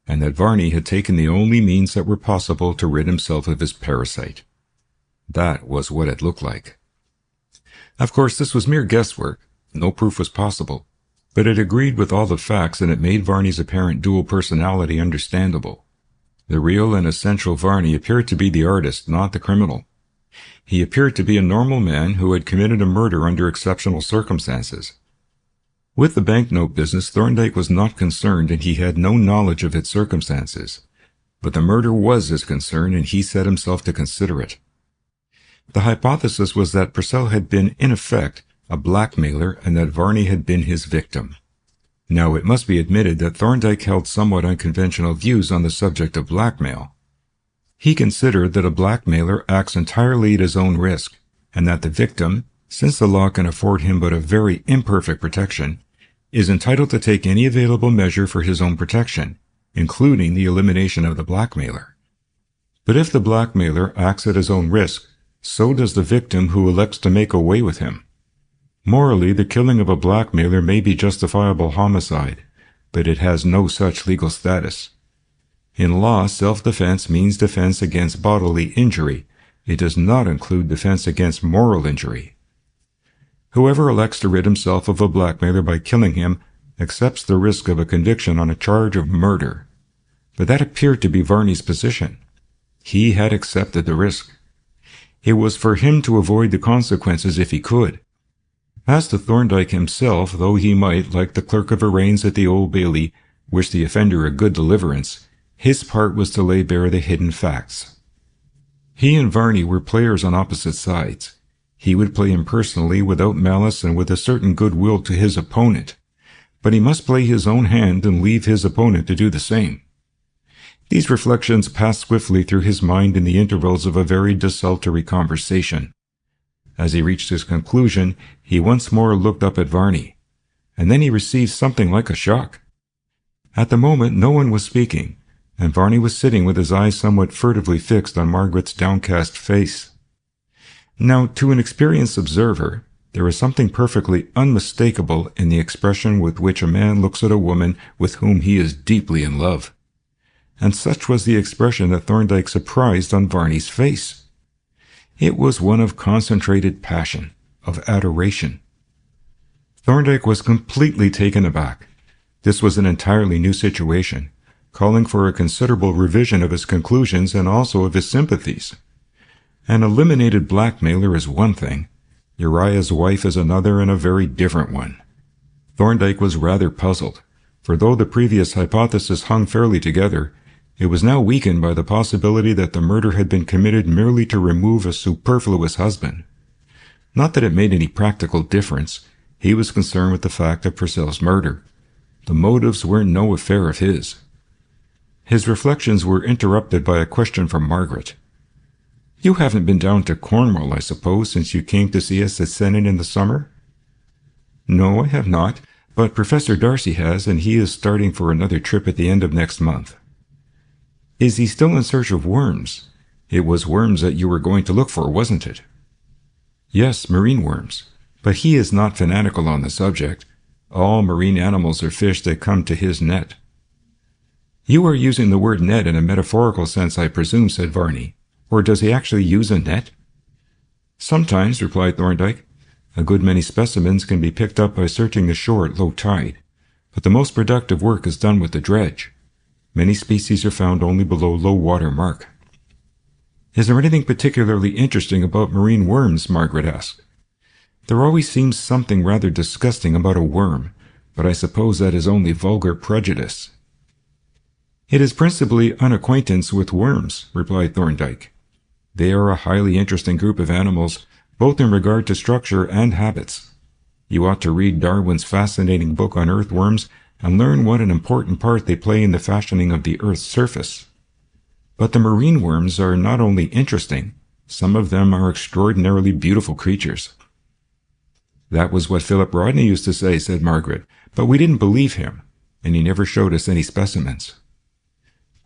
and that Varney had taken the only means that were possible to rid himself of his parasite. That was what it looked like. Of course, this was mere guesswork. No proof was possible, but it agreed with all the facts and it made Varney's apparent dual personality understandable. The real and essential Varney appeared to be the artist, not the criminal. He appeared to be a normal man who had committed a murder under exceptional circumstances. With the banknote business, Thorndyke was not concerned and he had no knowledge of its circumstances. But the murder was his concern and he set himself to consider it. The hypothesis was that Purcell had been, in effect, a blackmailer and that Varney had been his victim. Now, it must be admitted that Thorndyke held somewhat unconventional views on the subject of blackmail. He considered that a blackmailer acts entirely at his own risk, and that the victim, since the law can afford him but a very imperfect protection, is entitled to take any available measure for his own protection, including the elimination of the blackmailer. But if the blackmailer acts at his own risk, so does the victim who elects to make away with him. Morally, the killing of a blackmailer may be justifiable homicide, but it has no such legal status. In law, self-defense means defense against bodily injury. It does not include defense against moral injury. Whoever elects to rid himself of a blackmailer by killing him accepts the risk of a conviction on a charge of murder. But that appeared to be Varney's position. He had accepted the risk. It was for him to avoid the consequences if he could. As to Thorndyke himself, though he might, like the clerk of arraigns at the Old Bailey, wish the offender a good deliverance, his part was to lay bare the hidden facts. He and Varney were players on opposite sides. He would play impersonally, without malice and with a certain goodwill to his opponent, but he must play his own hand and leave his opponent to do the same. These reflections passed swiftly through his mind in the intervals of a very desultory conversation. As he reached his conclusion, he once more looked up at Varney, and then he received something like a shock. At the moment no one was speaking, and Varney was sitting with his eyes somewhat furtively fixed on Margaret's downcast face. Now, to an experienced observer, there is something perfectly unmistakable in the expression with which a man looks at a woman with whom he is deeply in love. And such was the expression that Thorndyke surprised on Varney's face. It was one of concentrated passion, of adoration. Thorndyke was completely taken aback. This was an entirely new situation, calling for a considerable revision of his conclusions and also of his sympathies. An eliminated blackmailer is one thing, Uriah's wife is another and a very different one. Thorndyke was rather puzzled, for though the previous hypothesis hung fairly together, it was now weakened by the possibility that the murder had been committed merely to remove a superfluous husband. Not that it made any practical difference. He was concerned with the fact of Purcell's murder. The motives were no affair of his. His reflections were interrupted by a question from Margaret. "You haven't been down to Cornwall, I suppose, since you came to see us at Sennin in the summer?" "No, I have not, but Professor Darcy has, and he is starting for another trip at the end of next month." "Is he still in search of worms? It was worms that you were going to look for, wasn't it?" "Yes, marine worms. But he is not fanatical on the subject. All marine animals are fish that come to his net." "You are using the word net in a metaphorical sense, I presume," said Varney. "Or does he actually use a net?" "Sometimes," replied Thorndyke. "A good many specimens can be picked up by searching the shore at low tide, but the most productive work is done with the dredge. Many species are found only below low water mark." "Is there anything particularly interesting about marine worms?" Margaret asked. "There always seems something rather disgusting about a worm, but I suppose that is only vulgar prejudice." "It is principally unacquaintance with worms," replied Thorndyke. "They are a highly interesting group of animals, both in regard to structure and habits. You ought to read Darwin's fascinating book on earthworms and learn what an important part they play in the fashioning of the Earth's surface. But the marine worms are not only interesting, some of them are extraordinarily beautiful creatures." "That was what Philip Rodney used to say," said Margaret, "but we didn't believe him, and he never showed us any specimens."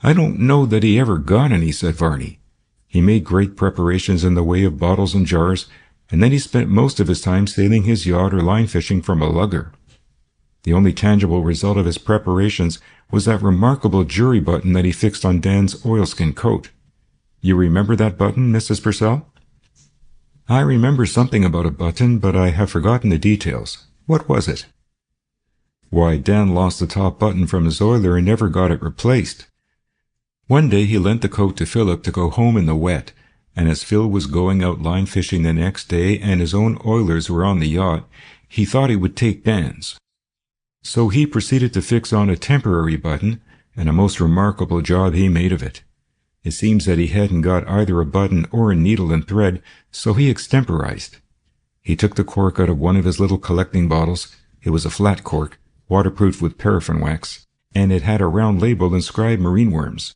"I don't know that he ever got any," said Varney. "He made great preparations in the way of bottles and jars, and then he spent most of his time sailing his yacht or line fishing from a lugger. The only tangible result of his preparations was that remarkable jury button that he fixed on Dan's oilskin coat. You remember that button, Mrs. Purcell?" "I remember something about a button, but I have forgotten the details. What was it?" "Why, Dan lost the top button from his oiler and never got it replaced. One day he lent the coat to Philip to go home in the wet, and as Phil was going out line fishing the next day and his own oilers were on the yacht, he thought he would take Dan's. So he proceeded to fix on a temporary button, and a most remarkable job he made of it. It seems that he hadn't got either a button or a needle and thread, so he extemporized. He took the cork out of one of his little collecting bottles. It was a flat cork, waterproofed with paraffin wax, and it had a round label inscribed marine worms.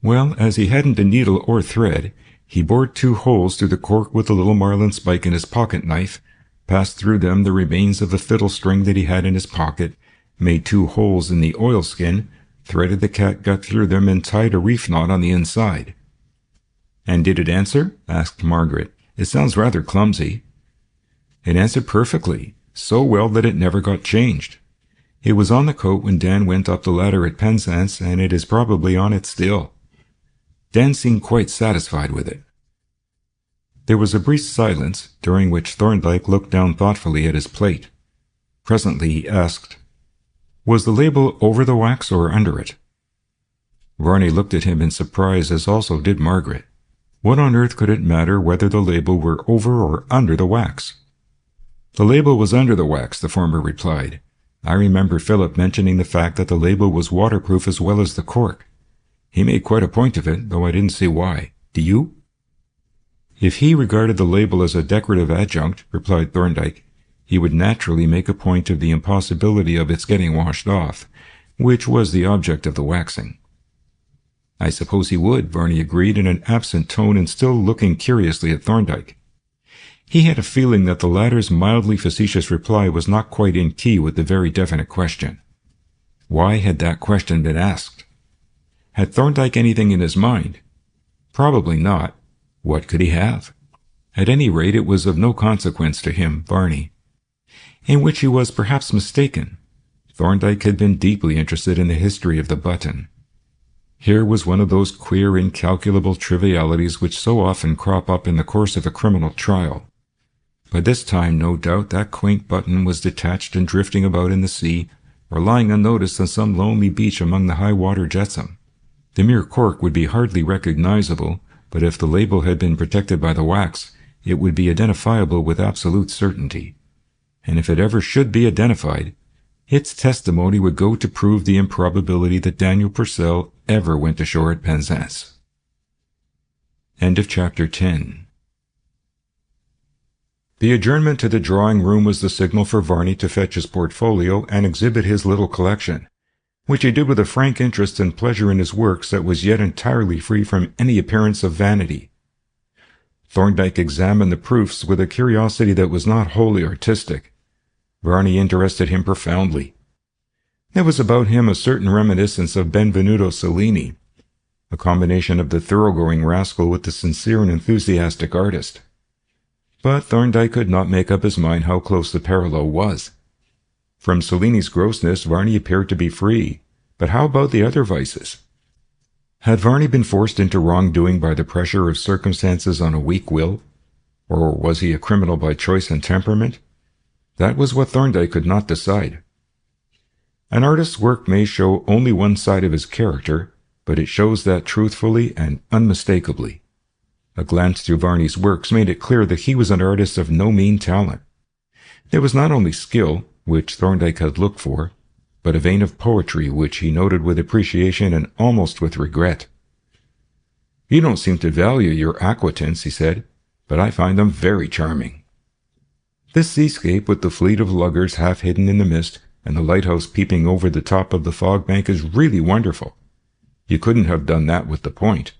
Well, as he hadn't a needle or thread, he bored 2 holes through the cork with a little marlin spike in his pocket knife, passed through them the remains of the fiddle string that he had in his pocket, made 2 holes in the oilskin, threaded the catgut through them, and tied a reef knot on the inside." "And did it answer?" asked Margaret. "It sounds rather clumsy." "It answered perfectly, so well that it never got changed. It was on the coat when Dan went up the ladder at Penzance, and it is probably on it still. Dan seemed quite satisfied with it." There was a brief silence, during which Thorndyke looked down thoughtfully at his plate. Presently he asked, "Was the label over the wax or under it?" Varney looked at him in surprise, as also did Margaret. What on earth could it matter whether the label were over or under the wax? "The label was under the wax," the former replied. "I remember Philip mentioning the fact that the label was waterproof as well as the cork. He made quite a point of it, though I didn't see why. Do you?" "If he regarded the label as a decorative adjunct," replied Thorndyke, "he would naturally make a point of the impossibility of its getting washed off, which was the object of the waxing." "I suppose he would," Varney agreed in an absent tone and still looking curiously at Thorndyke. He had a feeling that the latter's mildly facetious reply was not quite in key with the very definite question. Why had that question been asked? Had Thorndyke anything in his mind? Probably not. What could he have? At any rate, it was of no consequence to him, Varney. In which he was perhaps mistaken. Thorndyke had been deeply interested in the history of the button. Here was one of those queer, incalculable trivialities which so often crop up in the course of a criminal trial. By this time, no doubt, that quaint button was detached and drifting about in the sea, or lying unnoticed on some lonely beach among the high-water jetsam. The mere cork would be hardly recognizable, but if the label had been protected by the wax, it would be identifiable with absolute certainty. And if it ever should be identified, its testimony would go to prove the improbability that Daniel Purcell ever went ashore at Penzance. End of chapter 10. The adjournment to the drawing room was the signal for Varney to fetch his portfolio and exhibit his little collection, which he did with a frank interest and pleasure in his works that was yet entirely free from any appearance of vanity. Thorndyke examined the proofs with a curiosity that was not wholly artistic. Varney interested him profoundly. There was about him a certain reminiscence of Benvenuto Cellini, a combination of the thoroughgoing rascal with the sincere and enthusiastic artist. But Thorndyke could not make up his mind how close the parallel was. From Cellini's grossness, Varney appeared to be free, but how about the other vices? Had Varney been forced into wrongdoing by the pressure of circumstances on a weak will? Or was he a criminal by choice and temperament? That was what Thorndyke could not decide. An artist's work may show only one side of his character, but it shows that truthfully and unmistakably. A glance through Varney's works made it clear that he was an artist of no mean talent. There was not only skill, which Thorndyke had looked for, but a vein of poetry which he noted with appreciation and almost with regret. "You don't seem to value your aquatints," he said, "but I find them very charming." This seascape with the fleet of luggers half hidden in the mist and the lighthouse peeping over the top of the fog bank is really wonderful. You couldn't have done that with the Point.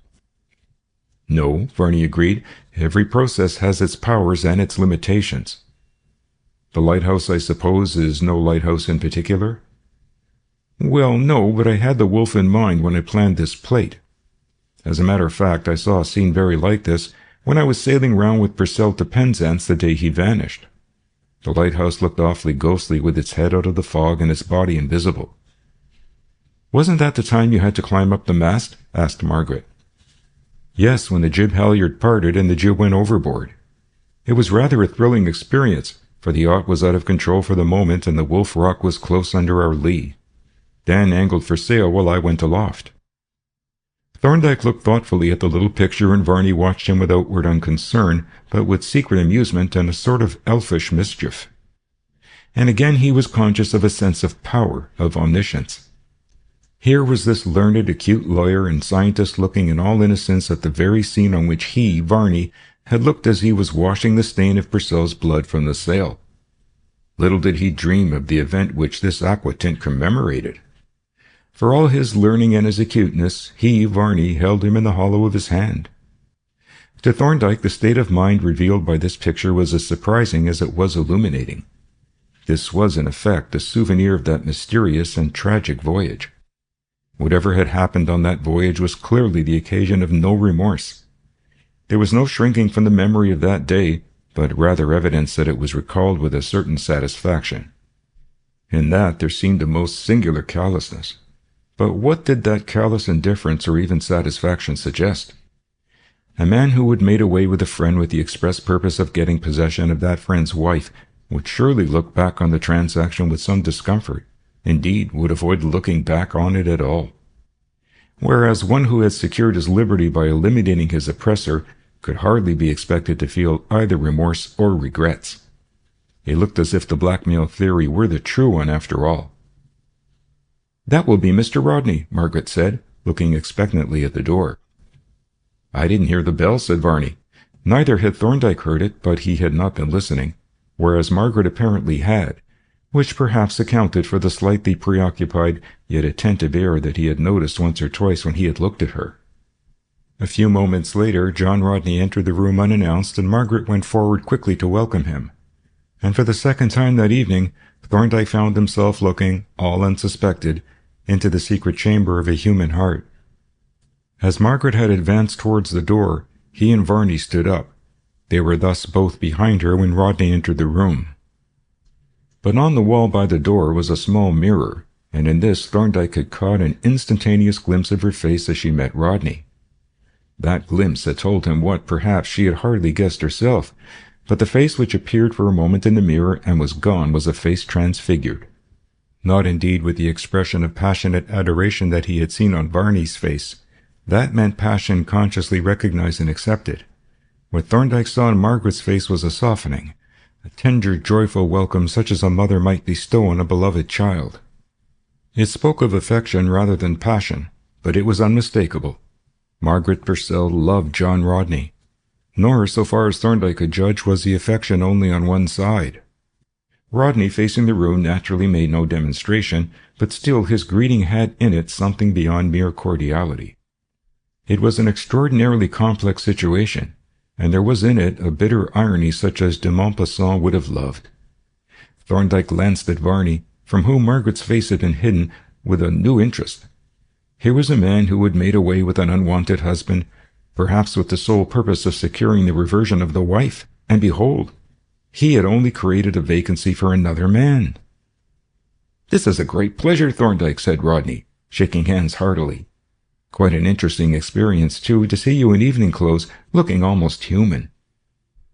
No, Varney agreed. Every process has its powers and its limitations. The lighthouse, I suppose, is no lighthouse in particular? Well, no, but I had the wolf in mind when I planned this plate. As a matter of fact, I saw a scene very like this when I was sailing round with Purcell to Penzance the day he vanished. The lighthouse looked awfully ghostly with its head out of the fog and its body invisible. "Wasn't that the time you had to climb up the mast?" asked Margaret. "Yes, when the jib halyard parted and the jib went overboard. It was rather a thrilling experience, for the yacht was out of control for the moment and the Wolf Rock was close under our lee. Dan angled for sail while I went aloft." Thorndyke looked thoughtfully at the little picture, and Varney watched him with outward unconcern, but with secret amusement and a sort of elfish mischief. And again he was conscious of a sense of power, of omniscience. Here was this learned, acute lawyer and scientist looking in all innocence at the very scene on which he, Varney, had looked as he was washing the stain of Purcell's blood from the sail. Little did he dream of the event which this aquatint commemorated. For all his learning and his acuteness, he, Varney, held him in the hollow of his hand. To Thorndyke, the state of mind revealed by this picture was as surprising as it was illuminating. This was, in effect, a souvenir of that mysterious and tragic voyage. Whatever had happened on that voyage was clearly the occasion of no remorse. There was no shrinking from the memory of that day, but rather evidence that it was recalled with a certain satisfaction. In that there seemed a most singular callousness. But what did that callous indifference or even satisfaction suggest? A man who had made away with a friend with the express purpose of getting possession of that friend's wife would surely look back on the transaction with some discomfort, indeed would avoid looking back on it at all. Whereas one who had secured his liberty by eliminating his oppressor could hardly be expected to feel either remorse or regrets. It looked as if the blackmail theory were the true one after all. "That will be Mr. Rodney," Margaret said, looking expectantly at the door. "I didn't hear the bell," said Varney. Neither had Thorndyke heard it, but he had not been listening, whereas Margaret apparently had, which perhaps accounted for the slightly preoccupied yet attentive air that he had noticed once or twice when he had looked at her. A few moments later, John Rodney entered the room unannounced, and Margaret went forward quickly to welcome him. And for the second time that evening, Thorndyke found himself looking, all unsuspected, into the secret chamber of a human heart. As Margaret had advanced towards the door, he and Varney stood up. They were thus both behind her when Rodney entered the room. But on the wall by the door was a small mirror, and in this Thorndyke had caught an instantaneous glimpse of her face as she met Rodney. That glimpse had told him what perhaps she had hardly guessed herself, but the face which appeared for a moment in the mirror and was gone was a face transfigured. Not indeed with the expression of passionate adoration that he had seen on Varney's face. That meant passion consciously recognized and accepted. What Thorndyke saw in Margaret's face was a softening, a tender, joyful welcome such as a mother might bestow on a beloved child. It spoke of affection rather than passion, but it was unmistakable. Margaret Purcell loved John Rodney. Nor, so far as Thorndyke could judge, was the affection only on one side. Rodney, facing the room, naturally made no demonstration, but still his greeting had in it something beyond mere cordiality. It was an extraordinarily complex situation, and there was in it a bitter irony such as de Maupassant would have loved. Thorndyke glanced at Varney, from whom Margaret's face had been hidden, with a new interest. Here was a man who had made away with an unwanted husband, perhaps with the sole purpose of securing the reversion of the wife, and behold, he had only created a vacancy for another man. "This is a great pleasure, Thorndyke," said Rodney, shaking hands heartily. "Quite an interesting experience, too, to see you in evening clothes, looking almost human.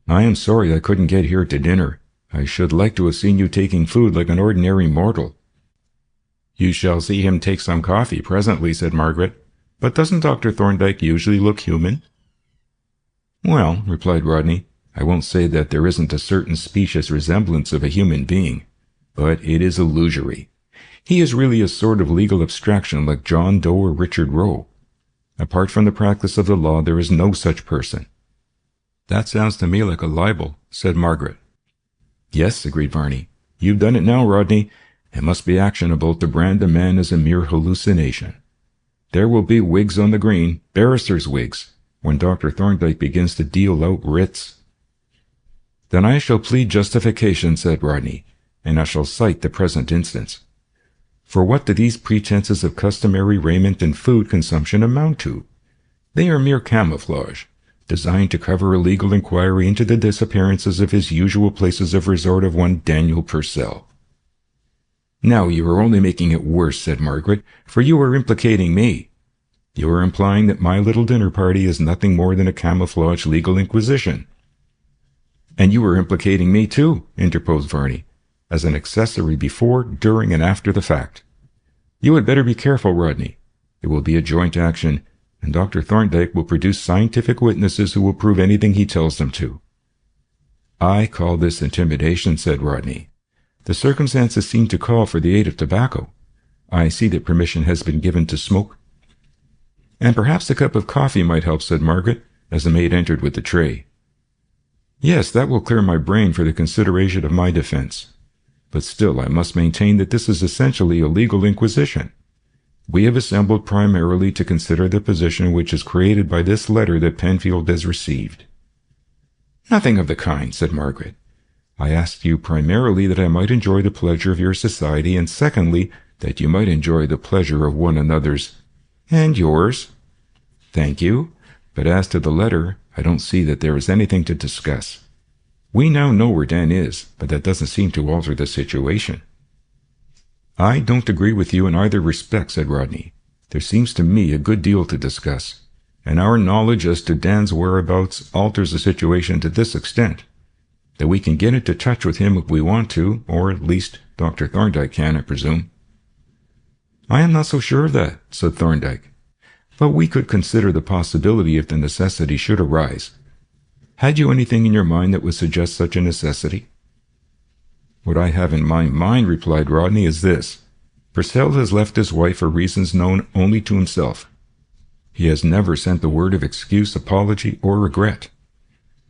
I am sorry I couldn't get here to dinner. I should like to have seen you taking food like an ordinary mortal." "You shall see him take some coffee presently," said Margaret. "But doesn't Dr. Thorndyke usually look human?" "Well," replied Rodney, "I won't say that there isn't a certain specious resemblance of a human being, but it is illusory. He is really a sort of legal abstraction like John Doe or Richard Roe. Apart from the practice of the law, there is no such person." "That sounds to me like a libel," said Margaret. "Yes," agreed Varney. "You've done it now, Rodney. It must be actionable to brand a man as a mere hallucination. There will be wigs on the green, barristers' wigs, when Dr. Thorndyke begins to deal out writs." "Then I shall plead justification," said Rodney, "and I shall cite the present instance. For what do these pretenses of customary raiment and food consumption amount to? They are mere camouflage, designed to cover a legal inquiry into the disappearances of his usual places of resort of one Daniel Purcell." "Now you are only making it worse," said Margaret, "for you are implicating me. You are implying that my little dinner party is nothing more than a camouflage legal inquisition." "And you are implicating me too," interposed Varney, "as an accessory before, during, and after the fact. You had better be careful, Rodney. It will be a joint action, and Dr. Thorndyke will produce scientific witnesses who will prove anything he tells them to." "I call this intimidation," said Rodney. "The circumstances seem to call for the aid of tobacco. I see that permission has been given to smoke." "And perhaps a cup of coffee might help," said Margaret, as the maid entered with the tray. "Yes, that will clear my brain for the consideration of my defense. But still I must maintain that this is essentially a legal inquisition. We have assembled primarily to consider the position which is created by this letter that Penfield has received." "Nothing of the kind," said Margaret. "I asked you primarily that I might enjoy the pleasure of your society, and secondly, that you might enjoy the pleasure of one another's—" "And yours." "Thank you. But as to the letter, I don't see that there is anything to discuss. We now know where Dan is, but that doesn't seem to alter the situation." "I don't agree with you in either respect," said Rodney. "There seems to me a good deal to discuss, and our knowledge as to Dan's whereabouts alters the situation to this extent, that we can get into touch with him if we want to, or at least Dr. Thorndyke can, I presume." "I am not so sure of that," said Thorndyke. "But we could consider the possibility if the necessity should arise. Had you anything in your mind that would suggest such a necessity?" "What I have in my mind," replied Rodney, "is this. Purcell has left his wife for reasons known only to himself. He has never sent a word of excuse, apology, or regret.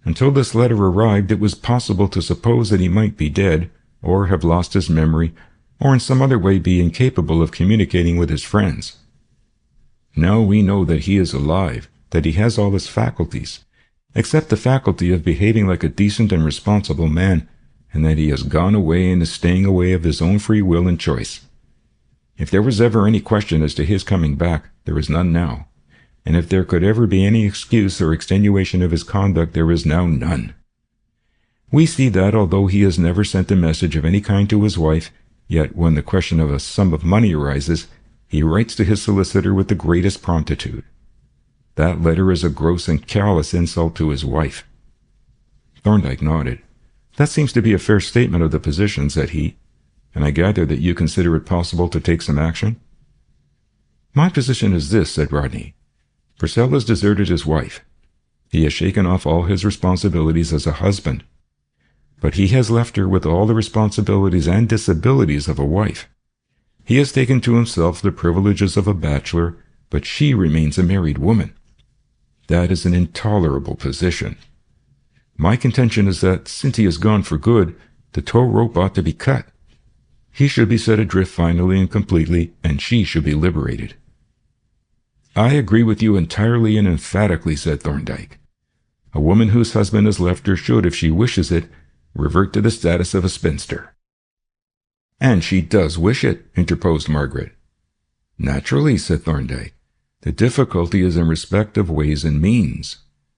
Until this letter arrived, it was possible to suppose that he might be dead, or have lost his memory, or in some other way be incapable of communicating with his friends. Now we know that he is alive, that he has all his faculties, except the faculty of behaving like a decent and responsible man, and that he has gone away and is staying away of his own free will and choice. If there was ever any question as to his coming back, there is none now. And if there could ever be any excuse or extenuation of his conduct, there is now none. We see that, although he has never sent a message of any kind to his wife, yet when the question of a sum of money arises, he writes to his solicitor with the greatest promptitude. That letter is a gross and callous insult to his wife." Thorndyke nodded. "That seems to be a fair statement of the position," said he, "and I gather that you consider it possible to take some action?" "My position is this," said Rodney. "Purcell has deserted his wife. He has shaken off all his responsibilities as a husband. But he has left her with all the responsibilities and disabilities of a wife. He has taken to himself the privileges of a bachelor, but she remains a married woman. That is an intolerable position, My contention is that, since he is gone for good, the tow rope ought to be cut. He should be set adrift finally and completely, and she should be liberated." "I agree with you entirely and emphatically," said Thorndyke. "A woman whose husband has left her should, if she wishes it, revert to the status of a spinster." "And she does wish it," interposed Margaret. "Naturally," said Thorndyke. "The difficulty is in respect of ways and means.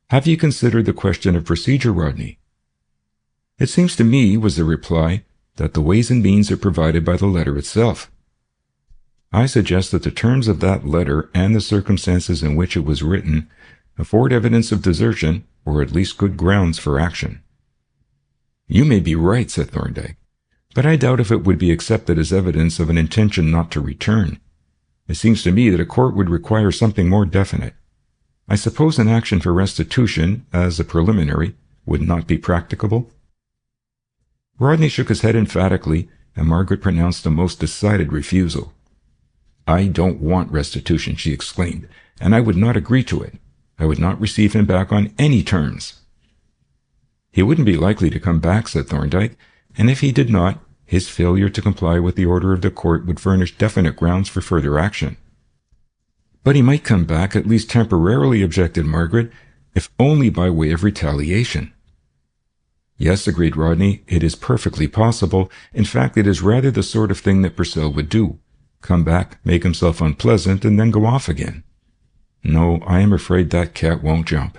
Have you considered the question of procedure, Rodney?" "It seems to me," was the reply, "that the ways and means are provided by the letter itself. I suggest that the terms of that letter and the circumstances in which it was written afford evidence of desertion, or at least good grounds for action." "You may be right," said Thorndyke, "but I doubt if it would be accepted as evidence of an intention not to return. It seems to me that a court would require something more definite. I suppose an action for restitution, as a preliminary, would not be practicable?" Rodney shook his head emphatically, and Margaret pronounced a most decided refusal. "I don't want restitution," she exclaimed, "and I would not agree to it. I would not receive him back on any terms." "He wouldn't be likely to come back," said Thorndyke, "and if he did not, his failure to comply with the order of the court would furnish definite grounds for further action." "But he might come back, at least temporarily," objected Margaret, "if only by way of retaliation." "Yes," agreed Rodney, "it is perfectly possible. In fact, it is rather the sort of thing that Purcell would do. Come back, make himself unpleasant, and then go off again. No, I am afraid that cat won't jump."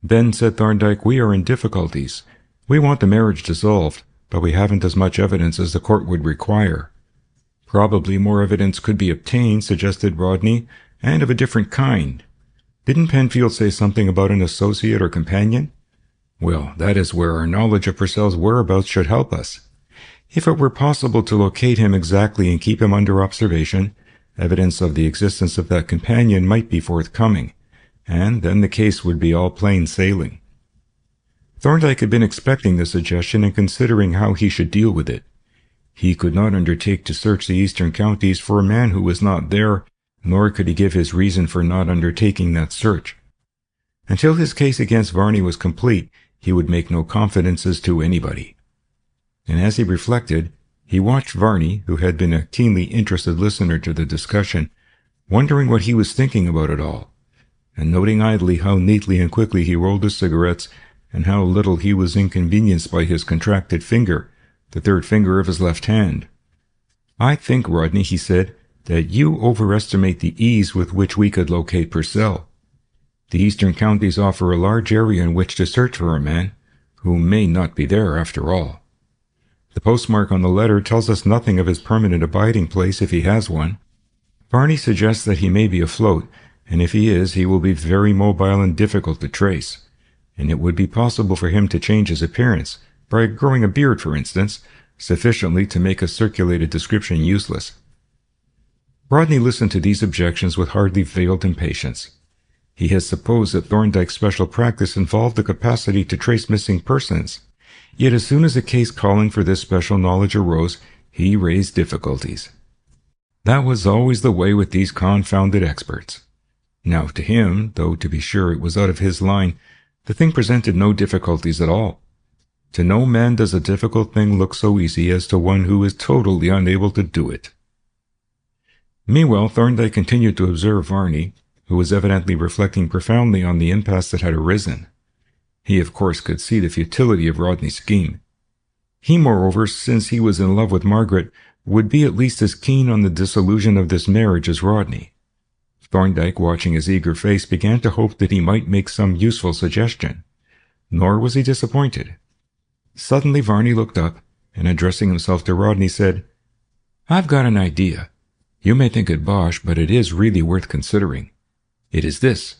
"Then," said Thorndyke, "we are in difficulties. We want the marriage dissolved, but we haven't as much evidence as the court would require." "Probably more evidence could be obtained," suggested Rodney, "and of a different kind. Didn't Penfield say something about an associate or companion? Well, that is where our knowledge of Purcell's whereabouts should help us. If it were possible to locate him exactly and keep him under observation, evidence of the existence of that companion might be forthcoming, and then the case would be all plain sailing." Thorndyke had been expecting the suggestion and considering how he should deal with it. He could not undertake to search the eastern counties for a man who was not there, nor could he give his reason for not undertaking that search. Until his case against Varney was complete, he would make no confidences to anybody. And as he reflected, he watched Varney, who had been a keenly interested listener to the discussion, wondering what he was thinking about it all, and noting idly how neatly and quickly he rolled his cigarettes, and how little he was inconvenienced by his contracted finger, the third finger of his left hand. "I think, Rodney," he said, "that you overestimate the ease with which we could locate Purcell. The eastern counties offer a large area in which to search for a man, who may not be there after all. The postmark on the letter tells us nothing of his permanent abiding place if he has one. Varney suggests that he may be afloat, and if he is, he will be very mobile and difficult to trace, and it would be possible for him to change his appearance, by growing a beard, for instance, sufficiently to make a circulated description useless." Rodney listened to these objections with hardly veiled impatience. He had supposed that Thorndyke's special practice involved the capacity to trace missing persons, yet as soon as a case calling for this special knowledge arose, he raised difficulties. That was always the way with these confounded experts. Now to him, though to be sure it was out of his line, the thing presented no difficulties at all. To no man does a difficult thing look so easy as to one who is totally unable to do it. Meanwhile, Thorndyke continued to observe Varney, who was evidently reflecting profoundly on the impasse that had arisen. He, of course, could see the futility of Rodney's scheme. He, moreover, since he was in love with Margaret, would be at least as keen on the dissolution of this marriage as Rodney. Thorndyke, watching his eager face, began to hope that he might make some useful suggestion. Nor was he disappointed. Suddenly Varney looked up, and addressing himself to Rodney, said, "I've got an idea. You may think it bosh, but it is really worth considering. It is this.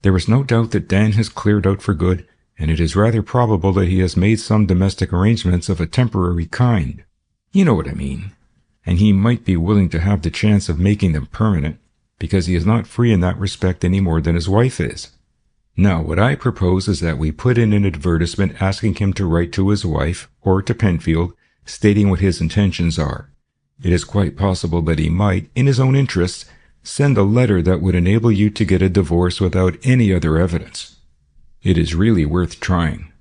There is no doubt that Dan has cleared out for good, and it is rather probable that he has made some domestic arrangements of a temporary kind. You know what I mean. And he might be willing to have the chance of making them permanent, because he is not free in that respect any more than his wife is. Now, what I propose is that we put in an advertisement asking him to write to his wife, or to Penfield, stating what his intentions are. It is quite possible that he might, in his own interests, send a letter that would enable you to get a divorce without any other evidence." It is really worth trying."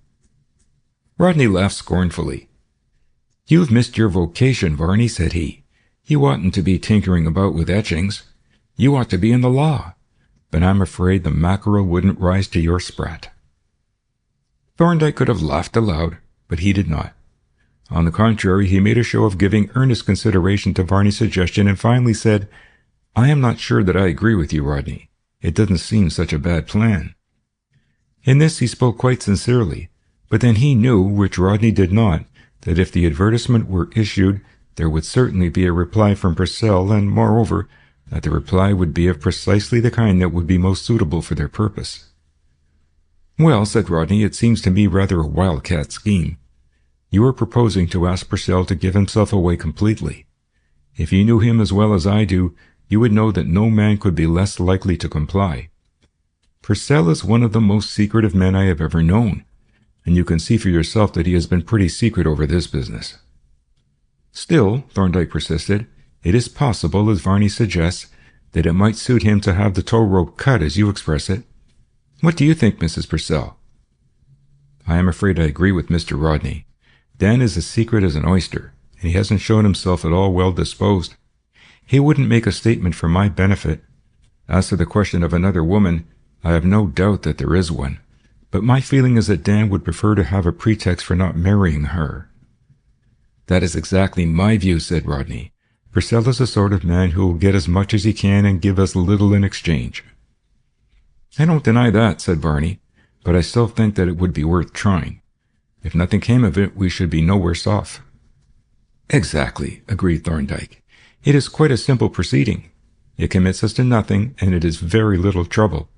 Rodney laughed scornfully. "You've missed your vocation, Varney," said he. "You oughtn't to be tinkering about with etchings. You ought to be in the law. But I'm afraid the mackerel wouldn't rise to your sprat." Thorndyke could have laughed aloud, but he did not. On the contrary, he made a show of giving earnest consideration to Varney's suggestion and finally said, "I am not sure that I agree with you, Rodney. It doesn't seem such a bad plan." In this he spoke quite sincerely, but then he knew, which Rodney did not, that if the advertisement were issued, there would certainly be a reply from Purcell, and moreover, that the reply would be of precisely the kind that would be most suitable for their purpose. "Well," said Rodney, "it seems to me rather a wildcat scheme. You are proposing to ask Purcell to give himself away completely. If you knew him as well as I do, you would know that no man could be less likely to comply. Purcell is one of the most secretive men I have ever known, and you can see for yourself that he has been pretty secret over this business." "Still," Thorndyke persisted, "it is possible, as Varney suggests, that it might suit him to have the tow rope cut, as you express it. What do you think, Mrs. Purcell?" "I am afraid I agree with Mr. Rodney. Dan is as secret as an oyster, and he hasn't shown himself at all well disposed. He wouldn't make a statement for my benefit. As to the question of another woman, I have no doubt that there is one, but my feeling is that Dan would prefer to have a pretext for not marrying her." "That is exactly my view," said Rodney. "Purcell is the sort of man who will get as much as he can and give as little in exchange." "I don't deny that," said Varney, "but I still think that it would be worth trying. If nothing came of it, we should be no worse off." "Exactly," agreed Thorndyke. "It is quite a simple proceeding. It commits us to nothing, and it is very little trouble.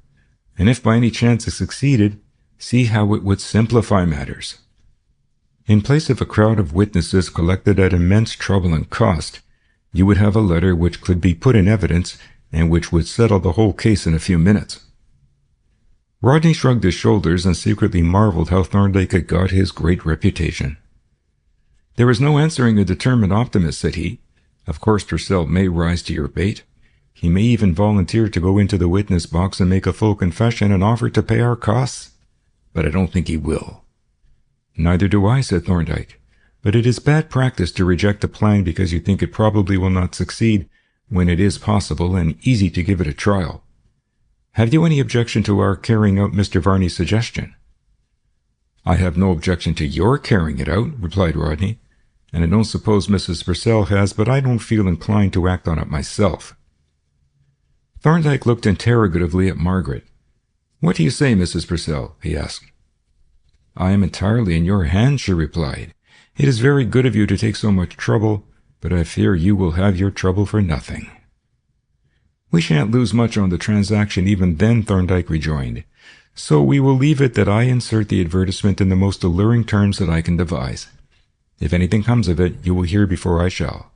And if by any chance it succeeded, see how it would simplify matters. In place of a crowd of witnesses collected at immense trouble and cost, you would have a letter which could be put in evidence and which would settle the whole case in a few minutes." Rodney shrugged his shoulders and secretly marveled how Thorndyke had got his great reputation. "There is no answering a determined optimist," said he. "Of course Purcell may rise to your bait. He may even volunteer to go into the witness box and make a full confession and offer to pay our costs. But I don't think he will." "Neither do I," said Thorndyke. "But it is bad practice to reject a plan because you think it probably will not succeed, when it is possible and easy to give it a trial. Have you any objection to our carrying out Mr. Varney's suggestion?" "I have no objection to your carrying it out," replied Rodney, "and I don't suppose Mrs. Purcell has, but I don't feel inclined to act on it myself." Thorndyke looked interrogatively at Margaret. "What do you say, Mrs. Purcell?" he asked. "I am entirely in your hands," she replied. "It is very good of you to take so much trouble, but I fear you will have your trouble for nothing." "We shan't lose much on the transaction even then," Thorndyke rejoined. "So we will leave it that I insert the advertisement in the most alluring terms that I can devise. If anything comes of it, you will hear before I shall."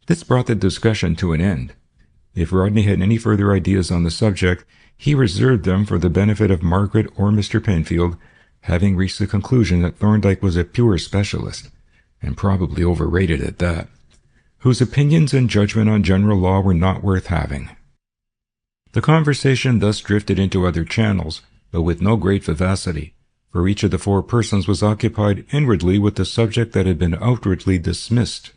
This brought the discussion to an end. If Rodney had any further ideas on the subject, he reserved them for the benefit of Margaret or Mr. Penfield, having reached the conclusion that Thorndyke was a pure specialist, and probably overrated at that, whose opinions and judgment on general law were not worth having. The conversation thus drifted into other channels, but with no great vivacity, for each of the four persons was occupied inwardly with the subject that had been outwardly dismissed.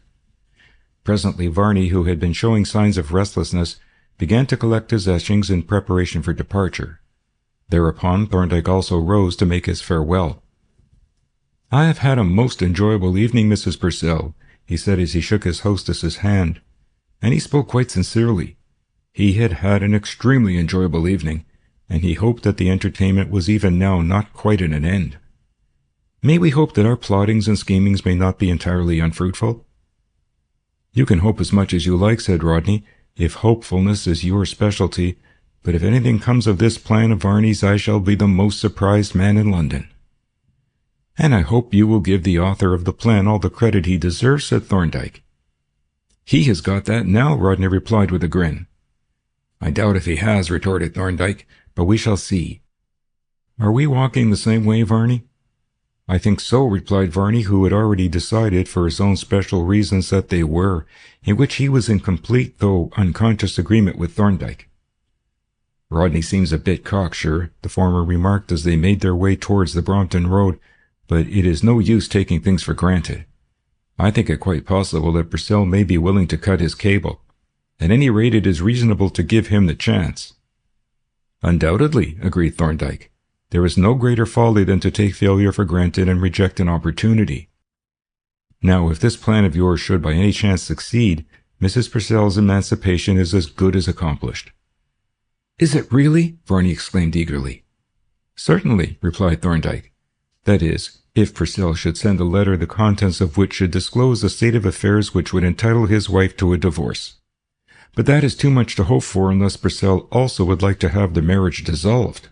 Presently Varney, who had been showing signs of restlessness, began to collect his etchings in preparation for departure. Thereupon Thorndyke also rose to make his farewell. "I have had a most enjoyable evening, Mrs. Purcell," he said as he shook his hostess's hand, and he spoke quite sincerely. He had had an extremely enjoyable evening, and he hoped that the entertainment was even now not quite at an end. "May we hope that our plottings and schemings may not be entirely unfruitful?" "You can hope as much as you like," said Rodney, "if hopefulness is your specialty, but if anything comes of this plan of Varney's, I shall be the most surprised man in London." "And I hope you will give the author of the plan all the credit he deserves," said Thorndyke. "He has got that now," Rodney replied with a grin. "I doubt if he has," retorted Thorndyke, "but we shall see. Are we walking the same way, Varney?" "I think so," replied Varney, who had already decided for his own special reasons that they were, in which he was in complete though unconscious agreement with Thorndyke. "Rodney seems a bit cocksure," the former remarked as they made their way towards the Brompton Road, "but it is no use taking things for granted. I think it quite possible that Purcell may be willing to cut his cable. At any rate, it is reasonable to give him the chance." "Undoubtedly," agreed Thorndyke. "There is no greater folly than to take failure for granted and reject an opportunity. Now, if this plan of yours should by any chance succeed, Mrs. Purcell's emancipation is as good as accomplished." "Is it really?" Varney exclaimed eagerly. "Certainly," replied Thorndyke. "That is, if Purcell should send a letter the contents of which should disclose a state of affairs which would entitle his wife to a divorce. But that is too much to hope for unless Purcell also would like to have the marriage dissolved."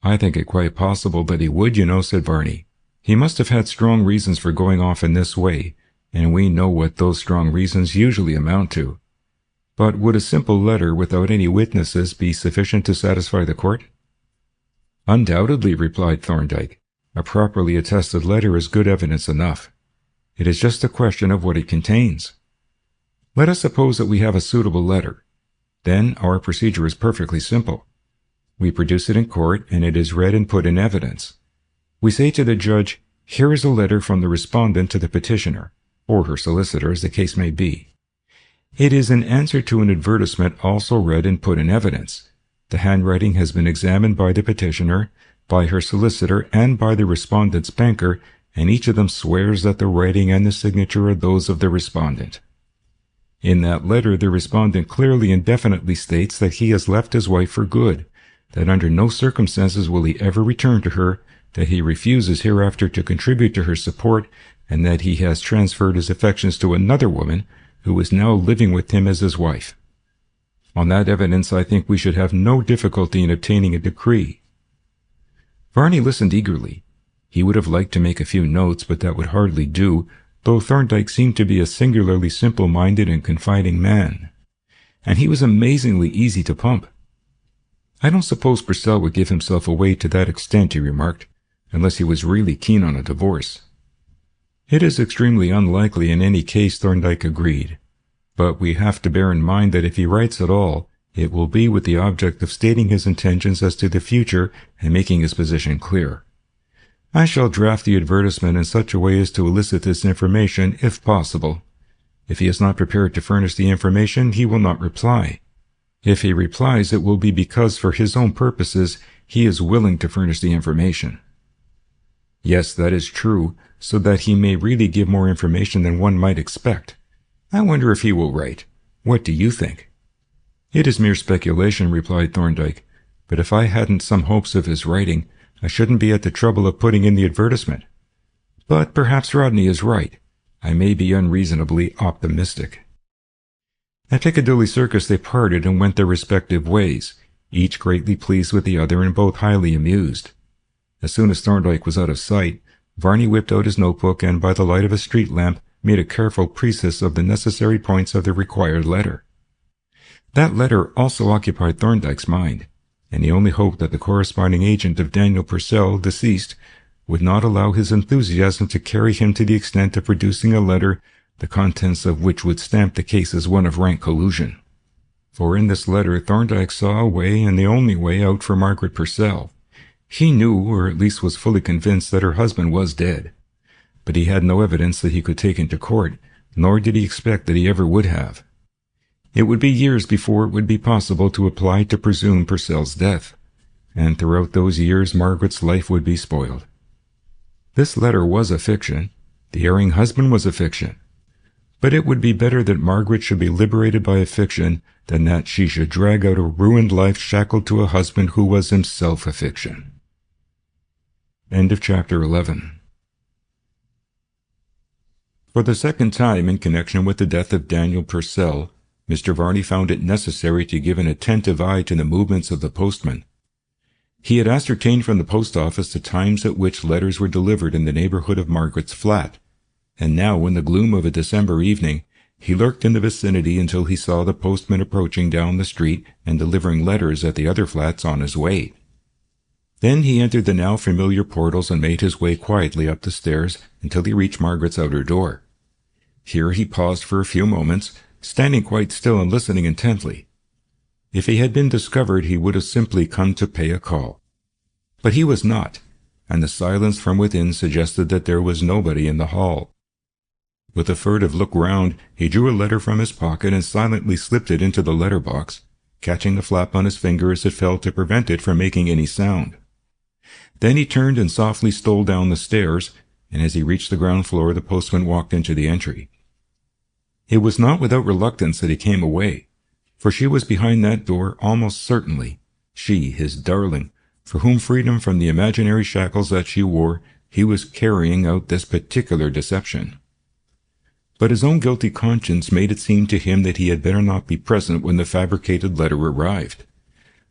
"I think it quite possible that he would, said Varney. "He must have had strong reasons for going off in this way, and we know what those strong reasons usually amount to. But would a simple letter without any witnesses be sufficient to satisfy the court?" "Undoubtedly," replied Thorndyke. "A properly attested letter is good evidence enough. It is just a question of what it contains. Let us suppose that we have a suitable letter. Then our procedure is perfectly simple. We produce it in court, and it is read and put in evidence. We say to the judge, 'Here is a letter from the respondent to the petitioner,' or her solicitor, as the case may be. It is in answer to an advertisement also read and put in evidence. The handwriting has been examined by the petitioner, by her solicitor, and by the respondent's banker, and each of them swears that the writing and the signature are those of the respondent. In that letter, the respondent clearly and definitely states that he has left his wife for good, that under no circumstances will he ever return to her, that he refuses hereafter to contribute to her support, and that he has transferred his affections to another woman, who is now living with him as his wife. On that evidence, I think we should have no difficulty in obtaining a decree." Varney listened eagerly. He would have liked to make a few notes, but that would hardly do, though Thorndyke seemed to be a singularly simple-minded and confiding man. And he was amazingly easy to pump. "I don't suppose Purcell would give himself away to that extent," he remarked, "unless he was really keen on a divorce." "It is extremely unlikely in any case," Thorndyke agreed. "But we have to bear in mind that if he writes at all, it will be with the object of stating his intentions as to the future and making his position clear. I shall draft the advertisement in such a way as to elicit this information, if possible. If he is not prepared to furnish the information, he will not reply. If he replies, it will be because, for his own purposes, he is willing to furnish the information." "Yes, that is true, so that he may really give more information than one might expect. I wonder if he will write. What do you think?" "It is mere speculation," replied Thorndyke, "but if I hadn't some hopes of his writing, I shouldn't be at the trouble of putting in the advertisement. But perhaps Rodney is right. I may be unreasonably optimistic." At Piccadilly Circus they parted and went their respective ways, each greatly pleased with the other and both highly amused. As soon as Thorndyke was out of sight, Varney whipped out his notebook and, by the light of a street lamp, made a careful precis of the necessary points of the required letter. That letter also occupied Thorndyke's mind, and he only hoped that the corresponding agent of Daniel Purcell, deceased, would not allow his enthusiasm to carry him to the extent of producing a letter the contents of which would stamp the case as one of rank collusion. For in this letter Thorndyke saw a way, and the only way, out for Margaret Purcell. He knew, or at least was fully convinced, that her husband was dead. But he had no evidence that he could take into court, nor did he expect that he ever would have. It would be years before it would be possible to apply to presume Purcell's death, and throughout those years Margaret's life would be spoiled. This letter was a fiction. The erring husband was a fiction. But it would be better that Margaret should be liberated by a fiction than that she should drag out a ruined life shackled to a husband who was himself a fiction. End of chapter 11. For the second time in connection with the death of Daniel Purcell, Mr. Varney found it necessary to give an attentive eye to the movements of the postman. He had ascertained from the post office the times at which letters were delivered in the neighborhood of Margaret's flat, and now, in the gloom of a December evening, he lurked in the vicinity until he saw the postman approaching down the street and delivering letters at the other flats on his way. Then he entered the now familiar portals and made his way quietly up the stairs until he reached Margaret's outer door. Here he paused for a few moments, standing quite still and listening intently. If he had been discovered, he would have simply come to pay a call. But he was not, and the silence from within suggested that there was nobody in the hall. With a furtive look round, he drew a letter from his pocket and silently slipped it into the letter-box, catching the flap on his finger as it fell to prevent it from making any sound. Then he turned and softly stole down the stairs, and as he reached the ground floor, the postman walked into the entry. It was not without reluctance that he came away, for she was behind that door almost certainly, she, his darling, for whom freedom from the imaginary shackles that she wore, he was carrying out this particular deception. But his own guilty conscience made it seem to him that he had better not be present when the fabricated letter arrived.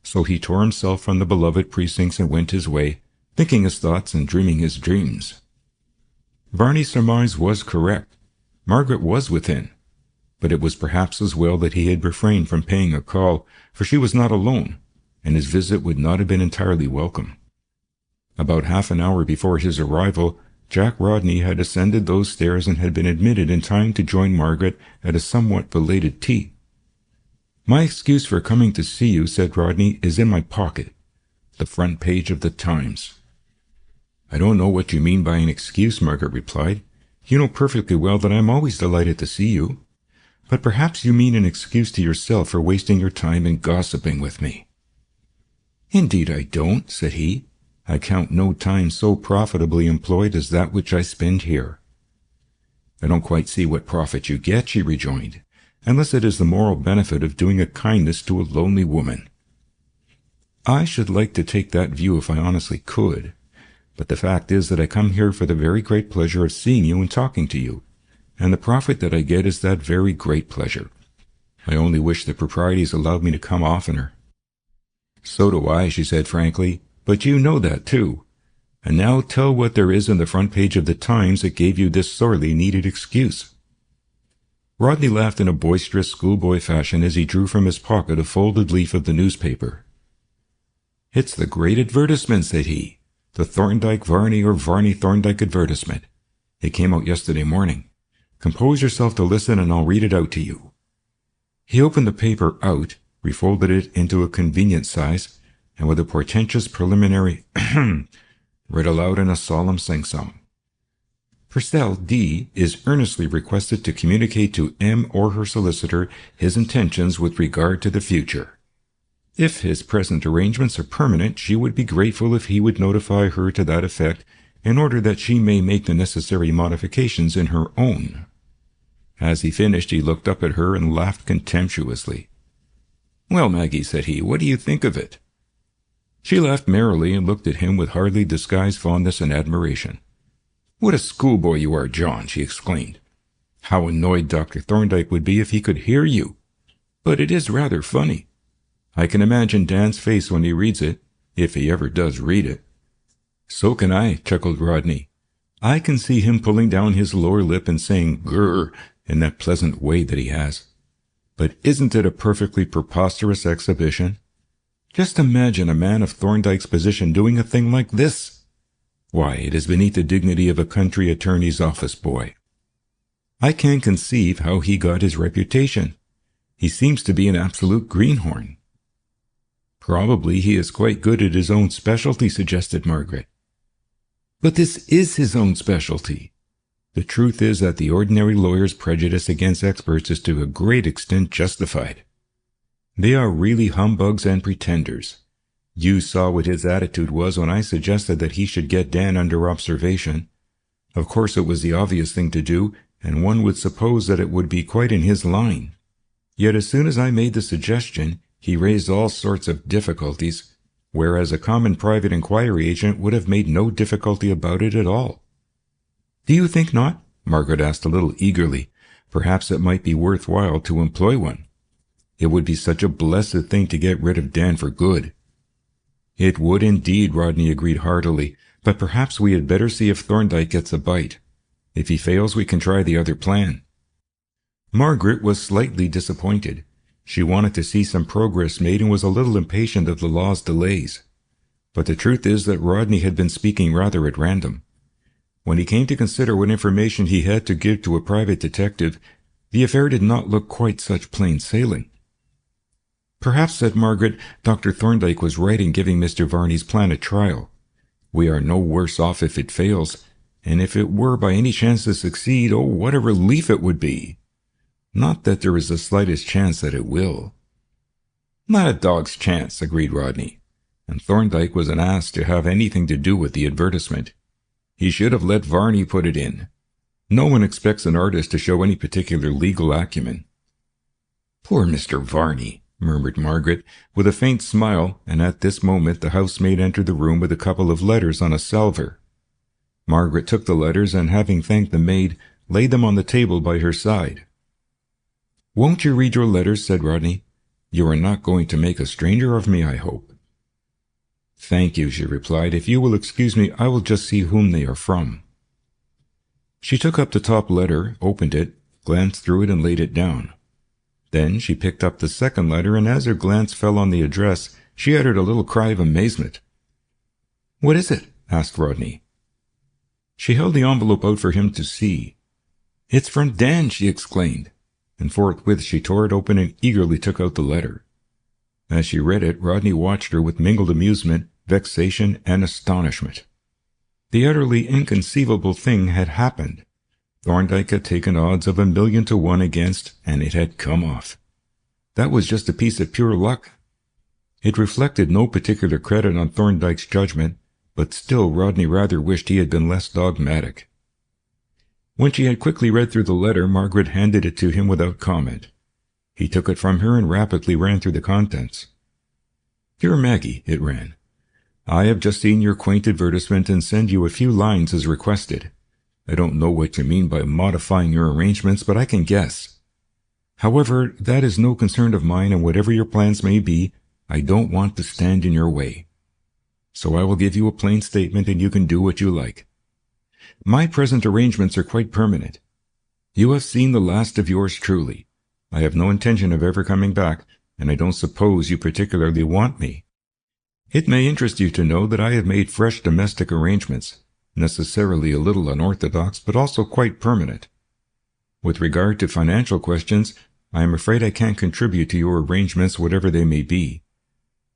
So he tore himself from the beloved precincts and went his way, thinking his thoughts and dreaming his dreams. Varney's surmise was correct. Margaret was within. But it was perhaps as well that he had refrained from paying a call, for she was not alone, and his visit would not have been entirely welcome. About half an hour before his arrival, Jack Rodney had ascended those stairs and had been admitted in time to join Margaret at a somewhat belated tea. "My excuse for coming to see you," said Rodney, "is in my pocket. The front page of the Times." "I don't know what you mean by an excuse," Margaret replied. "You know perfectly well that I am always delighted to see you. But perhaps you mean an excuse to yourself for wasting your time in gossiping with me." "Indeed I don't," said he. "I count no time so profitably employed as that which I spend here." "I don't quite see what profit you get," she rejoined, "unless it is the moral benefit of doing a kindness to a lonely woman." "I should like to take that view if I honestly could. But the fact is that I come here for the very great pleasure of seeing you and talking to you, and the profit that I get is that very great pleasure. I only wish the proprieties allowed me to come oftener." "So do I," she said frankly, "but you know that too. And now tell what there is in the front page of the Times that gave you this sorely needed excuse." Rodney laughed in a boisterous schoolboy fashion as he drew from his pocket a folded leaf of the newspaper. "It's the great advertisement," said he. "The Thorndyke-Varney or Varney-Thorndyke advertisement. It came out yesterday morning. Compose yourself to listen and I'll read it out to you." He opened the paper out, refolded it into a convenient size, and with a portentous preliminary read aloud in a solemn sing-song. "Purcell D. is earnestly requested to communicate to M. or her solicitor his intentions with regard to the future. If his present arrangements are permanent, she would be grateful if he would notify her to that effect in order that she may make the necessary modifications in her own." As he finished, he looked up at her and laughed contemptuously. "Well, Maggie," said he, "what do you think of it?" She laughed merrily and looked at him with hardly disguised fondness and admiration. "What a schoolboy you are, John," she exclaimed. "How annoyed Dr. Thorndyke would be if he could hear you. But it is rather funny. I can imagine Dan's face when he reads it, if he ever does read it." "So can I," chuckled Rodney. "I can see him pulling down his lower lip and saying grr in that pleasant way that he has. But isn't it a perfectly preposterous exhibition? Just imagine a man of Thorndyke's position doing a thing like this. Why, it is beneath the dignity of a country attorney's office boy. I can't conceive how he got his reputation. He seems to be an absolute greenhorn." "Probably he is quite good at his own specialty," suggested Margaret. "But this is his own specialty. The truth is that the ordinary lawyer's prejudice against experts is to a great extent justified. They are really humbugs and pretenders. You saw what his attitude was when I suggested that he should get Dan under observation. Of course it was the obvious thing to do, and one would suppose that it would be quite in his line. Yet as soon as I made the suggestion, he raised all sorts of difficulties, whereas a common private inquiry agent would have made no difficulty about it at all." "Do you think not?" Margaret asked a little eagerly. "Perhaps it might be worthwhile to employ one. It would be such a blessed thing to get rid of Dan for good." "It would indeed," Rodney agreed heartily, "but perhaps we had better see if Thorndyke gets a bite. If he fails, we can try the other plan." Margaret was slightly disappointed. She wanted to see some progress made and was a little impatient of the law's delays. But the truth is that Rodney had been speaking rather at random. When he came to consider what information he had to give to a private detective, the affair did not look quite such plain sailing. Perhaps, said Margaret, Dr. Thorndyke was right in giving Mr. Varney's plan a trial. We are no worse off if it fails, and if it were by any chance to succeed, oh, what a relief it would be! Not that there is the slightest chance that it will. Not a dog's chance, agreed Rodney, and Thorndyke was an ass to have anything to do with the advertisement. He should have let Varney put it in. No one expects an artist to show any particular legal acumen. Poor Mr. Varney, murmured Margaret, with a faint smile, and at this moment the housemaid entered the room with a couple of letters on a salver. Margaret took the letters, and having thanked the maid, laid them on the table by her side. "Won't you read your letters?" said Rodney. "You are not going to make a stranger of me, I hope." "Thank you," she replied. "If you will excuse me, I will just see whom they are from." She took up the top letter, opened it, glanced through it, and laid it down. Then she picked up the second letter, and as her glance fell on the address, she uttered a little cry of amazement. "What is it?" asked Rodney. She held the envelope out for him to see. "It's from Dan," she exclaimed, and forthwith she tore it open and eagerly took out the letter. As she read it, Rodney watched her with mingled amusement, vexation, and astonishment. The utterly inconceivable thing had happened. Thorndyke had taken odds of 1,000,000 to 1 against, and it had come off. That was just a piece of pure luck. It reflected no particular credit on Thorndyke's judgment, but still Rodney rather wished he had been less dogmatic. When she had quickly read through the letter, Margaret handed it to him without comment. He took it from her and rapidly ran through the contents. "Dear Maggie," it ran, "I have just seen your quaint advertisement and send you a few lines as requested. I don't know what you mean by modifying your arrangements, but I can guess. However, that is no concern of mine, and whatever your plans may be, I don't want to stand in your way. So I will give you a plain statement, and you can do what you like. My present arrangements are quite permanent. You have seen the last of yours truly. I have no intention of ever coming back, and I don't suppose you particularly want me. It may interest you to know that I have made fresh domestic arrangements, necessarily a little unorthodox, but also quite permanent. With regard to financial questions, I am afraid I can't contribute to your arrangements, whatever they may be.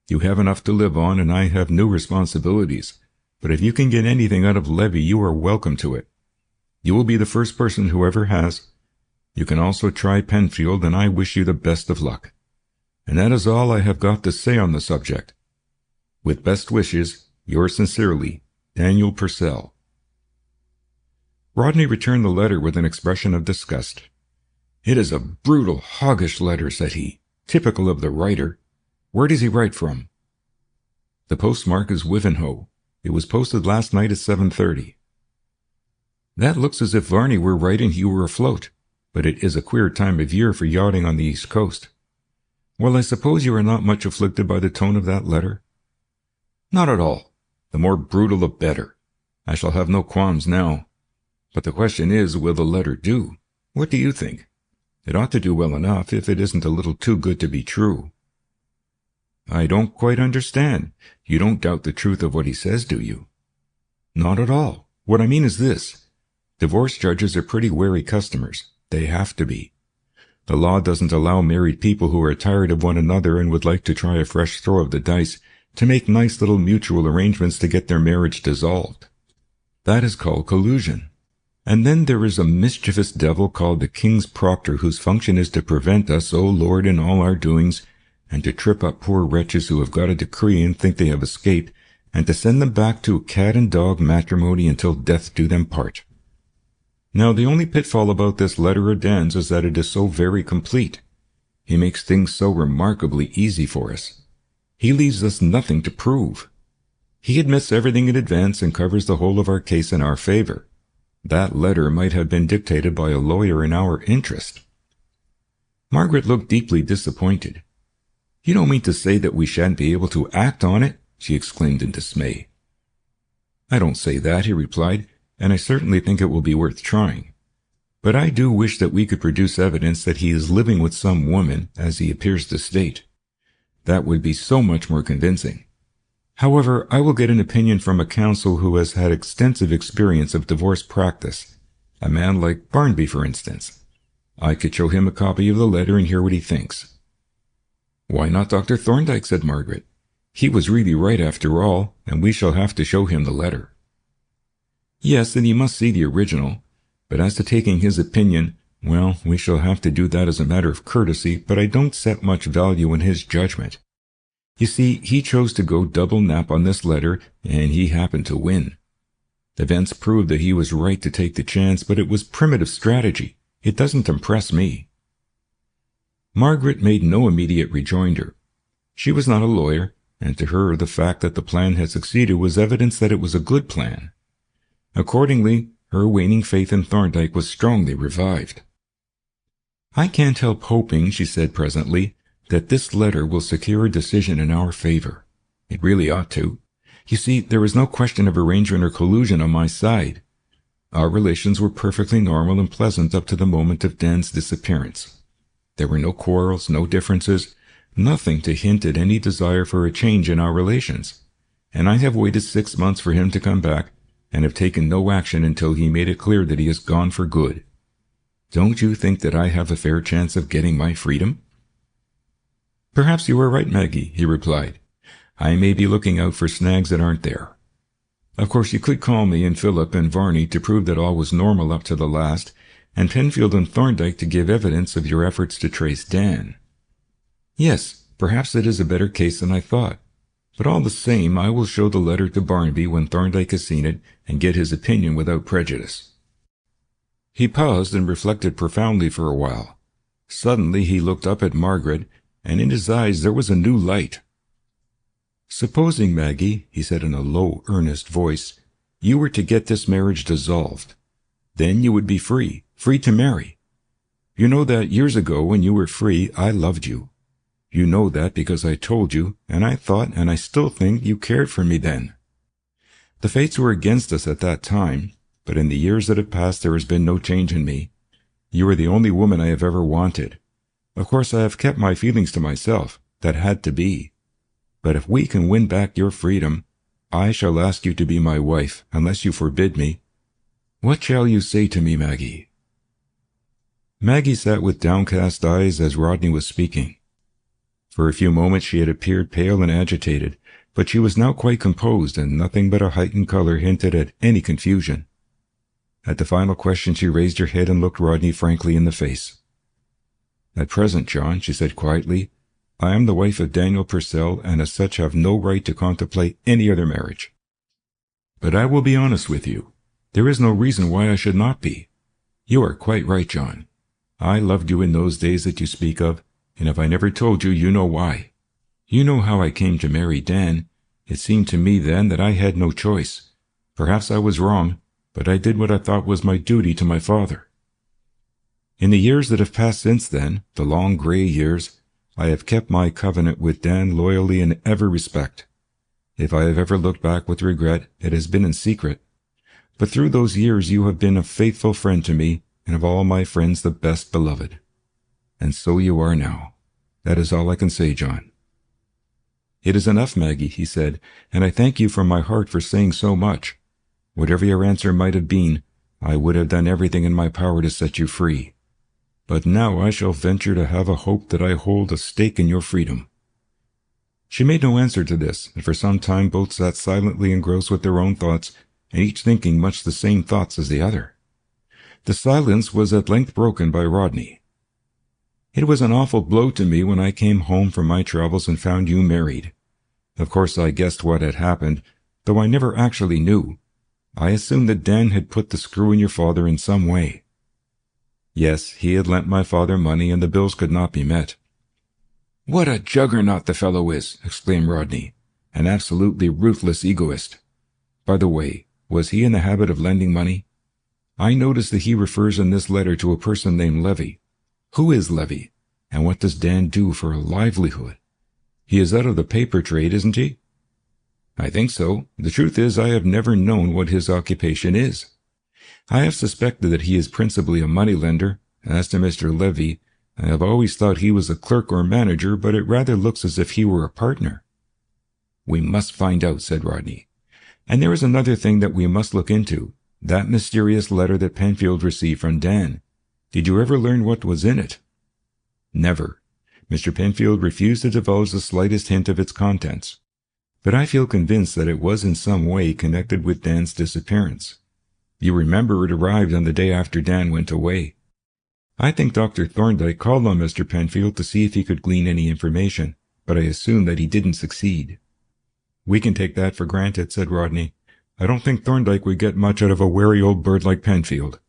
You have enough to live on, and I have new responsibilities, but if you can get anything out of Levy, you are welcome to it. You will be the first person who ever has. You can also try Penfield, and I wish you the best of luck. And that is all I have got to say on the subject. With best wishes, yours sincerely, Daniel Purcell." Rodney returned the letter with an expression of disgust. "It is a brutal, hoggish letter," said he, "typical of the writer. Where does he write from?" "The postmark is Wivenhoe. It was posted last night at 7:30. "That looks as if Varney were right and you were afloat, but it is a queer time of year for yachting on the East Coast. Well, I suppose you are not much afflicted by the tone of that letter?" "Not at all. The more brutal the better. I shall have no qualms now. But the question is, will the letter do? What do you think? It ought to do well enough if it isn't a little too good to be true." "I don't quite understand. You don't doubt the truth of what he says, do you?" "Not at all. What I mean is this. Divorce judges are pretty wary customers. They have to be. The law doesn't allow married people who are tired of one another and would like to try a fresh throw of the dice to make nice little mutual arrangements to get their marriage dissolved. That is called collusion. And then there is a mischievous devil called the King's Proctor, whose function is to prevent us, O Lord, in all our doings, and to trip up poor wretches who have got a decree and think they have escaped, and to send them back to cat and dog matrimony until death do them part. Now the only pitfall about this letter of Dan's is that it is so very complete. He makes things so remarkably easy for us. He leaves us nothing to prove. He admits everything in advance and covers the whole of our case in our favor. That letter might have been dictated by a lawyer in our interest." Margaret looked deeply disappointed. "You don't mean to say that we shan't be able to act on it?" she exclaimed in dismay. "I don't say that," he replied, "and I certainly think it will be worth trying. But I do wish that we could produce evidence that he is living with some woman, as he appears to state. That would be so much more convincing. However, I will get an opinion from a counsel who has had extensive experience of divorce practice, a man like Barnby, for instance. I could show him a copy of the letter and hear what he thinks." Why not Dr. Thorndyke, said Margaret. He was really right after all, and we shall have to show him the letter. Yes, and he must see the original. But as to taking his opinion, well, we shall have to do that as a matter of courtesy, but I don't set much value in his judgment. You see, he chose to go double nap on this letter, and he happened to win. Events proved that he was right to take the chance, but it was primitive strategy. It doesn't impress me. Margaret made no immediate rejoinder. She was not a lawyer, and to her the fact that the plan had succeeded was evidence that it was a good plan. Accordingly, her waning faith in Thorndyke was strongly revived. I can't help hoping, she said presently, that this letter will secure a decision in our favor. It really ought to. You see, there was no question of arrangement or collusion on my side. Our relations were perfectly normal and pleasant up to the moment of Dan's disappearance. There were no quarrels, no differences, nothing to hint at any desire for a change in our relations. And I have waited 6 months for him to come back, and have taken no action until he made it clear that he is gone for good. Don't you think that I have a fair chance of getting my freedom? Perhaps you are right, Maggie, he replied. I may be looking out for snags that aren't there. Of course, you could call me and Philip and Varney to prove that all was normal up to the last, and Penfield and Thorndyke to give evidence of your efforts to trace Dan. Yes, perhaps it is a better case than I thought. But all the same, I will show the letter to Barnaby when Thorndyke has seen it and get his opinion without prejudice. He paused and reflected profoundly for a while. Suddenly he looked up at Margaret, and in his eyes there was a new light. Supposing, Maggie, he said in a low, earnest voice, you were to get this marriage dissolved. Then you would be free to marry. You know that years ago when you were free, I loved you. You know that because I told you, and I thought, and I still think, you cared for me then. The fates were against us at that time, but in the years that have passed there has been no change in me. You are the only woman I have ever wanted. Of course I have kept my feelings to myself. That had to be. But if we can win back your freedom, I shall ask you to be my wife, unless you forbid me. What shall you say to me, Maggie? Maggie sat with downcast eyes as Rodney was speaking. For a few moments she had appeared pale and agitated, but she was now quite composed, and nothing but a heightened color hinted at any confusion. At the final question she raised her head and looked Rodney frankly in the face. At present, John, she said quietly, I am the wife of Daniel Purcell, and as such have no right to contemplate any other marriage. But I will be honest with you. There is no reason why I should not be. You are quite right, John. I loved you in those days that you speak of, and if I never told you, you know why. You know how I came to marry Dan. It seemed to me then that I had no choice. Perhaps I was wrong, but I did what I thought was my duty to my father. In the years that have passed since then, the long grey years, I have kept my covenant with Dan loyally in every respect. If I have ever looked back with regret, it has been in secret. But through those years you have been a faithful friend to me, and of all my friends the best beloved. And so you are now. That is all I can say, John. It is enough, Maggie, he said, and I thank you from my heart for saying so much. Whatever your answer might have been, I would have done everything in my power to set you free. But now I shall venture to have a hope that I hold a stake in your freedom. She made no answer to this, and for some time both sat silently engrossed with their own thoughts, and each thinking much the same thoughts as the other. The silence was at length broken by Rodney. It was an awful blow to me when I came home from my travels and found you married. Of course I guessed what had happened, though I never actually knew. I assumed that Dan had put the screw in your father in some way. Yes, he had lent my father money and the bills could not be met. What a juggernaut the fellow is, exclaimed Rodney. An absolutely ruthless egoist. By the way, was he in the habit of lending money? I notice that he refers in this letter to a person named Levy. Who is Levy, and what does Dan do for a livelihood? He is out of the paper trade, isn't he? I think so. The truth is I have never known what his occupation is. I have suspected that he is principally a moneylender. As to Mr. Levy, I have always thought he was a clerk or manager, but it rather looks as if he were a partner. We must find out, said Rodney. And there is another thing that we must look into, that mysterious letter that Penfield received from Dan. Did you ever learn what was in it? Never. Mr. Penfield refused to divulge the slightest hint of its contents, but I feel convinced that it was in some way connected with Dan's disappearance. You remember it arrived on the day after Dan went away. I think Dr. Thorndyke called on Mr. Penfield to see if he could glean any information, but I assume that he didn't succeed. We can take that for granted, said Rodney. I don't think Thorndyke would get much out of a wary old bird like Penfield.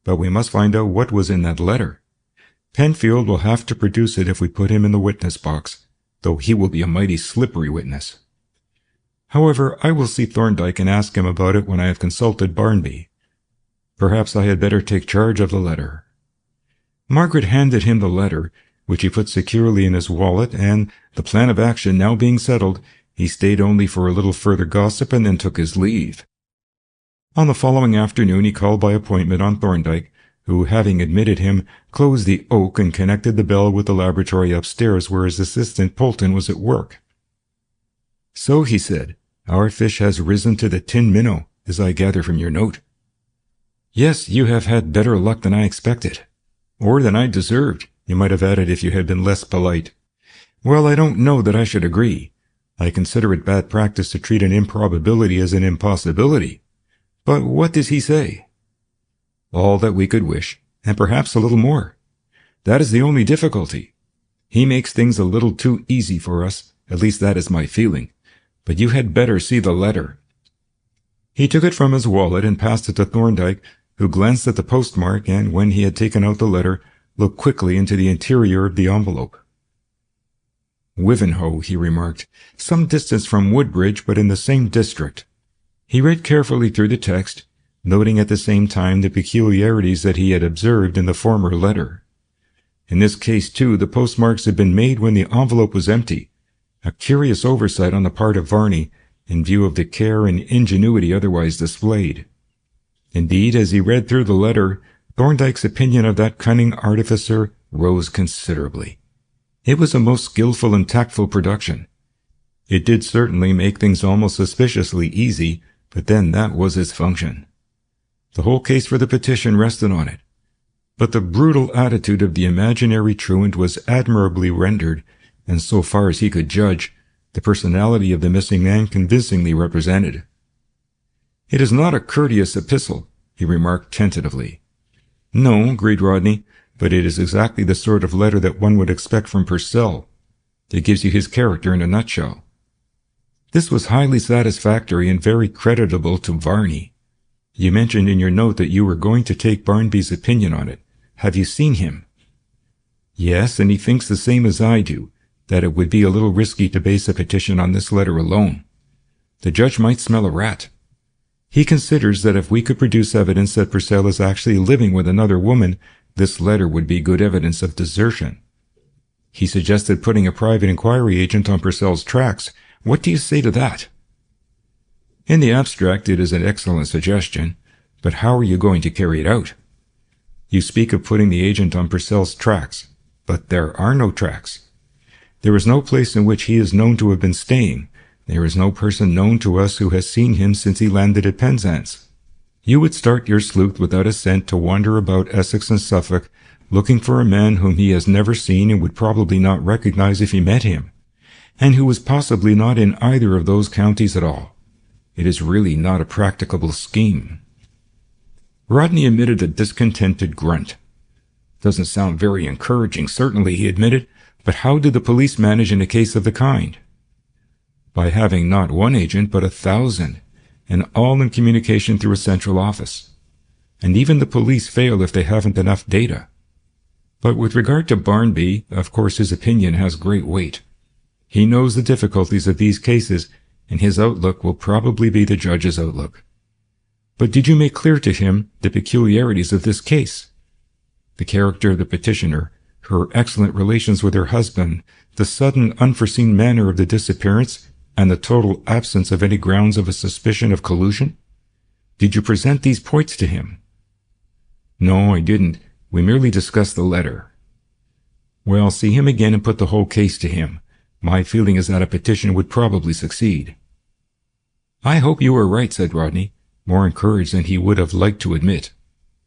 But we must find out what was in that letter. Penfield will have to produce it if we put him in the witness box, though he will be a mighty slippery witness. However, I will see Thorndyke and ask him about it when I have consulted Barnby. Perhaps I had better take charge of the letter. Margaret handed him the letter, which he put securely in his wallet, and, the plan of action now being settled, he stayed only for a little further gossip and then took his leave. On the following afternoon he called by appointment on Thorndyke, who, having admitted him, closed the oak and connected the bell with the laboratory upstairs where his assistant Polton was at work. So, he said, our fish has risen to the tin minnow, as I gather from your note. Yes, you have had better luck than I expected. Or than I deserved, you might have added if you had been less polite. Well, I don't know that I should agree. I consider it bad practice to treat an improbability as an impossibility. But what does he say? All that we could wish, and perhaps a little more. That is the only difficulty. He makes things a little too easy for us, at least that is my feeling. But you had better see the letter. He took it from his wallet and passed it to Thorndyke, who glanced at the postmark and, when he had taken out the letter, looked quickly into the interior of the envelope. Wivenhoe, he remarked, some distance from Woodbridge, but in the same district. He read carefully through the text, noting at the same time the peculiarities that he had observed in the former letter. In this case, too, the postmarks had been made when the envelope was empty, a curious oversight on the part of Varney, in view of the care and ingenuity otherwise displayed. Indeed, as he read through the letter, Thorndyke's opinion of that cunning artificer rose considerably. It was a most skilful and tactful production. It did certainly make things almost suspiciously easy, but then that was its function. The whole case for the petition rested on it. But the brutal attitude of the imaginary truant was admirably rendered, and so far as he could judge, the personality of the missing man convincingly represented. It is not a courteous epistle, he remarked tentatively. No, agreed Rodney, but it is exactly the sort of letter that one would expect from Purcell. It gives you his character in a nutshell. This was highly satisfactory and very creditable to Varney. You mentioned in your note that you were going to take Barnby's opinion on it. Have you seen him? Yes, and he thinks the same as I do, that it would be a little risky to base a petition on this letter alone. The judge might smell a rat. He considers that if we could produce evidence that Purcell is actually living with another woman, this letter would be good evidence of desertion. He suggested putting a private inquiry agent on Purcell's tracks. What do you say to that? In the abstract, it is an excellent suggestion, but how are you going to carry it out? You speak of putting the agent on Purcell's tracks, but there are no tracks. There is no place in which he is known to have been staying. There is no person known to us who has seen him since he landed at Penzance. You would start your sleuth without a scent to wander about Essex and Suffolk, looking for a man whom he has never seen and would probably not recognize if he met him, and who was possibly not in either of those counties at all. It is really not a practicable scheme. Rodney emitted a discontented grunt. Doesn't sound very encouraging, certainly, he admitted, but how did the police manage in a case of the kind? By having not one agent, but 1,000, and all in communication through a central office. And even the police fail if they haven't enough data. But with regard to Barnby, of course his opinion has great weight. He knows the difficulties of these cases, and his outlook will probably be the judge's outlook. But did you make clear to him the peculiarities of this case? The character of the petitioner, her excellent relations with her husband, the sudden unforeseen manner of the disappearance, and the total absence of any grounds of a suspicion of collusion? Did you present these points to him? No, I didn't. We merely discussed the letter. Well, see him again and put the whole case to him. My feeling is that a petition would probably succeed. I hope you are right, said Rodney, more encouraged than he would have liked to admit.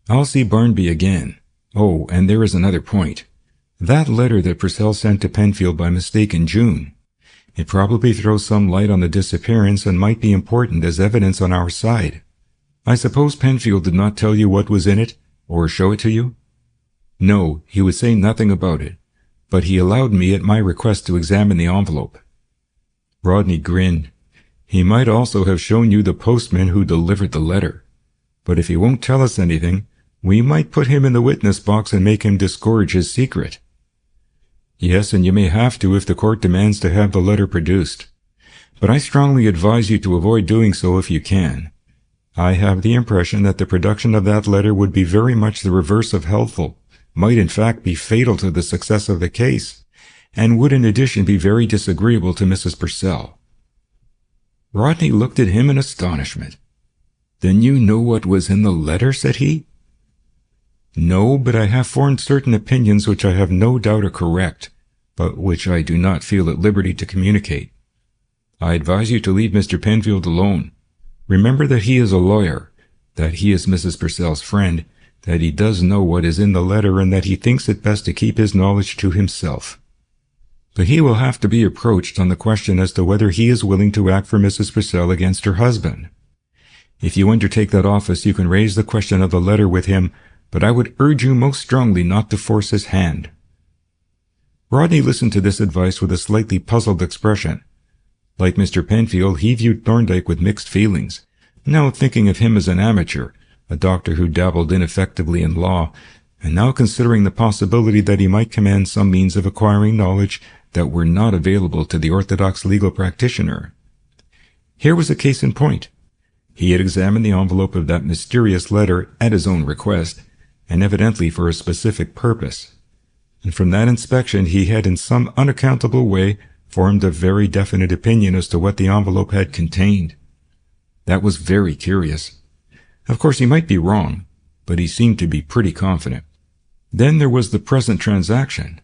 I'll see Barnby again. Oh, and there is another point. That letter that Purcell sent to Penfield by mistake in June. It probably throws some light on the disappearance and might be important as evidence on our side. I suppose Penfield did not tell you what was in it, or show it to you? No, he would say nothing about it, but he allowed me at my request to examine the envelope. Rodney grinned. He might also have shown you the postman who delivered the letter. But if he won't tell us anything, we might put him in the witness box and make him disgorge his secret. Yes, and you may have to if the court demands to have the letter produced. But I strongly advise you to avoid doing so if you can. I have the impression that the production of that letter would be very much the reverse of helpful, might in fact be fatal to the success of the case, and would in addition be very disagreeable to Mrs. Purcell. Rodney looked at him in astonishment. Then you know what was in the letter, said he. No, but I have formed certain opinions which I have no doubt are correct, but which I do not feel at liberty to communicate. I advise you to leave Mr. Penfield alone. Remember that he is a lawyer, that he is Mrs. Purcell's friend, that he does know what is in the letter, and that he thinks it best to keep his knowledge to himself. But he will have to be approached on the question as to whether he is willing to act for Mrs. Purcell against her husband. If you undertake that office, you can raise the question of the letter with him, but I would urge you most strongly not to force his hand. Rodney listened to this advice with a slightly puzzled expression. Like Mr. Penfield, he viewed Thorndyke with mixed feelings, now thinking of him as an amateur, a doctor who dabbled ineffectively in law, and now considering the possibility that he might command some means of acquiring knowledge that were not available to the orthodox legal practitioner. Here was a case in point. He had examined the envelope of that mysterious letter at his own request, and evidently for a specific purpose. And from that inspection he had in some unaccountable way formed a very definite opinion as to what the envelope had contained. That was very curious. Of course he might be wrong, but he seemed to be pretty confident. Then there was the present transaction.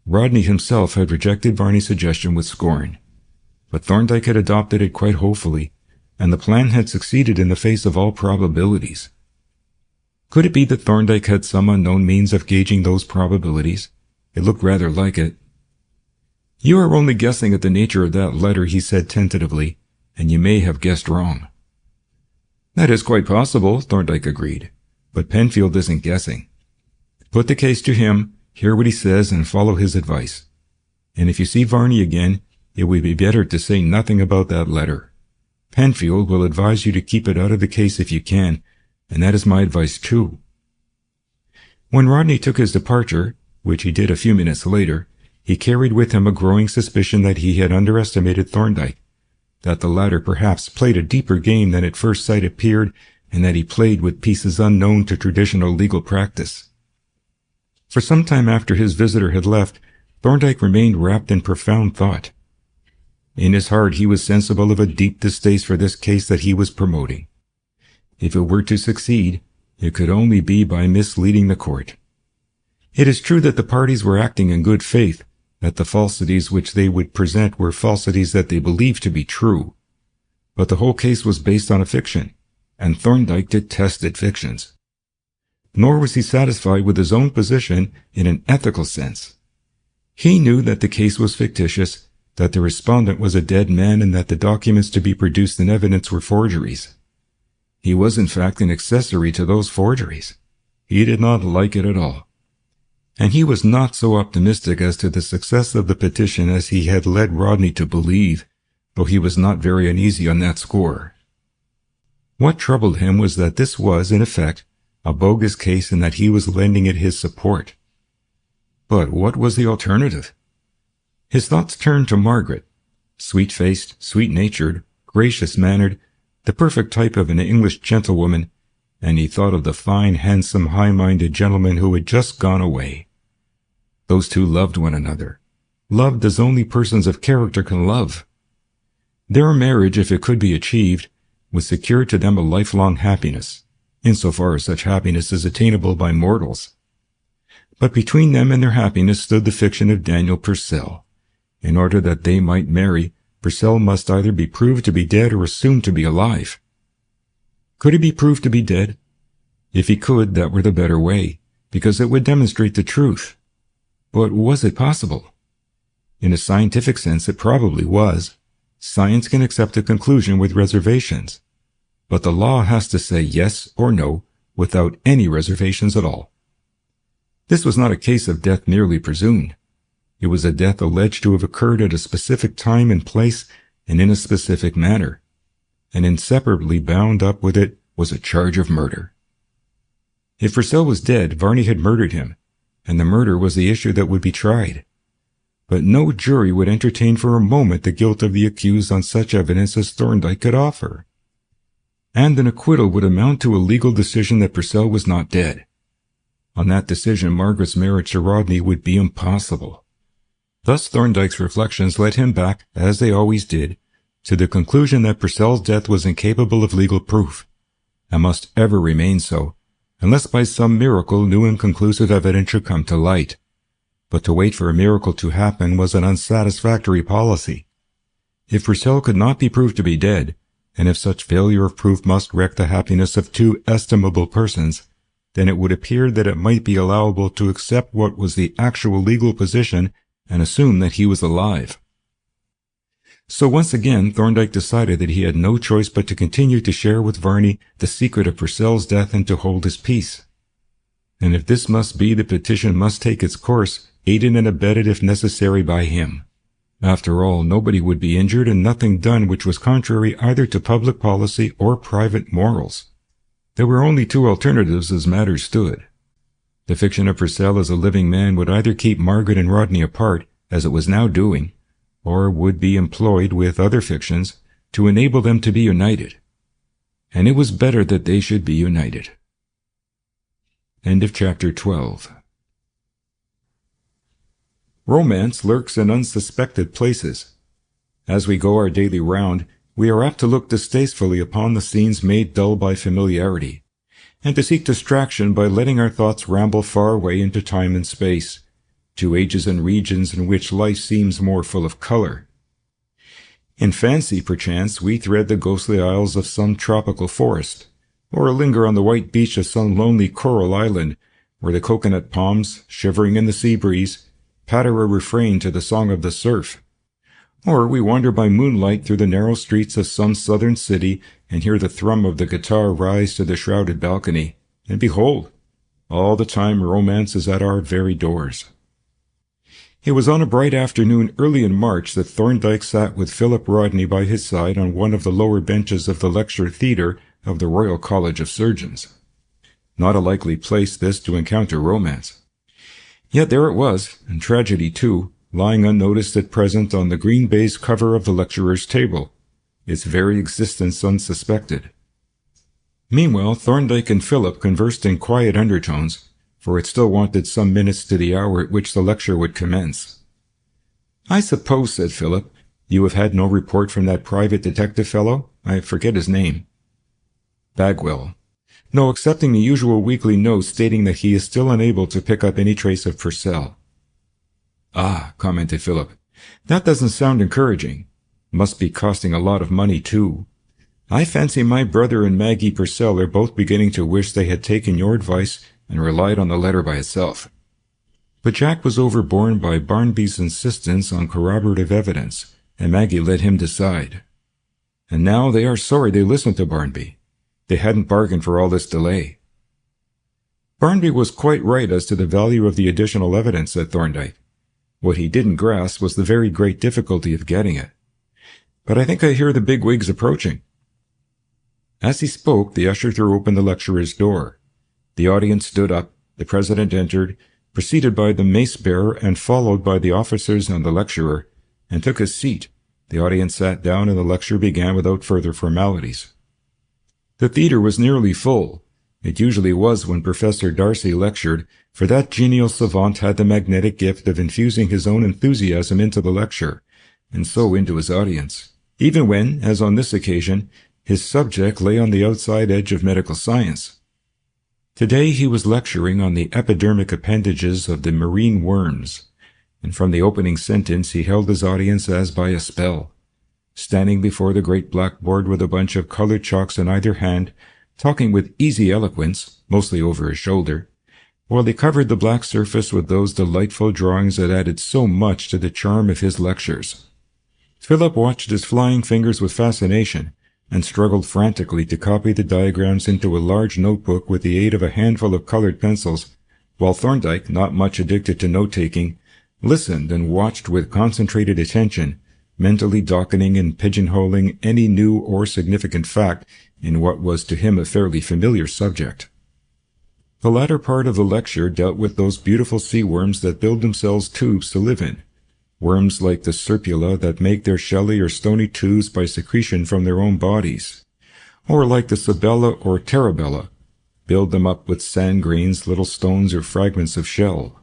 Rodney himself had rejected Varney's suggestion with scorn, but Thorndyke had adopted it quite hopefully, and the plan had succeeded in the face of all probabilities. Could it be that Thorndyke had some unknown means of gauging those probabilities? It looked rather like it. You are only guessing at the nature of that letter, he said tentatively, and you may have guessed wrong. That is quite possible, Thorndyke agreed, but Penfield isn't guessing. Put the case to him, hear what he says, and follow his advice. And if you see Varney again, it would be better to say nothing about that letter. Penfield will advise you to keep it out of the case if you can, and that is my advice too. When Rodney took his departure, which he did a few minutes later, he carried with him a growing suspicion that he had underestimated Thorndyke, that the latter perhaps played a deeper game than at first sight appeared, and that he played with pieces unknown to traditional legal practice. For some time after his visitor had left, Thorndyke remained wrapped in profound thought. In his heart he was sensible of a deep distaste for this case that he was promoting. If it were to succeed, it could only be by misleading the court. It is true that the parties were acting in good faith, that the falsities which they would present were falsities that they believed to be true. But the whole case was based on a fiction, and Thorndyke detested fictions. Nor was he satisfied with his own position in an ethical sense. He knew that the case was fictitious, that the respondent was a dead man, and that the documents to be produced in evidence were forgeries. He was in fact an accessory to those forgeries. He did not like it at all. And he was not so optimistic as to the success of the petition as he had led Rodney to believe, though he was not very uneasy on that score. What troubled him was that this was, in effect, a bogus case and that he was lending it his support. But what was the alternative? His thoughts turned to Margaret, sweet-faced, sweet-natured, gracious-mannered, the perfect type of an English gentlewoman, and he thought of the fine, handsome, high-minded gentleman who had just gone away. Those two loved one another, loved as only persons of character can love. Their marriage, if it could be achieved, would secure to them a lifelong happiness, insofar as such happiness is attainable by mortals. But between them and their happiness stood the fiction of Daniel Purcell. In order that they might marry, Purcell must either be proved to be dead or assumed to be alive. Could he be proved to be dead? If he could, that were the better way, because it would demonstrate the truth. But was it possible? In a scientific sense, it probably was. Science can accept a conclusion with reservations. But the law has to say yes or no without any reservations at all. This was not a case of death merely presumed. It was a death alleged to have occurred at a specific time and place and in a specific manner. And inseparably bound up with it was a charge of murder. If Purcell was dead, Varney had murdered him, and the murder was the issue that would be tried. But no jury would entertain for a moment the guilt of the accused on such evidence as Thorndyke could offer. And an acquittal would amount to a legal decision that Purcell was not dead. On that decision, Margaret's marriage to Rodney would be impossible. Thus Thorndyke's reflections led him back, as they always did, to the conclusion that Purcell's death was incapable of legal proof, and must ever remain so, unless by some miracle new and conclusive evidence should come to light. But to wait for a miracle to happen was an unsatisfactory policy. If Purcell could not be proved to be dead, and if such failure of proof must wreck the happiness of two estimable persons, then it would appear that it might be allowable to accept what was the actual legal position and assume that he was alive. So once again, Thorndyke decided that he had no choice but to continue to share with Varney the secret of Purcell's death and to hold his peace. And if this must be, the petition must take its course, aided and abetted if necessary by him. After all, nobody would be injured and nothing done which was contrary either to public policy or private morals. There were only two alternatives as matters stood. The fiction of Purcell as a living man would either keep Margaret and Rodney apart, as it was now doing, or would be employed with other fictions to enable them to be united. And it was better that they should be united. End of chapter 12. Romance lurks in unsuspected places. As we go our daily round, we are apt to look distastefully upon the scenes made dull by familiarity, and to seek distraction by letting our thoughts ramble far away into time and space, to ages and regions in which life seems more full of color. In fancy, perchance, we thread the ghostly aisles of some tropical forest, or linger on the white beach of some lonely coral island, where the coconut palms, shivering in the sea breeze, patter a refrain to the song of the surf. Or we wander by moonlight through the narrow streets of some southern city and hear the thrum of the guitar rise to the shrouded balcony, and behold, all the time romance is at our very doors. It was on a bright afternoon early in March that Thorndyke sat with Philip Rodney by his side on one of the lower benches of the lecture theatre of the Royal College of Surgeons. Not a likely place, this, to encounter romance. Yet there it was, and tragedy too, lying unnoticed at present on the green baize cover of the lecturer's table, its very existence unsuspected. Meanwhile, Thorndyke and Philip conversed in quiet undertones, for it still wanted some minutes to the hour at which the lecture would commence. "I suppose," said Philip, "you have had no report from that private detective fellow? I forget his name." "Bagwell. No, excepting the usual weekly note stating that he is still unable to pick up any trace of Purcell." "Ah," commented Philip, "that doesn't sound encouraging. Must be costing a lot of money, too. I fancy my brother and Maggie Purcell are both beginning to wish they had taken your advice and relied on the letter by itself." But Jack was overborne by Barnby's insistence on corroborative evidence, and Maggie let him decide. And now they are sorry they listened to Barnby. They hadn't bargained for all this delay. Barnby was quite right as to the value of the additional evidence, said Thorndyke. What he didn't grasp was the very great difficulty of getting it. But I think I hear the bigwigs approaching. As he spoke, the usher threw open the lecturer's door. The audience stood up, the president entered, preceded by the mace-bearer and followed by the officers and the lecturer, and took his seat. The audience sat down and the lecture began without further formalities. The theatre was nearly full. It usually was when Professor Darcy lectured, for that genial savant had the magnetic gift of infusing his own enthusiasm into the lecture, and so into his audience, even when, as on this occasion, his subject lay on the outside edge of medical science. Today he was lecturing on the epidermic appendages of the marine worms, and from the opening sentence he held his audience as by a spell, standing before the great blackboard with a bunch of colored chalks in either hand, talking with easy eloquence, mostly over his shoulder, while he covered the black surface with those delightful drawings that added so much to the charm of his lectures. Philip watched his flying fingers with fascination, and struggled frantically to copy the diagrams into a large notebook with the aid of a handful of colored pencils, while Thorndyke, not much addicted to note-taking, listened and watched with concentrated attention, mentally docketing and pigeonholing any new or significant fact in what was to him a fairly familiar subject. The latter part of the lecture dealt with those beautiful sea worms that build themselves tubes to live in, worms like the serpula that make their shelly or stony tubes by secretion from their own bodies, or like the sabella or terabella, build them up with sand grains, little stones, or fragments of shell.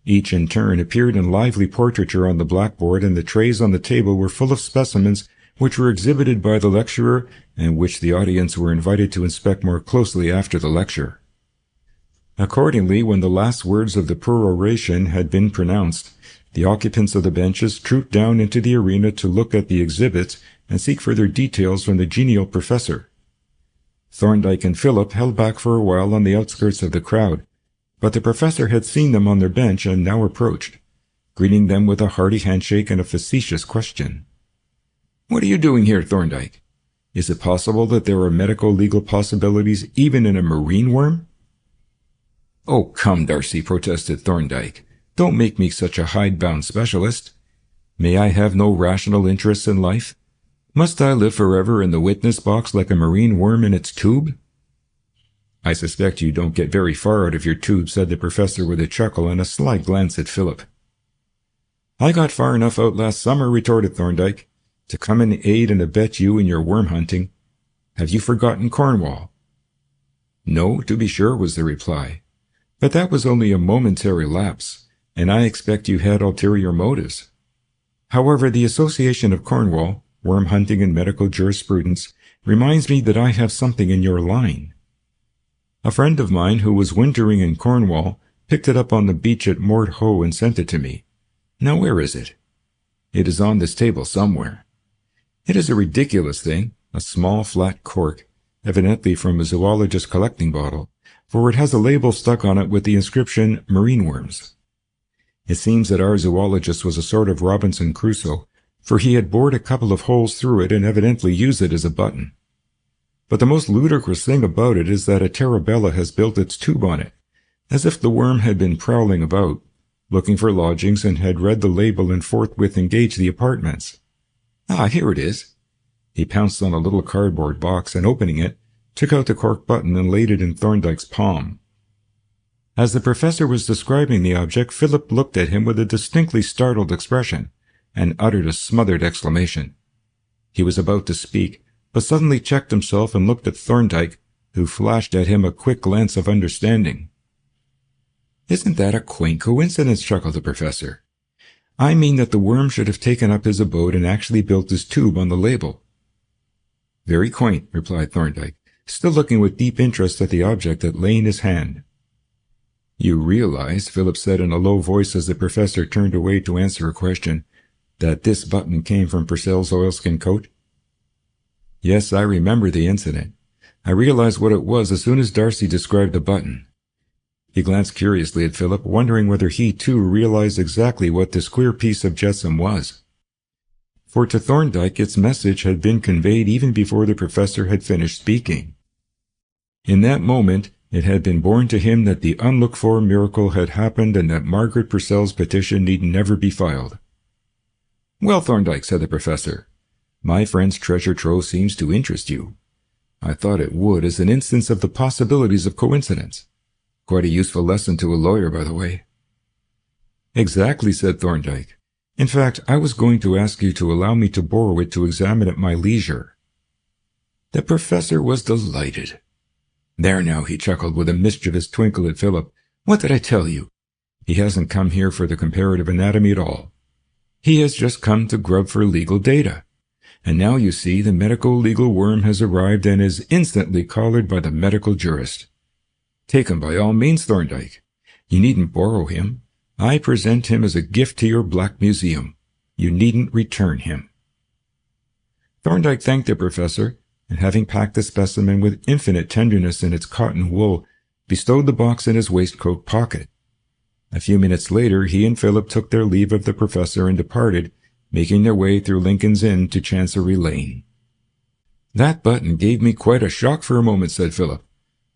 Each in turn appeared in lively portraiture on the blackboard, and the trays on the table were full of specimens which were exhibited by the lecturer and which the audience were invited to inspect more closely after the lecture. Accordingly, when the last words of the peroration had been pronounced, the occupants of the benches trooped down into the arena to look at the exhibits and seek further details from the genial professor. Thorndyke and Philip held back for a while on the outskirts of the crowd, but the professor had seen them on their bench and now approached, greeting them with a hearty handshake and a facetious question. "What are you doing here, Thorndyke? Is it possible that there are medico-legal possibilities even in a marine worm?" "Oh, come, Darcy," protested Thorndyke. "Don't make me such a hidebound specialist. May I have no rational interests in life? Must I live forever in the witness box like a marine worm in its tube?" "I suspect you don't get very far out of your tube," said the professor with a chuckle and a sly glance at Philip. "I got far enough out last summer," retorted Thorndyke, "to come and aid and abet you in your worm hunting. Have you forgotten Cornwall?" "No, to be sure," was the reply. "But that was only a momentary lapse, and I expect you had ulterior motives. However, the association of Cornwall, worm hunting and medical jurisprudence, reminds me that I have something in your line. A friend of mine who was wintering in Cornwall picked it up on the beach at Mort Ho and sent it to me. Now where is it? It is on this table somewhere. It is a ridiculous thing, a small flat cork, evidently from a zoologist's collecting bottle, for it has a label stuck on it with the inscription "Marine Worms." It seems that our zoologist was a sort of Robinson Crusoe, for he had bored a couple of holes through it and evidently used it as a button. But the most ludicrous thing about it is that a terabella has built its tube on it, as if the worm had been prowling about, looking for lodgings, and had read the label and forthwith engaged the apartments. Ah, here it is. He pounced on a little cardboard box and, opening it, took out the cork button and laid it in Thorndyke's palm. As the professor was describing the object, Philip looked at him with a distinctly startled expression, and uttered a smothered exclamation. He was about to speak, but suddenly checked himself and looked at Thorndyke, who flashed at him a quick glance of understanding. "Isn't that a quaint coincidence?" chuckled the professor. "I mean that the worm should have taken up his abode and actually built his tube on the label." "Very quaint," replied Thorndyke, still looking with deep interest at the object that lay in his hand. "You realize," Philip said in a low voice as the professor turned away to answer a question, "that this button came from Purcell's oilskin coat?" "Yes, I remember the incident. I realized what it was as soon as Darcy described the button." He glanced curiously at Philip, wondering whether he too realized exactly what this queer piece of jetsam was. For to Thorndyke its message had been conveyed even before the professor had finished speaking. In that moment it had been borne to him that the unlooked-for miracle had happened and that Margaret Purcell's petition need never be filed. "Well, Thorndyke," said the professor, "my friend's treasure trove seems to interest you. I thought it would as an instance of the possibilities of coincidence. Quite a useful lesson to a lawyer, by the way." "Exactly," said Thorndyke. "In fact, I was going to ask you to allow me to borrow it to examine at my leisure." The professor was delighted. "There now," he chuckled with a mischievous twinkle at Philip. "What did I tell you? He hasn't come here for the comparative anatomy at all. He has just come to grub for legal data. And now you see the medico-legal worm has arrived and is instantly collared by the medical jurist. Take him by all means, Thorndyke. You needn't borrow him. I present him as a gift to your Black Museum. You needn't return him." Thorndyke thanked the professor, and having packed the specimen with infinite tenderness in its cotton wool, bestowed the box in his waistcoat pocket. A few minutes later, he and Philip took their leave of the professor and departed, making their way through Lincoln's Inn to Chancery Lane. "That button gave me quite a shock for a moment," said Philip,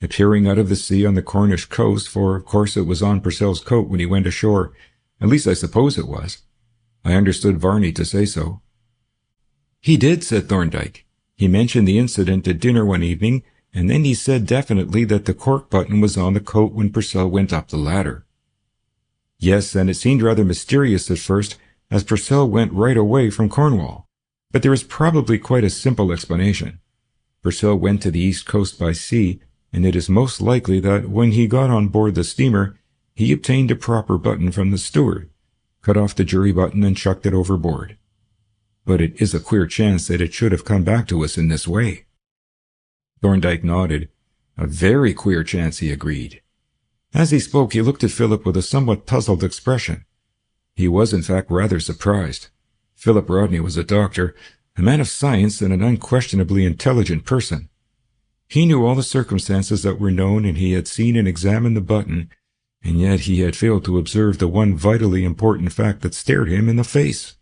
appearing out of the sea on the Cornish coast, for of course it was on Purcell's coat when he went ashore. At least I suppose it was. I understood Varney to say so. "He did," said Thorndyke. "He mentioned the incident at dinner one evening, and then he said definitely that the cork button was on the coat when Purcell went up the ladder." "Yes, and it seemed rather mysterious at first, as Purcell went right away from Cornwall. But there is probably quite a simple explanation. Purcell went to the east coast by sea, and it is most likely that when he got on board the steamer, he obtained a proper button from the steward, cut off the jury button and chucked it overboard. But it is a queer chance that it should have come back to us in this way." Thorndyke nodded. "A very queer chance," he agreed. As he spoke, he looked at Philip with a somewhat puzzled expression. He was, in fact, rather surprised. Philip Rodney was a doctor, a man of science, and an unquestionably intelligent person. He knew all the circumstances that were known, and he had seen and examined the button, and yet he had failed to observe the one vitally important fact that stared him in the face.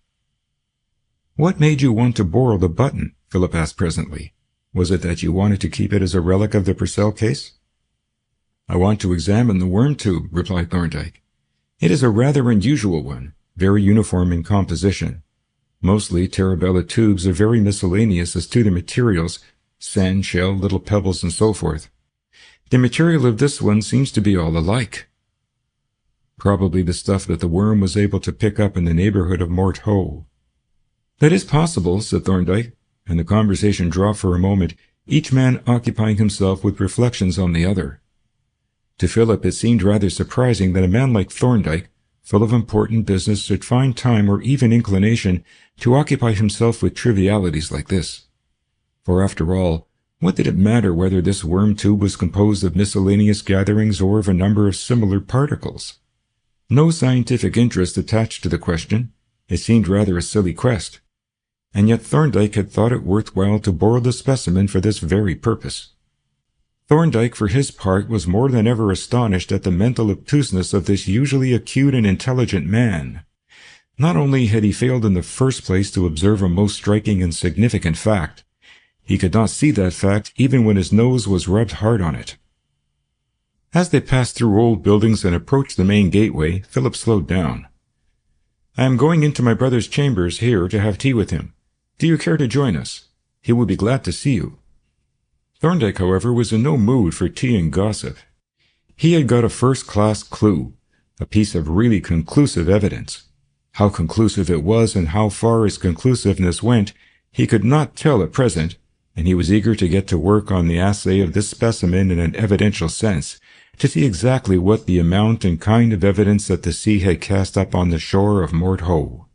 "What made you want to borrow the button?" Philip asked presently. "Was it that you wanted to keep it as a relic of the Purcell case?" "I want to examine the worm tube," replied Thorndyke. "It is a rather unusual one, very uniform in composition. Mostly Terabella tubes are very miscellaneous as to their materials, sand, shell, little pebbles, and so forth. The material of this one seems to be all alike." "Probably the stuff that the worm was able to pick up in the neighborhood of Mort Ho." "That is possible," said Thorndyke, and the conversation dropped for a moment, each man occupying himself with reflections on the other. To Philip it seemed rather surprising that a man like Thorndyke, full of important business, should find time or even inclination to occupy himself with trivialities like this. For after all, what did it matter whether this worm tube was composed of miscellaneous gatherings or of a number of similar particles? No scientific interest attached to the question. It seemed rather a silly quest. And yet Thorndyke had thought it worthwhile to borrow the specimen for this very purpose. Thorndyke, for his part, was more than ever astonished at the mental obtuseness of this usually acute and intelligent man. Not only had he failed in the first place to observe a most striking and significant fact, he could not see that fact even when his nose was rubbed hard on it. As they passed through old buildings and approached the main gateway, Philip slowed down. "I am going into my brother's chambers here to have tea with him. Do you care to join us? He will be glad to see you." Thorndyke, however, was in no mood for tea and gossip. He had got a first-class clue, a piece of really conclusive evidence. How conclusive it was and how far its conclusiveness went, he could not tell at present, and he was eager to get to work on the assay of this specimen in an evidential sense, to see exactly what the amount and kind of evidence that the sea had cast up on the shore of Mort Ho.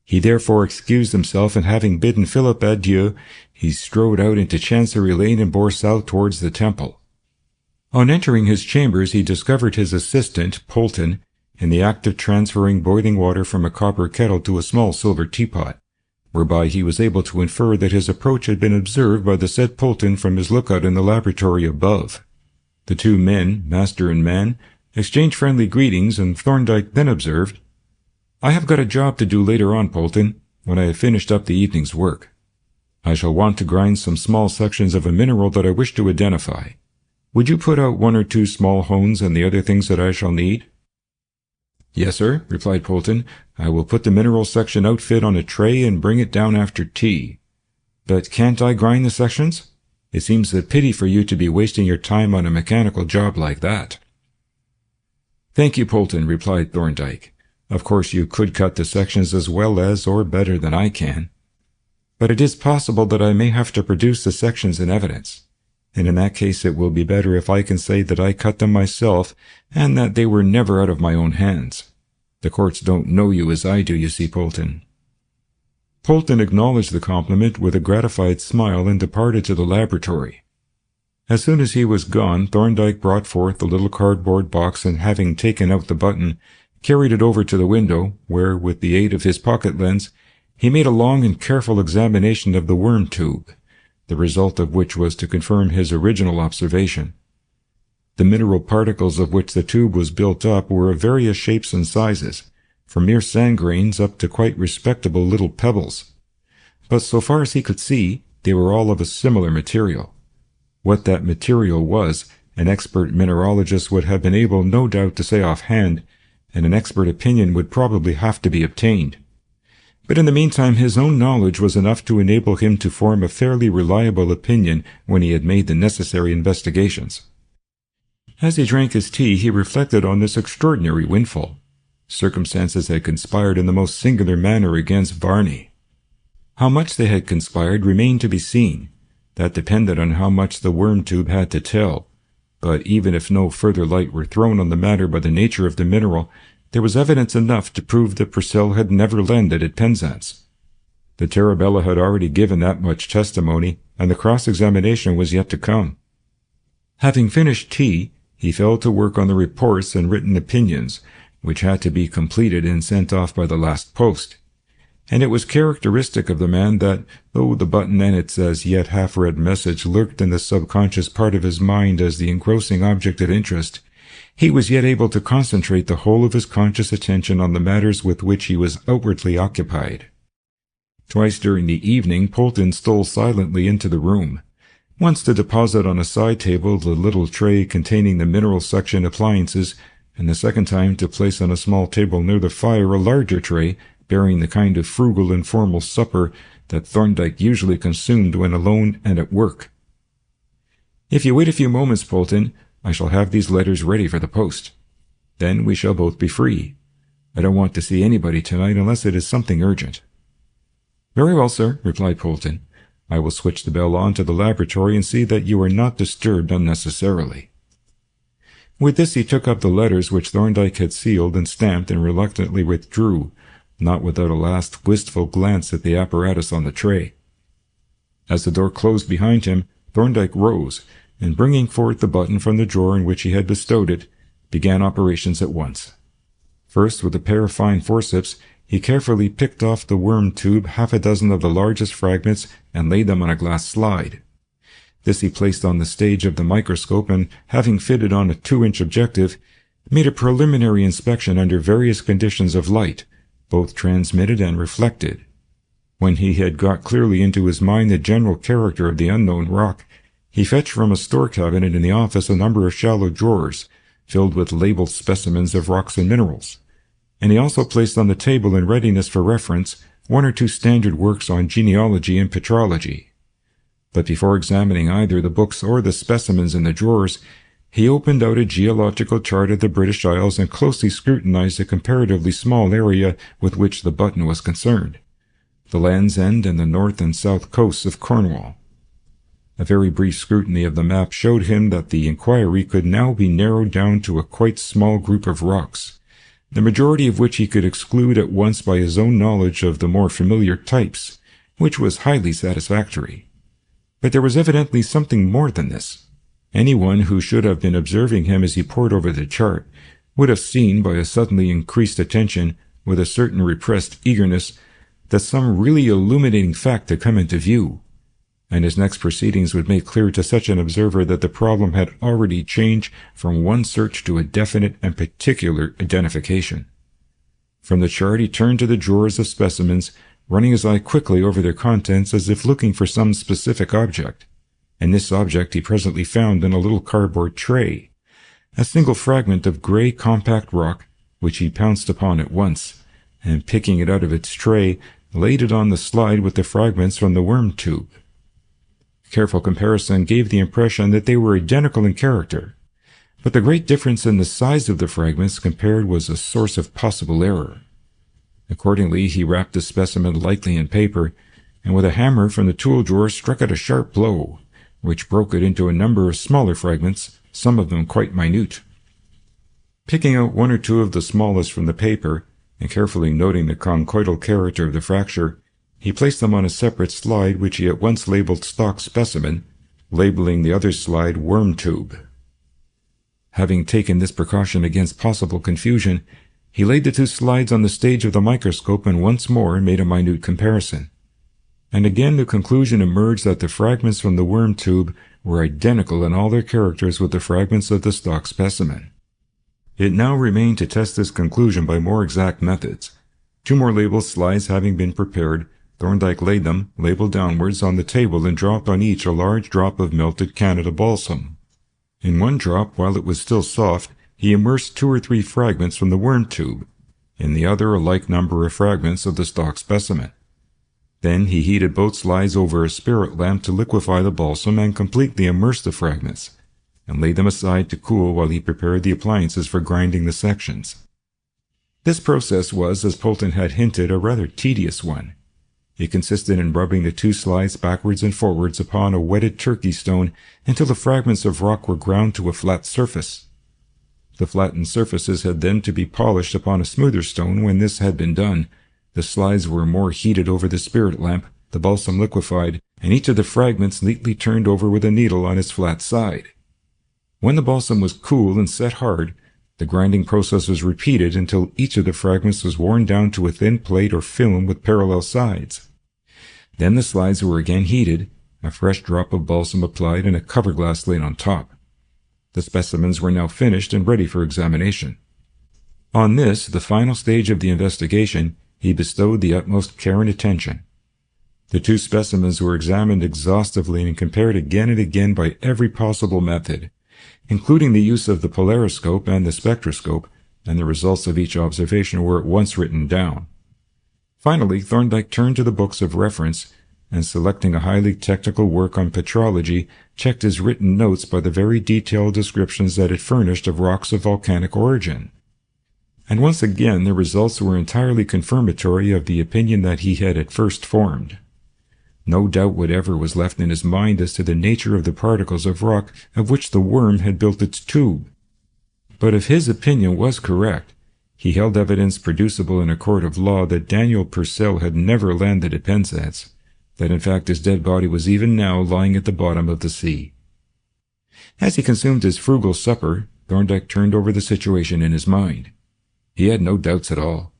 He therefore excused himself, and having bidden Philip adieu, he strode out into Chancery Lane and bore south towards the Temple. On entering his chambers, he discovered his assistant, Polton, in the act of transferring boiling water from a copper kettle to a small silver teapot, whereby he was able to infer that his approach had been observed by the said Polton from his lookout in the laboratory above. The two men, master and man, exchanged friendly greetings, and Thorndyke then observed, "I have got a job to do later on, Polton, when I have finished up the evening's work. I shall want to grind some small sections of a mineral that I wish to identify. Would you put out 1 or 2 small hones and the other things that I shall need?" "Yes, sir," replied Polton. "I will put the mineral section outfit on a tray and bring it down after tea. But can't I grind the sections? It seems a pity for you to be wasting your time on a mechanical job like that." "Thank you, Polton," replied Thorndyke. "Of course you could cut the sections as well as or better than I can. But it is possible that I may have to produce the sections in evidence, and in that case it will be better if I can say that I cut them myself and that they were never out of my own hands. The courts don't know you as I do, you see, Polton." Polton acknowledged the compliment with a gratified smile and departed to the laboratory. As soon as he was gone, Thorndyke brought forth the little cardboard box, and having taken out the button, carried it over to the window, where, with the aid of his pocket lens, he made a long and careful examination of the worm tube, the result of which was to confirm his original observation. The mineral particles of which the tube was built up were of various shapes and sizes, from mere sand grains up to quite respectable little pebbles. But so far as he could see, they were all of a similar material. What that material was, an expert mineralogist would have been able no doubt to say offhand, and an expert opinion would probably have to be obtained. But in the meantime his own knowledge was enough to enable him to form a fairly reliable opinion when he had made the necessary investigations. As he drank his tea he reflected on this extraordinary windfall. Circumstances had conspired in the most singular manner against Varney. How much they had conspired remained to be seen. That depended on how much the worm tube had to tell. But even if no further light were thrown on the matter by the nature of the mineral, there was evidence enough to prove that Purcell had never landed at Penzance. The Tarabella had already given that much testimony, and the cross-examination was yet to come. Having finished tea, he fell to work on the reports and written opinions, which had to be completed and sent off by the last post. And it was characteristic of the man that, though the button and its as yet half-read message lurked in the subconscious part of his mind as the engrossing object of interest, he was yet able to concentrate the whole of his conscious attention on the matters with which he was outwardly occupied. Twice during the evening Polton stole silently into the room, once to deposit on a side table the little tray containing the mineral section appliances, and the second time to place on a small table near the fire a larger tray bearing the kind of frugal informal supper that Thorndyke usually consumed when alone and at work. "If you wait a few moments, Polton, I shall have these letters ready for the post. Then we shall both be free. I don't want to see anybody tonight unless it is something urgent." "Very well, sir," replied Polton. "I will switch the bell on to the laboratory and see that you are not disturbed unnecessarily." With this he took up the letters which Thorndyke had sealed and stamped and reluctantly withdrew, not without a last wistful glance at the apparatus on the tray. As the door closed behind him, Thorndyke rose, and bringing forth the button from the drawer in which he had bestowed it, began operations at once. First, with a pair of fine forceps, he carefully picked off the worm tube half a dozen of the largest fragments and laid them on a glass slide. This he placed on the stage of the microscope and, having fitted on a 2-inch objective, made a preliminary inspection under various conditions of light, both transmitted and reflected. When he had got clearly into his mind the general character of the unknown rock, he fetched from a store cabinet in the office a number of shallow drawers, filled with labeled specimens of rocks and minerals, and he also placed on the table in readiness for reference 1 or 2 standard works on genealogy and petrology. But before examining either the books or the specimens in the drawers, he opened out a geological chart of the British Isles and closely scrutinized the comparatively small area with which the button was concerned, the Land's End and the north and south coasts of Cornwall. A very brief scrutiny of the map showed him that the inquiry could now be narrowed down to a quite small group of rocks, the majority of which he could exclude at once by his own knowledge of the more familiar types, which was highly satisfactory. But there was evidently something more than this. Anyone who should have been observing him as he pored over the chart would have seen by a suddenly increased attention, with a certain repressed eagerness, that some really illuminating fact had come into view, and his next proceedings would make clear to such an observer that the problem had already changed from one search to a definite and particular identification. From the chart he turned to the drawers of specimens, running his eye quickly over their contents as if looking for some specific object, and this object he presently found in a little cardboard tray, a single fragment of grey compact rock, which he pounced upon at once, and picking it out of its tray, laid it on the slide with the fragments from the worm tube. Careful comparison gave the impression that they were identical in character, but the great difference in the size of the fragments compared was a source of possible error. Accordingly, he wrapped the specimen lightly in paper, and with a hammer from the tool drawer struck it a sharp blow, which broke it into a number of smaller fragments, some of them quite minute. Picking out 1 or 2 of the smallest from the paper, and carefully noting the conchoidal character of the fracture, he placed them on a separate slide which he at once labeled stock specimen, labeling the other slide worm tube. Having taken this precaution against possible confusion, he laid the 2 slides on the stage of the microscope and once more made a minute comparison. And again the conclusion emerged that the fragments from the worm tube were identical in all their characters with the fragments of the stock specimen. It now remained to test this conclusion by more exact methods. 2 more label slides having been prepared, Thorndyke laid them, labeled downwards, on the table and dropped on each a large drop of melted Canada balsam. In one drop, while it was still soft, he immersed 2 or 3 fragments from the worm tube, in the other a like number of fragments of the stock specimen. Then he heated both slides over a spirit lamp to liquefy the balsam and completely immerse the fragments, and laid them aside to cool while he prepared the appliances for grinding the sections. This process was, as Polton had hinted, a rather tedious one. It consisted in rubbing the 2 slides backwards and forwards upon a wetted turkey stone until the fragments of rock were ground to a flat surface. The flattened surfaces had then to be polished upon a smoother stone. When this had been done, the slides were more heated over the spirit lamp, the balsam liquefied, and each of the fragments neatly turned over with a needle on its flat side. When the balsam was cool and set hard, the grinding process was repeated until each of the fragments was worn down to a thin plate or film with parallel sides. Then the slides were again heated, a fresh drop of balsam applied, and a cover glass laid on top. The specimens were now finished and ready for examination. On this, the final stage of the investigation, he bestowed the utmost care and attention. The 2 specimens were examined exhaustively and compared again and again by every possible method, including the use of the polariscope and the spectroscope, and the results of each observation were at once written down. Finally, Thorndyke turned to the books of reference, and selecting a highly technical work on petrology, checked his written notes by the very detailed descriptions that it furnished of rocks of volcanic origin. And once again the results were entirely confirmatory of the opinion that he had at first formed. No doubt whatever was left in his mind as to the nature of the particles of rock of which the worm had built its tube. But if his opinion was correct, he held evidence producible in a court of law that Daniel Purcell had never landed at Penzance, that in fact his dead body was even now lying at the bottom of the sea. As he consumed his frugal supper, Thorndyke turned over the situation in his mind. He had no doubts at all.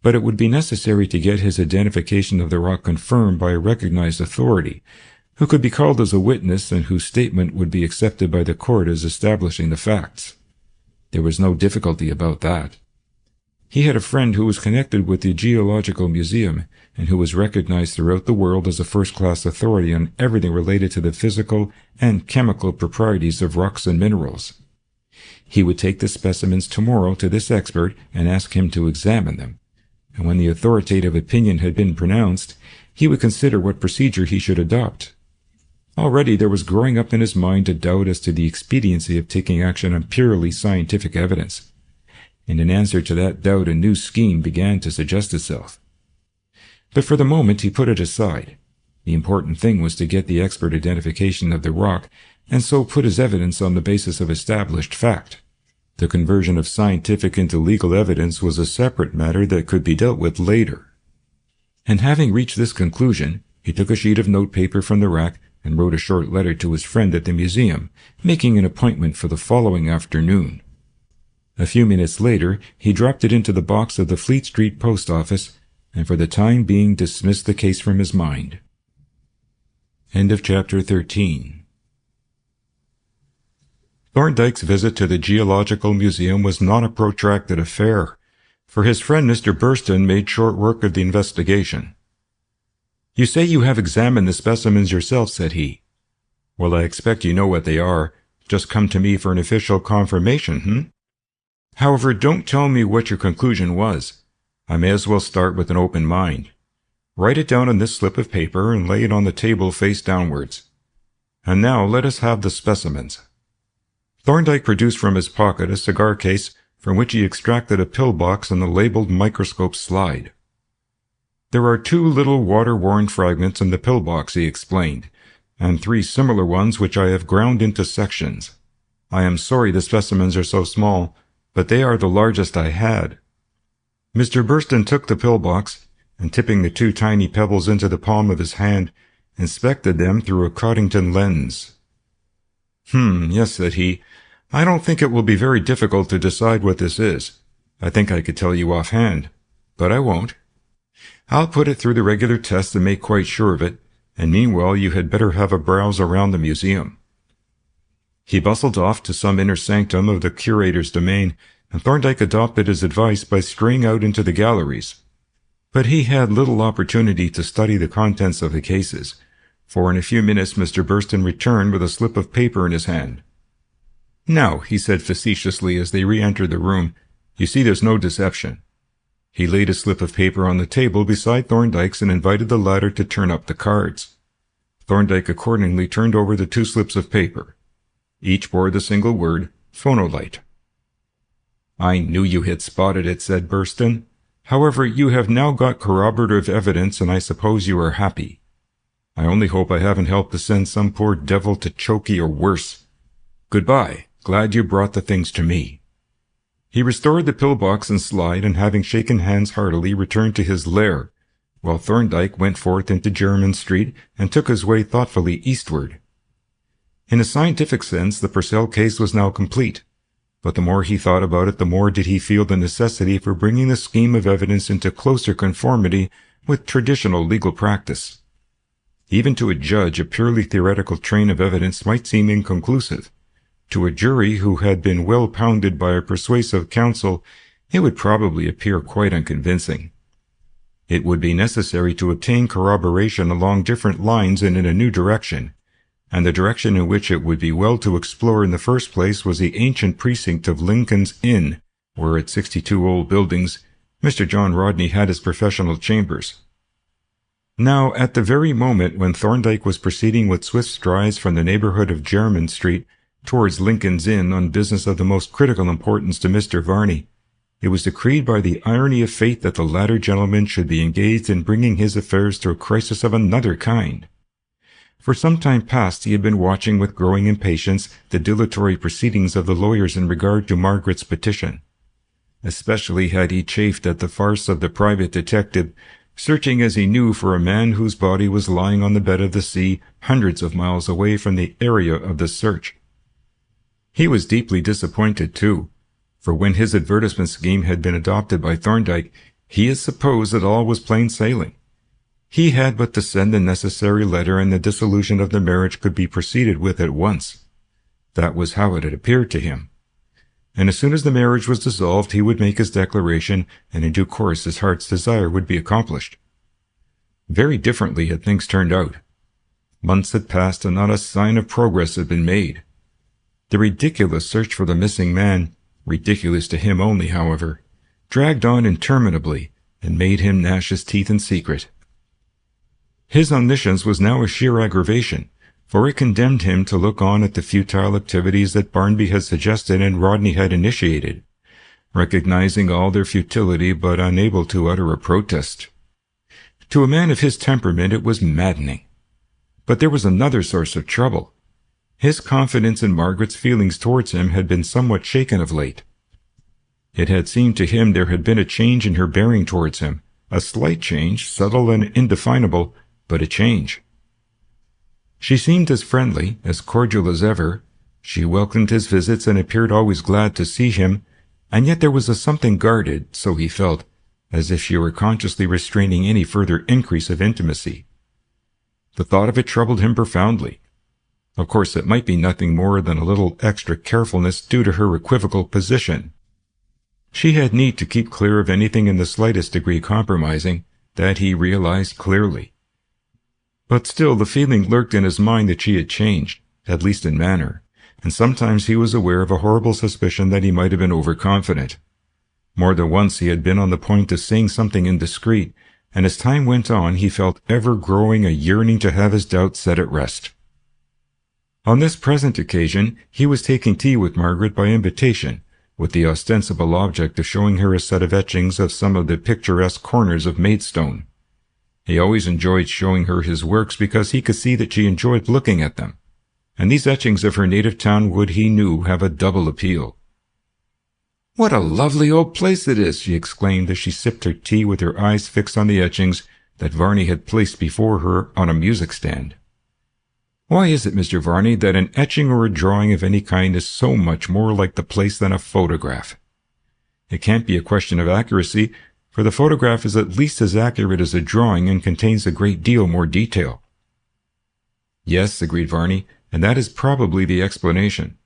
But it would be necessary to get his identification of the rock confirmed by a recognized authority, who could be called as a witness and whose statement would be accepted by the court as establishing the facts. There was no difficulty about that. He had a friend who was connected with the Geological Museum and who was recognized throughout the world as a first-class authority on everything related to the physical and chemical proprieties of rocks and minerals. He would take the specimens tomorrow to this expert and ask him to examine them, and when the authoritative opinion had been pronounced, he would consider what procedure he should adopt. Already there was growing up in his mind a doubt as to the expediency of taking action on purely scientific evidence, and in answer to that doubt a new scheme began to suggest itself. But for the moment he put it aside. The important thing was to get the expert identification of the rock, and so put his evidence on the basis of established fact. The conversion of scientific into legal evidence was a separate matter that could be dealt with later. And having reached this conclusion, he took a sheet of notepaper from the rack and wrote a short letter to his friend at the museum, making an appointment for the following afternoon. A few minutes later, he dropped it into the box of the Fleet Street post office, and for the time being dismissed the case from his mind. End of chapter 13. Thorndyke's visit to the Geological Museum was not a protracted affair, for his friend Mr. Burston made short work of the investigation. "You say you have examined the specimens yourself," said he. "Well, I expect you know what they are. Just come to me for an official confirmation, However, don't tell me what your conclusion was. I may as well start with an open mind. Write it down on this slip of paper and lay it on the table face downwards. And now let us have the specimens." Thorndyke produced from his pocket a cigar case from which he extracted a pillbox and the labeled microscope slide. "There are 2 little water-worn fragments in the pillbox," he explained, "and 3 similar ones which I have ground into sections. I am sorry the specimens are so small, but they are the largest I had." Mr. Burston took the pillbox, and tipping the 2 tiny pebbles into the palm of his hand, inspected them through a Coddington lens. "Yes," said he. "I don't think it will be very difficult to decide what this is. I think I could tell you offhand, but I won't. I'll put it through the regular tests and make quite sure of it, and meanwhile you had better have a browse around the museum. He bustled off to some inner sanctum of the curator's domain, and Thorndyke adopted his advice by straying out into the galleries. But he had little opportunity to study the contents of the cases, for in a few minutes Mr. Burston returned with a slip of paper in his hand. "Now," he said facetiously as they re-entered the room, "you see there's no deception." He laid a slip of paper on the table beside Thorndyke's and invited the latter to turn up the cards. Thorndyke accordingly turned over the 2 slips of paper. Each bore the single word, phonolite. "I knew you had spotted it," said Burston. "However, you have now got corroborative evidence, and I suppose you are happy. I only hope I haven't helped to send some poor devil to chokey or worse. Goodbye. Glad you brought the things to me." He restored the pillbox and slide, and having shaken hands heartily, returned to his lair, while Thorndyke went forth into Jermyn Street and took his way thoughtfully eastward. In a scientific sense, the Purcell case was now complete, but the more he thought about it, the more did he feel the necessity for bringing the scheme of evidence into closer conformity with traditional legal practice. Even to a judge, a purely theoretical train of evidence might seem inconclusive. To a jury who had been well pounded by a persuasive counsel, it would probably appear quite unconvincing. It would be necessary to obtain corroboration along different lines and in a new direction, and the direction in which it would be well to explore in the first place was the ancient precinct of Lincoln's Inn, where at 62 Old Buildings, Mr. John Rodney had his professional chambers. Now, at the very moment when Thorndyke was proceeding with swift strides from the neighbourhood of Jermyn Street towards Lincoln's Inn on business of the most critical importance to Mr. Varney, it was decreed by the irony of fate that the latter gentleman should be engaged in bringing his affairs to a crisis of another kind. For some time past he had been watching with growing impatience the dilatory proceedings of the lawyers in regard to Margaret's petition. Especially had he chafed at the farce of the private detective, searching as he knew for a man whose body was lying on the bed of the sea hundreds of miles away from the area of the search. He was deeply disappointed, too, for when his advertisement scheme had been adopted by Thorndyke, he had supposed that all was plain sailing. He had but to send the necessary letter and the dissolution of the marriage could be proceeded with at once. That was how it had appeared to him. And as soon as the marriage was dissolved, he would make his declaration, and in due course his heart's desire would be accomplished. Very differently had things turned out. Months had passed and not a sign of progress had been made. The ridiculous search for the missing man, ridiculous to him only, however, dragged on interminably and made him gnash his teeth in secret. His omniscience was now a sheer aggravation, for it condemned him to look on at the futile activities that Barnby had suggested and Rodney had initiated, recognizing all their futility but unable to utter a protest. To a man of his temperament it was maddening. But there was another source of trouble. His confidence in Margaret's feelings towards him had been somewhat shaken of late. It had seemed to him there had been a change in her bearing towards him, a slight change, subtle and indefinable, but a change. She seemed as friendly, as cordial as ever. She welcomed his visits and appeared always glad to see him, and yet there was a something guarded, so he felt, as if she were consciously restraining any further increase of intimacy. The thought of it troubled him profoundly. Of course, it might be nothing more than a little extra carefulness due to her equivocal position. She had need to keep clear of anything in the slightest degree compromising, that he realized clearly. But still the feeling lurked in his mind that she had changed, at least in manner, and sometimes he was aware of a horrible suspicion that he might have been overconfident. More than once he had been on the point of saying something indiscreet, and as time went on he felt ever growing a yearning to have his doubts set at rest. On this present occasion he was taking tea with Margaret by invitation, with the ostensible object of showing her a set of etchings of some of the picturesque corners of Maidstone. He always enjoyed showing her his works because he could see that she enjoyed looking at them, and these etchings of her native town would, he knew, have a double appeal. "What a lovely old place it is!" she exclaimed as she sipped her tea with her eyes fixed on the etchings that Varney had placed before her on a music stand. "Why is it, Mr. Varney, that an etching or a drawing of any kind is so much more like the place than a photograph? It can't be a question of accuracy, for the photograph is at least as accurate as a drawing and contains a great deal more detail." "Yes," agreed Varney, and that is probably the explanation.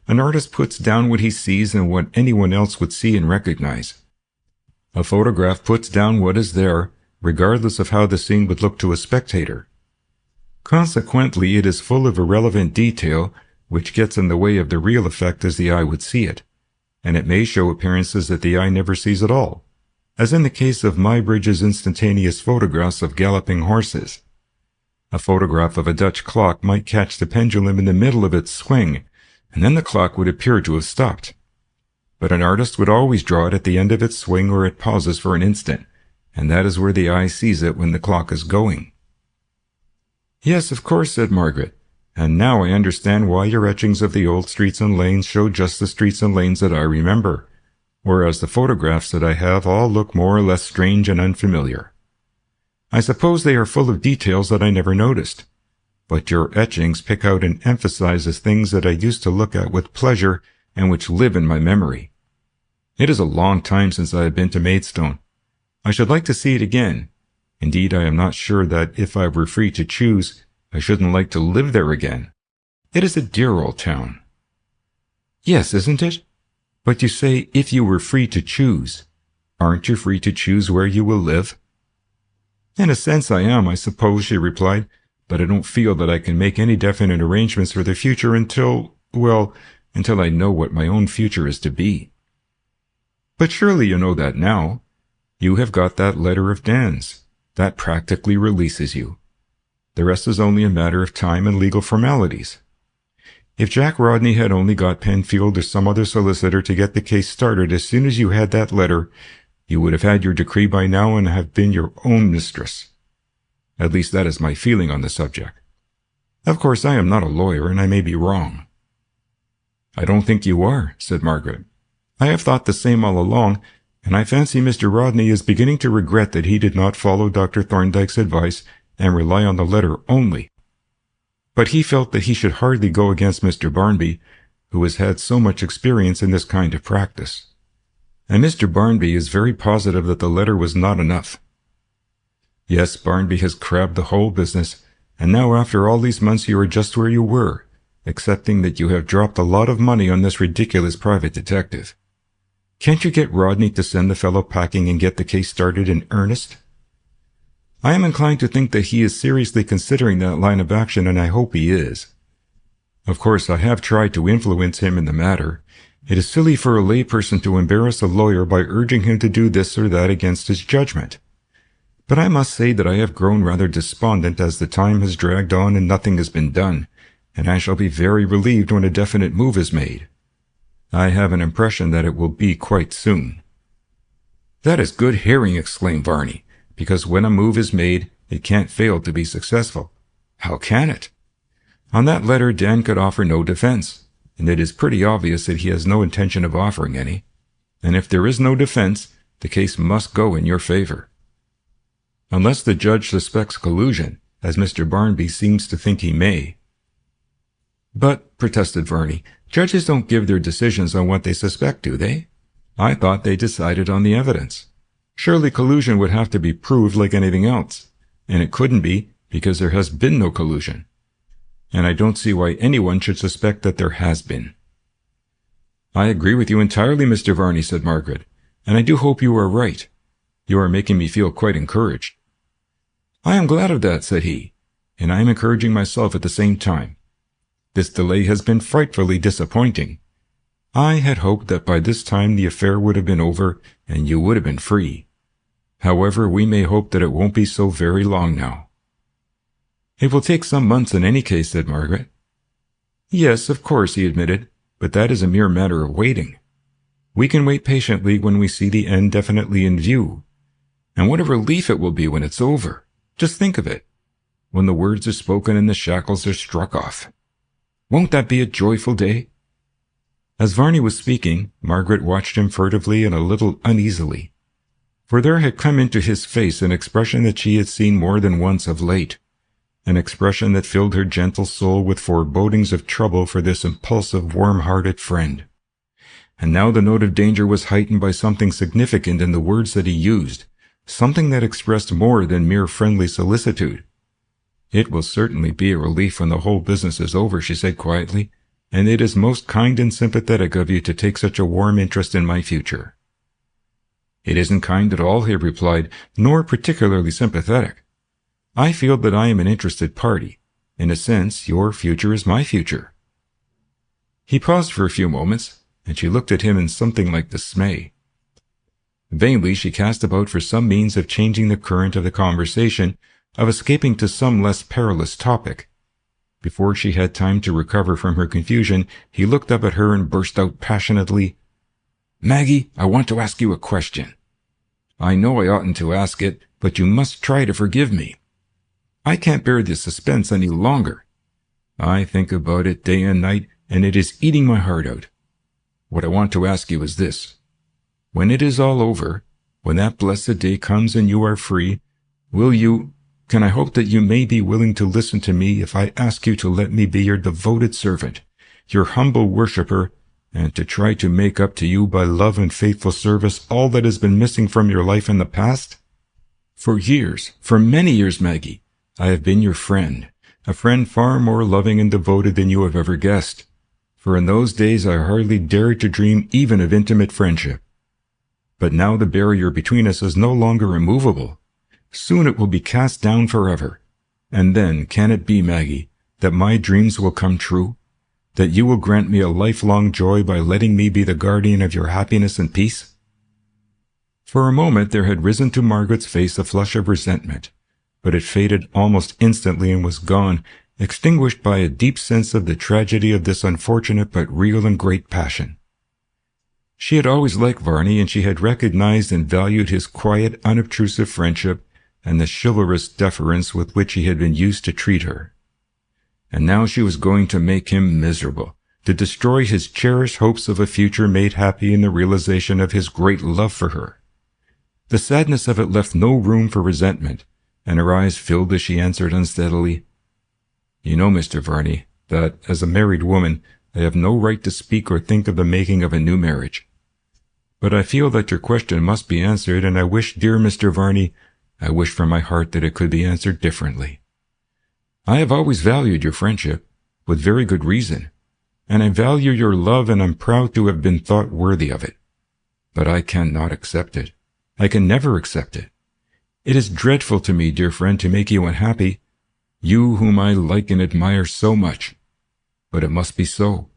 An artist puts down what he sees and what anyone else would see and recognize. A photograph puts down what is there, regardless of how the scene would look to a spectator. Consequently, it is full of irrelevant detail, which gets in the way of the real effect as the eye would see it, and it may show appearances that the eye never sees at all, as in the case of Muybridge's instantaneous photographs of galloping horses. A photograph of a Dutch clock might catch the pendulum in the middle of its swing, and then the clock would appear to have stopped. But an artist would always draw it at the end of its swing where it pauses for an instant, and that is where the eye sees it when the clock is going. Yes, of course, said Margaret, and now I understand why your etchings of the old streets and lanes show just the streets and lanes that I remember, whereas the photographs that I have all look more or less strange and unfamiliar. I suppose they are full of details that I never noticed, but your etchings pick out and emphasize the things that I used to look at with pleasure and which live in my memory. It is a long time since I have been to Maidstone. I should like to see it again. Indeed, I am not sure that if I were free to choose, I shouldn't like to live there again. It is a dear old town. Yes, isn't it? But you say, if you were free to choose. Aren't you free to choose where you will live? In a sense I am, I suppose, she replied, but I don't feel that I can make any definite arrangements for the future until I know what my own future is to be. But surely you know that now. You have got that letter of Dan's. That practically releases you. The rest is only a matter of time and legal formalities. If Jack Rodney had only got Penfield or some other solicitor to get the case started as soon as you had that letter, you would have had your decree by now and have been your own mistress. At least that is my feeling on the subject. Of course, I am not a lawyer, and I may be wrong. I don't think you are, said Margaret. I have thought the same all along, and I fancy Mr. Rodney is beginning to regret that he did not follow Dr. Thorndyke's advice and rely on the letter only. But he felt that he should hardly go against Mr. Barnby, who has had so much experience in this kind of practice. And Mr. Barnby is very positive that the letter was not enough. Yes, Barnby has crabbed the whole business, and now after all these months you are just where you were, excepting that you have dropped a lot of money on this ridiculous private detective. Can't you get Rodney to send the fellow packing and get the case started in earnest? I am inclined to think that he is seriously considering that line of action, and I hope he is. Of course, I have tried to influence him in the matter. It is silly for a layperson to embarrass a lawyer by urging him to do this or that against his judgment. But I must say that I have grown rather despondent as the time has dragged on and nothing has been done, and I shall be very relieved when a definite move is made. I have an impression that it will be quite soon. That is good hearing, exclaimed Varney, because when a move is made, it can't fail to be successful. How can it? On that letter, Dan could offer no defense, and it is pretty obvious that he has no intention of offering any. And if there is no defense, the case must go in your favor. Unless the judge suspects collusion, as Mr. Barnby seems to think he may. But, protested Varney, judges don't give their decisions on what they suspect, do they? I thought they decided on the evidence. Surely collusion would have to be proved like anything else, and it couldn't be because there has been no collusion. And I don't see why anyone should suspect that there has been. I agree with you entirely, Mr. Varney, said Margaret, and I do hope you are right. You are making me feel quite encouraged. I am glad of that, said he, and I am encouraging myself at the same time. This delay has been frightfully disappointing. I had hoped that by this time the affair would have been over and you would have been free. However, we may hope that it won't be so very long now. It will take some months in any case, said Margaret. Yes, of course, he admitted, but that is a mere matter of waiting. We can wait patiently when we see the end definitely in view. And what a relief it will be when it's over. Just think of it. When the words are spoken and the shackles are struck off. Won't that be a joyful day? As Varney was speaking, Margaret watched him furtively and a little uneasily, for there had come into his face an expression that she had seen more than once of late, an expression that filled her gentle soul with forebodings of trouble for this impulsive, warm-hearted friend. And now the note of danger was heightened by something significant in the words that he used, something that expressed more than mere friendly solicitude. "It will certainly be a relief when the whole business is over," she said quietly, "and it is most kind and sympathetic of you to take such a warm interest in my future." "It isn't kind at all," he replied, "nor particularly sympathetic. I feel that I am an interested party. In a sense, your future is my future." He paused for a few moments, and she looked at him in something like dismay. Vainly she cast about for some means of changing the current of the conversation, of escaping to some less perilous topic. Before she had time to recover from her confusion, he looked up at her and burst out passionately, "Maggie, I want to ask you a question. I know I oughtn't to ask it, but you must try to forgive me. I can't bear this suspense any longer. I think about it day and night, and it is eating my heart out. What I want to ask you is this. When it is all over, when that blessed day comes and you are free, can I hope that you may be willing to listen to me if I ask you to let me be your devoted servant, your humble worshipper, and to try to make up to you by love and faithful service all that has been missing from your life in the past? For years, for many years, Maggie, I have been your friend, a friend far more loving and devoted than you have ever guessed, for in those days I hardly dared to dream even of intimate friendship. But now the barrier between us is no longer immovable. Soon it will be cast down forever. And then, can it be, Maggie, that my dreams will come true? That you will grant me a lifelong joy by letting me be the guardian of your happiness and peace?" For a moment there had risen to Margaret's face a flush of resentment, but it faded almost instantly and was gone, extinguished by a deep sense of the tragedy of this unfortunate but real and great passion. She had always liked Varney, and she had recognized and valued his quiet, unobtrusive friendship and the chivalrous deference with which he had been used to treat her. And now she was going to make him miserable, to destroy his cherished hopes of a future made happy in the realization of his great love for her. The sadness of it left no room for resentment, and her eyes filled as she answered unsteadily, "You know, Mr. Varney, that, as a married woman, I have no right to speak or think of the making of a new marriage. But I feel that your question must be answered, and I wish, dear Mr. Varney, I wish from my heart that it could be answered differently. I have always valued your friendship, with very good reason, and I value your love, and am proud to have been thought worthy of it. But I cannot accept it. I can never accept it. It is dreadful to me, dear friend, to make you unhappy, you whom I like and admire so much. But it must be so.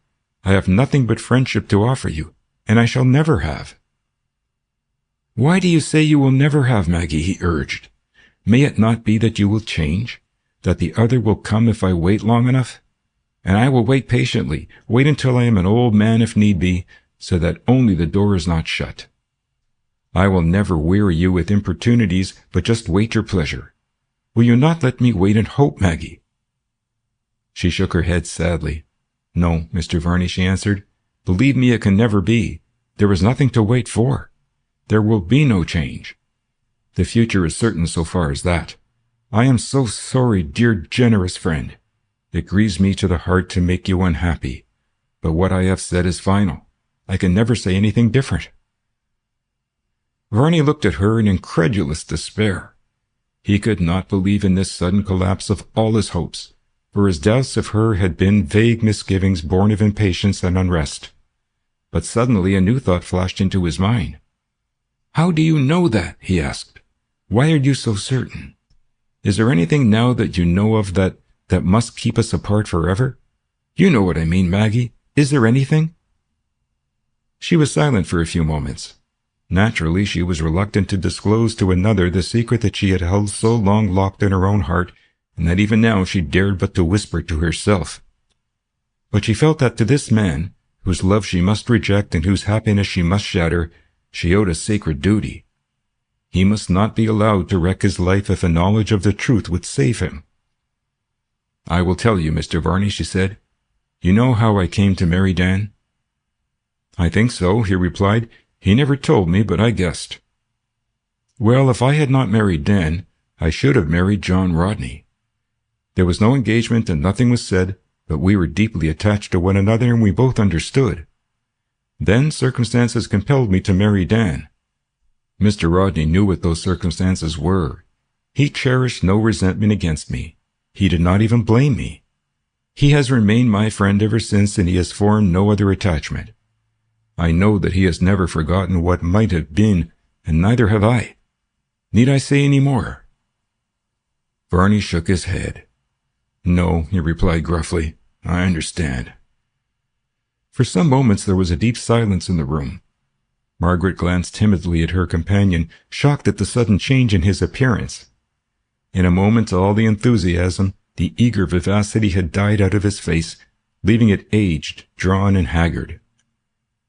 I have nothing but friendship to offer you, and I shall never have." "Why do you say you will never have, Maggie?" he urged. "May it not be that you will change, that the other will come if I wait long enough? And I will wait patiently, wait until I am an old man if need be, so that only the door is not shut. I will never weary you with importunities, but just wait your pleasure. Will you not let me wait and hope, Maggie?" She shook her head sadly. "No, Mr. Varney," she answered. "Believe me, it can never be. There is nothing to wait for. There will be no change. The future is certain so far as that. I am so sorry, dear generous friend. It grieves me to the heart to make you unhappy. But what I have said is final. I can never say anything different." Varney looked at her in incredulous despair. He could not believe in this sudden collapse of all his hopes, for his doubts of her had been vague misgivings born of impatience and unrest. But suddenly a new thought flashed into his mind. "How do you know that?" he asked. "Why are you so certain? Is there anything now that you know of that must keep us apart forever? You know what I mean, Maggie. Is there anything?" She was silent for a few moments. Naturally, she was reluctant to disclose to another the secret that she had held so long locked in her own heart, and that even now she dared but to whisper to herself. But she felt that to this man, whose love she must reject and whose happiness she must shatter, she owed a sacred duty. He must not be allowed to wreck his life if a knowledge of the truth would save him. "I will tell you, Mr. Varney," she said. "You know how I came to marry Dan?" "I think so," he replied. "He never told me, but I guessed." "Well, if I had not married Dan, I should have married John Rodney. There was no engagement and nothing was said, but we were deeply attached to one another and we both understood. Then circumstances compelled me to marry Dan. Mr. Rodney knew what those circumstances were. He cherished no resentment against me. He did not even blame me. He has remained my friend ever since, and he has formed no other attachment. I know that he has never forgotten what might have been, and neither have I. Need I say any more?" Varney shook his head. "No," he replied gruffly. "I understand." For some moments there was a deep silence in the room. Margaret glanced timidly at her companion, shocked at the sudden change in his appearance. In a moment all the enthusiasm, the eager vivacity had died out of his face, leaving it aged, drawn, and haggard.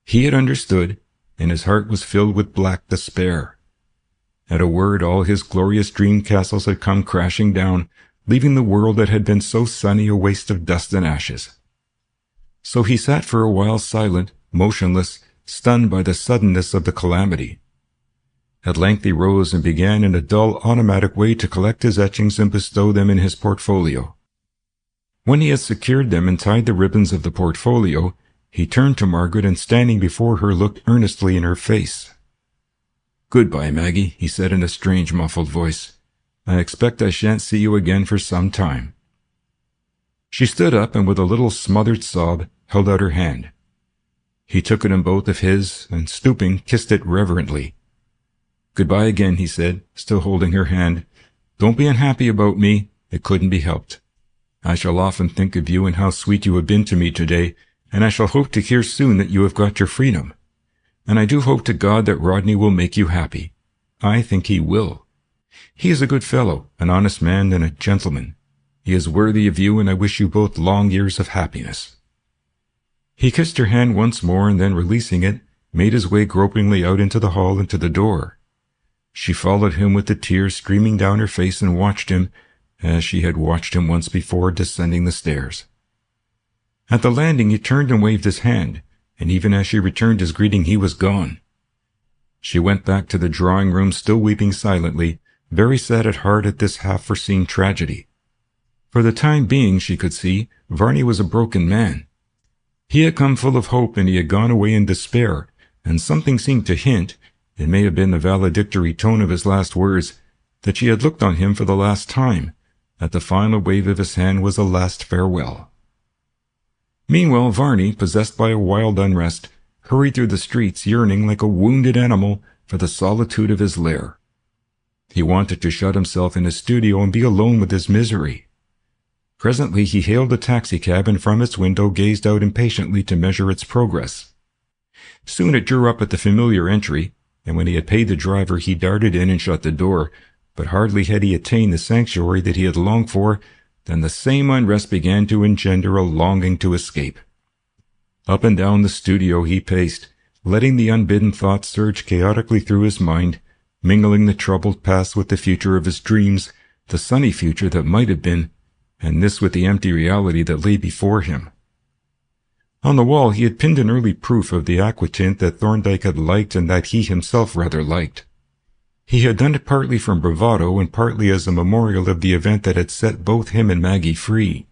He had understood, and his heart was filled with black despair. At a word, all his glorious dream castles had come crashing down, leaving the world that had been so sunny a waste of dust and ashes. So he sat for a while silent, motionless, stunned by the suddenness of the calamity. At length he rose and began in a dull, automatic way to collect his etchings and bestow them in his portfolio. When he had secured them and tied the ribbons of the portfolio, he turned to Margaret and standing before her looked earnestly in her face. "Goodbye, Maggie," he said in a strange, muffled voice. "I expect I shan't see you again for some time." She stood up and with a little smothered sob held out her hand. He took it in both of his and, stooping, kissed it reverently. "Goodbye again," he said, still holding her hand. "Don't be unhappy about me. It couldn't be helped. I shall often think of you and how sweet you have been to me today, and I shall hope to hear soon that you have got your freedom. And I do hope to God that Rodney will make you happy. I think he will. He is a good fellow, an honest man, and a gentleman. He is worthy of you, and I wish you both long years of happiness." He kissed her hand once more, and then, releasing it, made his way gropingly out into the hall and to the door. She followed him with the tears streaming down her face and watched him, as she had watched him once before descending the stairs. At the landing he turned and waved his hand, and even as she returned his greeting he was gone. She went back to the drawing-room still weeping silently, very sad at heart at this half-foreseen tragedy. For the time being, she could see, Varney was a broken man. He had come full of hope and he had gone away in despair, and something seemed to hint, it may have been the valedictory tone of his last words, that she had looked on him for the last time, that the final wave of his hand was a last farewell. Meanwhile, Varney, possessed by a wild unrest, hurried through the streets, yearning like a wounded animal for the solitude of his lair. He wanted to shut himself in his studio and be alone with his misery. Presently he hailed a taxicab and from its window gazed out impatiently to measure its progress. Soon it drew up at the familiar entry, and when he had paid the driver he darted in and shut the door, but hardly had he attained the sanctuary that he had longed for, then the same unrest began to engender a longing to escape. Up and down the studio he paced, letting the unbidden thoughts surge chaotically through his mind, mingling the troubled past with the future of his dreams, the sunny future that might have been, and this with the empty reality that lay before him. On the wall he had pinned an early proof of the aquatint that Thorndyke had liked and that he himself rather liked. He had done it partly from bravado and partly as a memorial of the event that had set both him and Maggie free.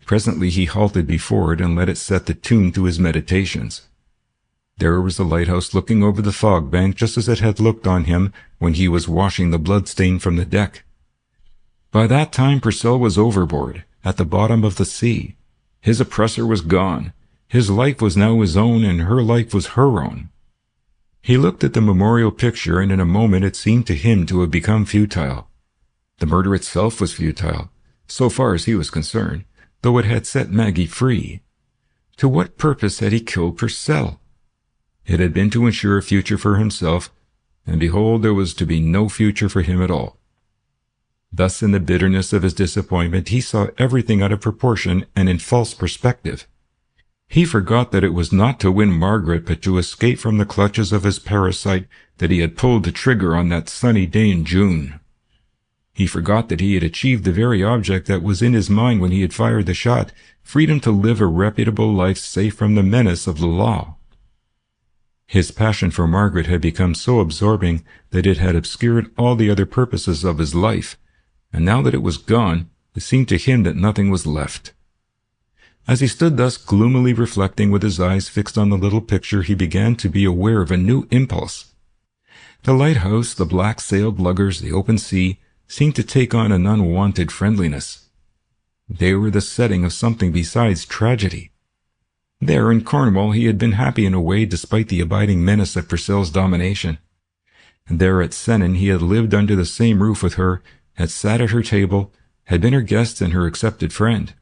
Presently he halted before it and let it set the tune to his meditations. There was the lighthouse looking over the fog bank just as it had looked on him when he was washing the bloodstain from the deck. By that time Purcell was overboard, at the bottom of the sea. His oppressor was gone. His life was now his own, and her life was her own. He looked at the memorial picture, and in a moment it seemed to him to have become futile. The murder itself was futile, so far as he was concerned, though it had set Maggie free. To what purpose had he killed Purcell? It had been to ensure a future for himself, and behold, there was to be no future for him at all. Thus, in the bitterness of his disappointment, he saw everything out of proportion and in false perspective. He forgot that it was not to win Margaret, but to escape from the clutches of his parasite, that he had pulled the trigger on that sunny day in June. He forgot that he had achieved the very object that was in his mind when he had fired the shot, freedom to live a reputable life safe from the menace of the law. His passion for Margaret had become so absorbing that it had obscured all the other purposes of his life, and now that it was gone, it seemed to him that nothing was left. As he stood thus gloomily reflecting with his eyes fixed on the little picture, he began to be aware of a new impulse. The lighthouse, the black-sailed luggers, the open sea, seemed to take on an unwonted friendliness. They were the setting of something besides tragedy. There in Cornwall he had been happy in a way despite the abiding menace of Purcell's domination. And there at Sennin he had lived under the same roof with her, had sat at her table, had been her guest and her accepted friend.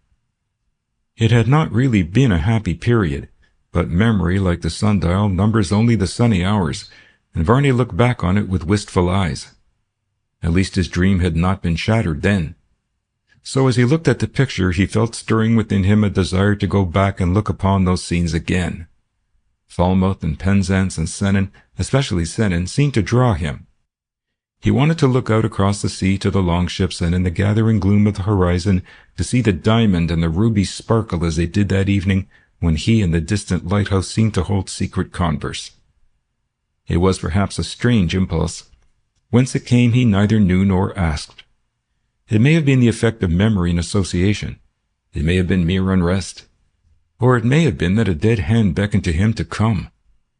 It had not really been a happy period, but memory, like the sundial, numbers only the sunny hours, and Varney looked back on it with wistful eyes. At least his dream had not been shattered then. So as he looked at the picture, he felt stirring within him a desire to go back and look upon those scenes again. Falmouth and Penzance and Sennin, especially Sennin, seemed to draw him. He wanted to look out across the sea to the longships and in the gathering gloom of the horizon to see the diamond and the ruby sparkle as they did that evening when he and the distant lighthouse seemed to hold secret converse. It was perhaps a strange impulse. Whence it came he neither knew nor asked. It may have been the effect of memory and association. It may have been mere unrest. Or it may have been that a dead hand beckoned to him to come.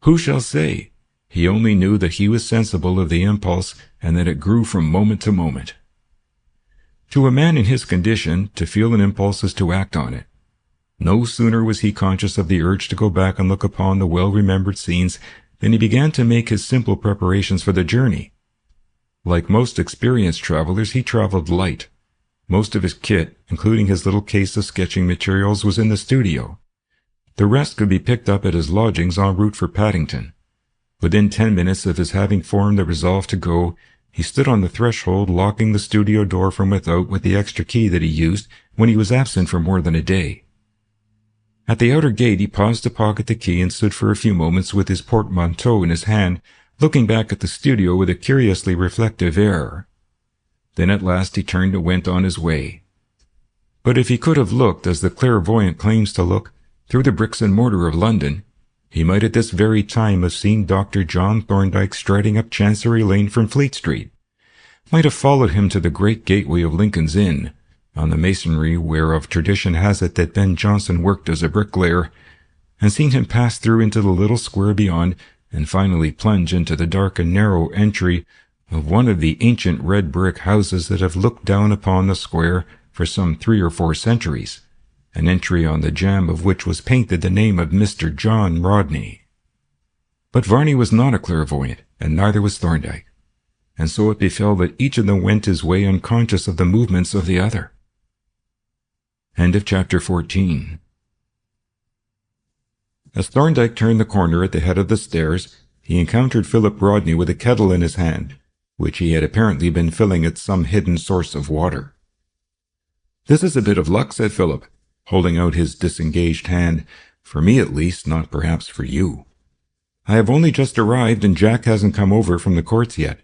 Who shall say? He only knew that he was sensible of the impulse and that it grew from moment to moment. To a man in his condition, to feel an impulse is to act on it. No sooner was he conscious of the urge to go back and look upon the well-remembered scenes than he began to make his simple preparations for the journey. Like most experienced travelers, he traveled light. Most of his kit, including his little case of sketching materials, was in the studio. The rest could be picked up at his lodgings en route for Paddington. Within 10 minutes of his having formed the resolve to go, he stood on the threshold locking the studio door from without with the extra key that he used when he was absent for more than a day. At the outer gate he paused to pocket the key and stood for a few moments with his portmanteau in his hand, looking back at the studio with a curiously reflective air. Then at last he turned and went on his way. But if he could have looked, as the clairvoyant claims to look, through the bricks and mortar of London, he might at this very time have seen Dr. John Thorndyke striding up Chancery Lane from Fleet Street, might have followed him to the great gateway of Lincoln's Inn, on the masonry whereof tradition has it that Ben Jonson worked as a bricklayer, and seen him pass through into the little square beyond, and finally plunge into the dark and narrow entry of one of the ancient red brick houses that have looked down upon the square for some 3 or 4 centuries, an entry on the jamb of which was painted the name of Mr. John Rodney. But Varney was not a clairvoyant, and neither was Thorndyke, and so it befell that each of them went his way unconscious of the movements of the other. End of chapter 14. As Thorndyke turned the corner at the head of the stairs, he encountered Philip Rodney with a kettle in his hand, which he had apparently been filling at some hidden source of water. "This is a bit of luck," said Philip, holding out his disengaged hand, "for me at least, not perhaps for you. I have only just arrived and Jack hasn't come over from the courts yet.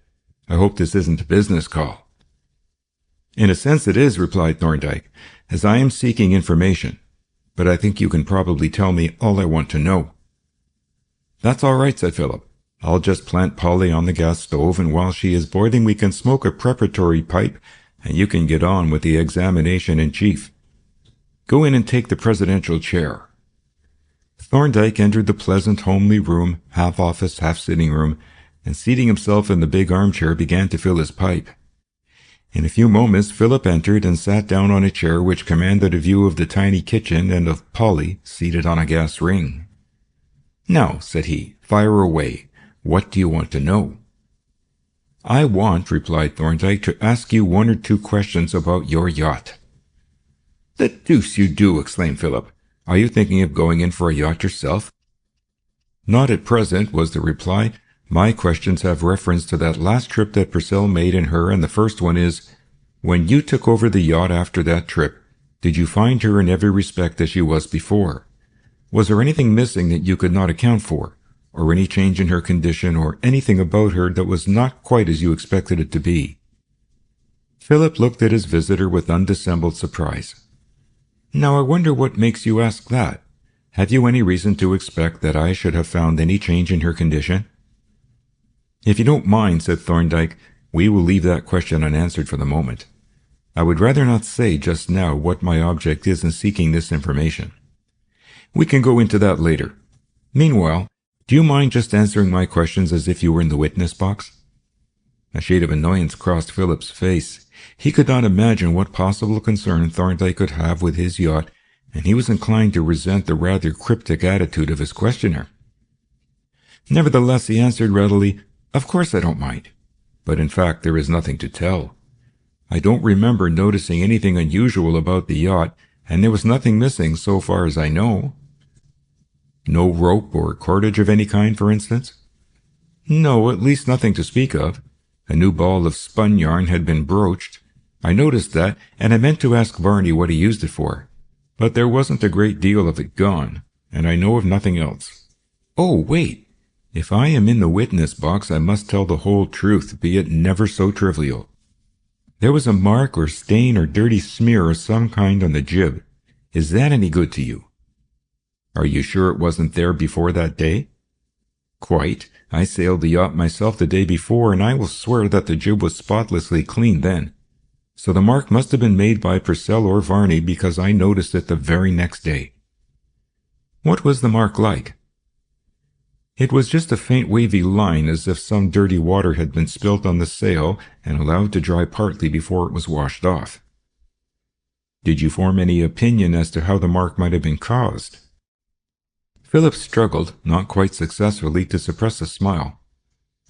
I hope this isn't a business call." "In a sense it is," replied Thorndyke, "as I am seeking information. But I think you can probably tell me all I want to know." "That's all right," said Philip. "I'll just plant Polly on the gas stove, and while she is boiling we can smoke a preparatory pipe, and you can get on with the examination in chief. Go in and take the presidential chair." Thorndyke entered the pleasant, homely room, half office, half sitting room, and seating himself in the big armchair began to fill his pipe. In a few moments Philip entered and sat down on a chair which commanded a view of the tiny kitchen and of Polly seated on a gas ring. "Now," said he, "fire away. What do you want to know?" "I want," replied Thorndyke, "to ask you 1 or 2 questions about your yacht." "The deuce you do!" exclaimed Philip. "Are you thinking of going in for a yacht yourself?" "Not at present," was the reply. "My questions have reference to that last trip that Purcell made in her, and the first one is, when you took over the yacht after that trip, did you find her in every respect as she was before? Was there anything missing that you could not account for, or any change in her condition, or anything about her that was not quite as you expected it to be?" Philip looked at his visitor with undissembled surprise. "Now I wonder what makes you ask that. Have you any reason to expect that I should have found any change in her condition?" "If you don't mind," said Thorndyke, "we will leave that question unanswered for the moment. I would rather not say just now what my object is in seeking this information. We can go into that later. Meanwhile, do you mind just answering my questions as if you were in the witness box?" A shade of annoyance crossed Philip's face. He could not imagine what possible concern Thorndyke could have with his yacht, and he was inclined to resent the rather cryptic attitude of his questioner. Nevertheless, he answered readily, "Of course I don't mind. But in fact, there is nothing to tell. I don't remember noticing anything unusual about the yacht, and there was nothing missing so far as I know." "No rope or cordage of any kind, for instance?" "No, at least nothing to speak of. A new ball of spun yarn had been broached. I noticed that, and I meant to ask Varney what he used it for. But there wasn't a great deal of it gone, and I know of nothing else. Oh, wait! If I am in the witness box, I must tell the whole truth, be it never so trivial. There was a mark or stain or dirty smear of some kind on the jib. Is that any good to you?" "Are you sure it wasn't there before that day?" "Quite. I sailed the yacht myself the day before, and I will swear that the jib was spotlessly clean then. So the mark must have been made by Purcell or Varney, because I noticed it the very next day." "What was the mark like?" "It was just a faint wavy line, as if some dirty water had been spilt on the sail and allowed to dry partly before it was washed off." "Did you form any opinion as to how the mark might have been caused?" Philip struggled, not quite successfully, to suppress a smile.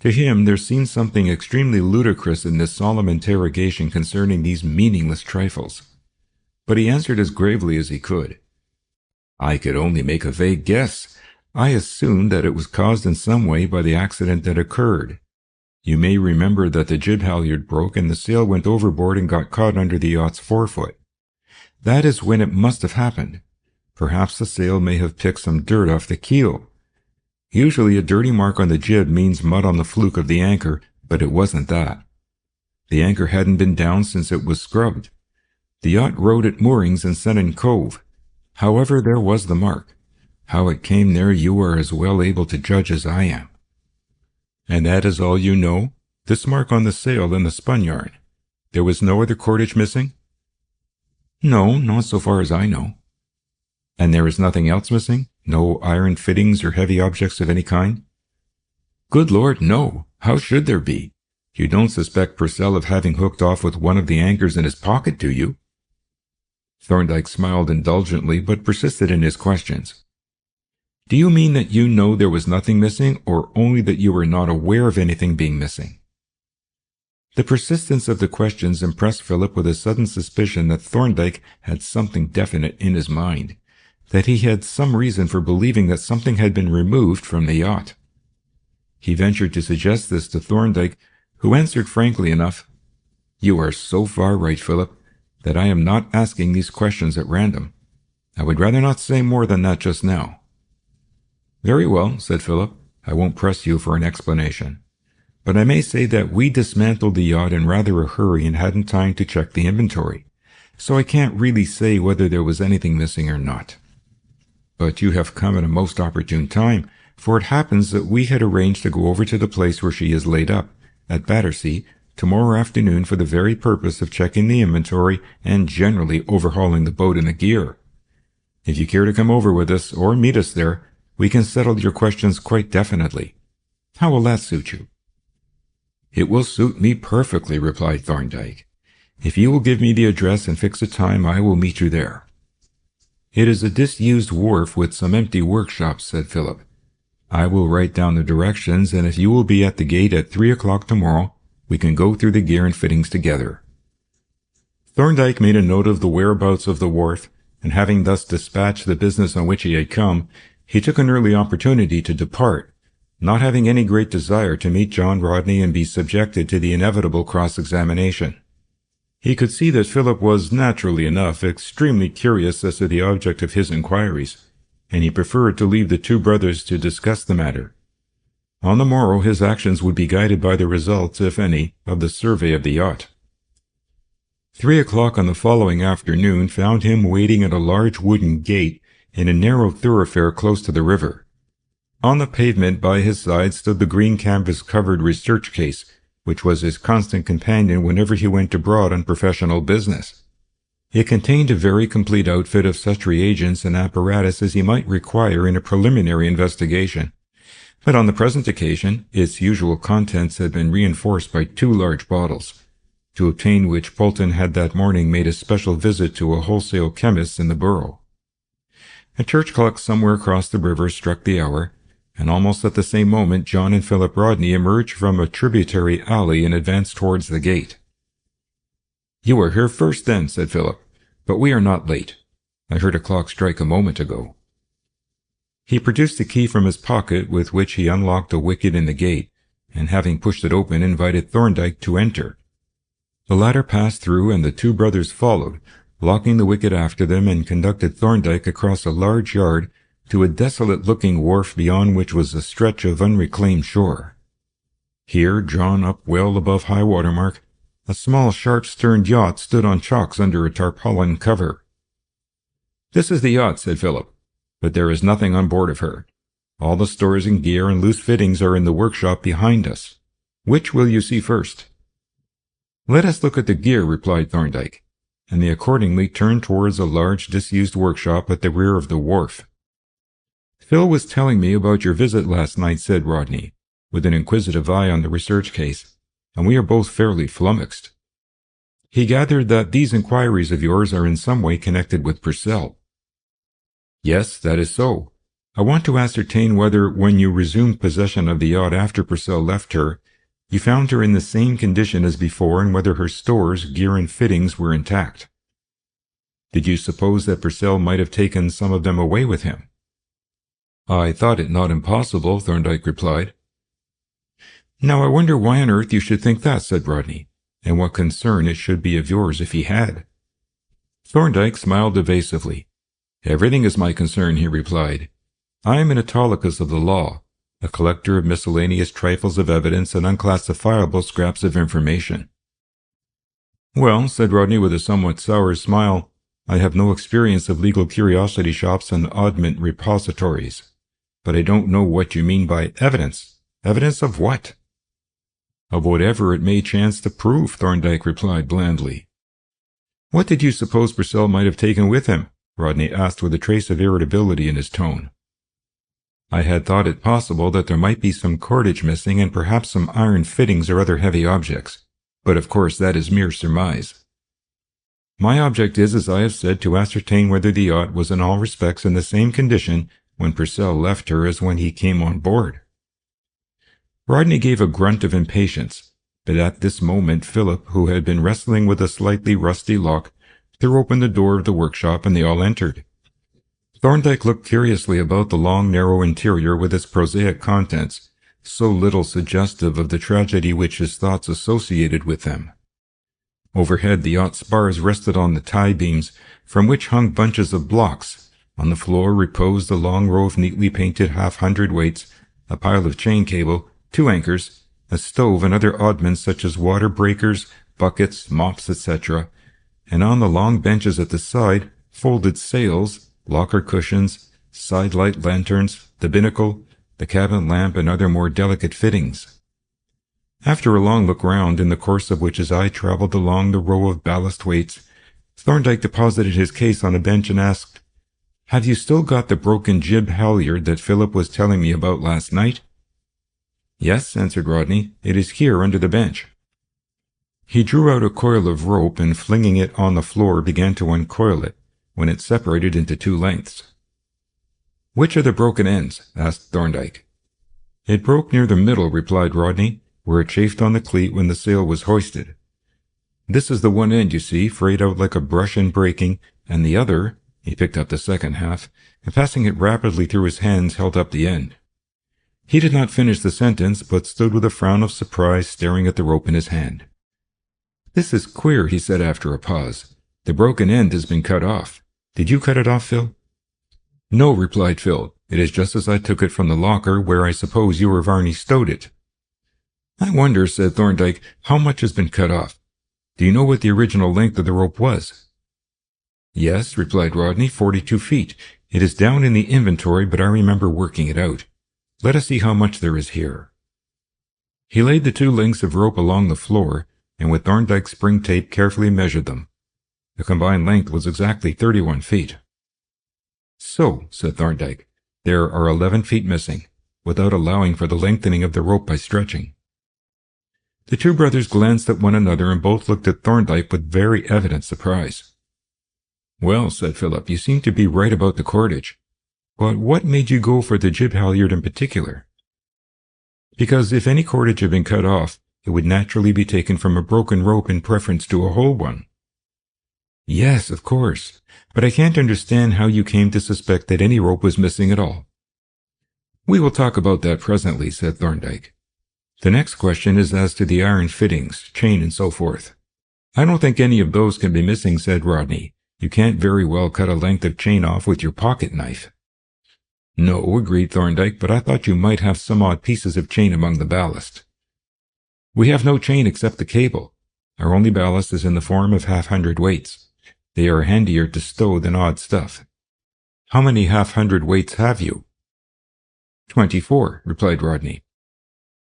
To him there seemed something extremely ludicrous in this solemn interrogation concerning these meaningless trifles. But he answered as gravely as he could. "I could only make a vague guess. I assumed that it was caused in some way by the accident that occurred. You may remember that the jib halyard broke and the sail went overboard and got caught under the yacht's forefoot. That is when it must have happened. Perhaps the sail may have picked some dirt off the keel. Usually a dirty mark on the jib means mud on the fluke of the anchor, but it wasn't that. The anchor hadn't been down since it was scrubbed. The yacht rode at moorings in Sennin Cove. However, there was the mark. How it came there you are as well able to judge as I am." "And that is all you know? This mark on the sail and the spun yarn. There was no other cordage missing?" "No, not so far as I know." "And there is nothing else missing? No iron fittings or heavy objects of any kind?" "Good Lord, no. How should there be? You don't suspect Purcell of having hooked off with one of the anchors in his pocket, do you?" Thorndyke smiled indulgently, but persisted in his questions. "Do you mean that you know there was nothing missing, or only that you were not aware of anything being missing?" The persistence of the questions impressed Philip with a sudden suspicion that Thorndyke had something definite in his mind, that he had some reason for believing that something had been removed from the yacht. He ventured to suggest this to Thorndyke, who answered frankly enough, "You are so far right, Philip, that I am not asking these questions at random. I would rather not say more than that just now." "Very well," said Philip. "I won't press you for an explanation. But I may say that we dismantled the yacht in rather a hurry and hadn't time to check the inventory, so I can't really say whether there was anything missing or not. But you have come at a most opportune time, for it happens that we had arranged to go over to the place where she is laid up, at Battersea, tomorrow afternoon for the very purpose of checking the inventory and generally overhauling the boat and the gear. If you care to come over with us or meet us there, we can settle your questions quite definitely. How will that suit you?" "It will suit me perfectly," replied Thorndyke. "If you will give me the address and fix a time, I will meet you there." "It is a disused wharf with some empty workshops," said Philip. "I will write down the directions, and if you will be at the gate at 3 o'clock tomorrow, we can go through the gear and fittings together." Thorndyke made a note of the whereabouts of the wharf, and having thus dispatched the business on which he had come, he took an early opportunity to depart, not having any great desire to meet John Rodney and be subjected to the inevitable cross-examination. He could see that Philip was, naturally enough, extremely curious as to the object of his inquiries, and he preferred to leave the two brothers to discuss the matter. On the morrow his actions would be guided by the results, if any, of the survey of the yacht. 3 o'clock on the following afternoon found him waiting at a large wooden gate in a narrow thoroughfare close to the river. On the pavement by his side stood the green canvas-covered research case, which was his constant companion whenever he went abroad on professional business. It contained a very complete outfit of such reagents and apparatus as he might require in a preliminary investigation. But on the present occasion, its usual contents had been reinforced by 2 large bottles, to obtain which Polton had that morning made a special visit to a wholesale chemist's in the borough. A church clock somewhere across the river struck the hour, and almost at the same moment John and Philip Rodney emerged from a tributary alley and advanced towards the gate. "You are here first, then," said Philip, "but we are not late. I heard a clock strike a moment ago." He produced a key from his pocket with which he unlocked a wicket in the gate, and having pushed it open, invited Thorndyke to enter. The latter passed through, and the 2 brothers followed, locking the wicket after them, and conducted Thorndyke across a large yard to a desolate-looking wharf beyond which was a stretch of unreclaimed shore. Here, drawn up well above high water mark, a small sharp-sterned yacht stood on chocks under a tarpaulin cover. "This is the yacht," said Philip, "but there is nothing on board of her. All the stores and gear and loose fittings are in the workshop behind us. Which will you see first?" "Let us look at the gear," replied Thorndyke, and they accordingly turned towards a large disused workshop at the rear of the wharf. "Phil was telling me about your visit last night," said Rodney, with an inquisitive eye on the research case, "and we are both fairly flummoxed. He gathered that these inquiries of yours are in some way connected with Purcell." "Yes, that is so. I want to ascertain whether, when you resumed possession of the yacht after Purcell left her, you found her in the same condition as before, and whether her stores, gear, and fittings were intact. Did you suppose that Purcell might have taken some of them away with him?" "I thought it not impossible," Thorndyke replied. "Now I wonder why on earth you should think that," said Rodney, "and what concern it should be of yours if he had." Thorndyke smiled evasively. "Everything is my concern," he replied. "I am an Autolycus of the law, a collector of miscellaneous trifles of evidence and unclassifiable scraps of information." "Well," said Rodney with a somewhat sour smile, "I have no experience of legal curiosity shops and oddment repositories. But I don't know what you mean by evidence. Evidence of what?" "Of whatever it may chance to prove," Thorndyke replied blandly. "What did you suppose Purcell might have taken with him?" Rodney asked with a trace of irritability in his tone. "I had thought it possible that there might be some cordage missing and perhaps some iron fittings or other heavy objects, but of course that is mere surmise. My object is, as I have said, to ascertain whether the yacht was in all respects in the same condition when Purcell left her as when he came on board." Rodney gave a grunt of impatience, but at this moment Philip, who had been wrestling with a slightly rusty lock, threw open the door of the workshop, and they all entered. Thorndyke looked curiously about the long, narrow interior with its prosaic contents, so little suggestive of the tragedy which his thoughts associated with them. Overhead, the yacht's spars rested on the tie beams, from which hung bunches of blocks. On the floor reposed a long row of neatly painted half-hundredweights, a pile of chain cable, 2 anchors, a stove, and other oddments such as water breakers, buckets, mops, etc., and on the long benches at the side, folded sails, locker cushions, side-light lanterns, the binnacle, the cabin lamp, and other more delicate fittings. After a long look round, in the course of which his eye travelled along the row of ballast weights, Thorndyke deposited his case on a bench and asked, "Have you still got the broken jib halyard that Philip was telling me about last night?" "Yes," answered Rodney, "it is here under the bench." He drew out a coil of rope and, flinging it on the floor, began to uncoil it, when it separated into 2 lengths. "Which are the broken ends?" asked Thorndyke. "It broke near the middle," replied Rodney, "where it chafed on the cleat when the sail was hoisted. This is the one end, you see, frayed out like a brush in breaking, and the other," he picked up the second half, and passing it rapidly through his hands, held up the end. He did not finish the sentence, but stood with a frown of surprise staring at the rope in his hand. "This is queer," he said after a pause. "The broken end has been cut off. Did you cut it off, Phil?" "No," replied Phil. "It is just as I took it from the locker, where I suppose you or Varney stowed it." "I wonder," said Thorndyke, "how much has been cut off. Do you know what the original length of the rope was?" "Yes," replied Rodney, 42 feet. "It is down in the inventory, but I remember working it out. Let us see how much there is here." He laid the 2 lengths of rope along the floor, and with Thorndyke's spring tape carefully measured them. The combined length was exactly 31 feet. "So," said Thorndyke, "there are 11 feet missing. without allowing for the lengthening of the rope by stretching. The two brothers glanced at one another and both looked at Thorndyke with very evident surprise. "Well," said Philip, "you seem to be right about the cordage. But what made you go for the jib halyard in particular?" "Because if any cordage had been cut off, it would naturally be taken from a broken rope in preference to a whole one." "Yes, of course, but I can't understand how you came to suspect that any rope was missing at all." "We will talk about that presently," said Thorndyke. "The next question is as to the iron fittings, chain, and so forth." "I don't think any of those can be missing," said Rodney. "You can't very well cut a length of chain off with your pocket knife." "No," agreed Thorndyke, "but I thought you might have some odd pieces of chain among the ballast." "We have no chain except the cable. Our only ballast is in the form of half-hundredweights. They are handier to stow than odd stuff." "How many half-hundredweights have you?" 24, replied Rodney.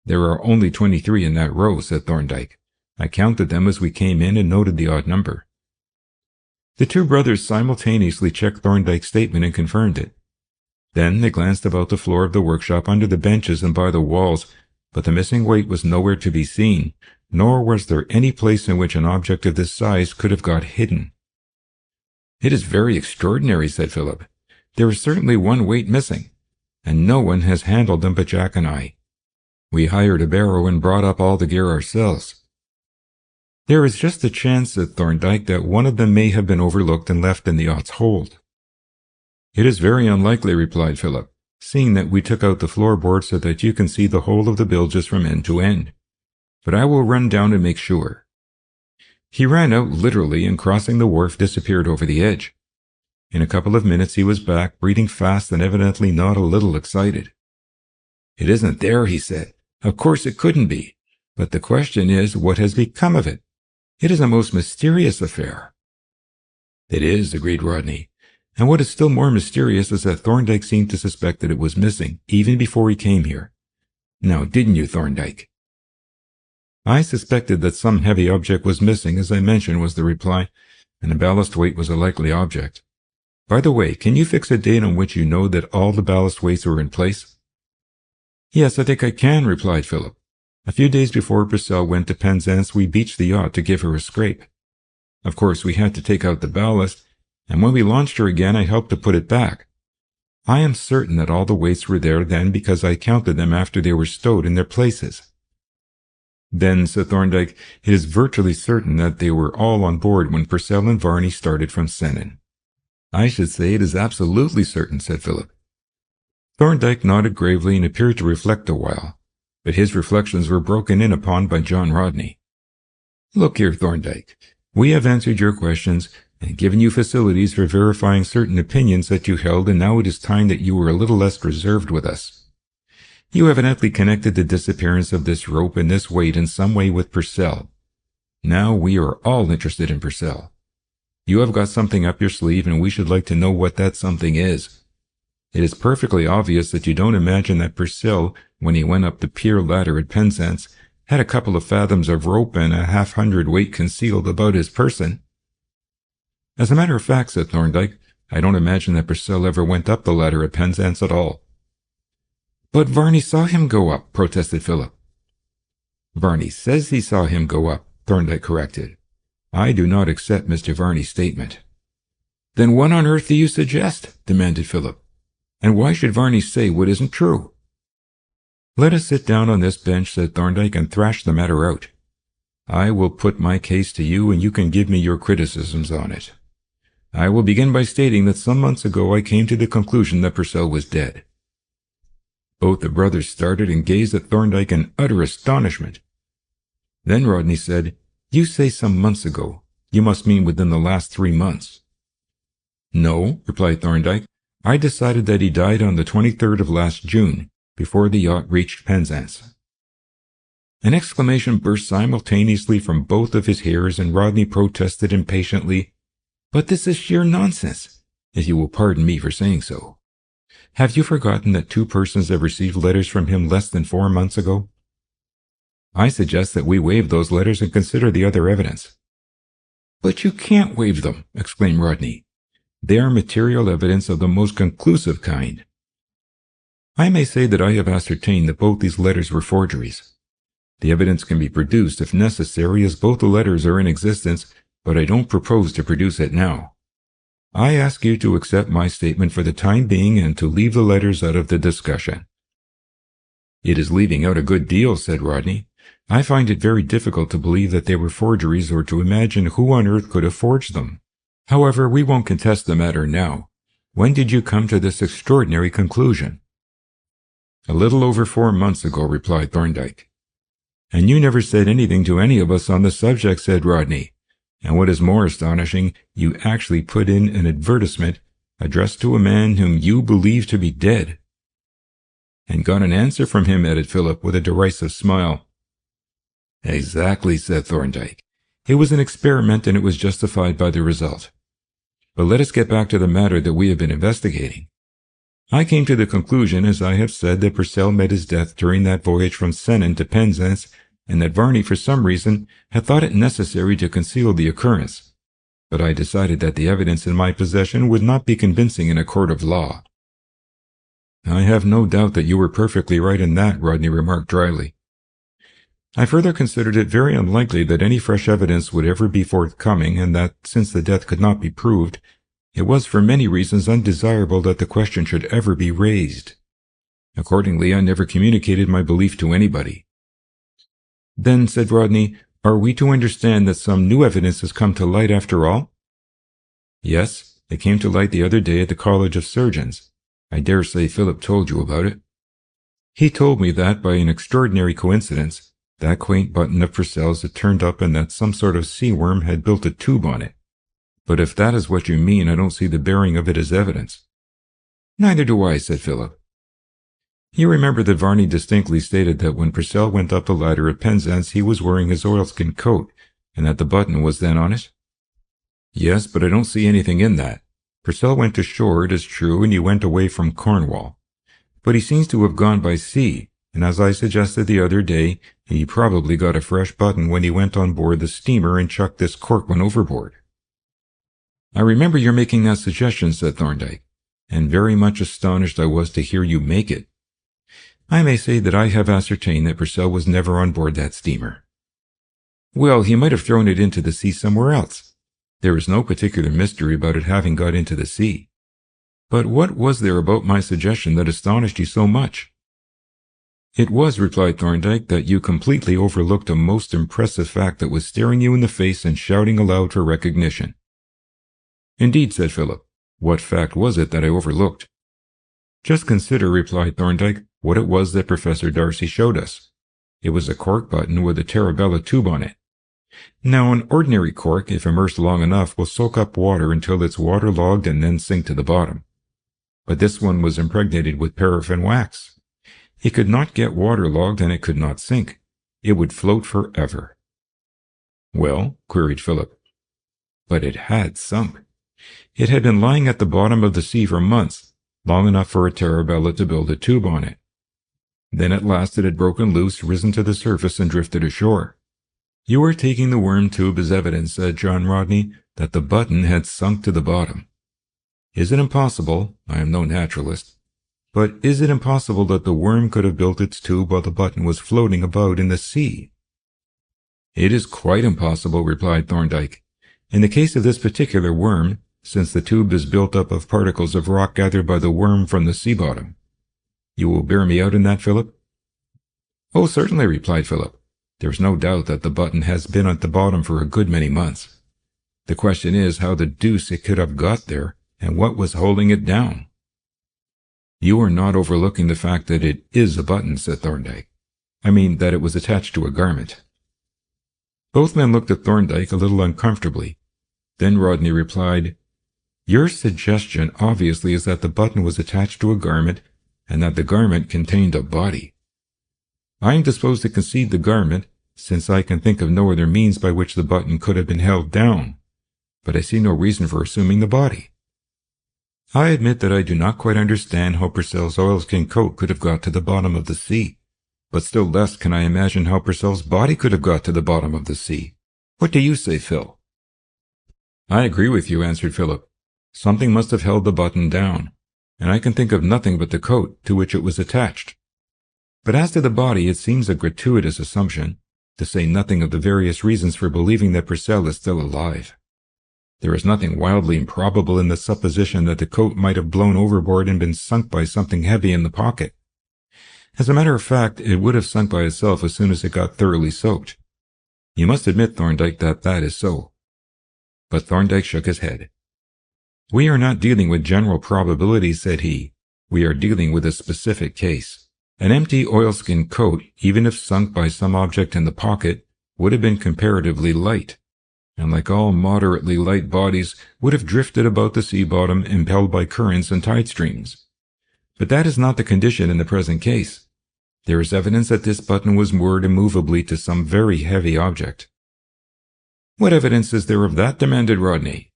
"There are only 23 in that row," said Thorndyke. "I counted them as we came in and noted the odd number." The two brothers simultaneously checked Thorndyke's statement and confirmed it. Then they glanced about the floor of the workshop, under the benches and by the walls, but the missing weight was nowhere to be seen, nor was there any place in which an object of this size could have got hidden. "It is very extraordinary," said Philip. "There is certainly one weight missing, and no one has handled them but Jack and I. We hired a barrow and brought up all the gear ourselves." "There is just a chance," said Thorndyke, "that one of them may have been overlooked and left in the yacht's hold." "It is very unlikely," replied Philip, "seeing that we took out the floorboard so that you can see the whole of the bilges from end to end. But I will run down and make sure." He ran out literally, and crossing the wharf disappeared over the edge. In a couple of minutes he was back, breathing fast and evidently not a little excited. "It isn't there," he said. "Of course it couldn't be. But the question is, what has become of it? It is a most mysterious affair." "It is," agreed Rodney. "And what is still more mysterious is that Thorndyke seemed to suspect that it was missing, even before he came here. Now, didn't you, Thorndyke?" "I suspected that some heavy object was missing, as I mentioned," was the reply, "and the ballast weight was a likely object. By the way, can you fix a date on which you know that all the ballast weights were in place?" "Yes, I think I can," replied Philip. "A few days before Purcell went to Penzance, we beached the yacht to give her a scrape. Of course, we had to take out the ballast, and when we launched her again, I helped to put it back. I am certain that all the weights were there then because I counted them after they were stowed in their places." "Then," said Thorndyke, "it is virtually certain that they were all on board when Purcell and Varney started from Sennin." "I should say it is absolutely certain," said Philip. Thorndyke nodded gravely and appeared to reflect a while, but his reflections were broken in upon by John Rodney. "Look here, Thorndyke, we have answered your questions and given you facilities for verifying certain opinions that you held, and now it is time that you were a little less reserved with us. You evidently connected the disappearance of this rope and this weight in some way with Purcell. Now we are all interested in Purcell. You have got something up your sleeve, and we should like to know what that something is. It is perfectly obvious that you don't imagine that Purcell, when he went up the pier ladder at Penzance, had a couple of fathoms of rope and a half-hundredweight concealed about his person." "As a matter of fact," said Thorndyke, "I don't imagine that Purcell ever went up the ladder at Penzance at all." "But Varney saw him go up," protested Philip. "Varney says he saw him go up," Thorndyke corrected. "I do not accept Mr. Varney's statement." "Then what on earth do you suggest?" demanded Philip. "And why should Varney say what isn't true?" "Let us sit down on this bench," said Thorndyke, "and thrash the matter out. I will put my case to you, and you can give me your criticisms on it. I will begin by stating that some months ago I came to the conclusion that Purcell was dead." Both the brothers started and gazed at Thorndyke in utter astonishment. Then Rodney said, "You say some months ago. You must mean within the last 3 months." "No," replied Thorndyke. "I decided that he died on the 23rd of last June, before the yacht reached Penzance." An exclamation burst simultaneously from both of his hearers, and Rodney protested impatiently, "But this is sheer nonsense, if you will pardon me for saying so. Have you forgotten that 2 persons have received letters from him less than 4 months ago? I suggest that we waive those letters and consider the other evidence." "But you can't waive them," exclaimed Rodney. "They are material evidence of the most conclusive kind." I may say that I have ascertained that both these letters were forgeries. The evidence can be produced if necessary, as both the letters are in existence, but I don't propose to produce it now. I ask you to accept my statement for the time being and to leave the letters out of the discussion." "It is leaving out a good deal," said Rodney. "I find it very difficult to believe that they were forgeries or to imagine who on earth could have forged them. However, we won't contest the matter now. When did you come to this extraordinary conclusion?" "A little over 4 months ago," replied Thorndyke. "And you never said anything to any of us on the subject," said Rodney. "And what is more astonishing, you actually put in an advertisement addressed to a man whom you believe to be dead." "And got an answer from him," added Philip, with a derisive smile. "Exactly," said Thorndyke. "It was an experiment, and it was justified by the result. But let us get back to the matter that we have been investigating. I came to the conclusion, as I have said, that Purcell met his death during that voyage from Sennin to Penzance, and that Varney, for some reason, had thought it necessary to conceal the occurrence. But I decided that the evidence in my possession would not be convincing in a court of law." "I have no doubt that you were perfectly right in that," Rodney remarked dryly. "I further considered it very unlikely that any fresh evidence would ever be forthcoming, and that, since the death could not be proved, it was for many reasons undesirable that the question should ever be raised. Accordingly, I never communicated my belief to anybody." "Then," said Rodney, "are we to understand that some new evidence has come to light after all?" "Yes, it came to light the other day at the College of Surgeons. I dare say Philip told you about it." "He told me that, by an extraordinary coincidence, that quaint button of Purcell's had turned up and that some sort of sea worm had built a tube on it. But if that is what you mean, I don't see the bearing of it as evidence." "Neither do I," said Philip. "You remember that Varney distinctly stated that when Purcell went up the ladder at Penzance he was wearing his oilskin coat, and that the button was then on it?" "Yes, but I don't see anything in that. Purcell went ashore, it is true, and he went away from Cornwall. But he seems to have gone by sea, and as I suggested the other day, he probably got a fresh button when he went on board the steamer and chucked this cork one overboard." "I remember your making that suggestion," said Thorndyke, "and very much astonished I was to hear you make it. I may say that I have ascertained that Purcell was never on board that steamer." "Well, he might have thrown it into the sea somewhere else. There is no particular mystery about it having got into the sea. But what was there about my suggestion that astonished you so much?" "It was," replied Thorndyke, "that you completely overlooked a most impressive fact that was staring you in the face and shouting aloud for recognition." "Indeed," said Philip. "What fact was it that I overlooked?" "Just consider," replied Thorndyke, "what it was that Professor Darcy showed us. It was a cork button with a Tarabella tube on it. Now, an ordinary cork, if immersed long enough, will soak up water until it's waterlogged and then sink to the bottom. But this one was impregnated with paraffin wax. It could not get waterlogged and it could not sink. It would float forever." "Well?" queried Philip. "But it had sunk. It had been lying at the bottom of the sea for months, long enough for a Tarabella to build a tube on it. Then at last it had broken loose, risen to the surface, and drifted ashore." "You are taking the worm tube as evidence," said John Rodney, "that the button had sunk to the bottom. Is it impossible, I am no naturalist, but is it impossible that the worm could have built its tube while the button was floating about in the sea?" "It is quite impossible," replied Thorndyke. "In the case of this particular worm, since the tube is built up of particles of rock gathered by the worm from the sea bottom. You will bear me out in that, Philip?" "Oh, certainly," replied Philip. "There is no doubt that the button has been at the bottom for a good many months. The question is how the deuce it could have got there, and what was holding it down." "You are not overlooking the fact that it is a button," said Thorndyke. "I mean that it was attached to a garment." Both men looked at Thorndyke a little uncomfortably. Then Rodney replied, "Your suggestion obviously is that the button was attached to a garment, and that the garment contained a body. I am disposed to concede the garment, since I can think of no other means by which the button could have been held down, but I see no reason for assuming the body. I admit that I do not quite understand how Purcell's oilskin coat could have got to the bottom of the sea, but still less can I imagine how Purcell's body could have got to the bottom of the sea. What do you say, Phil?" "I agree with you," answered Philip. "Something must have held the button down. and I can think of nothing but the coat to which it was attached. But as to the body, it seems a gratuitous assumption, to say nothing of the various reasons for believing that Purcell is still alive. There is nothing wildly improbable in the supposition that the coat might have blown overboard and been sunk by something heavy in the pocket. As a matter of fact, it would have sunk by itself as soon as it got thoroughly soaked. You must admit, Thorndyke, that that is so. But Thorndyke shook his head. We are not dealing with general probabilities, said he. We are dealing with a specific case. An empty oilskin coat, even if sunk by some object in the pocket, would have been comparatively light, and like all moderately light bodies, would have drifted about the sea bottom impelled by currents and tide streams. But that is not the condition in the present case. There is evidence that this button was moored immovably to some very heavy object. What evidence is there of that? Demanded Rodney.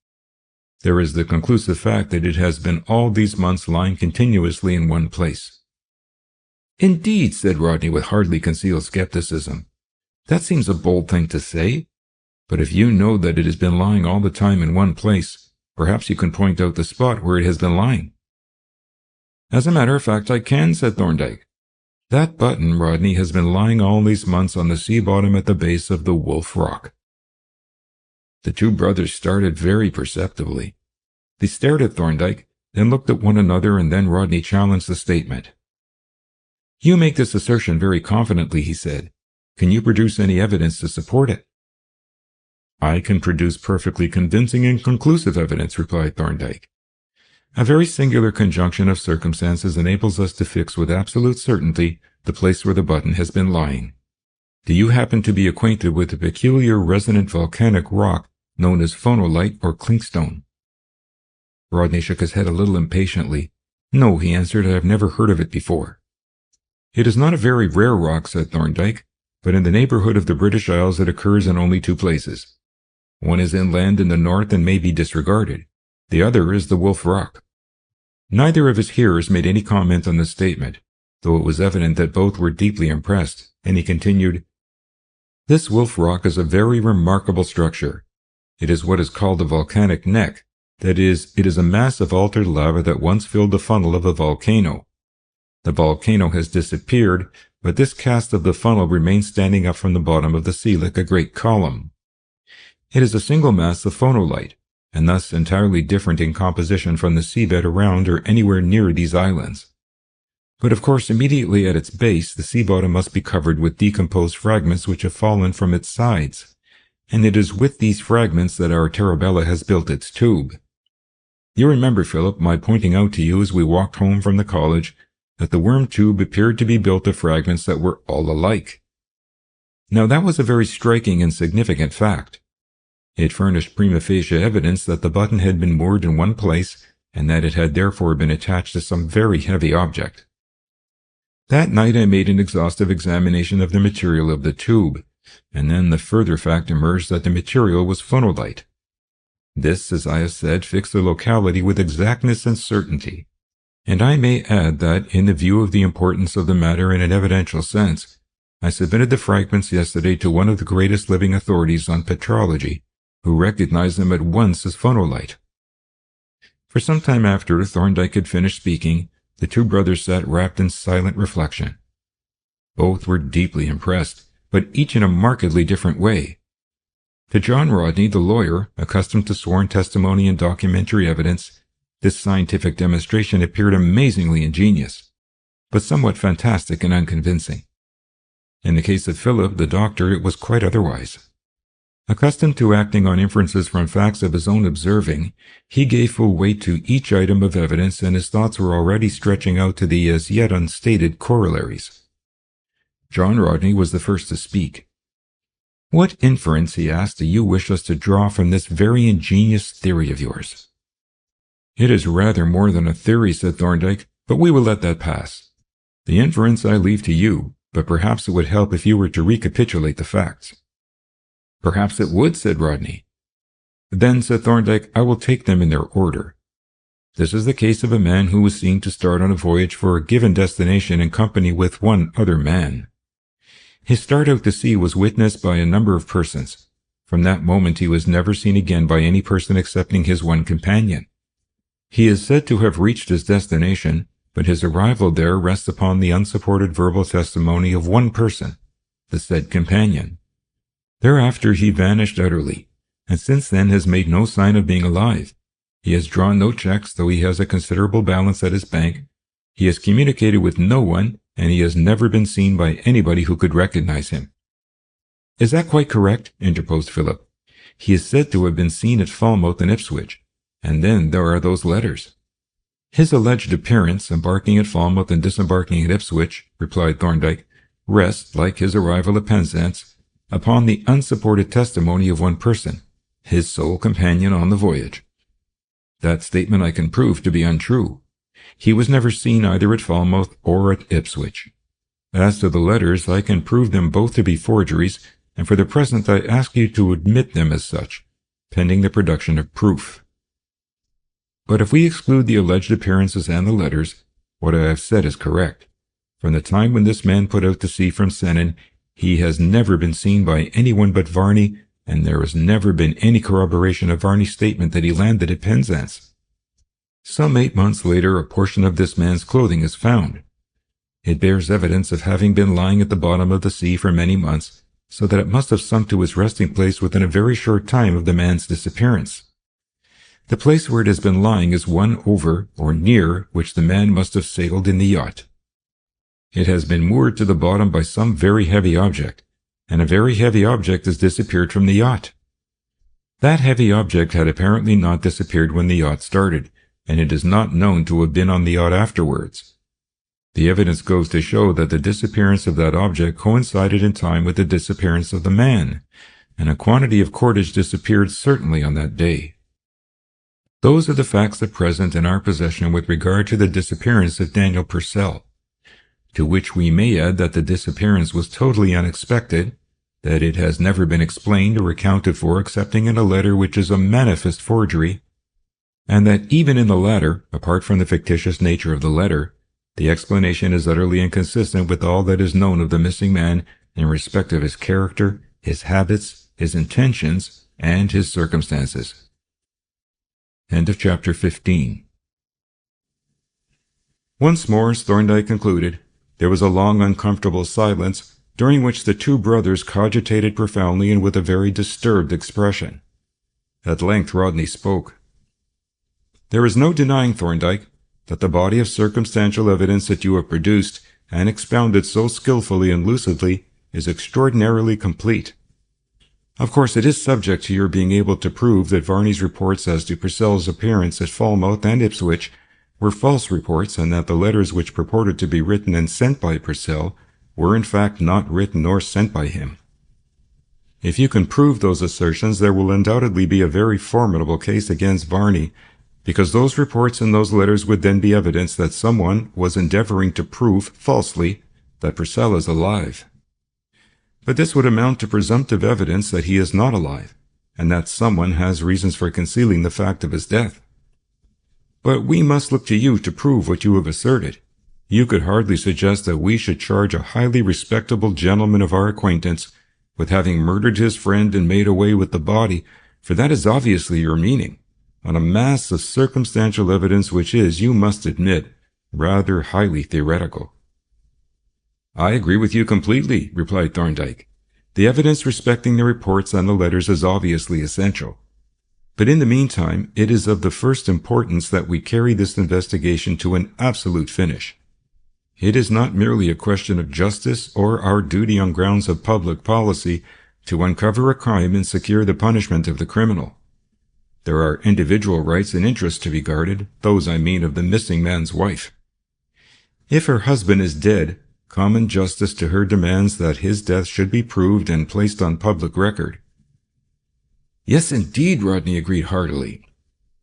There is the conclusive fact that it has been all these months lying continuously in one place. Indeed, said Rodney with hardly concealed skepticism. That seems a bold thing to say. But if you know that it has been lying all the time in one place, perhaps you can point out the spot where it has been lying. As a matter of fact, I can, said Thorndyke. That button, Rodney, has been lying all these months on the sea bottom at the base of the Wolf Rock. The two brothers started very perceptibly. They stared at Thorndyke, then looked at one another, and then Rodney challenged the statement. You make this assertion very confidently, he said. Can you produce any evidence to support it? I can produce perfectly convincing and conclusive evidence, replied Thorndyke. A very singular conjunction of circumstances enables us to fix with absolute certainty the place where the button has been lying. Do you happen to be acquainted with the peculiar resonant volcanic rock known as phonolite or clinkstone? Rodney shook his head a little impatiently. No, he answered, I have never heard of it before. It is not a very rare rock, said Thorndyke, but in the neighborhood of the British Isles it occurs in only two places. One is inland in the north and may be disregarded. The other is the Wolf Rock. Neither of his hearers made any comment on this statement, though it was evident that both were deeply impressed, and he continued, This Wolf Rock is a very remarkable structure. It is what is called a volcanic neck, that is, it is a mass of altered lava that once filled the funnel of a volcano. The volcano has disappeared, but this cast of the funnel remains standing up from the bottom of the sea like a great column. It is a single mass of phonolite, and thus entirely different in composition from the seabed around or anywhere near these islands. But of course immediately at its base the sea bottom must be covered with decomposed fragments which have fallen from its sides, and it is with these fragments that our Tarabella has built its tube. You remember, Philip, my pointing out to you as we walked home from the college that the worm tube appeared to be built of fragments that were all alike. Now that was a very striking and significant fact. It furnished prima facie evidence that the button had been moored in one place, and that it had therefore been attached to some very heavy object. That night I made an exhaustive examination of the material of the tube, and then the further fact emerged that the material was phonolite. This, as I have said, fixed the locality with exactness and certainty. And I may add that, in the view of the importance of the matter in an evidential sense, I submitted the fragments yesterday to one of the greatest living authorities on petrology, who recognized them at once as phonolite. For some time after Thorndyke had finished speaking, the two brothers sat wrapped in silent reflection. Both were deeply impressed, but each in a markedly different way. To John Rodney, the lawyer, accustomed to sworn testimony and documentary evidence, this scientific demonstration appeared amazingly ingenious, but somewhat fantastic and unconvincing. In the case of Philip, the doctor, it was quite otherwise. Accustomed to acting on inferences from facts of his own observing, he gave full weight to each item of evidence, and his thoughts were already stretching out to the as yet unstated corollaries. John Rodney was the first to speak. What inference, he asked, do you wish us to draw from this very ingenious theory of yours? It is rather more than a theory, said Thorndyke, but we will let that pass. The inference I leave to you, but perhaps it would help if you were to recapitulate the facts. Perhaps it would, said Rodney. Then, said Thorndyke, I will take them in their order. This is the case of a man who was seen to start on a voyage for a given destination in company with one other man. His start out to sea was witnessed by a number of persons. From that moment he was never seen again by any person excepting his one companion. He is said to have reached his destination, but his arrival there rests upon the unsupported verbal testimony of one person, the said companion. Thereafter he vanished utterly, and since then has made no sign of being alive. He has drawn no checks, though he has a considerable balance at his bank. He has communicated with no one, and he has never been seen by anybody who could recognize him. Is that quite correct? Interposed Philip. He is said to have been seen at Falmouth and Ipswich, and then there are those letters. His alleged appearance, embarking at Falmouth and disembarking at Ipswich, replied Thorndyke, rests, like his arrival at Penzance, upon the unsupported testimony of one person, his sole companion on the voyage. That statement I can prove to be untrue. He was never seen either at Falmouth or at Ipswich. As to the letters, I can prove them both to be forgeries, and for the present I ask you to admit them as such, pending the production of proof. But if we exclude the alleged appearances and the letters, what I have said is correct. From the time when this man put out to sea from Sennin, he has never been seen by anyone but Varney, and there has never been any corroboration of Varney's statement that he landed at Penzance. Some 8 months later, a portion of this man's clothing is found. It bears evidence of having been lying at the bottom of the sea for many months, so that it must have sunk to its resting place within a very short time of the man's disappearance. The place where it has been lying is one over or near which the man must have sailed in the yacht. It has been moored to the bottom by some very heavy object, and a very heavy object has disappeared from the yacht. That heavy object had apparently not disappeared when the yacht started, and it is not known to have been on the yacht afterwards. The evidence goes to show that the disappearance of that object coincided in time with the disappearance of the man, and a quantity of cordage disappeared certainly on that day. Those are the facts at present in our possession with regard to the disappearance of Daniel Purcell, to which we may add that the disappearance was totally unexpected, that it has never been explained or accounted for excepting in a letter which is a manifest forgery, and that even in the latter, apart from the fictitious nature of the letter, the explanation is utterly inconsistent with all that is known of the missing man in respect of his character, his habits, his intentions, and his circumstances. End of chapter 15. Once more, as Thorndyke concluded, there was a long uncomfortable silence, during which the two brothers cogitated profoundly and with a very disturbed expression. At length Rodney spoke. There is no denying, Thorndyke, that the body of circumstantial evidence that you have produced and expounded so skillfully and lucidly is extraordinarily complete. Of course, it is subject to your being able to prove that Varney's reports as to Purcell's appearance at Falmouth and Ipswich were false reports, and that the letters which purported to be written and sent by Purcell were in fact not written or sent by him. If you can prove those assertions, there will undoubtedly be a very formidable case against Varney, because those reports and those letters would then be evidence that someone was endeavoring to prove falsely that Purcell is alive. But this would amount to presumptive evidence that he is not alive, and that someone has reasons for concealing the fact of his death. But we must look to you to prove what you have asserted. You could hardly suggest that we should charge a highly respectable gentleman of our acquaintance with having murdered his friend and made away with the body, for that is obviously your meaning, on a mass of circumstantial evidence which is, you must admit, rather highly theoretical. I agree with you completely, replied Thorndyke. The evidence respecting the reports and the letters is obviously essential. But in the meantime, it is of the first importance that we carry this investigation to an absolute finish. It is not merely a question of justice or our duty on grounds of public policy to uncover a crime and secure the punishment of the criminal. There are individual rights and interests to be guarded, those I mean of the missing man's wife. If her husband is dead, common justice to her demands that his death should be proved and placed on public record. Yes, indeed, Rodney agreed heartily.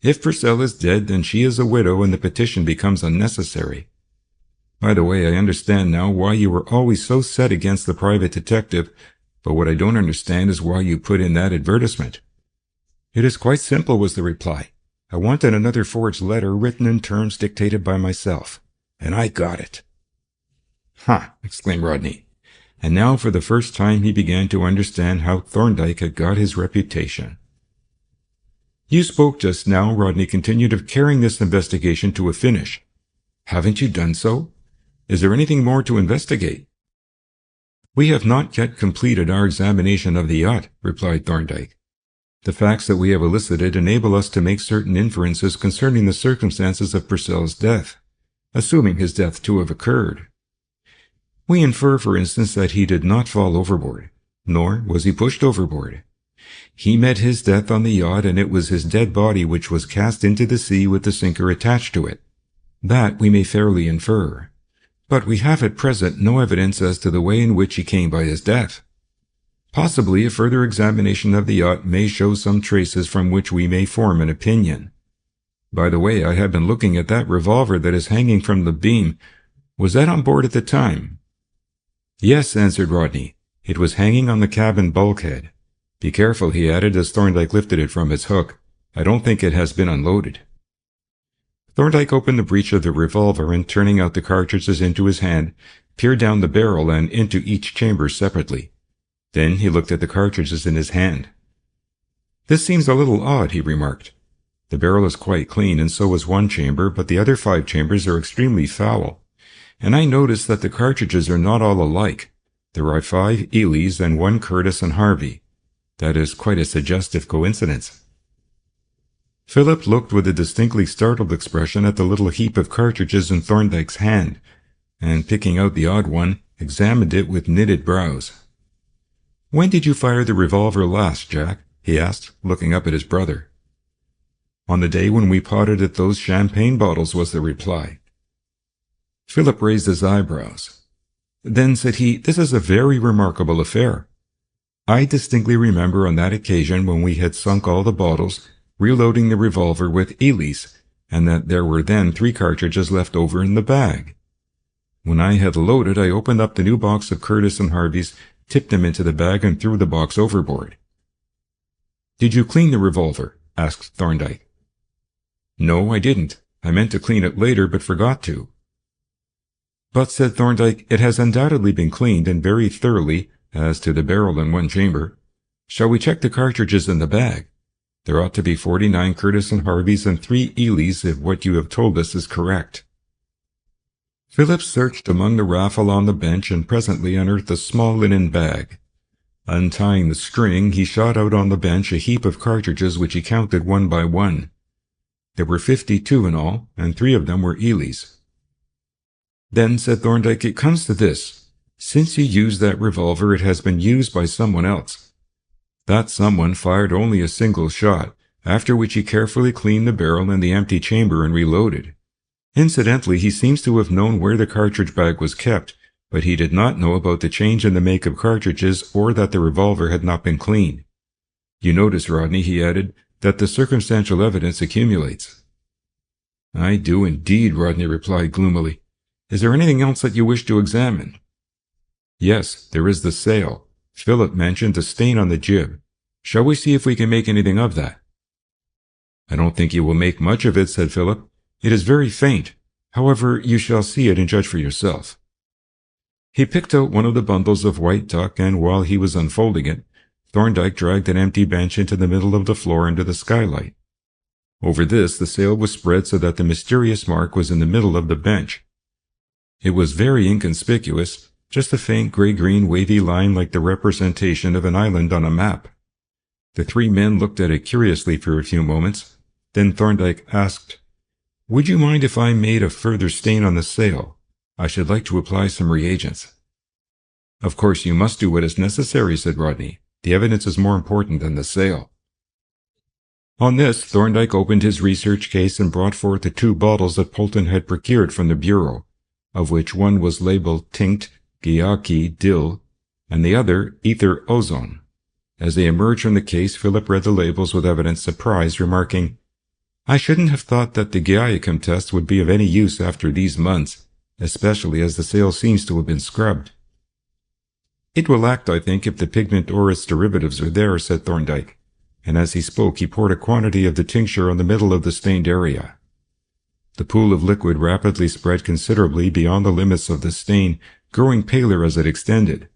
If Purcell is dead, then she is a widow and the petition becomes unnecessary. By the way, I understand now why you were always so set against the private detective, but what I don't understand is why you put in that advertisement. It is quite simple, was the reply. I wanted another forged letter written in terms dictated by myself, and I got it. Ha! Exclaimed Rodney. And now for the first time he began to understand how Thorndyke had got his reputation. You spoke just now, Rodney continued, of carrying this investigation to a finish. Haven't you done so? Is there anything more to investigate? We have not yet completed our examination of the yacht, replied Thorndyke. The facts that we have elicited enable us to make certain inferences concerning the circumstances of Purcell's death, assuming his death to have occurred. We infer, for instance, that he did not fall overboard, nor was he pushed overboard. He met his death on the yacht, and it was his dead body which was cast into the sea with the sinker attached to it. That we may fairly infer. But we have at present no evidence as to the way in which he came by his death. Possibly a further examination of the yacht may show some traces from which we may form an opinion. By the way, I have been looking at that revolver that is hanging from the beam. Was that on board at the time? Yes, answered Rodney. It was hanging on the cabin bulkhead. Be careful, he added as Thorndyke lifted it from its hook. I don't think it has been unloaded. Thorndyke opened the breech of the revolver and, turning out the cartridges into his hand, peered down the barrel and into each chamber separately. Then he looked at the cartridges in his hand. This seems a little odd, he remarked. The barrel is quite clean, and so is one chamber, but the other 5 chambers are extremely foul. And I notice that the cartridges are not all alike. There are 5 Elys and 1 Curtis and Harvey. That is quite a suggestive coincidence. Philip looked with a distinctly startled expression at the little heap of cartridges in Thorndyke's hand, and picking out the odd one, examined it with knitted brows. When did you fire the revolver last, Jack? He asked, looking up at his brother. On the day when we potted at those champagne bottles, was the reply. Philip raised his eyebrows. Then, said he, this is a very remarkable affair. I distinctly remember on that occasion when we had sunk all the bottles, reloading the revolver with Elys, and that there were then 3 cartridges left over in the bag. When I had loaded, I opened up the new box of Curtis and Harvey's, tipped them into the bag, and threw the box overboard. Did you clean the revolver? Asked Thorndyke. No, I didn't. I meant to clean it later, but forgot to. But, said Thorndyke, it has undoubtedly been cleaned, and very thoroughly, as to the barrel in one chamber. Shall we check the cartridges in the bag? There ought to be 49 Curtis and Harveys and 3 Elys if what you have told us is correct. Philip searched among the raffle on the bench and presently unearthed a small linen bag. Untying the string, he shot out on the bench a heap of cartridges which he counted one by one. There were 52 in all, and 3 of them were Elys. Then, said Thorndyke, it comes to this. Since you used that revolver, it has been used by someone else. That someone fired only a single shot, after which he carefully cleaned the barrel and the empty chamber and reloaded. Incidentally, he seems to have known where the cartridge bag was kept, but he did not know about the change in the make of cartridges or that the revolver had not been cleaned. You notice, Rodney, he added, that the circumstantial evidence accumulates. I do indeed, Rodney replied gloomily. Is there anything else that you wish to examine? Yes, there is the sail. Philip mentioned a stain on the jib. Shall we see if we can make anything of that? I don't think you will make much of it, said Philip. It is very faint. However, you shall see it and judge for yourself. He picked out one of the bundles of white duck, and while he was unfolding it, Thorndyke dragged an empty bench into the middle of the floor under the skylight. Over this the sail was spread so that the mysterious mark was in the middle of the bench. It was very inconspicuous, just a faint gray-green wavy line like the representation of an island on a map. The 3 men looked at it curiously for a few moments. Then Thorndyke asked, Would you mind if I made a further stain on the sail? I should like to apply some reagents. Of course you must do what is necessary, said Rodney. The evidence is more important than the sail. On this, Thorndyke opened his research case and brought forth the 2 bottles that Polton had procured from the bureau, of which one was labeled Tinct Gyaki Dill, and the other Ether Ozone. As they emerged from the case, Philip read the labels with evident surprise, remarking, I shouldn't have thought that the Gyacum test would be of any use after these months, especially as the sail seems to have been scrubbed. It will act, I think, if the pigment or its derivatives are there, said Thorndyke, and as he spoke he poured a quantity of the tincture on the middle of the stained area. The pool of liquid rapidly spread considerably beyond the limits of the stain, growing paler as it extended.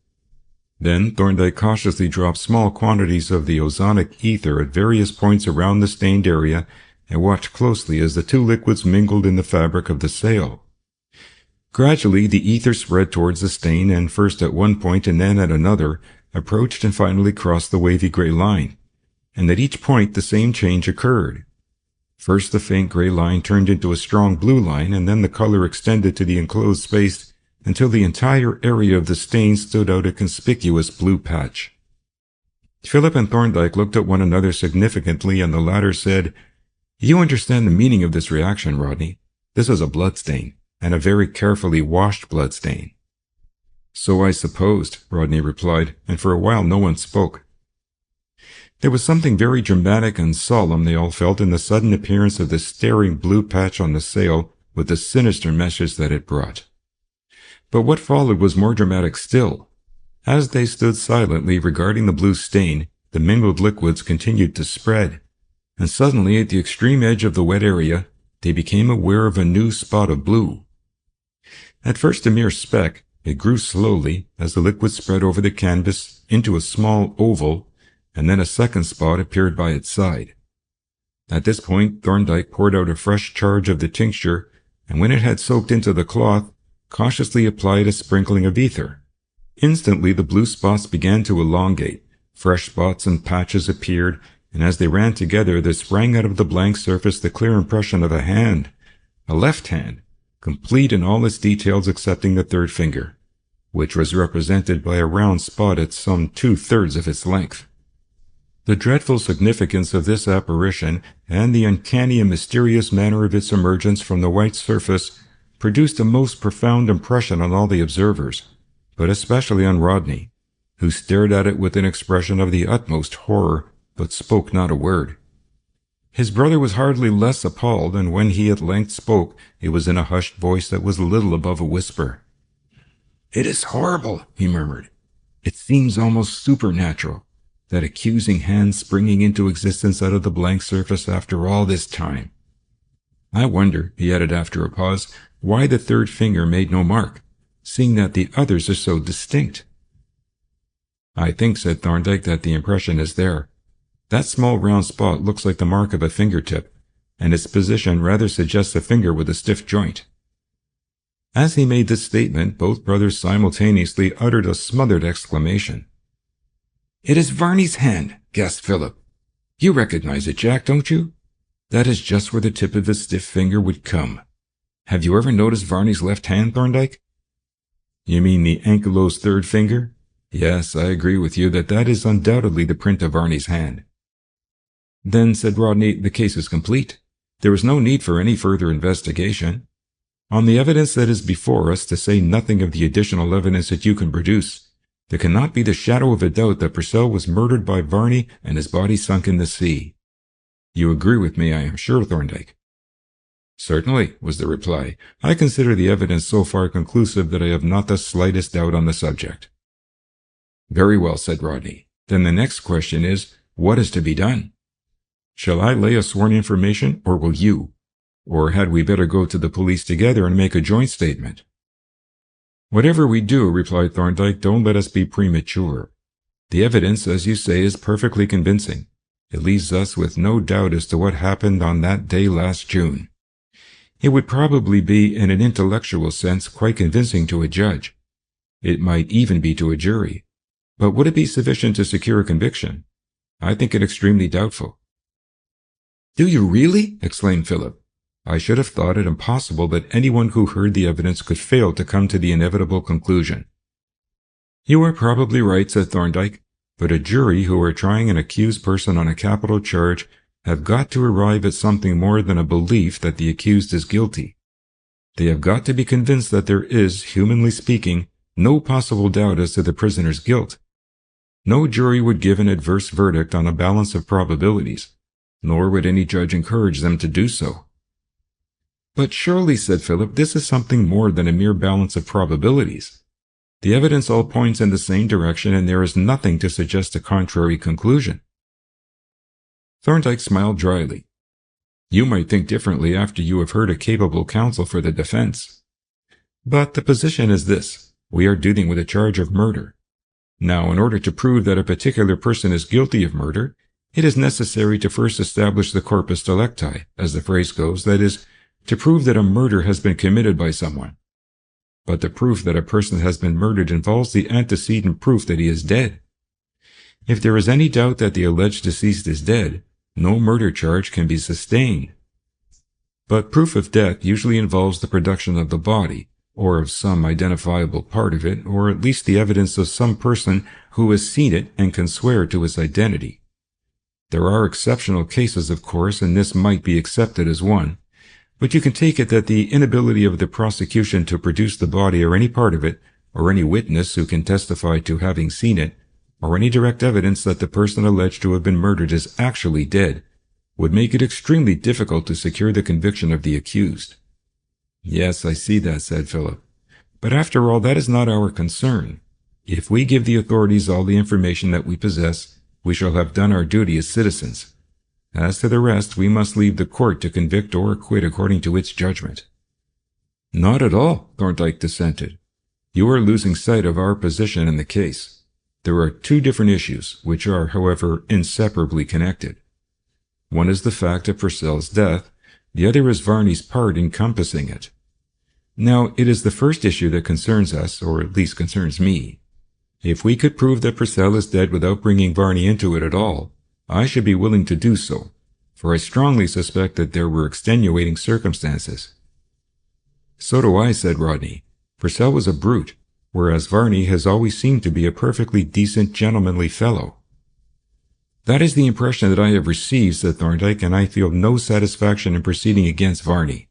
Then Thorndyke cautiously dropped small quantities of the ozonic ether at various points around the stained area and watched closely as the two liquids mingled in the fabric of the sail. Gradually, the ether spread towards the stain and first at one point and then at another, approached and finally crossed the wavy gray line. And at each point the same change occurred. First the faint gray line turned into a strong blue line, and then the color extended to the enclosed space until the entire area of the stain stood out a conspicuous blue patch. Philip and Thorndyke looked at one another significantly, and the latter said, "You understand the meaning of this reaction, Rodney. This is a blood stain, and a very carefully washed blood stain." "So I supposed," Rodney replied, and for a while no one spoke. There was something very dramatic and solemn, they all felt, in the sudden appearance of the staring blue patch on the sail with the sinister message that it brought. But what followed was more dramatic still. As they stood silently regarding the blue stain, the mingled liquids continued to spread, and suddenly at the extreme edge of the wet area, they became aware of a new spot of blue. At first a mere speck, it grew slowly as the liquid spread over the canvas into a small oval, and then a second spot appeared by its side. At this point, Thorndyke poured out a fresh charge of the tincture, and when it had soaked into the cloth, cautiously applied a sprinkling of ether. Instantly the blue spots began to elongate, fresh spots and patches appeared, and as they ran together there sprang out of the blank surface the clear impression of a hand, a left hand, complete in all its details excepting the third finger, which was represented by a round spot at some 2/3 of its length. The dreadful significance of this apparition, and the uncanny and mysterious manner of its emergence from the white surface, produced a most profound impression on all the observers, but especially on Rodney, who stared at it with an expression of the utmost horror, but spoke not a word. His brother was hardly less appalled, and when he at length spoke, it was in a hushed voice that was little above a whisper. "It is horrible," he murmured. "It seems almost supernatural, that accusing hand springing into existence out of the blank surface after all this time. I wonder," he added after a pause, "why the third finger made no mark, seeing that the others are so distinct." "I think," said Thorndyke, "that the impression is there. That small round spot looks like the mark of a fingertip, and its position rather suggests a finger with a stiff joint." As he made this statement, both brothers simultaneously uttered a smothered exclamation. "It is Varney's hand," gasped Philip. "You recognize it, Jack, don't you? That is just where the tip of his stiff finger would come. Have you ever noticed Varney's left hand, Thorndyke?" "You mean the ankylosed third finger? Yes, I agree with you that is undoubtedly the print of Varney's hand." "Then," said Rodney, "the case is complete. There is no need for any further investigation. On the evidence that is before us, to say nothing of the additional evidence that you can produce, there cannot be the shadow of a doubt that Purcell was murdered by Varney and his body sunk in the sea. You agree with me, I am sure, Thorndyke?" "Certainly," was the reply. "I consider the evidence so far conclusive that I have not the slightest doubt on the subject." "Very well," said Rodney. "Then the next question is, what is to be done? Shall I lay a sworn information, or will you? Or had we better go to the police together and make a joint statement?" "Whatever we do," replied Thorndyke, "don't let us be premature. The evidence, as you say, is perfectly convincing. It leaves us with no doubt as to what happened on that day last June. It would probably be, in an intellectual sense, quite convincing to a judge. It might even be to a jury. But would it be sufficient to secure a conviction? I think it extremely doubtful." "Do you really?" exclaimed Philip. "I should have thought it impossible that anyone who heard the evidence could fail to come to the inevitable conclusion." "You are probably right," said Thorndyke, "but a jury who are trying an accused person on a capital charge have got to arrive at something more than a belief that the accused is guilty. They have got to be convinced that there is, humanly speaking, no possible doubt as to the prisoner's guilt. No jury would give an adverse verdict on a balance of probabilities, nor would any judge encourage them to do so." "But surely," said Philip, "this is something more than a mere balance of probabilities. The evidence all points in the same direction, and there is nothing to suggest a contrary conclusion." Thorndyke smiled dryly. "You might think differently after you have heard a capable counsel for the defense. But the position is this. We are dealing with a charge of murder. Now, in order to prove that a particular person is guilty of murder, it is necessary to first establish the corpus delicti, as the phrase goes, that is, to prove that a murder has been committed by someone. But the proof that a person has been murdered involves the antecedent proof that he is dead. If there is any doubt that the alleged deceased is dead, no murder charge can be sustained. But proof of death usually involves the production of the body, or of some identifiable part of it, or at least the evidence of some person who has seen it and can swear to its identity. There are exceptional cases, of course, and this might be accepted as one, but you can take it that the inability of the prosecution to produce the body or any part of it, or any witness who can testify to having seen it, or any direct evidence that the person alleged to have been murdered is actually dead, would make it extremely difficult to secure the conviction of the accused. Yes, I see that, said Philip. But after all, that is not our concern. If we give the authorities all the information that we possess, we shall have done our duty as citizens. As to the rest, we must leave the court to convict or acquit according to its judgment. Not at all, Thorndyke dissented. You are losing sight of our position in the case. There are two different issues, which are, however, inseparably connected. One is the fact of Purcell's death, the other is Varney's part encompassing it. Now, it is the first issue that concerns us, or at least concerns me. If we could prove that Purcell is dead without bringing Varney into it at all, I should be willing to do so, for I strongly suspect that there were extenuating circumstances. So do I, said Rodney. Purcell was a brute, whereas Varney has always seemed to be a perfectly decent, gentlemanly fellow. That is the impression that I have received, said Thorndyke, and I feel no satisfaction in proceeding against Varney.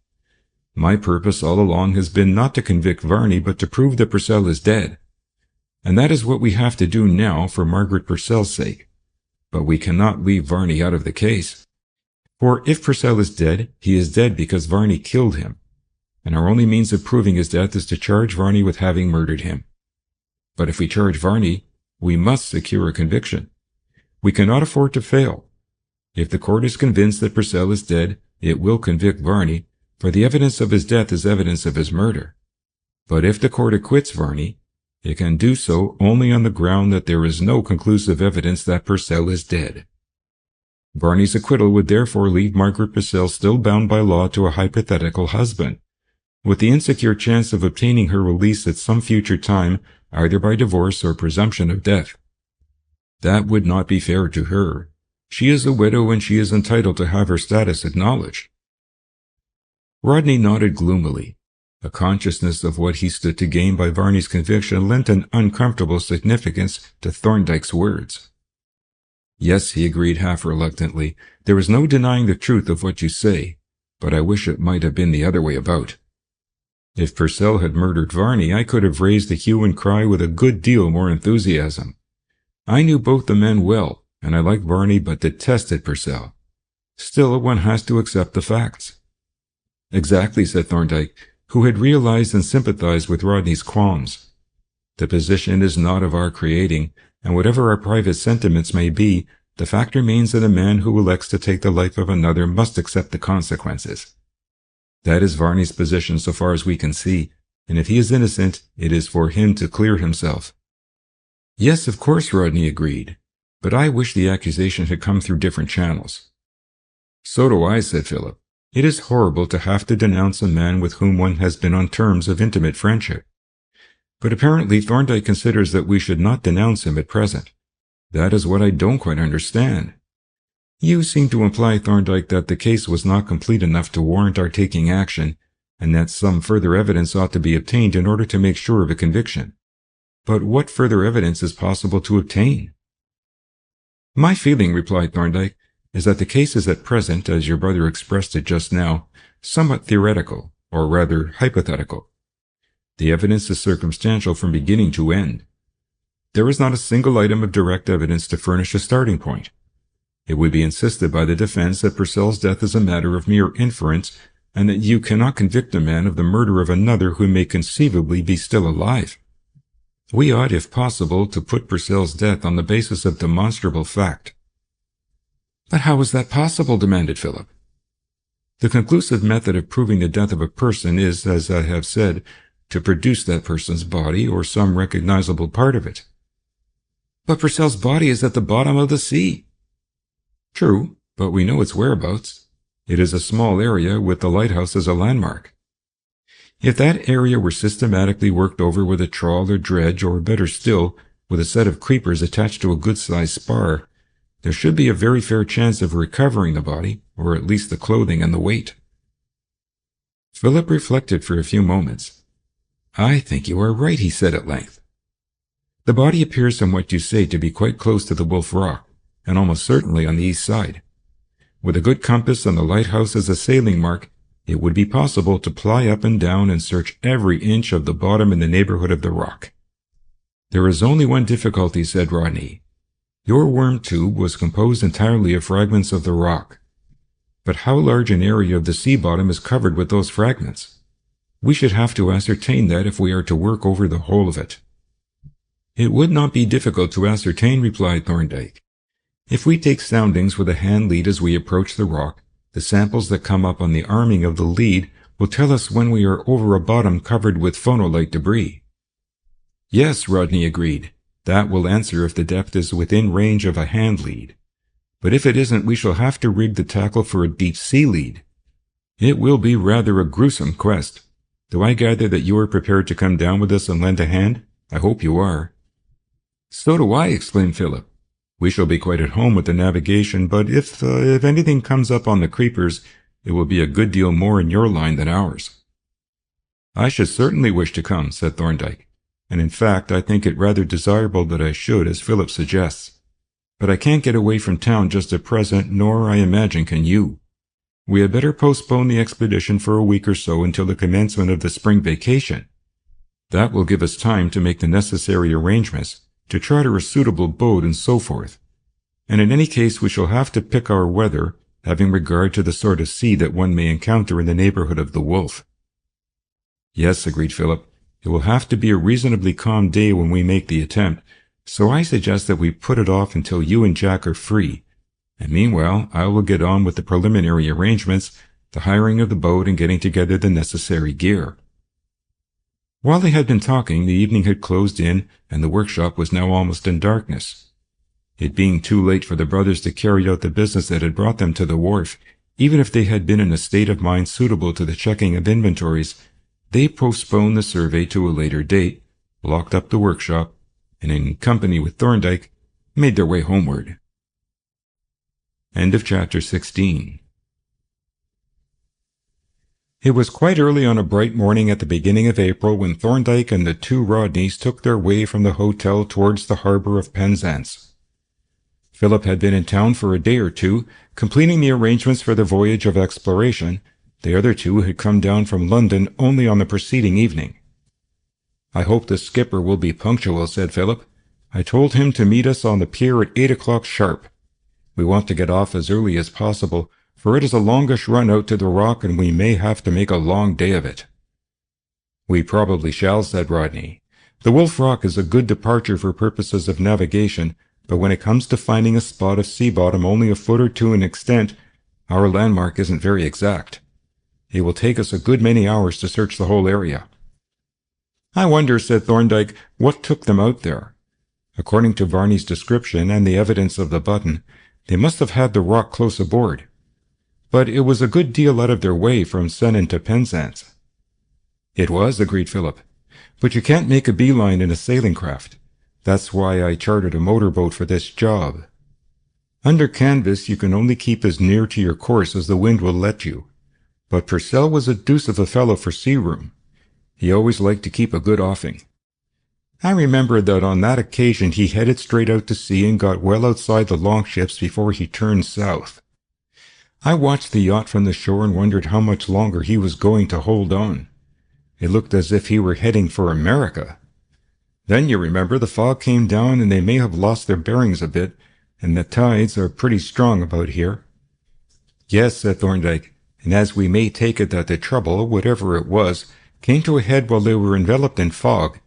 My purpose all along has been not to convict Varney, but to prove that Purcell is dead. And that is what we have to do now for Margaret Purcell's sake. But we cannot leave Varney out of the case. For if Purcell is dead, he is dead because Varney killed him. And our only means of proving his death is to charge Varney with having murdered him. But if we charge Varney, we must secure a conviction. We cannot afford to fail. If the court is convinced that Purcell is dead, it will convict Varney, for the evidence of his death is evidence of his murder. But if the court acquits Varney, it can do so only on the ground that there is no conclusive evidence that Purcell is dead. Varney's acquittal would therefore leave Margaret Purcell still bound by law to a hypothetical husband, with the insecure chance of obtaining her release at some future time, either by divorce or presumption of death. That would not be fair to her. She is a widow and she is entitled to have her status acknowledged. Rodney nodded gloomily. A consciousness of what he stood to gain by Varney's conviction lent an uncomfortable significance to Thorndyke's words. Yes, he agreed half reluctantly, there is no denying the truth of what you say, but I wish it might have been the other way about. If Purcell had murdered Varney, I could have raised the hue and cry with a good deal more enthusiasm. I knew both the men well, and I liked Varney but detested Purcell. Still, one has to accept the facts. Exactly, said Thorndyke, who had realized and sympathized with Rodney's qualms. The position is not of our creating, and whatever our private sentiments may be, the fact remains that a man who elects to take the life of another must accept the consequences. That is Varney's position so far as we can see, and if he is innocent, it is for him to clear himself. Yes, of course, Rodney agreed, but I wish the accusation had come through different channels. So do I, said Philip. It is horrible to have to denounce a man with whom one has been on terms of intimate friendship. But apparently Thorndyke considers that we should not denounce him at present. That is what I don't quite understand. You seem to imply, Thorndyke, that the case was not complete enough to warrant our taking action, and that some further evidence ought to be obtained in order to make sure of a conviction. But what further evidence is possible to obtain? My feeling, replied Thorndyke, is that the case is at present, as your brother expressed it just now, somewhat theoretical, or rather hypothetical. The evidence is circumstantial from beginning to end. There is not a single item of direct evidence to furnish a starting point. It would be insisted by the defense that Purcell's death is a matter of mere inference, and that you cannot convict a man of the murder of another who may conceivably be still alive. We ought, if possible, to put Purcell's death on the basis of demonstrable fact. But how is that possible? Demanded Philip. The conclusive method of proving the death of a person is, as I have said, to produce that person's body or some recognizable part of it. But Purcell's body is at the bottom of the sea. True, but we know its whereabouts. It is a small area with the lighthouse as a landmark. If that area were systematically worked over with a trawl or dredge, or better still, with a set of creepers attached to a good-sized spar, there should be a very fair chance of recovering the body, or at least the clothing and the weight. Philip reflected for a few moments. I think you are right, he said at length. The body appears from what you say to be quite close to the Wolf Rock, and almost certainly on the east side. With a good compass and the lighthouse as a sailing mark, it would be possible to ply up and down and search every inch of the bottom in the neighborhood of the rock. There is only one difficulty, said Rodney. Your worm tube was composed entirely of fragments of the rock. But how large an area of the sea bottom is covered with those fragments? We should have to ascertain that if we are to work over the whole of it. It would not be difficult to ascertain, replied Thorndyke. If we take soundings with a hand lead as we approach the rock, the samples that come up on the arming of the lead will tell us when we are over a bottom covered with phonolite debris. Yes, Rodney agreed. That will answer if the depth is within range of a hand lead. But if it isn't, we shall have to rig the tackle for a deep sea lead. It will be rather a gruesome quest. Do I gather that you are prepared to come down with us and lend a hand? I hope you are. So do I, exclaimed Philip. We shall be quite at home with the navigation, but if anything comes up on the creepers, it will be a good deal more in your line than ours. I should certainly wish to come, said Thorndyke, and in fact I think it rather desirable that I should, as Philip suggests. But I can't get away from town just at present, nor, I imagine, can you. We had better postpone the expedition for a week or so until the commencement of the spring vacation. That will give us time to make the necessary arrangements, to charter a suitable boat and so forth. And in any case we shall have to pick our weather, having regard to the sort of sea that one may encounter in the neighborhood of the Wolf. Yes, agreed Philip, it will have to be a reasonably calm day when we make the attempt, so I suggest that we put it off until you and Jack are free, and meanwhile I will get on with the preliminary arrangements, the hiring of the boat and getting together the necessary gear. While they had been talking, the evening had closed in, and the workshop was now almost in darkness. It being too late for the brothers to carry out the business that had brought them to the wharf, even if they had been in a state of mind suitable to the checking of inventories, they postponed the survey to a later date, locked up the workshop, and in company with Thorndyke, made their way homeward. End of chapter 16. It was quite early on a bright morning at the beginning of April when Thorndyke and the two Rodneys took their way from the hotel towards the harbour of Penzance. Philip had been in town for a day or two, completing the arrangements for the voyage of exploration. The other two had come down from London only on the preceding evening. I hope the skipper will be punctual, said Philip. I told him to meet us on the pier at 8 o'clock sharp. We want to get off as early as possible, for it is a longish run out to the rock and we may have to make a long day of it. We probably shall, said Rodney. The Wolf Rock is a good departure for purposes of navigation, but when it comes to finding a spot of sea bottom only a foot or two in extent, our landmark isn't very exact. It will take us a good many hours to search the whole area. I wonder, said Thorndyke, what took them out there. According to Varney's description and the evidence of the button, they must have had the rock close aboard. But it was a good deal out of their way from Sennin to Penzance. It was, agreed Philip. But you can't make a beeline in a sailing craft. That's why I chartered a motorboat for this job. Under canvas you can only keep as near to your course as the wind will let you. But Purcell was a deuce of a fellow for sea room. He always liked to keep a good offing. I remember that on that occasion he headed straight out to sea and got well outside the longships before he turned south. I watched the yacht from the shore and wondered how much longer he was going to hold on. It looked as if he were heading for America. Then, you remember, the fog came down and they may have lost their bearings a bit, and the tides are pretty strong about here. Yes, said Thorndyke, and as we may take it that the trouble, whatever it was, came to a head while they were enveloped in fog,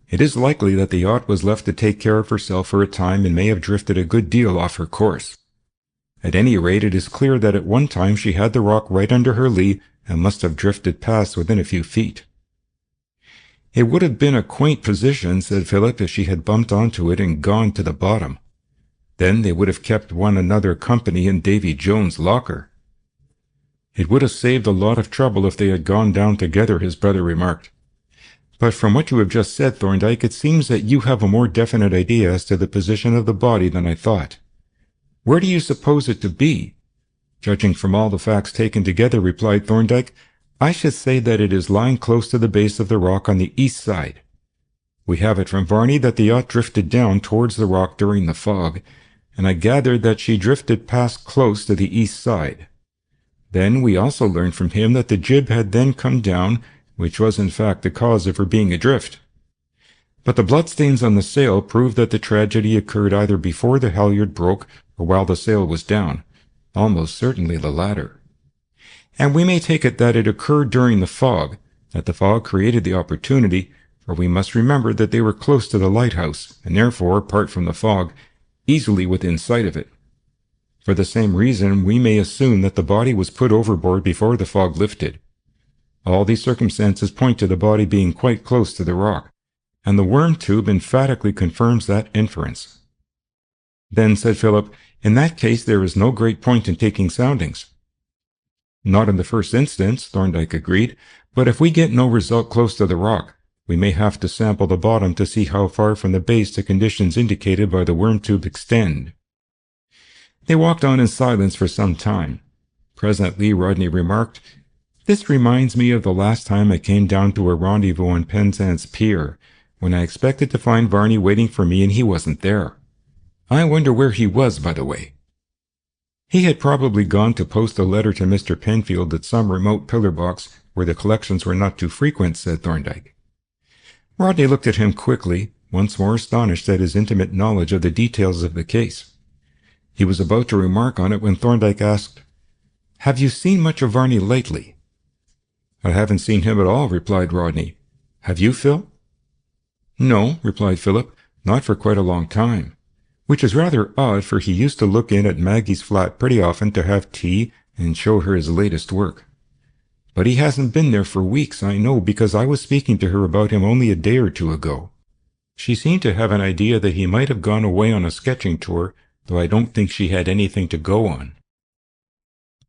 it is likely that the yacht was left to take care of herself for a time and may have drifted a good deal off her course. At any rate, it is clear that at one time she had the rock right under her lee and must have drifted past within a few feet. It would have been a quaint position, said Philip, if she had bumped onto it and gone to the bottom. Then they would have kept one another company in Davy Jones' locker. It would have saved a lot of trouble if they had gone down together, his brother remarked. But from what you have just said, Thorndyke, it seems that you have a more definite idea as to the position of the body than I thought. Where do you suppose it to be? Judging from all the facts taken together, replied Thorndyke, I should say that it is lying close to the base of the rock on the east side. We have it from Varney that the yacht drifted down towards the rock during the fog, and I gathered that she drifted past close to the east side. Then we also learned from him that the jib had then come down, which was in fact the cause of her being adrift. But the bloodstains on the sail prove that the tragedy occurred either before the halyard broke or while the sail was down, almost certainly the latter. And we may take it that it occurred during the fog, that the fog created the opportunity, for we must remember that they were close to the lighthouse, and therefore, apart from the fog, easily within sight of it. For the same reason, we may assume that the body was put overboard before the fog lifted. All these circumstances point to the body being quite close to the rock, and the worm tube emphatically confirms that inference. Then, said Philip, in that case there is no great point in taking soundings. Not in the first instance, Thorndyke agreed, but if we get no result close to the rock, we may have to sample the bottom to see how far from the base the conditions indicated by the worm tube extend. They walked on in silence for some time. Presently Rodney remarked, This reminds me of the last time I came down to a rendezvous on Penzance Pier, when I expected to find Varney waiting for me and he wasn't there. I wonder where he was, by the way. He had probably gone to post a letter to Mr. Penfield at some remote pillar box where the collections were not too frequent, said Thorndyke. Rodney looked at him quickly, once more astonished at his intimate knowledge of the details of the case. He was about to remark on it when Thorndyke asked, Have you seen much of Varney lately? I haven't seen him at all, replied Rodney. Have you, Phil? No, replied Philip, not for quite a long time. Which is rather odd, for he used to look in at Maggie's flat pretty often to have tea and show her his latest work. But he hasn't been there for weeks, I know, because I was speaking to her about him only a day or two ago. She seemed to have an idea that he might have gone away on a sketching tour, though I don't think she had anything to go on.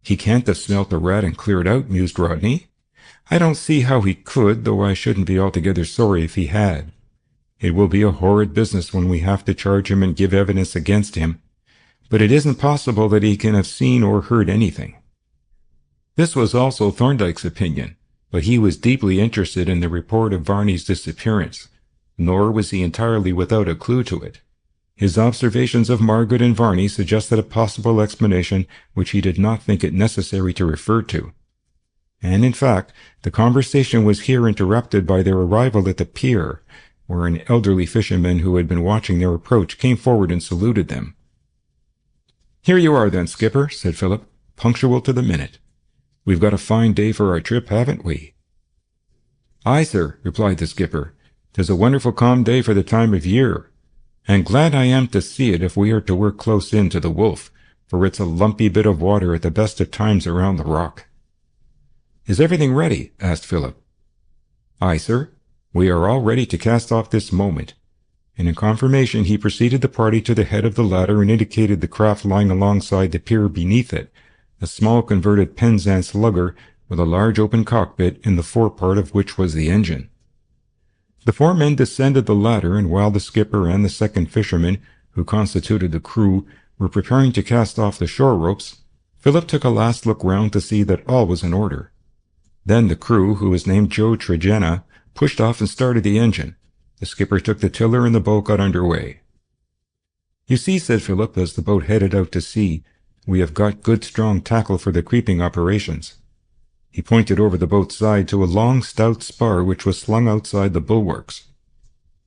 He can't have smelt a rat and cleared out, mused Rodney. I don't see how he could, though I shouldn't be altogether sorry if he had. It will be a horrid business when we have to charge him and give evidence against him, but it isn't possible that he can have seen or heard anything. This was also Thorndyke's opinion, but he was deeply interested in the report of Varney's disappearance, nor was he entirely without a clue to it. His observations of Margaret and Varney suggested a possible explanation which he did not think it necessary to refer to. And in fact, the conversation was here interrupted by their arrival at the pier, where an elderly fisherman who had been watching their approach came forward and saluted them. Here you are then, Skipper, said Philip, punctual to the minute. We've got a fine day for our trip, haven't we? Aye, sir, replied the skipper. 'Tis a wonderful calm day for the time of year, and glad I am to see it if we are to work close in to the Wolf, for it's a lumpy bit of water at the best of times around the rock. Is everything ready? Asked Philip. Aye, sir. We are all ready to cast off this moment. And in confirmation he preceded the party to the head of the ladder and indicated the craft lying alongside the pier beneath it, a small converted Penzance lugger with a large open cockpit in the forepart of which was the engine. The four men descended the ladder, and while the skipper and the second fisherman, who constituted the crew, were preparing to cast off the shore ropes, Philip took a last look round to see that all was in order. Then the crew, who was named Joe Trejana, pushed off and started the engine. The skipper took the tiller and the boat got under way. You see, said Philip, as the boat headed out to sea, we have got good strong tackle for the creeping operations. He pointed over the boat's side to a long stout spar which was slung outside the bulwarks.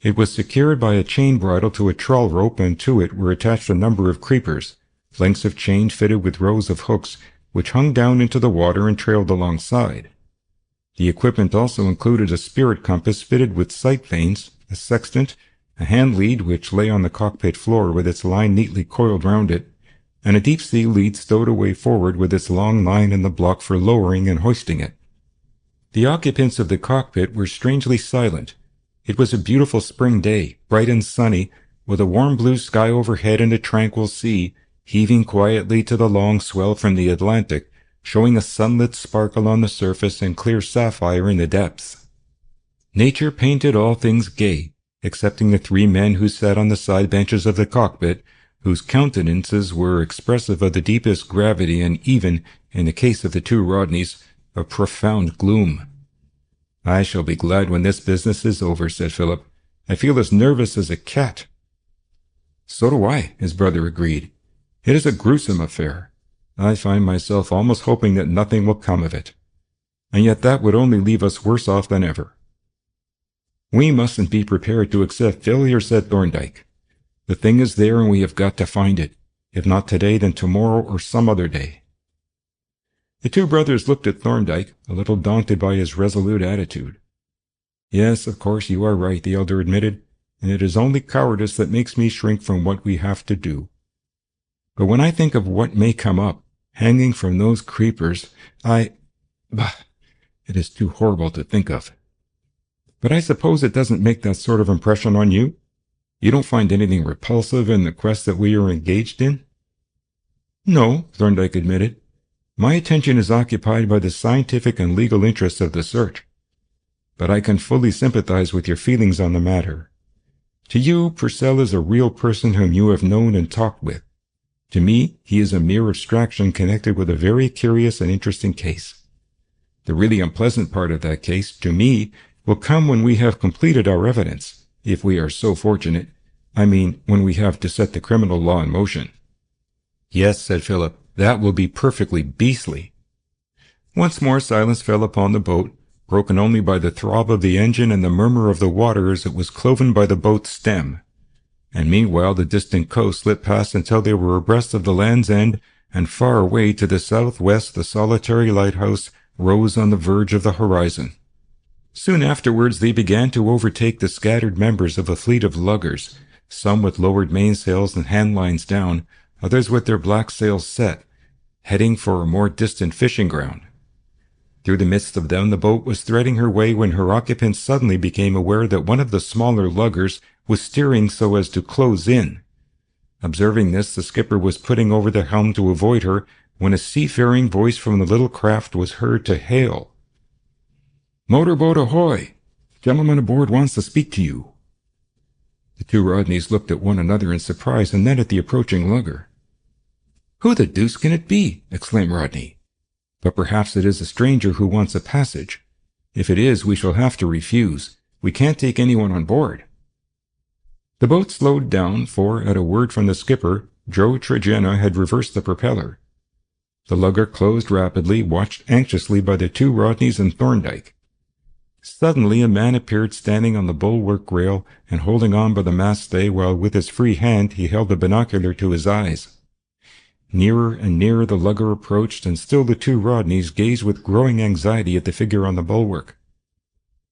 It was secured by a chain bridle to a trawl rope, and to it were attached a number of creepers, lengths of chain fitted with rows of hooks, which hung down into the water and trailed alongside. The equipment also included a spirit compass fitted with sight vanes, a sextant, a hand lead which lay on the cockpit floor with its line neatly coiled round it, and a deep-sea lead stowed away forward with its long line in the block for lowering and hoisting it. The occupants of the cockpit were strangely silent, It was a beautiful spring day, bright and sunny, with a warm blue sky overhead and a tranquil sea, heaving quietly to the long swell from the Atlantic, showing a sunlit sparkle on the surface and clear sapphire in the depths. Nature painted all things gay, excepting the three men who sat on the side benches of the cockpit, whose countenances were expressive of the deepest gravity and even, in the case of the two Rodneys, of profound gloom. "I shall be glad when this business is over," said Philip. "I feel as nervous as a cat." "So do I," his brother agreed. "It is a gruesome affair. I find myself almost hoping that nothing will come of it. And yet that would only leave us worse off than ever." "We mustn't be prepared to accept failure," said Thorndyke. "The thing is there and we have got to find it. If not today, then tomorrow or some other day." The two brothers looked at Thorndyke, a little daunted by his resolute attitude. "Yes, of course you are right," the elder admitted, "and it is only cowardice that makes me shrink from what we have to do. But when I think of what may come up, hanging from those creepers, bah, it is too horrible to think of." "But I suppose it doesn't make that sort of impression on you? You don't find anything repulsive in the quest that we are engaged in?" "No," Thorndyke admitted. "My attention is occupied by the scientific and legal interests of the search. But I can fully sympathize with your feelings on the matter. To you, Purcell is a real person whom you have known and talked with. To me, he is a mere abstraction connected with a very curious and interesting case. The really unpleasant part of that case, to me, will come when we have completed our evidence, if we are so fortunate. I mean, when we have to set the criminal law in motion." "Yes," said Philip, "that will be perfectly beastly." Once more silence fell upon the boat, broken only by the throb of the engine and the murmur of the water as it was cloven by the boat's stem. And meanwhile the distant coast slipped past until they were abreast of the Land's End, and far away to the southwest the solitary lighthouse rose on the verge of the horizon. Soon afterwards they began to overtake the scattered members of a fleet of luggers, some with lowered mainsails and handlines down, others with their black sails set, heading for a more distant fishing ground. Through the midst of them the boat was threading her way when her occupants suddenly became aware that one of the smaller luggers was steering so as to close in. Observing this, the skipper was putting over the helm to avoid her, when a seafaring voice from the little craft was heard to hail. "Motorboat ahoy! Gentleman aboard wants to speak to you." The two Rodneys looked at one another in surprise and then at the approaching lugger. "Who the deuce can it be?" exclaimed Rodney. "But perhaps it is a stranger who wants a passage. If it is, we shall have to refuse. We can't take anyone on board." The boat slowed down, for, at a word from the skipper, Joe Tregenna had reversed the propeller. The lugger closed rapidly, watched anxiously by the two Rodneys and Thorndyke. Suddenly a man appeared standing on the bulwark rail and holding on by the mast-stay while with his free hand he held a binocular to his eyes. Nearer and nearer the lugger approached, and still the two Rodneys gazed with growing anxiety at the figure on the bulwark.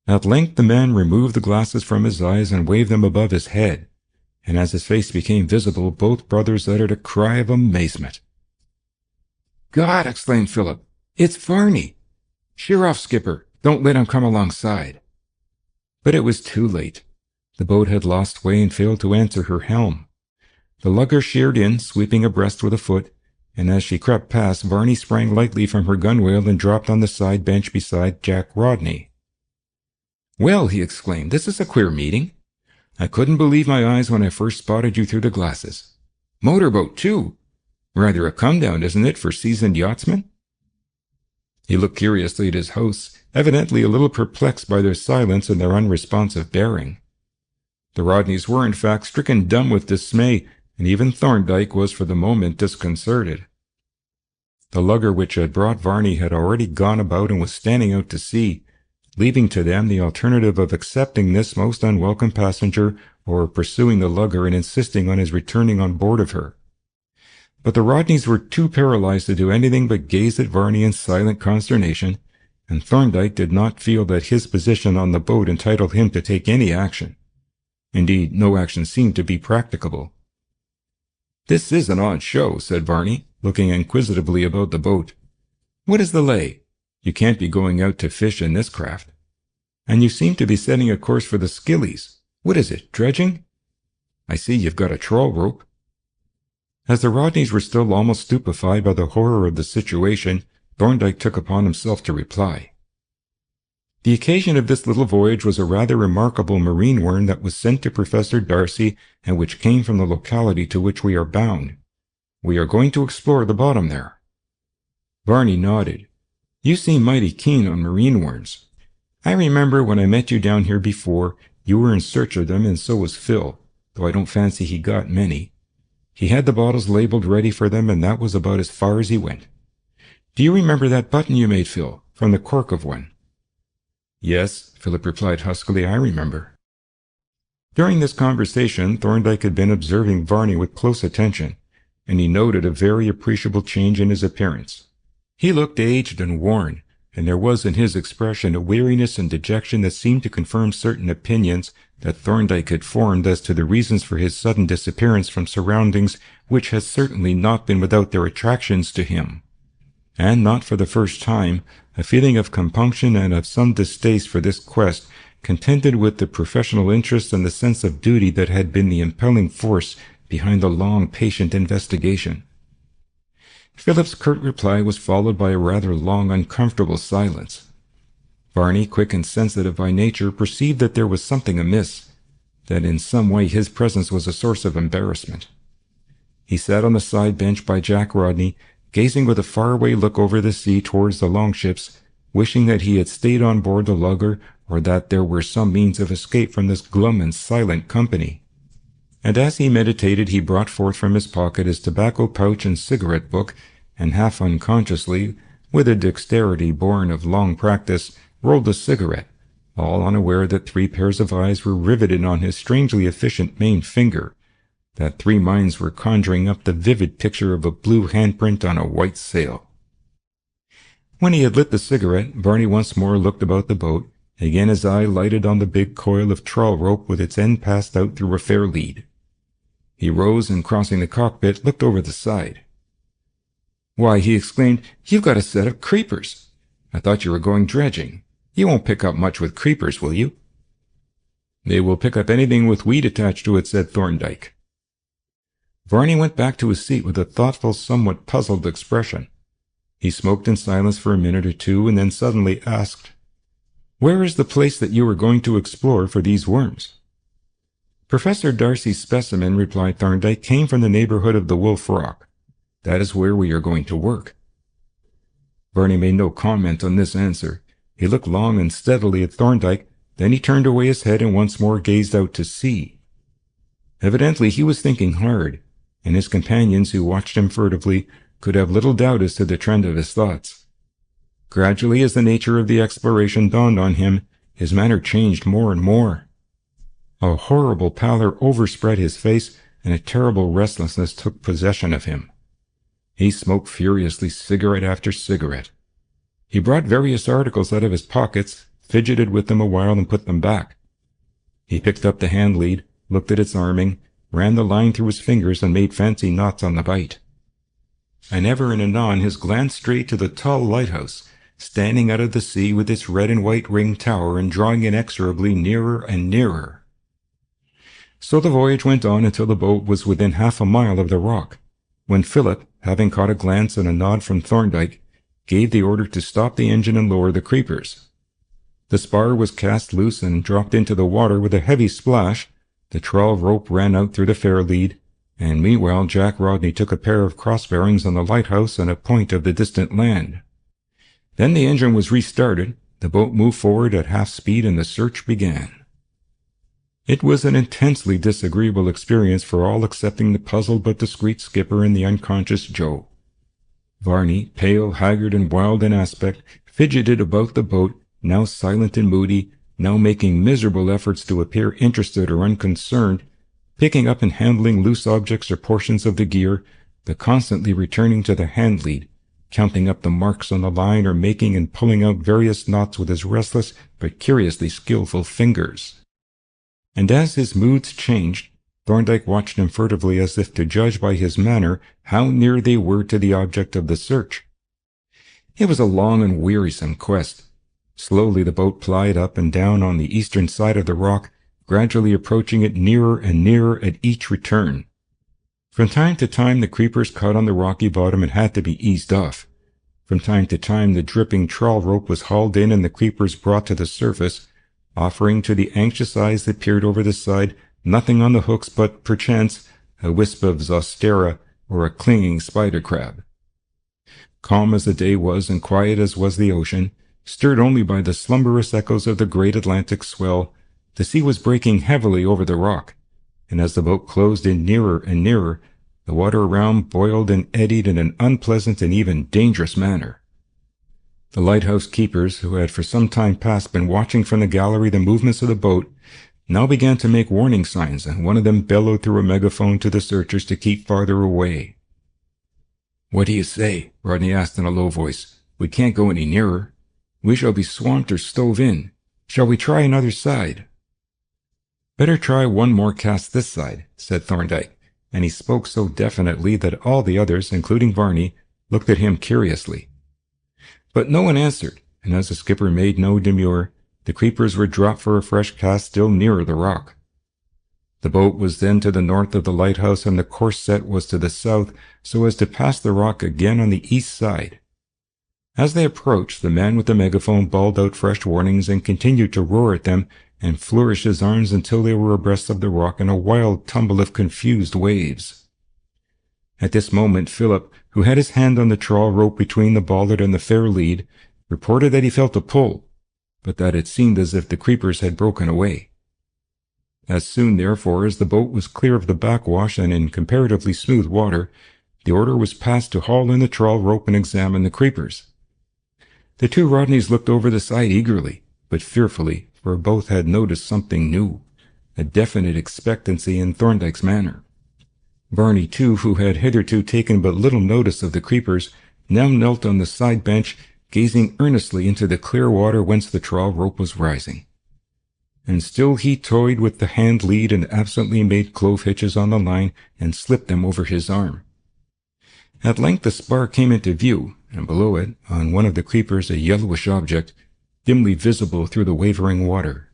At length the man removed the glasses from his eyes and waved them above his head, and as his face became visible, both brothers uttered a cry of amazement. "God!" exclaimed Philip. "It's Varney! Sheer off, skipper! Don't let him come alongside." But it was too late. The boat had lost way and failed to answer her helm. The lugger sheered in, sweeping abreast with a foot, and as she crept past, Varney sprang lightly from her gunwale and dropped on the side bench beside Jack Rodney. "Well," he exclaimed, "this is a queer meeting. I couldn't believe my eyes when I first spotted you through the glasses. Motorboat, too! Rather a come-down, isn't it, for seasoned yachtsmen?" He looked curiously at his hosts, evidently a little perplexed by their silence and their unresponsive bearing. The Rodneys were, in fact, stricken dumb with dismay, and even Thorndyke was for the moment disconcerted. The lugger which had brought Varney had already gone about and was standing out to sea, leaving to them the alternative of accepting this most unwelcome passenger or pursuing the lugger and insisting on his returning on board of her. But the Rodneys were too paralyzed to do anything but gaze at Varney in silent consternation, and Thorndyke did not feel that his position on the boat entitled him to take any action. Indeed, no action seemed to be practicable. "This is an odd show," said Varney, looking inquisitively about the boat. "What is the lay? You can't be going out to fish in this craft. And you seem to be setting a course for the skillies. What is it, dredging? I see you've got a trawl rope. As the Rodneys were still almost stupefied by the horror of the situation, Thorndyke took upon himself to reply. The occasion of this little voyage was a rather remarkable marine worm that was sent to Professor Darcy and which came from the locality to which we are bound. We are going to explore the bottom there. Varney nodded. You seem mighty keen on marine worms. I remember when I met you down here before, you were in search of them, and so was Phil, though I don't fancy he got many. He had the bottles labeled ready for them, and that was about as far as he went. Do you remember that button you made, Phil, from the cork of one? Yes, Philip replied huskily, I remember. During this conversation, Thorndyke had been observing Varney with close attention, and he noted a very appreciable change in his appearance. He looked aged and worn, and there was in his expression a weariness and dejection that seemed to confirm certain opinions that Thorndyke had formed as to the reasons for his sudden disappearance from surroundings which had certainly not been without their attractions to him. And not for the first time, a feeling of compunction and of some distaste for this quest, contended with the professional interest and the sense of duty that had been the impelling force behind the long, patient investigation. Philip's curt reply was followed by a rather long, uncomfortable silence. Varney, quick and sensitive by nature, perceived that there was something amiss, that in some way his presence was a source of embarrassment. He sat on the side bench by Jack Rodney, gazing with a faraway look over the sea towards the longships, wishing that he had stayed on board the lugger, or that there were some means of escape from this glum and silent company. And as he meditated, he brought forth from his pocket his tobacco pouch and cigarette book, and half unconsciously, with a dexterity born of long practice, rolled a cigarette, all unaware that 3 pairs of eyes were riveted on his strangely efficient main finger, that 3 minds were conjuring up the vivid picture of a blue handprint on a white sail. When he had lit the cigarette, Varney once more looked about the boat. Again his eye lighted on the big coil of trawl rope with its end passed out through a fair lead. He rose and, crossing the cockpit, looked over the side. Why, he exclaimed, you've got a set of creepers. I thought you were going dredging. You won't pick up much with creepers, will you? They will pick up anything with weed attached to it, said Thorndyke. Varney went back to his seat with a thoughtful, somewhat puzzled expression. He smoked in silence for a minute or two, and then suddenly asked, Where is the place that you are going to explore for these worms? Professor Darcy's specimen, replied Thorndyke, came from the neighborhood of the Wolf Rock. That is where we are going to work. Varney made no comment on this answer. He looked long and steadily at Thorndyke, then he turned away his head and once more gazed out to sea. Evidently he was thinking hard, and his companions, who watched him furtively, could have little doubt as to the trend of his thoughts. Gradually, as the nature of the exploration dawned on him, his manner changed more and more. A horrible pallor overspread his face, and a terrible restlessness took possession of him. He smoked furiously, cigarette after cigarette. He brought various articles out of his pockets, fidgeted with them a while, and put them back. He picked up the hand lead, looked at its arming, ran the line through his fingers, and made fancy knots on the bight. And ever and anon his glance strayed to the tall lighthouse, standing out of the sea with its red and white ringed tower and drawing inexorably nearer and nearer. So the voyage went on until the boat was within half a mile of the rock, when Philip, having caught a glance and a nod from Thorndyke, gave the order to stop the engine and lower the creepers. The spar was cast loose and dropped into the water with a heavy splash. The trawl rope ran out through the fair lead, and meanwhile Jack Rodney took a pair of cross-bearings on the lighthouse and a point of the distant land. Then the engine was restarted, the boat moved forward at half speed, and the search began. It was an intensely disagreeable experience for all excepting the puzzled but discreet skipper and the unconscious Joe. Varney, pale, haggard, and wild in aspect, fidgeted about the boat, now silent and moody, now making miserable efforts to appear interested or unconcerned, picking up and handling loose objects or portions of the gear, but constantly returning to the hand lead, counting up the marks on the line or making and pulling out various knots with his restless but curiously skillful fingers. And as his moods changed, Thorndyke watched him furtively as if to judge by his manner how near they were to the object of the search. It was a long and wearisome quest. Slowly the boat plied up and down on the eastern side of the rock, gradually approaching it nearer and nearer at each return. From time to time the creepers caught on the rocky bottom and had to be eased off. From time to time the dripping trawl rope was hauled in and the creepers brought to the surface, offering to the anxious eyes that peered over the side nothing on the hooks but, perchance, a wisp of zostera or a clinging spider crab. Calm as the day was and quiet as was the ocean, stirred only by the slumberous echoes of the great Atlantic swell, the sea was breaking heavily over the rock, and as the boat closed in nearer and nearer, the water around boiled and eddied in an unpleasant and even dangerous manner. The lighthouse keepers, who had for some time past been watching from the gallery the movements of the boat, now began to make warning signs, and one of them bellowed through a megaphone to the searchers to keep farther away. "What do you say?" Rodney asked in a low voice. "We can't go any nearer. We shall be swamped or stove in. Shall we try another side?" "Better try one more cast this side," said Thorndyke, and he spoke so definitely that all the others, including Varney, looked at him curiously. But no one answered, and as the skipper made no demur, the creepers were dropped for a fresh cast still nearer the rock. The boat was then to the north of the lighthouse, and the course set was to the south, so as to pass the rock again on the east side. As they approached, the man with the megaphone bawled out fresh warnings and continued to roar at them and flourish his arms until they were abreast of the rock in a wild tumble of confused waves. At this moment Philip, who had his hand on the trawl rope between the bollard and the fair lead, reported that he felt a pull, but that it seemed as if the creepers had broken away. As soon, therefore, as the boat was clear of the backwash and in comparatively smooth water, the order was passed to haul in the trawl rope and examine the creepers. The two Rodneys looked over the side eagerly, but fearfully, for both had noticed something new, a definite expectancy in Thorndyke's manner. Varney, too, who had hitherto taken but little notice of the creepers, now knelt on the side bench, gazing earnestly into the clear water whence the trawl rope was rising. And still he toyed with the hand lead and absently made clove hitches on the line and slipped them over his arm. At length the spar came into view, and below it, on one of the creepers, a yellowish object, dimly visible through the wavering water.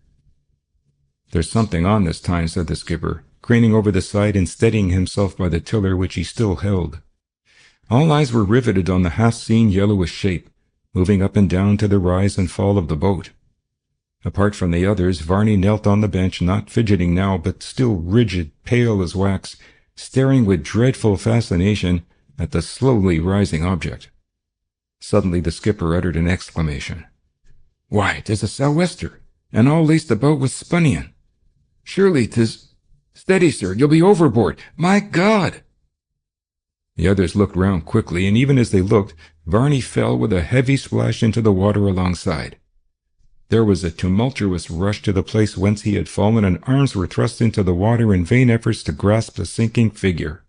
"There's something on this time," said the skipper, craning over the side and steadying himself by the tiller which he still held. All eyes were riveted on the half-seen yellowish shape, moving up and down to the rise and fall of the boat. Apart from the others, Varney knelt on the bench, not fidgeting now, but still rigid, pale as wax, staring with dreadful fascination at the slowly rising object. Suddenly the skipper uttered an exclamation. "Why, 'tis a sou'wester, and all laced about with spunnion. Surely 'tis— Steady, sir, you'll be overboard! My God!" The others looked round quickly, and even as they looked, Varney fell with a heavy splash into the water alongside. There was a tumultuous rush to the place whence he had fallen, and arms were thrust into the water in vain efforts to grasp the sinking figure.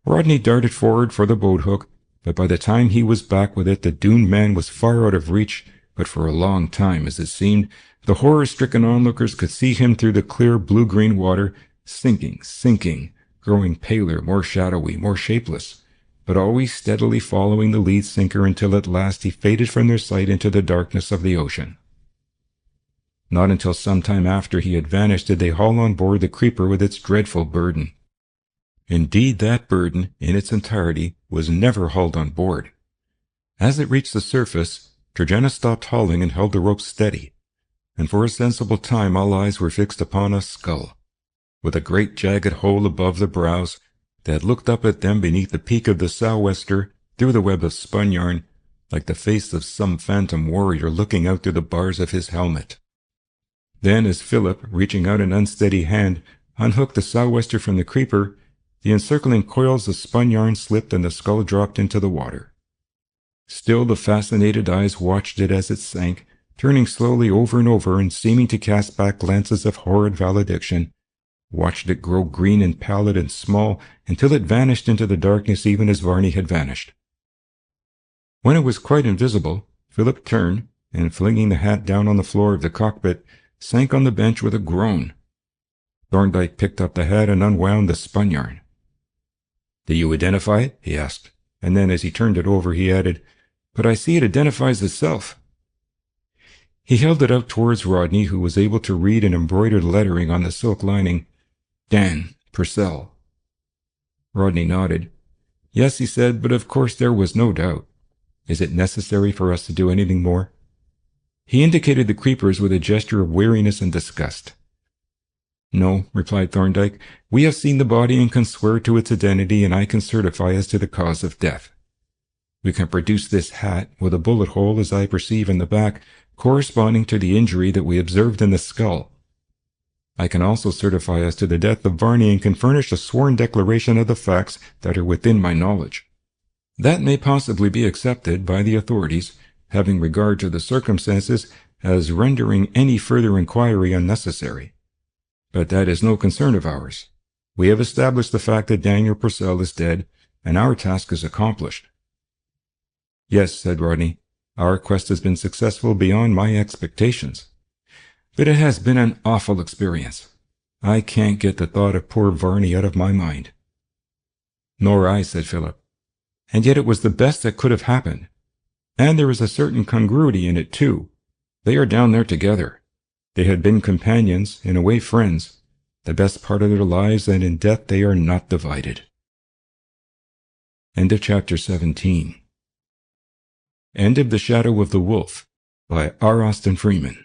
Rodney darted forward for the boat-hook, but by the time he was back with it, the doomed man was far out of reach, but for a long time, as it seemed, the horror-stricken onlookers could see him through the clear blue-green water, sinking, growing paler, more shadowy, more shapeless, but always steadily following the lead sinker until at last he faded from their sight into the darkness of the ocean. Not until some time after he had vanished did they haul on board the creeper with its dreadful burden. Indeed, that burden, in its entirety, was never hauled on board. As it reached the surface, Georgiana stopped hauling and held the rope steady, and for a sensible time all eyes were fixed upon a skull, with a great jagged hole above the brows, that looked up at them beneath the peak of the sou'wester through the web of spun yarn, like the face of some phantom warrior looking out through the bars of his helmet. Then, as Philip, reaching out an unsteady hand, unhooked the sou'wester from the creeper, the encircling coils of spun yarn slipped and the skull dropped into the water. Still the fascinated eyes watched it as it sank, turning slowly over and over and seeming to cast back glances of horrid valediction, watched it grow green and pallid and small until it vanished into the darkness even as Varney had vanished. When it was quite invisible, Philip turned, and flinging the hat down on the floor of the cockpit, sank on the bench with a groan. Thorndyke picked up the hat and unwound the spun yarn. "Do you identify it?" he asked, and then as he turned it over he added, "But I see it identifies itself." He held it out towards Rodney, who was able to read in embroidered lettering on the silk lining, Dan Purcell. Rodney nodded. Yes, he said, but of course there was no doubt. Is it necessary for us to do anything more? He indicated the creepers with a gesture of weariness and disgust. No, replied Thorndyke. We have seen the body and can swear to its identity, and I can certify as to the cause of death. We can produce this hat, with a bullet hole, as I perceive, in the back, corresponding to the injury that we observed in the skull. I can also certify as to the death of Varney and can furnish a sworn declaration of the facts that are within my knowledge. That may possibly be accepted by the authorities, having regard to the circumstances, as rendering any further inquiry unnecessary. But that is no concern of ours. We have established the fact that Daniel Purcell is dead, and our task is accomplished. Yes, said Rodney, our quest has been successful beyond my expectations. But it has been an awful experience. I can't get the thought of poor Varney out of my mind. Nor I, said Philip. And yet it was the best that could have happened. And there is a certain congruity in it, too. They are down there together. They had been companions, in a way friends, the best part of their lives, and in death they are not divided. End of chapter 17. End of The Shadow of the Wolf by R. Austin Freeman.